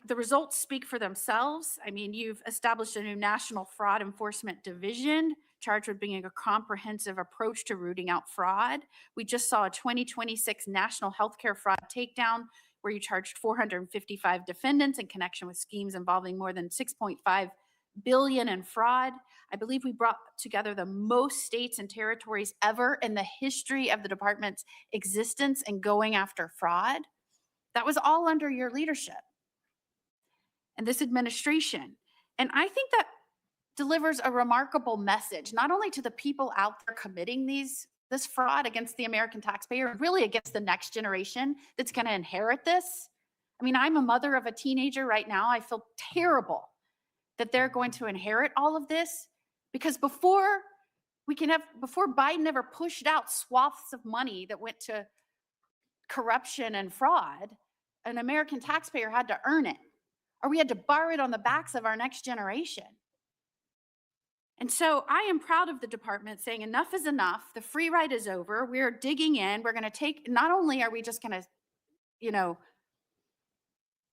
the results speak for themselves. I mean, you've established a new National Fraud Enforcement Division charged with bringing a comprehensive approach to rooting out fraud. We just saw a 2026 National Healthcare Fraud Takedown where you charged 455 defendants in connection with schemes involving more than 6.5 billion in fraud. I believe we brought together the most states and territories ever in the history of the department's existence in going after fraud. That was all under your leadership and this administration. And I think that delivers a remarkable message, not only to the people out there committing this fraud against the American taxpayer, really against the next generation that's going to inherit this. I mean, I'm a mother of a teenager right now. I feel terrible that they're going to inherit all of this, because before Biden ever pushed out swaths of money that went to corruption and fraud, an American taxpayer had to earn it, or we had to borrow it on the backs of our next generation. And so I am proud of the department saying enough is enough. The free ride is over. We're digging in. We're going to not only are we just going to,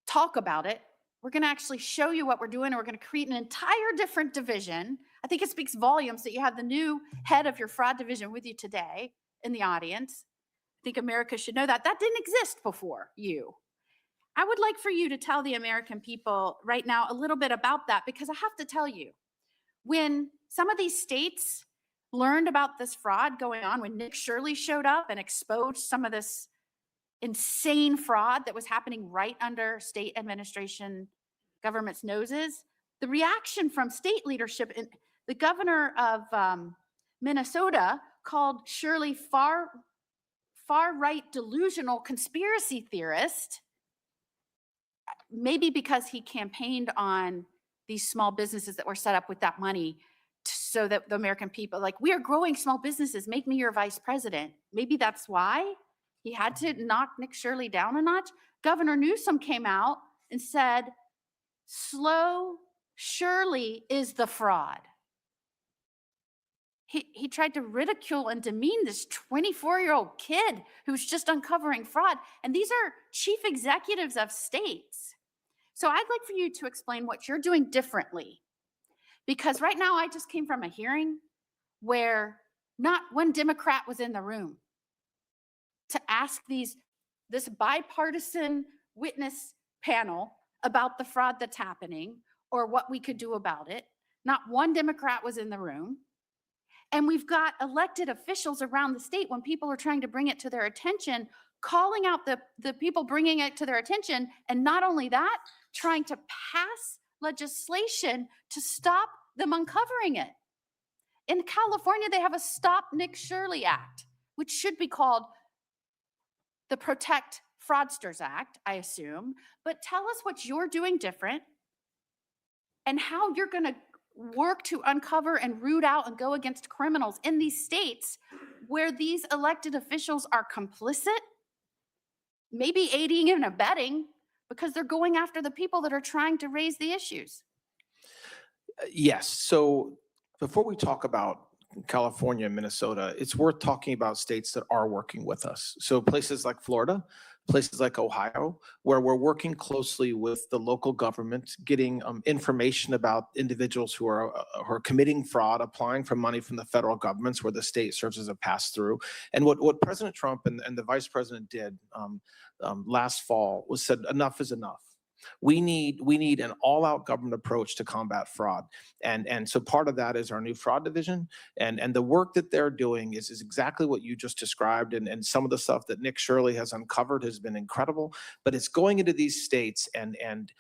talk about it, We're going to actually show you what we're doing, and we're going to create an entire different division. I think it speaks volumes that you have the new head of your fraud division with you today in the audience. I think America should know that. That didn't exist before you. I would like for you to tell the American people right now a little bit about that, because I have to tell you, when some of these states learned about this fraud going on, when Nick Shirley showed up and exposed some of this insane fraud that was happening right under state administration government's noses, the reaction from state leadership, and the governor of Minnesota called Shirley far-right delusional conspiracy theorist, maybe because he campaigned on these small businesses that were set up with that money so that the American people, like, we are growing small businesses, make me your vice president. Maybe that's why he had to knock Nick Shirley down a notch. Governor Newsom came out and said, slow Shirley is the fraud. He tried to ridicule and demean this 24-year-old kid who's just uncovering fraud. And these are chief executives of states. So I'd like for you to explain what you're doing differently. Because right now I just came from a hearing where not one Democrat was in the room to ask this bipartisan witness panel about the fraud that's happening or what we could do about it. Not one Democrat was in the room. And we've got elected officials around the state, when people are trying to bring it to their attention, calling out the people bringing it to their attention. And not only that, trying to pass legislation to stop them uncovering it. In California, they have a Stop Nick Shirley Act, which should be called the Protect Fraudsters Act, I assume. But tell us what you're doing different and how you're going to work to uncover and root out and go against criminals in these states where these elected officials are complicit, maybe aiding and abetting, because they're going after the people that are trying to raise the issues. Yes. So before we talk about California and Minnesota, it's worth talking about states that are working with us. So places like Florida, places like Ohio, where we're working closely with the local government, getting information about individuals who are committing fraud, applying for money from the federal governments, where the state serves as a pass-through. And what President Trump and the Vice President did last fall was said, enough is enough. We need an all-out government approach to combat fraud. And so part of that is our new fraud division. And the work that they're doing is exactly what you just described. And some of the stuff that Nick Shirley has uncovered has been incredible. But it's going into these states and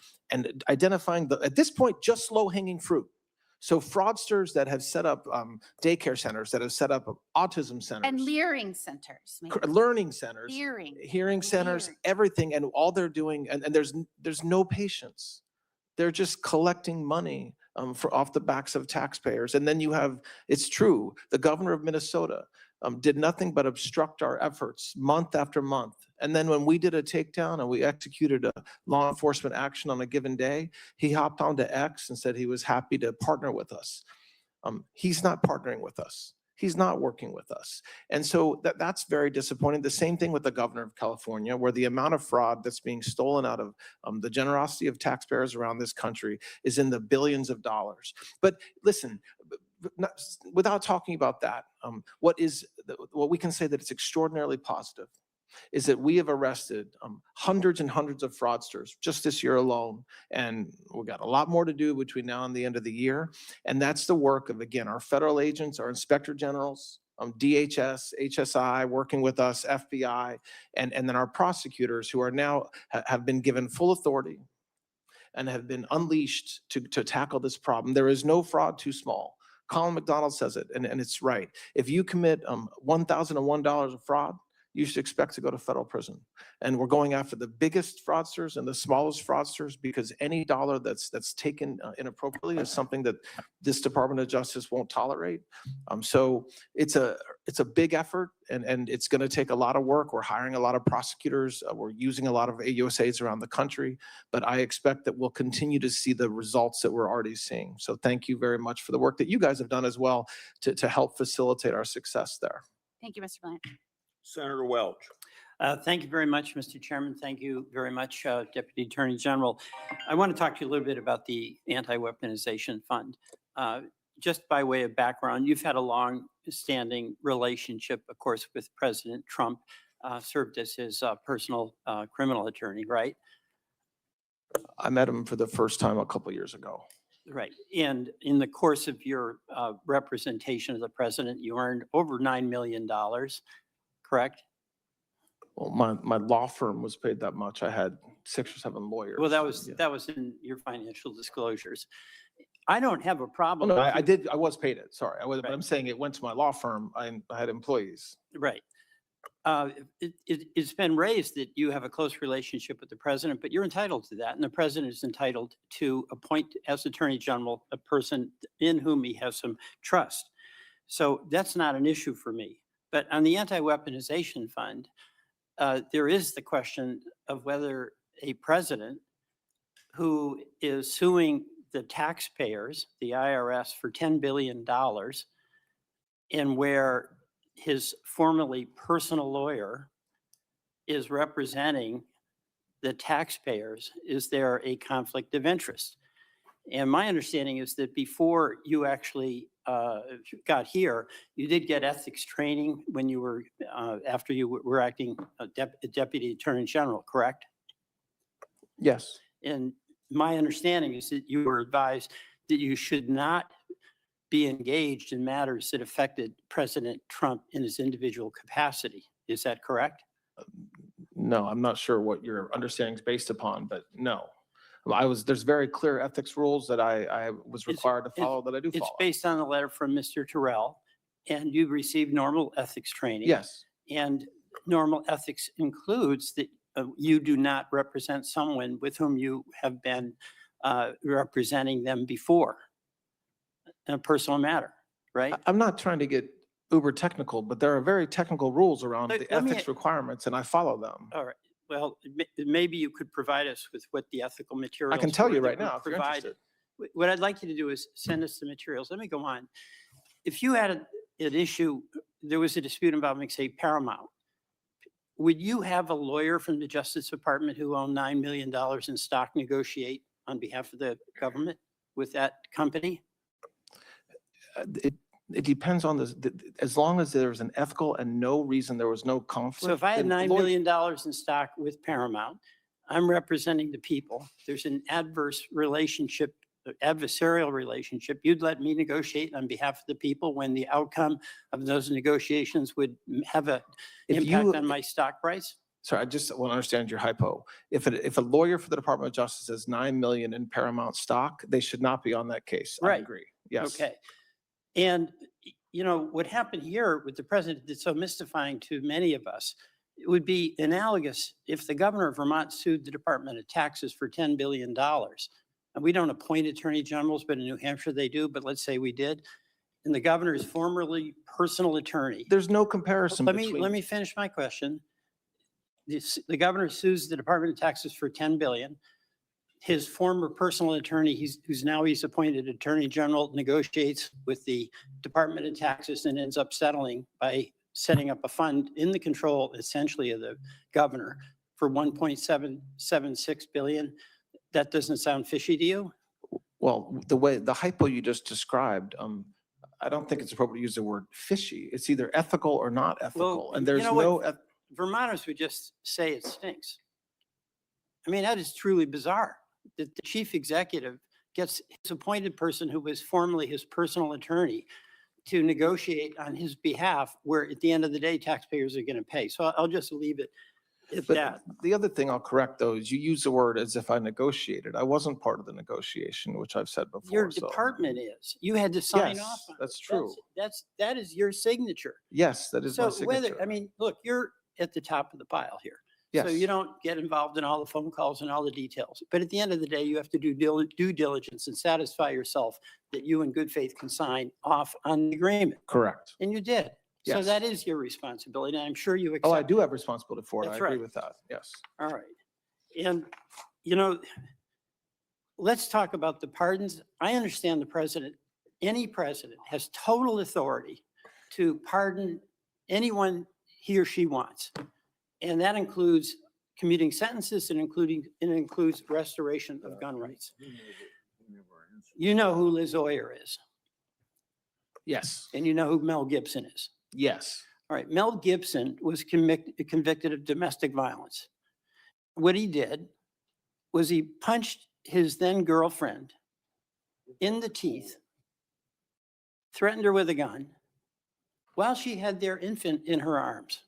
identifying, at this point, just low-hanging fruit. So fraudsters that have set up daycare centers, that have set up autism centers. And leering centers. Learning centers. Hearing centers, everything. And all they're doing, and there's no patience. They're just collecting money off the backs of taxpayers. And then you have, it's true, the governor of Minnesota did nothing but obstruct our efforts month after month. And then when we did a takedown and we executed a law enforcement action on a given day, he hopped onto X and said he was happy to partner with us. He's not partnering with us. He's not working with us. And so that's very disappointing. The same thing with the governor of California, where the amount of fraud that's being stolen out of the generosity of taxpayers around this country is in the billions of dollars. But listen, without talking about that, what we can say that it's extraordinarily positive is that we have arrested hundreds and hundreds of fraudsters just this year alone. And we've got a lot more to do between now and the end of the year. And that's the work of, again, our federal agents, our inspector generals, DHS, HSI working with us, FBI, and then our prosecutors who are now have been given full authority and have been unleashed to tackle this problem. There is no fraud too small. Colin McDonald says it, and it's right. If you commit $1,001 of fraud, you should expect to go to federal prison. And we're going after the biggest fraudsters and the smallest fraudsters, because any dollar that's taken inappropriately is something that this Department of Justice won't tolerate. So it's a big effort, and it's going to take a lot of work. We're hiring a lot of prosecutors. We're using a lot of AUSAs around the country, but I expect that we'll continue to see the results that we're already seeing. So thank you very much for the work that you guys have done as well to help facilitate our success there. Thank you, Mr. Blanche. Senator Welch. Thank you very much, Mr. Chairman. Thank you very much, Deputy Attorney General. I want to talk to you a little bit about the Anti-Weaponization Fund. Just by way of background, you've had a long-standing relationship, of course, with President Trump, served as his personal criminal attorney, right? I met him for the first time a couple years ago. Right. And in the course of your representation of the president, you earned over $9 million, correct? Well, my law firm was paid that much. I had 6 or 7 lawyers. Well, that was in your financial disclosures. I don't have a problem. No, if you- I was paid it. Sorry. But I'm saying it went to my law firm. I had employees. Right. It's been raised that you have a close relationship with the president, but you're entitled to that. And the president is entitled to appoint as Attorney General a person in whom he has some trust. So that's not an issue for me. But on the Anti-Weaponization Fund, there is the question of whether a president who is suing the taxpayers, the IRS, for $10 billion, and where his formerly personal lawyer is representing the taxpayers, is there a conflict of interest? And my understanding is that before you actually got here, you did get ethics training when you were, after you were acting Deputy Attorney General, correct? Yes. And my understanding is that you were advised that you should not be engaged in matters that affected President Trump in his individual capacity. Is that correct? No, I'm not sure what your understanding is based upon, but no. There's very clear ethics rules that I was required to follow that I do follow. It's based on a letter from Mr. Terrell, and you received normal ethics training. Yes. And normal ethics includes that you do not represent someone with whom you have been representing them before in a personal matter, right? I'm not trying to get uber technical, but there are very technical rules around Let- the let me- ethics requirements, and I follow them. All right. Well, maybe you could provide us with what the ethical materials. I can tell were you that right were now if you're provided. interested. What I'd like you to do is send us the materials. Let me go on. If you had an issue, there was a dispute involving, say, Paramount, would you have a lawyer from the Justice Department who owned $9 million in stock negotiate on behalf of the government with that company? It depends on as long as there's an ethical and no reason there was no conflict. So if I had then $9 million in stock with Paramount, I'm representing the people. There's an adverse relationship, adversarial relationship. You'd let me negotiate on behalf of the people when the outcome of those negotiations would have an impact on my stock price? Sorry, I just want to understand your hypo. If a lawyer for the Department of Justice has $9 million in Paramount stock, they should not be on that case. I Right. agree. Yes. Okay. And, you know, what happened here with the president that's so mystifying to many of us, it would be analogous if the governor of Vermont sued the Department of Taxes for $10 billion. And we don't appoint attorney generals, but in New Hampshire they do, but let's say we did. And the governor is formerly personal attorney. There's no comparison Let between. me finish my question. The governor sues the Department of Taxes for $10 billion. His former personal attorney, who's now appointed attorney general, negotiates with the Department of Taxes and ends up settling by setting up a fund in the control essentially of the governor for $1.776 billion. That doesn't sound fishy to you? Well, the hypo you just described, I don't think it's appropriate to use the word fishy. It's either ethical or not ethical, and there's you know no. Vermonters would just say it stinks. I mean, that is truly bizarre that the chief executive gets his appointed person who was formerly his personal attorney to negotiate on his behalf, where at the end of the day, taxpayers are going to pay. So I'll just leave it at But that. the other thing I'll correct though is you use the word as if I negotiated. I wasn't part of the negotiation, which I've said before. Your so- department is. You had to sign Yes, off on it. that's true. That is your signature. Yes, that is my So whether, signature. I mean, look, you're at the top of the pile here. So Yes. you don't get involved in all the phone calls and all the details. But at the end of the day, you have to do due diligence and satisfy yourself that you in good faith can sign off on the agreement. Correct. And you did. So Yes. that is your responsibility. And I'm sure you accept. Oh, I do have responsibility for it. That's I agree right. with that. Yes. All right. And, you know, let's talk about the pardons. I understand the president, any president has total authority to pardon anyone he or she wants. And that includes commuting sentences and it includes restoration of gun rights. You know who Liz Oyer is, Yes, and you know who Mel Gibson is. yes. All right, Mel Gibson was convicted of domestic violence. What he did was he punched his then girlfriend in the teeth, threatened her with a gun while she had their infant in her arms.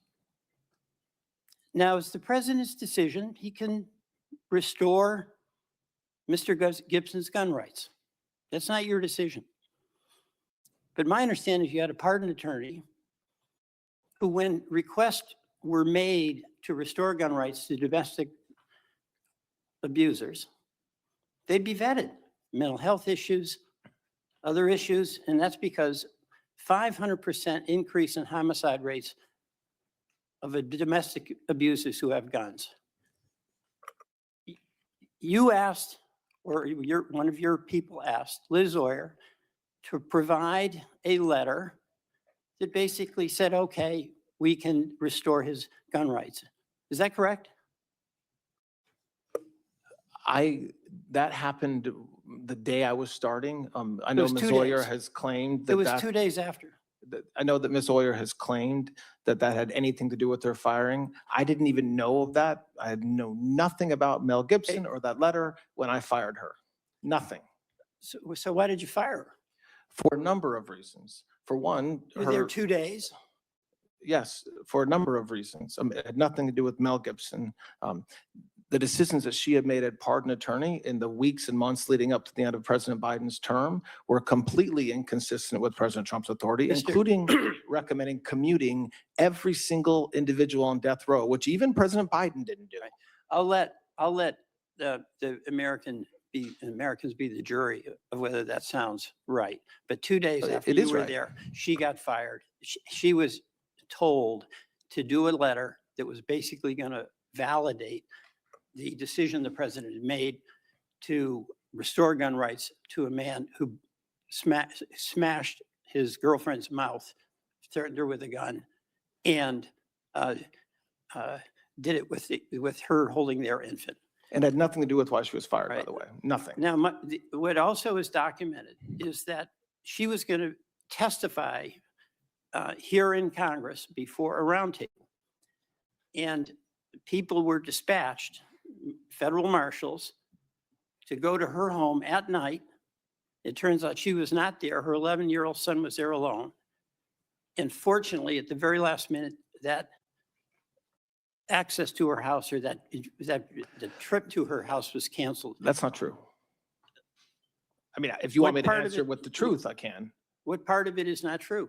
Now, it's the president's decision. He can restore Mr. Gibson's gun rights. That's not your decision. But my understanding is you had a pardon attorney who, when requests were made to restore gun rights to domestic abusers, they'd be vetted, mental health issues, other issues, and that's because 500% increase in homicide rates of domestic abusers who have guns. You asked, or one of your people asked Liz Oyer to provide a letter that basically said, okay, we can restore his gun rights. Is that correct? That happened the day I was starting. I know was Ms. 2 Oyer days. has claimed that. It was 2 days after. I know that Ms. Oyer has claimed that that had anything to do with their firing. I didn't even know of that. I had know nothing about Mel Gibson or that letter when I fired her. Nothing. So why did you fire her? For a number of reasons. For one, You were there 2 days. Yes, for a number of reasons. It had nothing to do with Mel Gibson. The decisions that she had made as pardon attorney in the weeks and months leading up to the end of President Biden's term were completely inconsistent with President Trump's authority, including recommending commuting every single individual on death row, which even President Biden didn't do. I'll let the Americans be the jury of whether that sounds right. But 2 days after It you is were right. there, she got fired. She was told to do a letter that was basically going to validate the decision the president had made to restore gun rights to a man who smashed his girlfriend's mouth, threatened her with a gun, and did it with her holding their infant. And had nothing to do with why she was fired, by the way. Nothing. Now, what also is documented is that she was going to testify here in Congress before a roundtable. And people were dispatched, federal marshals, to go to her home at night. It turns out she was not there. Her 11-year-old son was there alone. And fortunately, at the very last minute, that access to her house or that the trip to her house was canceled. That's not true. I mean, if you want me to part of answer it- with the truth, I can. What part of it is not true?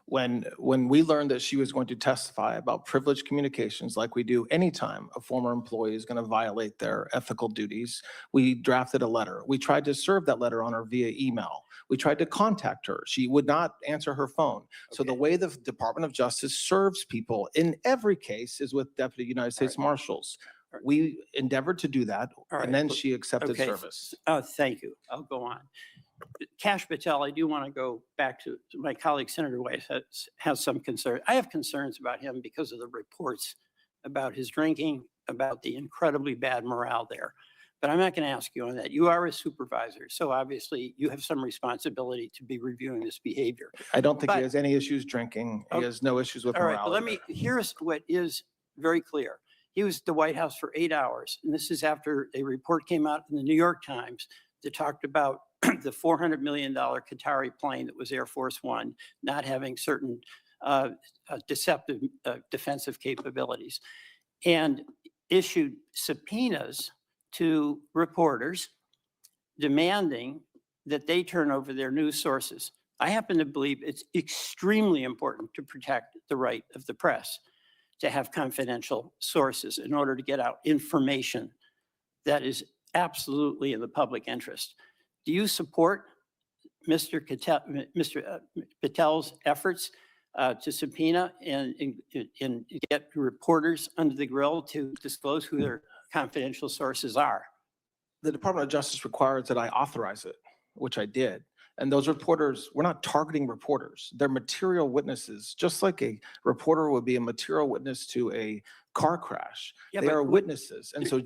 When we learned that she was going to testify about privileged communications, like we do anytime a former employee is going to violate their ethical duties, we drafted a letter. We tried to serve that letter on her via email. We tried to contact her. She would not answer her phone. So the way the Department of Justice serves people in every case is with Deputy United States Marshals. We endeavored to do that, and then she accepted Okay. service. Oh, thank you. I'll go on. Kash Patel, I do want to go back to my colleague Senator Weiss has some concern. I have concerns about him because of the reports about his drinking, about the incredibly bad morale there. But I'm not going to ask you on that. You are a supervisor, so obviously you have some responsibility to be reviewing this behavior. I don't think But- he has any issues drinking. He Okay. has no issues with All right, morale. but here's what is very clear. He was at the White House for 8 hours, and this is after a report came out in the New York Times that talked about the $400 million Qatari plane that was Air Force One not having certain deceptive defensive capabilities, and issued subpoenas to reporters demanding that they turn over their news sources. I happen to believe it's extremely important to protect the right of the press to have confidential sources in order to get out information that is absolutely in the public interest. Do you support Mr. Patel's efforts to subpoena and get reporters under the grill to disclose who their confidential sources are? The Department of Justice requires that I authorize it, which I did. And those reporters, we're not targeting reporters. They're material witnesses, just like a reporter would be a material witness to a car crash. Yeah, They but are witnesses. And so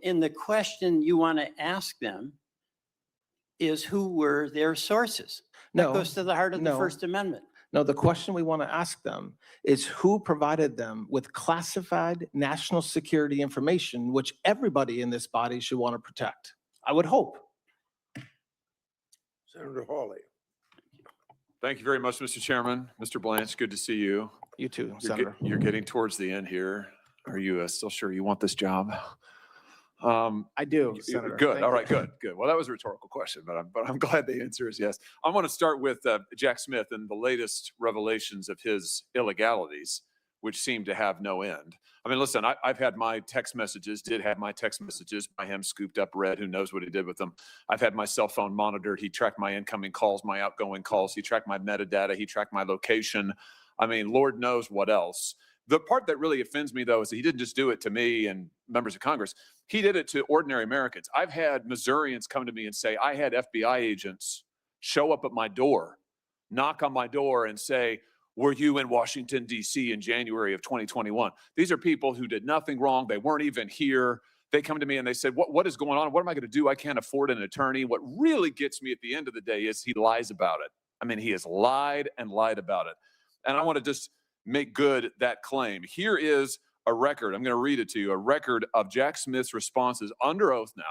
in the question you want to ask them is who were their sources? That No, goes to the heart of the no. First Amendment. no, the question we want to ask them is who provided them with classified national security information, which everybody in this body should want to protect. I would hope. Senator Hawley. Thank you very much, Mr. Chairman. Mr. Blanche, good to see you. You too, You're, Senator. you're getting towards the end here. Are you still sure you want this job? I do, Senator. Good. Thank All you. right, good, good. Well, that was a rhetorical question, but I'm glad the answer is yes. I want to start with Jack Smith and the latest revelations of his illegalities, which seem to have no end. I mean, listen, I've had my text messages, did have my text messages by him scooped up, read, who knows what he did with them. I've had my cell phone monitored. He tracked my incoming calls, my outgoing calls. He tracked my metadata. He tracked my location. I mean, Lord knows what else. The part that really offends me, though, is that he didn't just do it to me and members of Congress. He did it to ordinary Americans. I've had Missourians come to me and say, I had FBI agents show up at my door, knock on my door and say, were you in Washington, D.C. in January of 2021? These are people who did nothing wrong. They weren't even here. They come to me and they said, what is going on? What am I going to do? I can't afford an attorney. What really gets me at the end of the day is he lies about it. I mean, he has lied and lied about it. And I want to just make good that claim. Here is a record. I'm going to read it to you. A record of Jack Smith's responses under oath now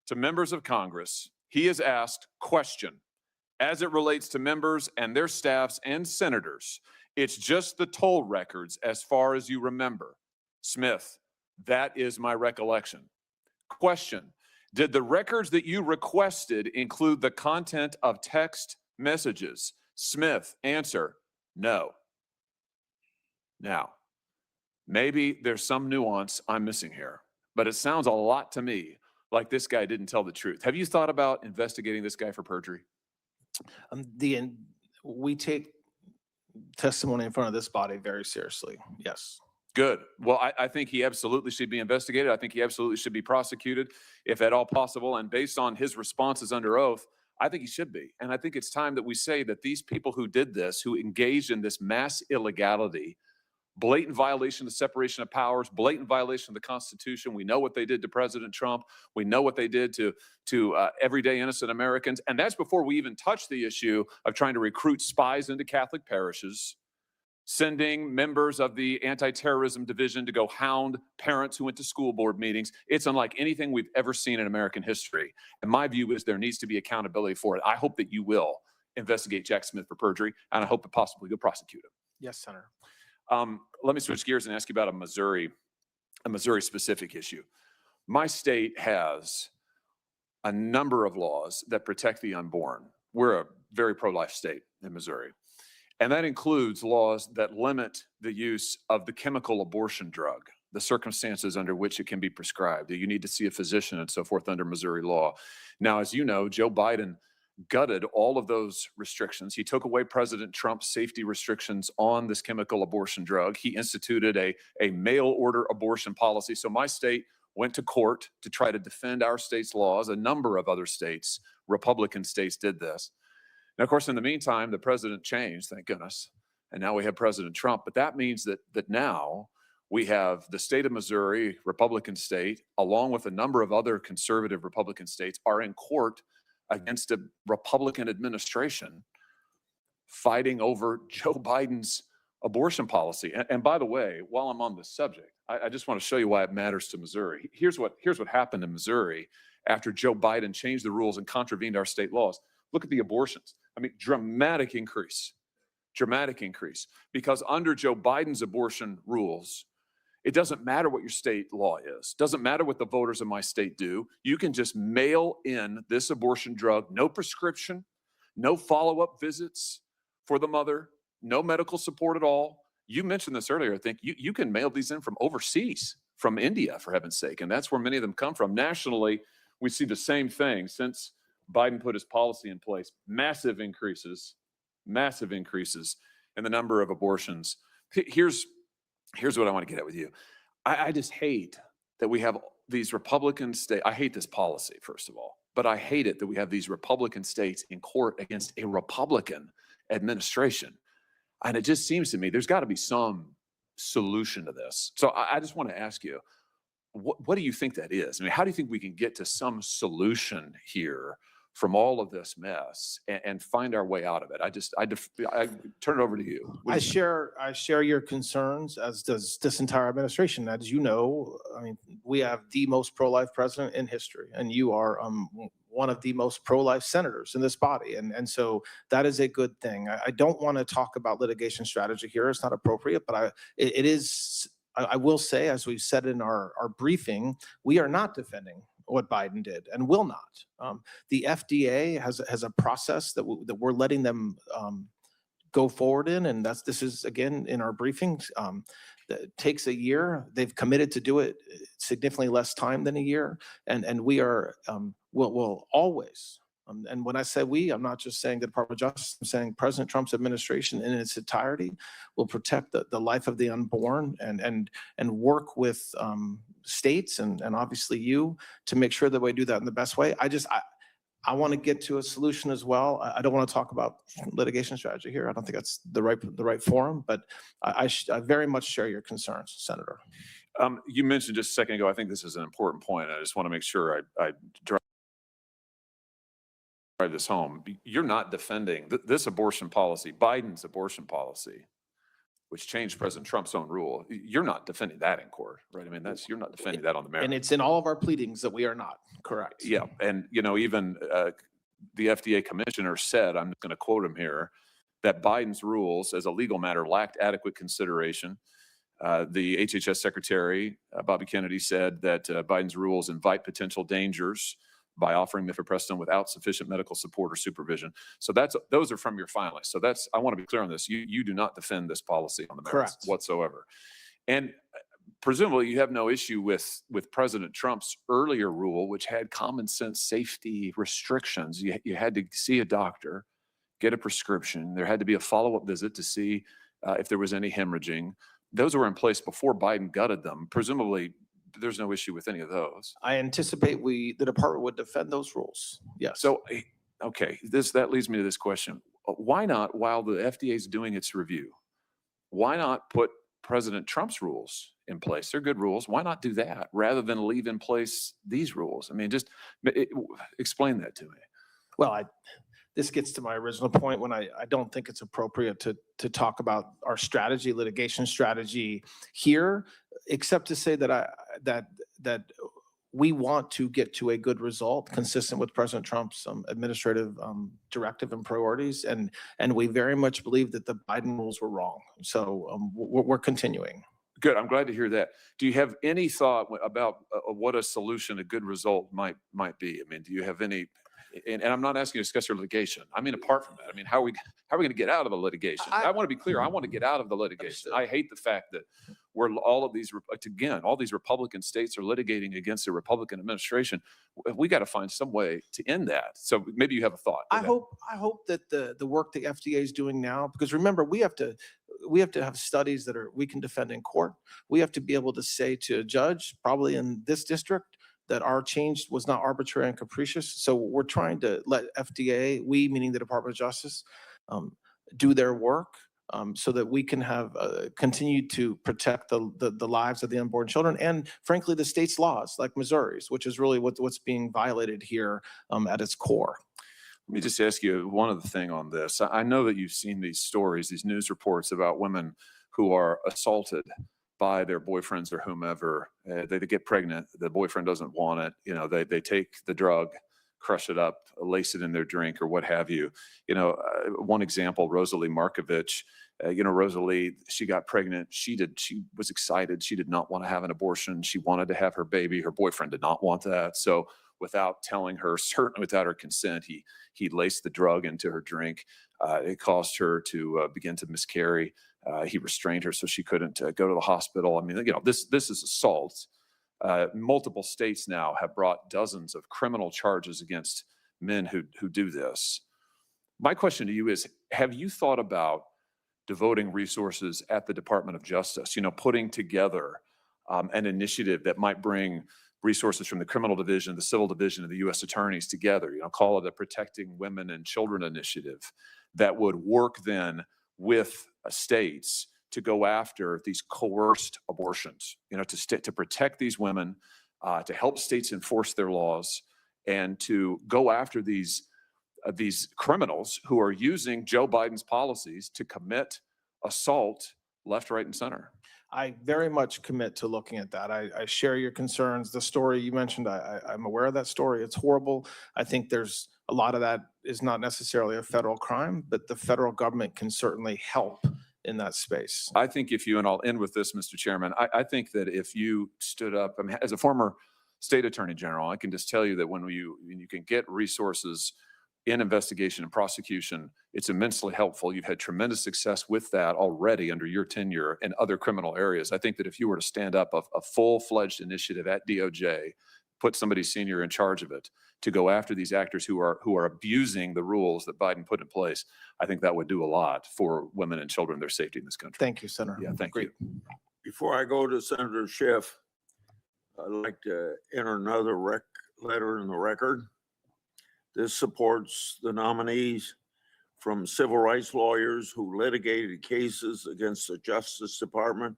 to members of Congress. He is asked, question, as it relates to members and their staffs and senators, it's just the toll records as far as you remember. Smith, that is my recollection. Question, did the records that you requested include the content of text messages? Smith, answer, no. Now, maybe there's some nuance I'm missing here, but it sounds a lot to me like this guy didn't tell the truth. Have you thought about investigating this guy for perjury? We take testimony in front of this body very seriously. Yes. Good. Well, I think he absolutely should be investigated. I think he absolutely should be prosecuted, if at all possible. And based on his responses under oath, I think he should be. And I think it's time that we say that these people who did this, who engaged in this mass illegality, blatant violation of the separation of powers, blatant violation of the Constitution. We know what they did to President Trump. We know what they did to everyday innocent Americans. And that's before we even touch the issue of trying to recruit spies into Catholic parishes, sending members of the anti-terrorism division to go hound parents who went to school board meetings. It's unlike anything we've ever seen in American history. And my view is there needs to be accountability for it. I hope that you will investigate Jack Smith for perjury, and I hope that possibly you'll prosecute him. Yes, Senator. Let me switch gears and ask you about a Missouri specific issue. My state has a number of laws that protect the unborn. We're a very pro-life state in Missouri. And that includes laws that limit the use of the chemical abortion drug, the circumstances under which it can be prescribed. You need to see a physician and so forth under Missouri law. Now, as you know, Joe Biden gutted all of those restrictions. He took away President Trump's safety restrictions on this chemical abortion drug. He instituted a mail order abortion policy. So my state went to court to try to defend our state's laws. A number of other states, Republican states, did this. Now, of course, in the meantime, the president changed, thank goodness. And now we have President Trump. But that means that now we have the state of Missouri, Republican state, along with a number of other conservative Republican states, are in court against a Republican administration fighting over Joe Biden's abortion policy. And by the way, while I'm on this subject, I just want to show you why it matters to Missouri. Here's what happened in Missouri after Joe Biden changed the rules and contravened our state laws. Look at the abortions. I mean, dramatic increase, because under Joe Biden's abortion rules, it doesn't matter what your state law is. Doesn't matter what the voters in my state do. You can just mail in this abortion drug, no prescription, no follow-up visits for the mother, no medical support at all. You mentioned this earlier, I think. You can mail these in from overseas, from India, for heaven's sake, and that's where many of them come from. Nationally, we see the same thing since Biden put his policy in place. Massive increases in the number of abortions. Here's what I want to get at with you. I just hate that we have these Republican states. I hate this policy, first of all. but I hate it that we have these Republican states in court against a Republican administration. And it just seems to me there's got to be some solution to this. So I just want to ask you, what do you think that is? I mean, how do you think we can get to some solution here from all of this mess and find our way out of it? I turn it over to you. What I do you think? I share your concerns, as does this entire administration. As you know, I mean, we have the most pro-life president in history, and you are one of the most pro-life senators in this body. And so that is a good thing. I don't want to talk about litigation strategy here. It's not appropriate, but it is, I will say, as we've said in our briefing, we are not defending what Biden did and will not. The FDA has a process that we're letting them go forward in, and this is again in our briefings. That takes a year. They've committed to do it significantly less time than a year, and we are will always. And when I say we, I'm not just saying the Department of Justice. I'm saying President Trump's administration in its entirety will protect the life of the unborn and work with states and obviously you to make sure that we do that in the best way. I want to get to a solution as well. I don't want to talk about litigation strategy here. I don't think that's the right forum, but I very much share your concerns, Senator. You mentioned just a second ago, I think this is an important point. I just want to make sure I drive this home. You're not defending this abortion policy, Biden's abortion policy, which changed President Trump's own rule. You're not defending that in court, right? I mean, you're not defending that on the merits. And it's in all of our pleadings that we are not, correct? Yeah, and even the FDA commissioner said, I'm going to quote him here, that Biden's rules as a legal matter lacked adequate consideration. The HHS secretary, Bobby Kennedy, said that Biden's rules invite potential dangers by offering mifepristone without sufficient medical support or supervision. So those are from your filings. So I want to be clear on this. You do not defend this policy on the merits whatsoever. And presumably you have no issue with President Trump's earlier rule, which had common sense safety restrictions. You had to see a doctor, get a prescription. There had to be a follow-up visit to see if there was any hemorrhaging. Those were in place before Biden gutted them. Presumably there's no issue with any of those. I anticipate the department would defend those rules. Yes. So, okay, that leads me to this question. Why not, while the FDA is doing its review, why not put President Trump's rules in place? They're good rules. Why not do that rather than leave in place these rules? I mean, just explain that to me. Well, this gets to my original point when I don't think it's appropriate to talk about our strategy, litigation strategy here, except to say that we want to get to a good result consistent with President Trump's administrative directive and priorities, and we very much believe that the Biden rules were wrong. So we're continuing. Good. I'm glad to hear that. Do you have any thought about what a solution, a good result might be? I mean, do you have any? And I'm not asking you to discuss your litigation. I mean, apart from that, I mean, how are we going to get out of the litigation? I want to be clear. I want to get out of the litigation. I hate the fact that all these Republican states are litigating against a Republican administration. We got to find some way to end that. So maybe you have a thought. I hope that the work the FDA is doing now, because remember, we have to have studies that we can defend in court. We have to be able to say to a judge, probably in this district, that our change was not arbitrary and capricious. So we're trying to let FDA, we meaning the Department of Justice, do their work so that we can have continue to protect the lives of the unborn children and frankly the state's laws like Missouri's, which is really what's being violated here at its core. Let me just ask you one other thing on this. I know that you've seen these stories, these news reports about women who are assaulted by their boyfriends or whomever. They get pregnant, the boyfriend doesn't want it. You know, they take the drug, crush it up, lace it in their drink or what have you. You know, one example, Rosalie Markovich, Rosalie, she got pregnant. She was excited. She did not want to have an abortion. She wanted to have her baby. Her boyfriend did not want that. So without telling her, certainly without her consent, he laced the drug into her drink. It caused her to begin to miscarry. He restrained her so she couldn't go to the hospital. I mean, this is assault. Multiple states now have brought dozens of criminal charges against men who do this. My question to you is, have you thought about devoting resources at the Department of Justice, putting together an initiative that might bring resources from the criminal division, the civil division, and the U.S. attorneys together, call it a Protecting Women and Children initiative that would work then with states to go after these coerced abortions, to protect these women, to help states enforce their laws, and to go after these criminals who are using Joe Biden's policies to commit assault left, right, and center. I very much commit to looking at that. I share your concerns. The story you mentioned, I'm aware of that story. It's horrible. I think there's a lot of that is not necessarily a federal crime, but the federal government can certainly help in that space. I think and I'll end with this, Mr. Chairman, I think that if you stood up, as a former state attorney general, I can just tell you that when you can get resources in investigation and prosecution, it's immensely helpful. You've had tremendous success with that already under your tenure in other criminal areas. I think that if you were to stand up a full-fledged initiative at DOJ, put somebody senior in charge of it to go after these actors who are abusing the rules that Biden put in place, I think that would do a lot for women and children, their safety in this country. Thank you, Senator. Yeah, thank you. Before I go to Senator Schiff, I'd like to enter another letter in the record. This supports the nominees from civil rights lawyers who litigated cases against the Justice Department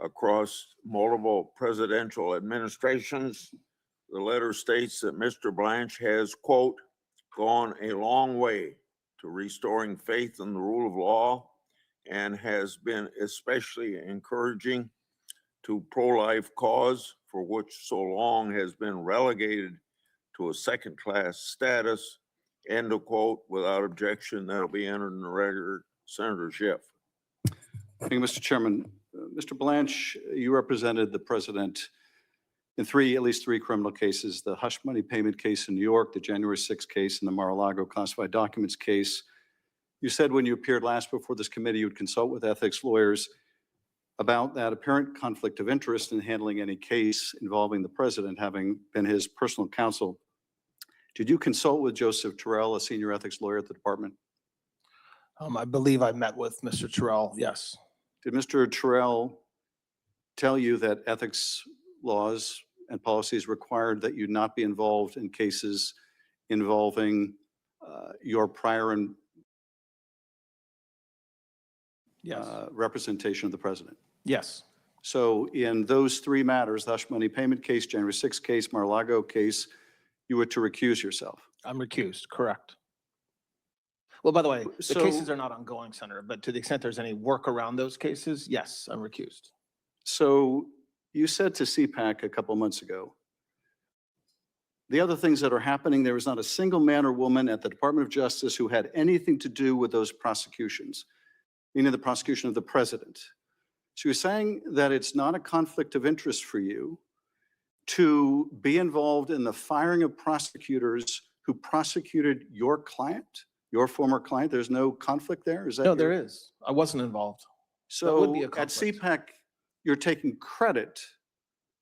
across multiple presidential administrations. The letter states that Mr. Blanche has, quote, gone a long way to restoring faith in the rule of law and has been especially encouraging to pro-life cause, for which so long has been relegated to a second-class status, end of quote, without objection. That'll be entered in the record. Senator Schiff. Thank you, Mr. Chairman. Mr. Blanche, you represented the president in at least three criminal cases, the hush money payment case in New York, the January 6th case, and the Mar-a-Lago classified documents case. You said when you appeared last before this committee, you would consult with ethics lawyers about that apparent conflict of interest in handling any case involving the president, having been his personal counsel. Did you consult with Joseph Terrell, a senior ethics lawyer at the department? I believe I met with Mr. Terrell, yes. Did Mr. Terrell tell you that ethics laws and policies required that you not be involved in cases involving your prior and representation of the president? Yes. So in those three matters, the hush money payment case, January 6th case, Mar-a-Lago case, you were to recuse yourself. I'm recused, correct. Well, by the way, the So- cases are not ongoing, Senator, but to the extent there's any work around those cases, yes, I'm recused. So you said to CPAC a couple months ago, the other things that are happening, there is not a single man or woman at the Department of Justice who had anything to do with those prosecutions, meaning the prosecution of the president. So you're saying that it's not a conflict of interest for you to be involved in the firing of prosecutors who prosecuted your client, your former client? There's no conflict there? Is that No, there is. I wasn't involved. That would be So a at conflict. CPAC, you're taking credit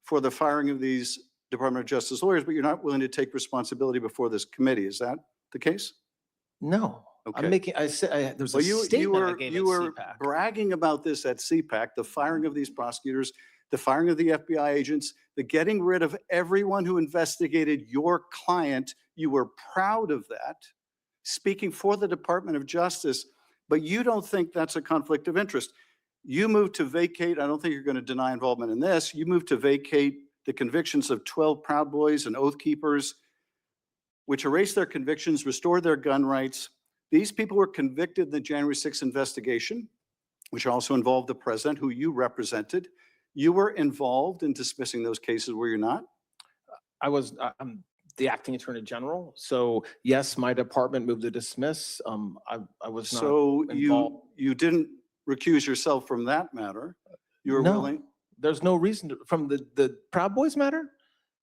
for the firing of these Department of Justice lawyers, but you're not willing to take responsibility before this committee. Is that the case? No, Okay. I'm making, I said, there's a Well, you statement I were, gave you at were CPAC. bragging about this at CPAC, the firing of these prosecutors, the firing of the FBI agents, the getting rid of everyone who investigated your client. You were proud of that, speaking for the Department of Justice, but you don't think that's a conflict of interest. You moved to vacate, I don't think you're going to deny involvement in this, you moved to vacate the convictions of 12 Proud Boys and Oath Keepers, which erased their convictions, restored their gun rights. These people were convicted in the January 6th investigation, which also involved the president, who you represented. You were involved in dismissing those cases, were you not? I'm the acting attorney general. So yes, my department moved to dismiss. I was not So involved. you didn't recuse yourself from that matter. You were No, willing? there's no reason to, from the Proud Boys matter?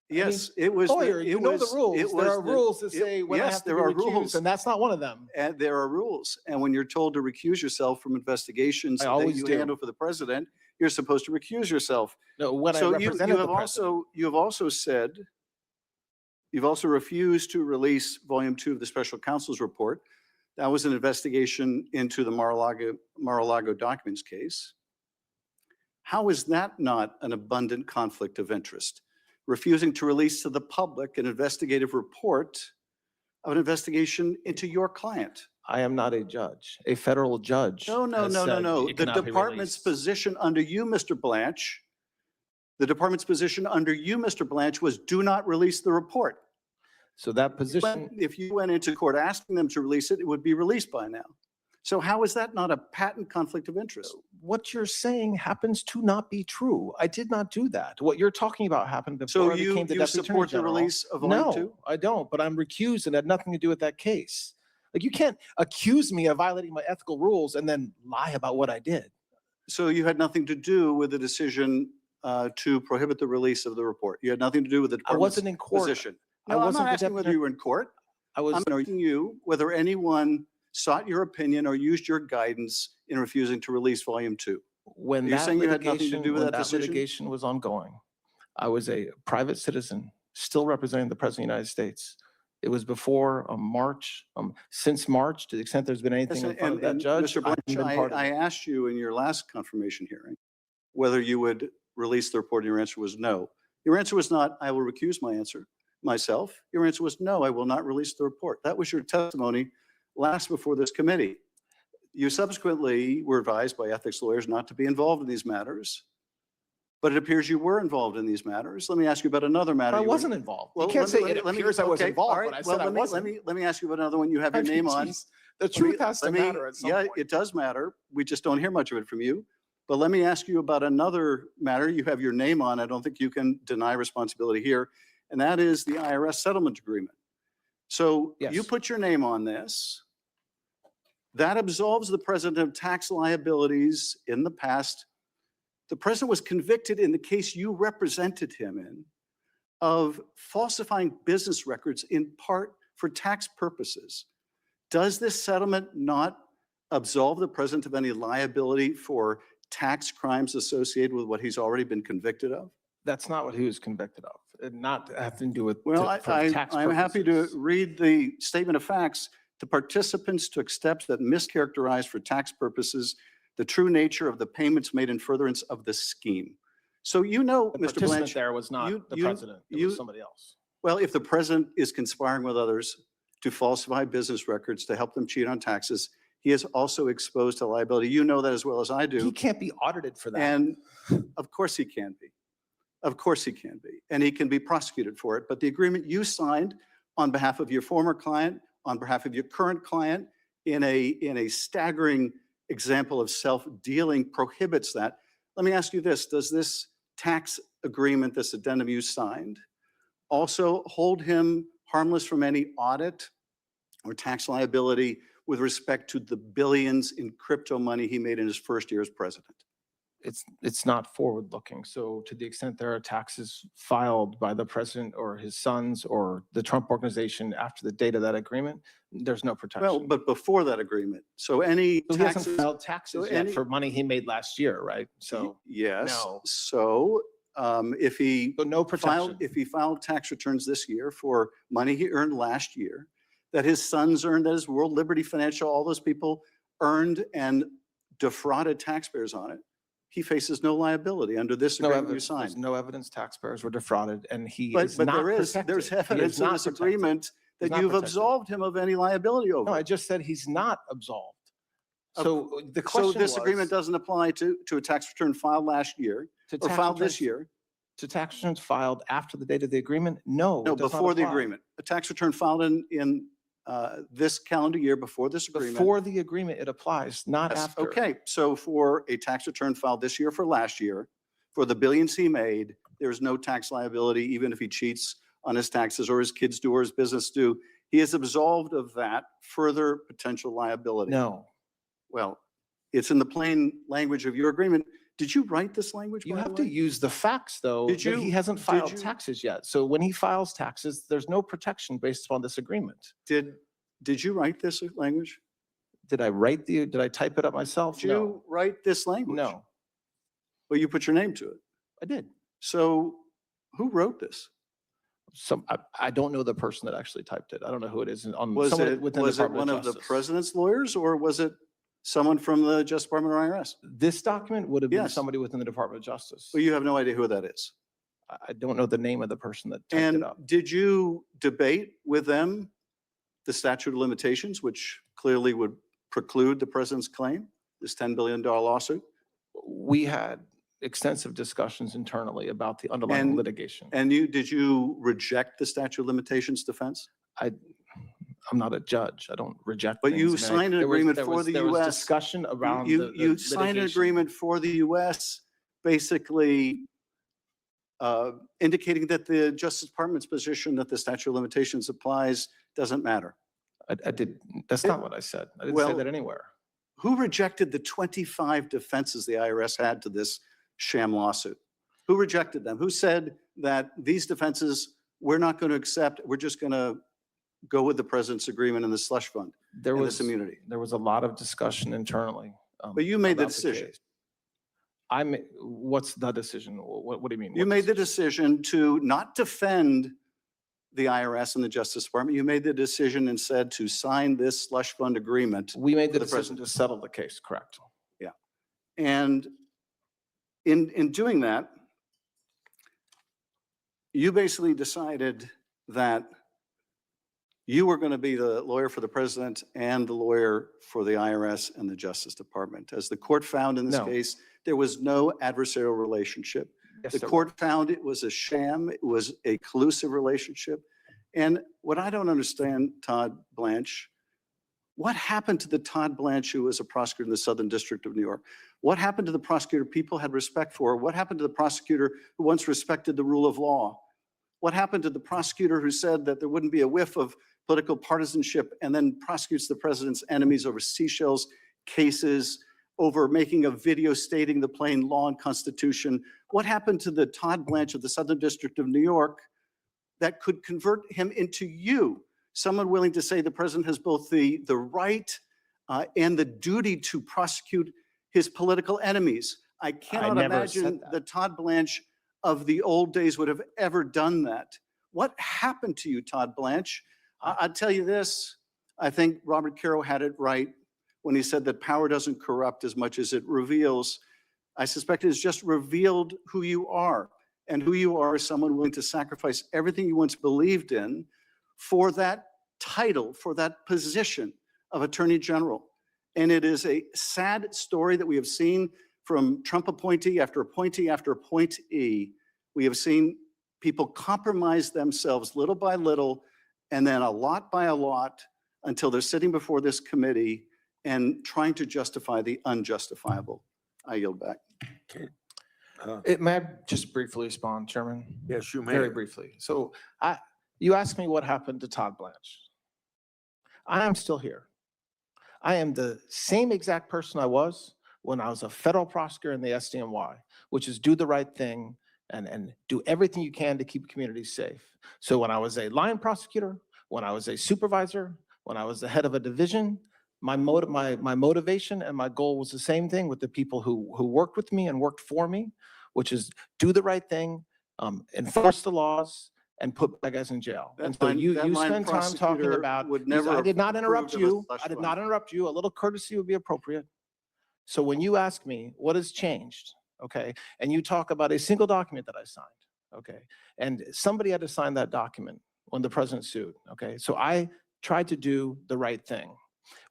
Yes, it was. Lawyer, you know the rules. There are rules that say when I yes, have to there be are recused, rules. and that's not one of them. And there are rules. And when you're told to recuse yourself from investigations I that always you do. handle for the president, you're supposed to recuse yourself. No, when I So represented the president. you have also said, you've also refused to release volume 2 of the special counsel's report. That was an investigation into the Mar-a-Lago documents case. How is that not an abundant conflict of interest? refusing to release to the public an investigative report of an investigation into your client. I am not a judge. A federal judge. No, no, has no, no, said no. it The cannot be department's released. position under you, Mr. Blanche, the department's position under you, Mr. Blanche, was do not release the report. So that position, If you went into court asking them to release it, it would be released by now. So how is that not a patent conflict of interest? what you're saying happens to not be true. I did not do that. What you're talking about happened So before I became the you deputy attorney support the general. release of Volume 2? No, I don't, but I'm recused and had nothing to do with that case. Like, you can't accuse me of violating my ethical rules and then lie about what I did. So you had nothing to do with the decision to prohibit the release of the report? You had nothing to do with the I department's wasn't in court. position? I No, I'm wasn't not the asking whether deputy- you were in court. I was. I'm asking you whether anyone sought your opinion or used your guidance in refusing to release Volume 2. When Are you that saying you had nothing to litigation, do with when that decision? litigation was ongoing, I was a private citizen, still representing the President of the United States. It was before March, since March, to the extent there's been anything in front of that judge. Mr. I haven't Blanche, been part of I it. asked you in your last confirmation hearing whether you would release the report, and your answer was no. Your answer was not, I will recuse myself. Your answer was no, I will not release the report. That was your testimony last before this committee. You subsequently were advised by ethics lawyers not to be involved in these matters, but it appears you were involved in these matters. Let me ask you about another matter. I You were- wasn't involved. You Well, can't let me- say it let me- appears I was okay, involved, all right, but I well, said I wasn't. Let me ask you about another one. You have your I mean, name on. geez, the truth has to matter at some Yeah, point. it does matter. We just don't hear much of it from you. But let me ask you about another matter. You have your name on. I don't think you can deny responsibility here. And that is the IRS settlement agreement. So you Yes. put your name on this. That absolves the president of tax liabilities in the past. The president was convicted in the case you represented him in of falsifying business records in part for tax purposes. Does this settlement not absolve the president of any liability for tax crimes associated with what he's already been convicted of? That's not what he was convicted of. It not having to do with Well, for tax I'm happy to purposes. read the statement of facts. The participants took steps that mischaracterized for tax purposes the true nature of the payments made in furtherance of the scheme. So you know, The Mr. participant Blanche, there was not the president. It was somebody else. well, if the president is conspiring with others to falsify business records to help them cheat on taxes, he is also exposed to liability. You know that as well as I do. He can't be audited for that. And of course he can be. Of course he can be. And he can be prosecuted for it. But the agreement you signed on behalf of your former client, on behalf of your current client, in a staggering example of self-dealing prohibits that. Let me ask you this. Does this tax agreement, this addendum you signed, also hold him harmless from any audit or tax liability with respect to the billions in crypto money he made in his first year as president? It's not forward-looking. So to the extent there are taxes filed by the president or his sons or the Trump organization after the date of that agreement, there's no protection. Well, but before that agreement, so any So he hasn't taxes. filed taxes so yet any- for money he made last year, right? So Yes. no. So if he So no protection. if he filed tax returns this year for money he earned last year, that his sons earned, that his World Liberty Financial, all those people earned and defrauded taxpayers on it, he faces no liability under this No agreement you evidence. There's signed. no evidence taxpayers were defrauded, and he But is but not there is protected. there's He is evidence in not this protected. agreement He's that not you've protected. absolved him of any liability over. No, I it. just said he's not absolved. Of- So the So question this agreement was, doesn't apply to a tax return filed last year to or tax filed this returns- year? to tax returns filed after the date of the agreement? No, No, it does not before the apply. agreement. A tax return filed in this calendar year before this agreement. Before the agreement, it applies, not Yes, after. okay, so for a tax return filed this year for last year, for the billions he made, there's no tax liability, even if he cheats on his taxes or his kids do or his business do. He is absolved of that further potential liability. No, Well, it's in the plain language of your agreement. Did you write this language? you by the have to way? use the facts, though, Did that you- he hasn't did filed you- taxes yet. So when he files taxes, there's no protection based upon this agreement. Did you write this language? Did I type it up myself? Did No, you write this language? no, Well, you put your name to it. I did. So who wrote this? I don't know the person that actually typed it. I don't know who it is on Was someone it, within the was it Department one of of the Justice. president's lawyers or was it someone from the Justice Department or IRS? This document would have been Yes. somebody within the Department of Justice. Well, you have no idea who that is. I don't know the name of the person that typed it And up. did you debate with them the statute of limitations, which clearly would preclude the president's claim, this $10 billion lawsuit? We had extensive discussions internally about the underlying And- litigation. And did you reject the statute of limitations defense? I'm not a judge. I don't reject But you things. I mean, signed an there was- agreement there for was- the There was US. discussion around You the signed an litigation. agreement for the US, basically indicating that the Justice Department's position that the statute of limitations applies doesn't matter. I did, that's not what I said. I didn't say Well, that anywhere. Who rejected the 25 defenses the IRS had to this sham lawsuit? Who rejected them? Who said that these defenses, we're not going to accept, we're just going to go with the president's agreement in the slush fund There and was this immunity? There was a lot of discussion internally. But you made the about decision. case. What's the decision? What do you mean? You What made the decision to not defend the IRS and the Justice Department. You made the decision instead to sign this slush fund agreement. We made the for decision to settle the case, correct? Yeah. And in doing that, you basically decided that you were going to be the lawyer for the president and the lawyer for the IRS and the Justice Department. As the court found in this No. case, there was no adversarial relationship. Yes, The there court found it was a sham, it was a collusive relationship. And what I don't understand, Todd Blanche, what happened to the Todd Blanche who was a prosecutor in the Southern District of New York? What happened to the prosecutor people had respect for? What happened to the prosecutor who once respected the rule of law? What happened to the prosecutor who said that there wouldn't be a whiff of political partisanship and then prosecutes the president's enemies over Seychelles cases, over making a video stating the plain law and constitution? What happened to the Todd Blanche of the Southern District of New York that could convert him into you, someone willing to say the president has both the right and the duty to prosecute his political enemies? I cannot never said imagine that. the Todd Blanche of the old days would have ever done that. What happened to you, Todd Blanche? I'll tell you this, I think Robert Caro had it right when he said that power doesn't corrupt as much as it reveals. I suspect it has just revealed who you are. And who you are is someone willing to sacrifice everything you once believed in for that title, for that position of Attorney General. And it is a sad story that we have seen from Trump appointee after appointee after appointee. We have seen people compromise themselves little by little, and then a lot by a lot, until they're sitting before this committee and trying to justify the unjustifiable. I yield back. May I just briefly respond, Chairman? Yes, you may. Very briefly. So you asked me what happened to Todd Blanche. I am still here. I am the same exact person I was when I was a federal prosecutor in the SDNY, which is do the right thing and do everything you can to keep communities safe. So when I was a line prosecutor, when I was a supervisor, when I was the head of a division, my motivation and my goal was the same thing with the people who worked with me and worked for me, which is do the right thing, enforce the laws, and put bad guys in jail. And so you spend time talking about, I did not interrupt you. I did not interrupt you. A little courtesy would be appropriate. So when you ask me what has changed, okay, and you talk about a single document that I signed, okay, and somebody had to sign that document when the president sued, okay, so I tried to do the right thing.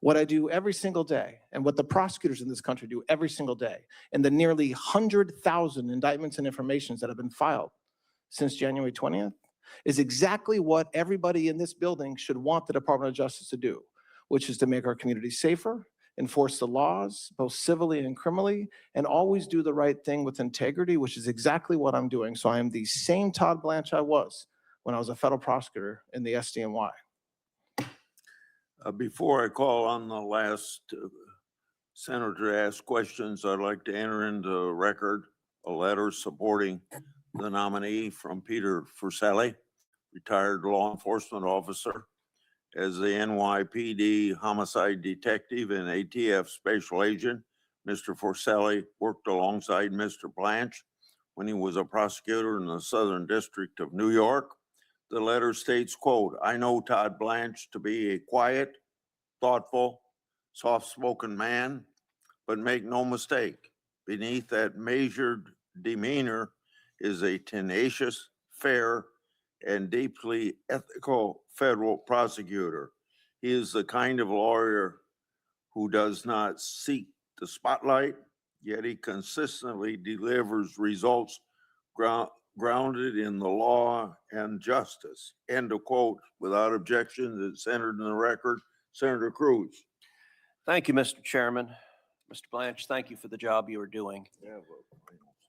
What I do every single day, and what the prosecutors in this country do every single day, and the nearly 100,000 indictments and informations that have been filed since January 20th, is exactly what everybody in this building should want the Department of Justice to do, which is to make our communities safer, enforce the laws, both civilly and criminally, and always do the right thing with integrity, which is exactly what I'm doing. So I am the same Todd Blanche I was when I was a federal prosecutor in the SDNY. Before I call on the last senator to ask questions, I'd like to enter into record a letter supporting the nominee from Peter Furselli, retired law enforcement officer, as the NYPD homicide detective and ATF special agent. Mr. Furselli worked alongside Mr. Blanche when he was a prosecutor in the Southern District of New York. The letter states, quote, "I know Todd Blanche to be a quiet, thoughtful, soft-spoken man, but make no mistake, beneath that measured demeanor is a tenacious, fair, and deeply ethical federal prosecutor. He is the kind of lawyer who does not seek the spotlight, yet he consistently delivers results grounded in the law and justice. End of quote. Without objection, it's entered in the record. Senator Cruz. Thank you, Mr. Chairman. Mr. Blanche, thank you for the job you are doing.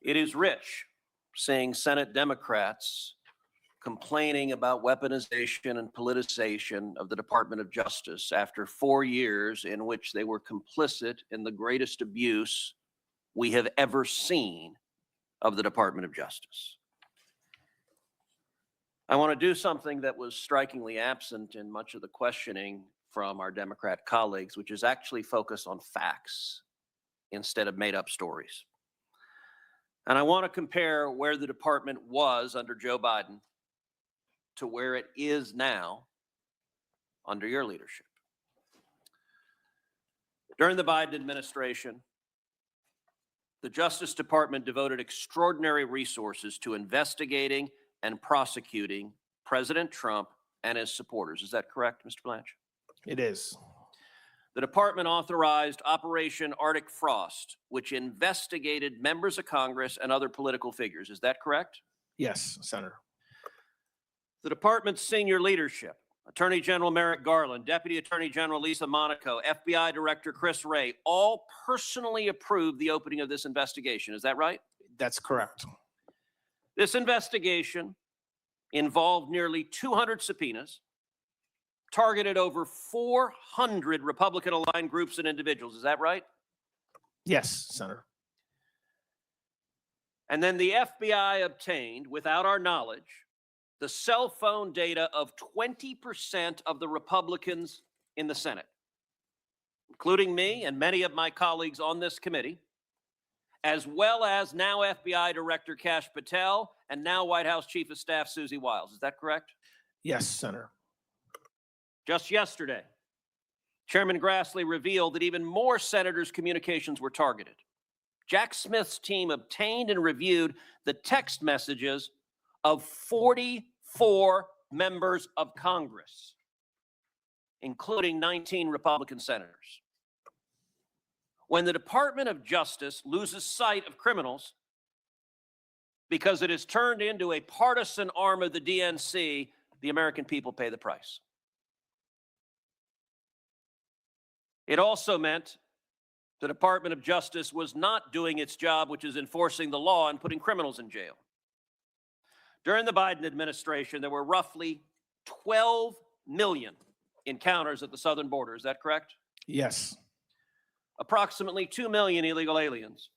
It is rich seeing Senate Democrats complaining about weaponization and politicization of the Department of Justice after 4 years in which they were complicit in the greatest abuse we have ever seen of the Department of Justice. I want to do something that was strikingly absent in much of the questioning from our Democrat colleagues, which is actually focus on facts instead of made-up stories. And I want to compare where the department was under Joe Biden to where it is now under your leadership. During the Biden administration, the Justice Department devoted extraordinary resources to investigating and prosecuting President Trump and his supporters. Is that correct, Mr. Blanche? It is. The department authorized Operation Arctic Frost, which investigated members of Congress and other political figures. Is that correct? Yes, Senator. The department's senior leadership, Attorney General Merrick Garland, Deputy Attorney General Lisa Monaco, FBI Director Chris Wray, all personally approved the opening of this investigation. Is that right? That's correct. This investigation involved nearly 200 subpoenas, targeted over 400 Republican-aligned groups and individuals. Is that right? Yes, Senator. And then the FBI obtained, without our knowledge, the cell phone data of 20% of the Republicans in the Senate, including me and many of my colleagues on this committee, as well as now FBI Director Kash Patel and now White House Chief of Staff Susie Wiles. Is that correct? Yes, Senator. Just yesterday, Chairman Grassley revealed that even more senators' communications were targeted. Jack Smith's team obtained and reviewed the text messages of 44 members of Congress, including 19 Republican senators. When the Department of Justice loses sight of criminals because it is turned into a partisan arm of the DNC, the American people pay the price. It also meant the Department of Justice was not doing its job, which is enforcing the law and putting criminals in jail. During the Biden administration, there were roughly 12 million encounters at the southern border. Is that correct? Yes. Approximately 2 million illegal aliens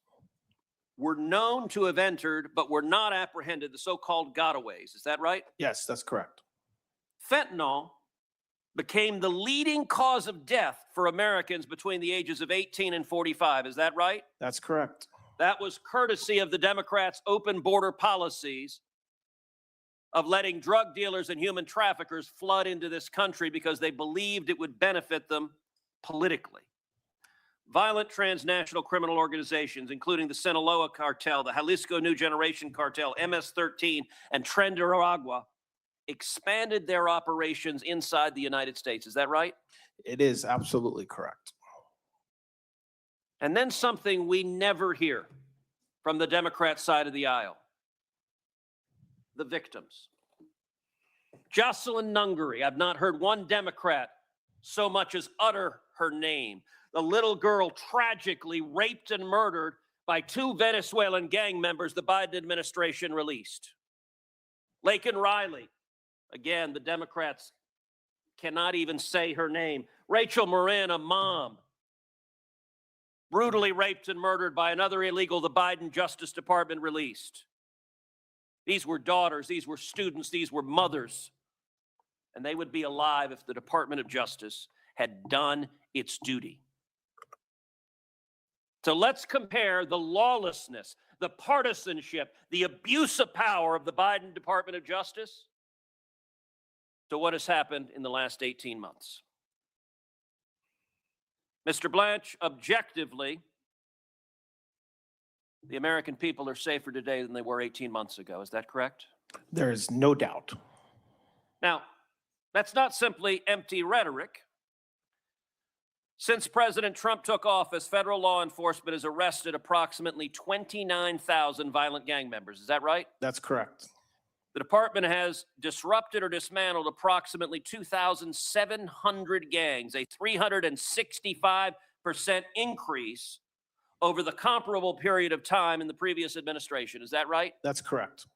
were known to have entered, but were not apprehended, the so-called gotaways. Is that right? Yes, that's correct. Fentanyl became the leading cause of death for Americans between the ages of 18 and 45. Is that right? That's correct. That was courtesy of the Democrats' open border policies of letting drug dealers and human traffickers flood into this country because they believed it would benefit them politically. Violent transnational criminal organizations, including the Sinaloa cartel, the Jalisco New Generation cartel, MS-13, and Tren de Aragua, expanded their operations inside the United States. Is that right? It is absolutely correct. And then something we never hear from the Democrat side of the aisle: the victims. Jocelyn Nungary, I've not heard one Democrat so much as utter her name. The little girl tragically raped and murdered by 2 Venezuelan gang members the Biden administration released. Laken Riley, again, the Democrats cannot even say her name. Rachel Marin, a mom, brutally raped and murdered by another illegal the Biden Justice Department released. These were daughters, these were students, these were mothers, and they would be alive if the Department of Justice had done its duty. So let's compare the lawlessness, the partisanship, the abuse of power of the Biden Department of Justice to what has happened in the last 18 months. Mr. Blanche, objectively, The American people are safer today than they were 18 months ago. Is that correct? There is no doubt. Now, that's not simply empty rhetoric. Since President Trump took office, federal law enforcement has arrested approximately 29,000 violent gang members. Is that right? That's correct. The department has disrupted or dismantled approximately 2,700 gangs, a 365% increase over the comparable period of time in the previous administration. Is that right? That's correct.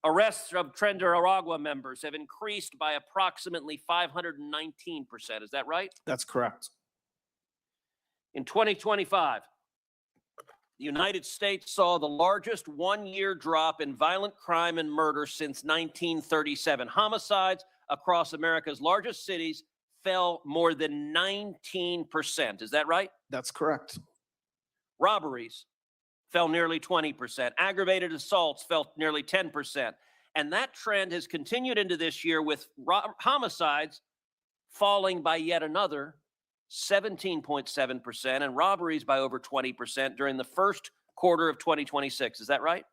Arrests of Aragua members have increased by approximately 519%. Is that right? That's correct. In 2025, the United States saw the largest one-year drop in violent crime and murder since 1937. Homicides across America's largest cities fell more than 19%. Is that right? That's correct. Robberies fell nearly 20%. Aggravated assaults fell nearly 10%. And that trend has continued into this year with homicides falling by yet another 17.7% and robberies by over 20% during the first quarter of 2026. Is that right?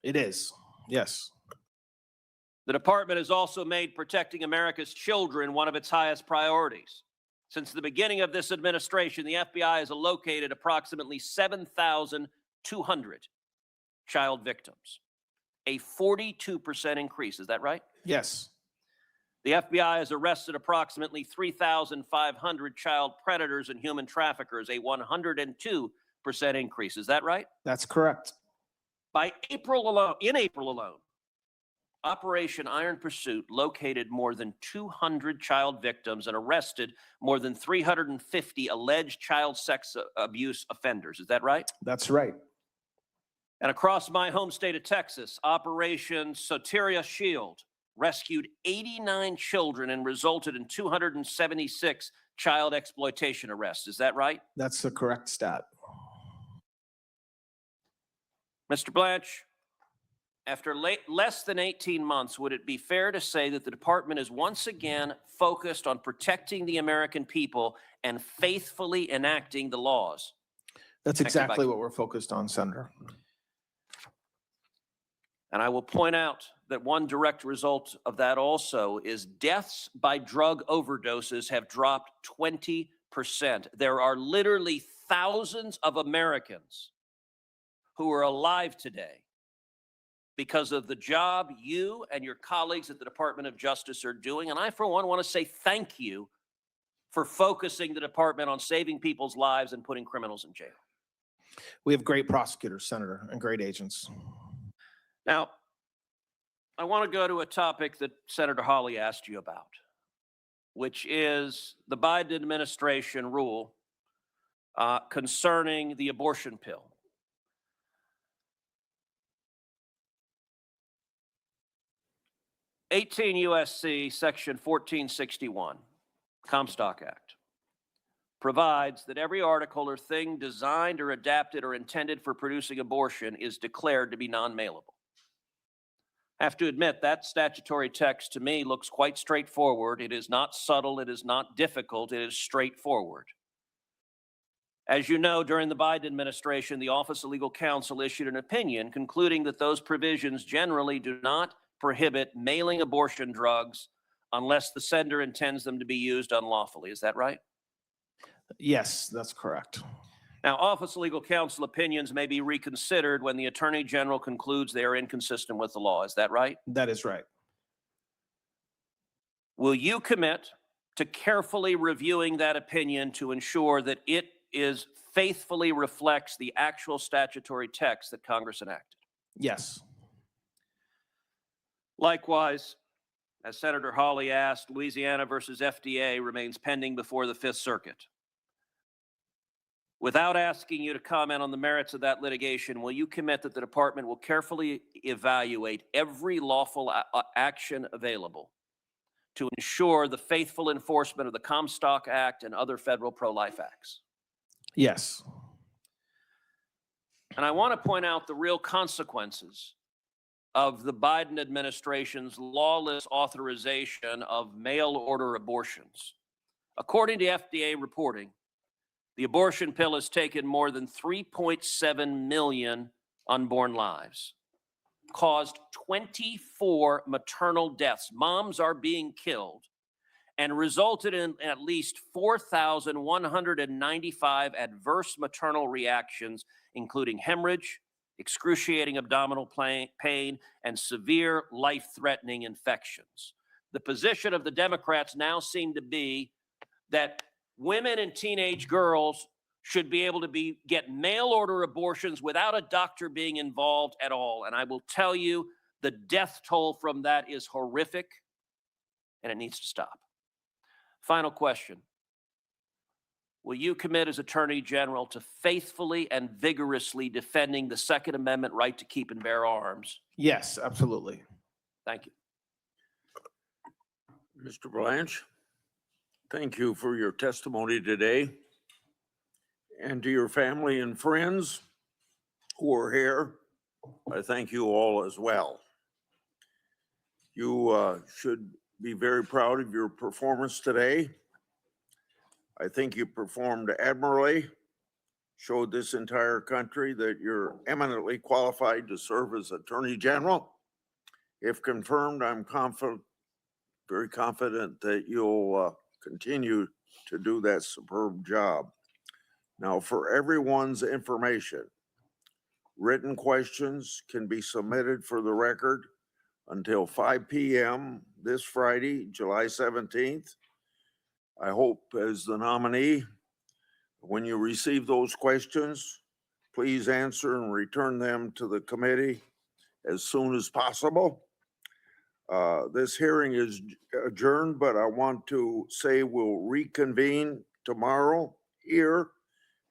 It is. Yes. The department has also made protecting America's children one of its highest priorities. Since the beginning of this administration, the FBI has located approximately 7,200 child victims, a 42% increase. Is that right? Yes. The FBI has arrested approximately 3,500 child predators and human traffickers, a 102% increase. Is that right? That's correct. In April alone, Operation Iron Pursuit located more than 200 child victims and arrested more than 350 alleged child sex abuse offenders. Is that right? That's right. And across my home state of Texas, Operation Soteria Shield rescued 89 children and resulted in 276 child exploitation arrests. Is that right? That's the correct stat. Mr. Blanche, after less than 18 months, would it be fair to say that the department is once again focused on protecting the American people and faithfully enacting the laws? That's exactly what we're focused on, Senator. And I will point out that one direct result of that also is deaths by drug overdoses have dropped 20%. There are literally thousands of Americans who are alive today because of the job you and your colleagues at the Department of Justice are doing. And I, for one, want to say thank you for focusing the department on saving people's lives and putting criminals in jail. We have great prosecutors, Senator, and great agents. Now, I want to go to a topic that Senator Hawley asked you about, which is the Biden administration rule concerning the abortion pill. (18 U.S.C. Section 1461, Comstock Act, provides that every article or thing designed or adapted or intended for producing abortion is declared to be non-mailable. I have to admit that statutory text to me looks quite straightforward. It is not subtle. It is not difficult. It is straightforward. As you know, during the Biden administration, the Office of Legal Counsel issued an opinion concluding that those provisions generally do not prohibit mailing abortion drugs unless the sender intends them to be used unlawfully. Is that right? Yes, that's correct. Now, Office of Legal Counsel opinions may be reconsidered when the Attorney General concludes they are inconsistent with the law. Is that right? That is right. Will you commit to carefully reviewing that opinion to ensure that it faithfully reflects the actual statutory text that Congress enacted? Yes. Likewise, as Senator Hawley asked, Louisiana versus FDA remains pending before the Fifth Circuit. Without asking you to comment on the merits of that litigation, will you commit that the department will carefully evaluate every lawful action available to ensure the faithful enforcement of the Comstock Act and other federal pro-life acts? Yes. And I want to point out the real consequences of the Biden administration's lawless authorization of mail order abortions. According to FDA reporting, The abortion pill has taken more than 3.7 million unborn lives, caused 24 maternal deaths. Moms are being killed, and resulted in at least 4,195 adverse maternal reactions, including hemorrhage, excruciating abdominal pain, and severe life-threatening infections. The position of the Democrats now seem to be that women and teenage girls should be able to get mail order abortions without a doctor being involved at all. And I will tell you, the death toll from that is horrific, and it needs to stop. Final question. Will you commit as Attorney General to faithfully and vigorously defending the Second Amendment right to keep and bear arms? Yes, absolutely. Thank you. Mr. Blanche, thank you for your testimony today. And to your family and friends who are here, I thank you all as well. You should be very proud of your performance today. I think you performed admirably, showed this entire country that you're eminently qualified to serve as Attorney General. If confirmed, I'm very confident that you'll continue to do that superb job. Now, for everyone's information, written questions can be submitted for the record until 5 p.m. this Friday, July 17th. I hope as the nominee, when you receive those questions, please answer and return them to the committee as soon as possible. This hearing is adjourned, but I want to say we'll reconvene tomorrow here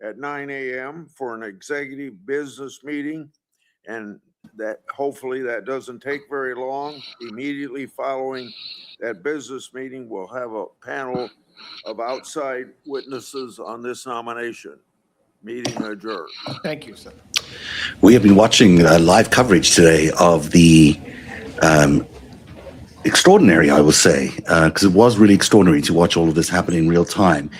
at 9 a.m. for an executive business meeting, and that hopefully that doesn't take very long. Immediately following that business meeting, we'll have a panel of outside witnesses on this nomination. Meeting adjourned. Thank you, sir. We have been watching live coverage today of the extraordinary, I will say, because it was really extraordinary to watch all of this happen in real time.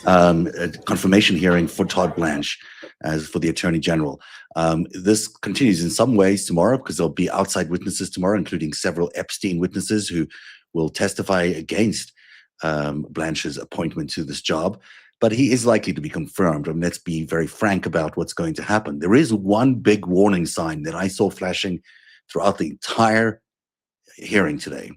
A confirmation hearing for Todd Blanche as for the Attorney General. This continues in some ways tomorrow because there'll be outside witnesses tomorrow, including several Epstein witnesses who will testify against Blanche's appointment to this job. But he is likely to be confirmed. I mean, let's be very frank about what's going to happen. There is one big warning sign that I saw flashing throughout the entire hearing today,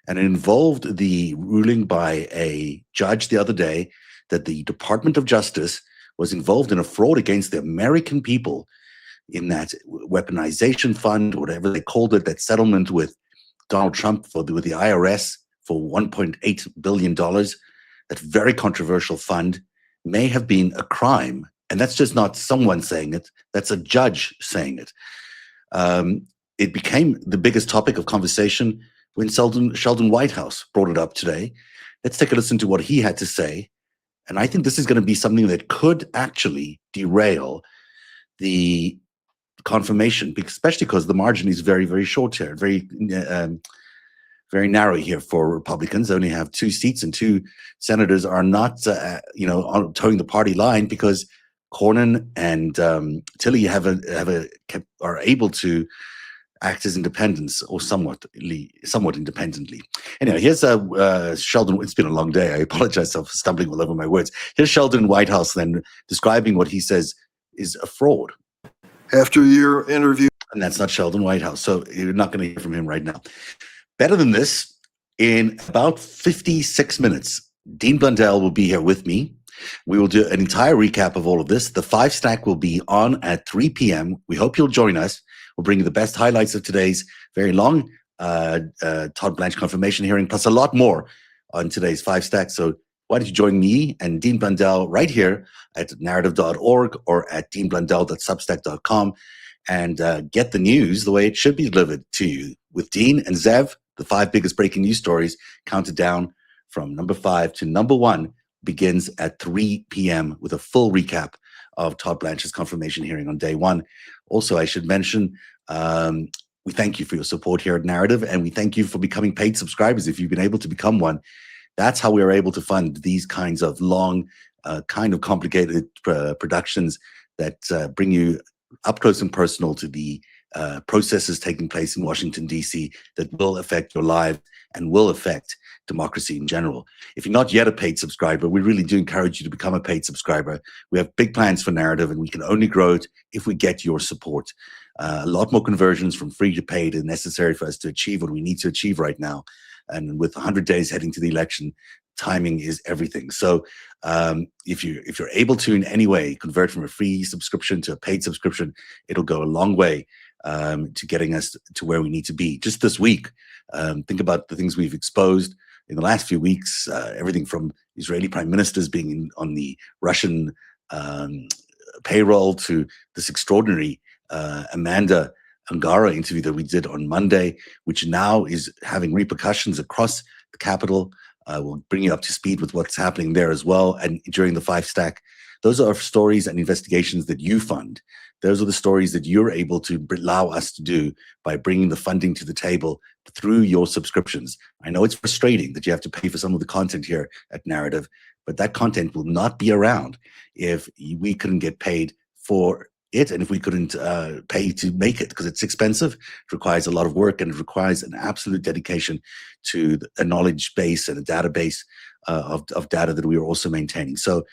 and it involved the ruling by a judge the other day that the Department of Justice was involved in a fraud against the American people in that weaponization fund, whatever they called it, that settlement with Donald Trump with the IRS for $1.8 billion. That very controversial fund may have been a crime. And that's just not someone saying it, that's a judge saying it. It became the biggest topic of conversation when Sheldon Whitehouse brought it up today. Let's take a listen to what he had to say. And I think this is going to be something that could actually derail the confirmation, especially because the margin is very, very short here, very narrow here for Republicans. They only have 2 seats, and 2 senators are not, towing the party line because Cornyn and Tilley are able to act as independents or somewhat independently. Anyway, here's Sheldon. It's been a long day. I apologize for stumbling all over my words. Here's Sheldon Whitehouse then describing what he says is a fraud. After your interview. And that's not Sheldon Whitehouse, so you're not going to hear from him right now. Better than this, in about 56 minutes, Dean Blundell will be here with me. We will do an entire recap of all of this. The 5 Stack will be on at 3 p.m. We hope you'll join us. We'll bring you the best highlights of today's very long Todd Blanche confirmation hearing, plus a lot more on today's 5 Stack. So why don't you join me and Dean Blundell right here at narrative.org or at deanblundell.substack.com and get the news the way it should be delivered to you. With Dean and Zev, the 5 biggest breaking news stories counted down from number 5 to number 1 begins at 3 p.m. with a full recap of Todd Blanche's confirmation hearing on day 1. Also, I should mention, we thank you for your support here at Narrative, and we thank you for becoming paid subscribers if you've been able to become one. That's how we are able to fund these kinds of long kind of complicated productions that bring you up close and personal to the processes taking place in Washington, D.C. that will affect your life and will affect democracy in general. If you're not yet a paid subscriber, we really do encourage you to become a paid subscriber. We have big plans for Narrative, and we can only grow it if we get your support. A lot more conversions from free to paid is necessary for us to achieve what we need to achieve right now. And with 100 days heading to the election, timing is everything. So if you're able to in any way convert from a free subscription to a paid subscription, it'll go a long way to getting us to where we need to be. Just this week, think about the things we've exposed in the last few weeks, everything from Israeli prime ministers being on the Russian payroll to this extraordinary Amanda Angara interview that we did on Monday, which now is having repercussions across the Capitol. We'll bring you up to speed with what's happening there as well. And during the 5-stack, those are stories and investigations that you fund. Those are the stories that you're able to allow us to do by bringing the funding to the table through your subscriptions. I know it's frustrating that you have to pay for some of the content here at Narrative, but that content will not be around if we couldn't get paid for it and if we couldn't pay to make it, because it's expensive. It requires a lot of work, and it requires an absolute dedication to a knowledge base and a database of data that we are also maintaining. So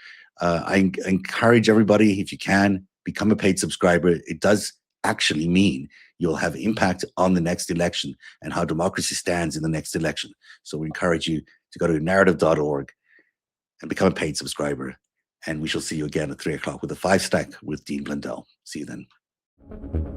I encourage everybody, if you can, become a paid subscriber. It does actually mean you'll have impact on the next election and how democracy stands in the next election. So we encourage you to go to narrative.org and become a paid subscriber. And we shall see you again at 3 o'clock with a 5-stack with Dean Blundell. See you then.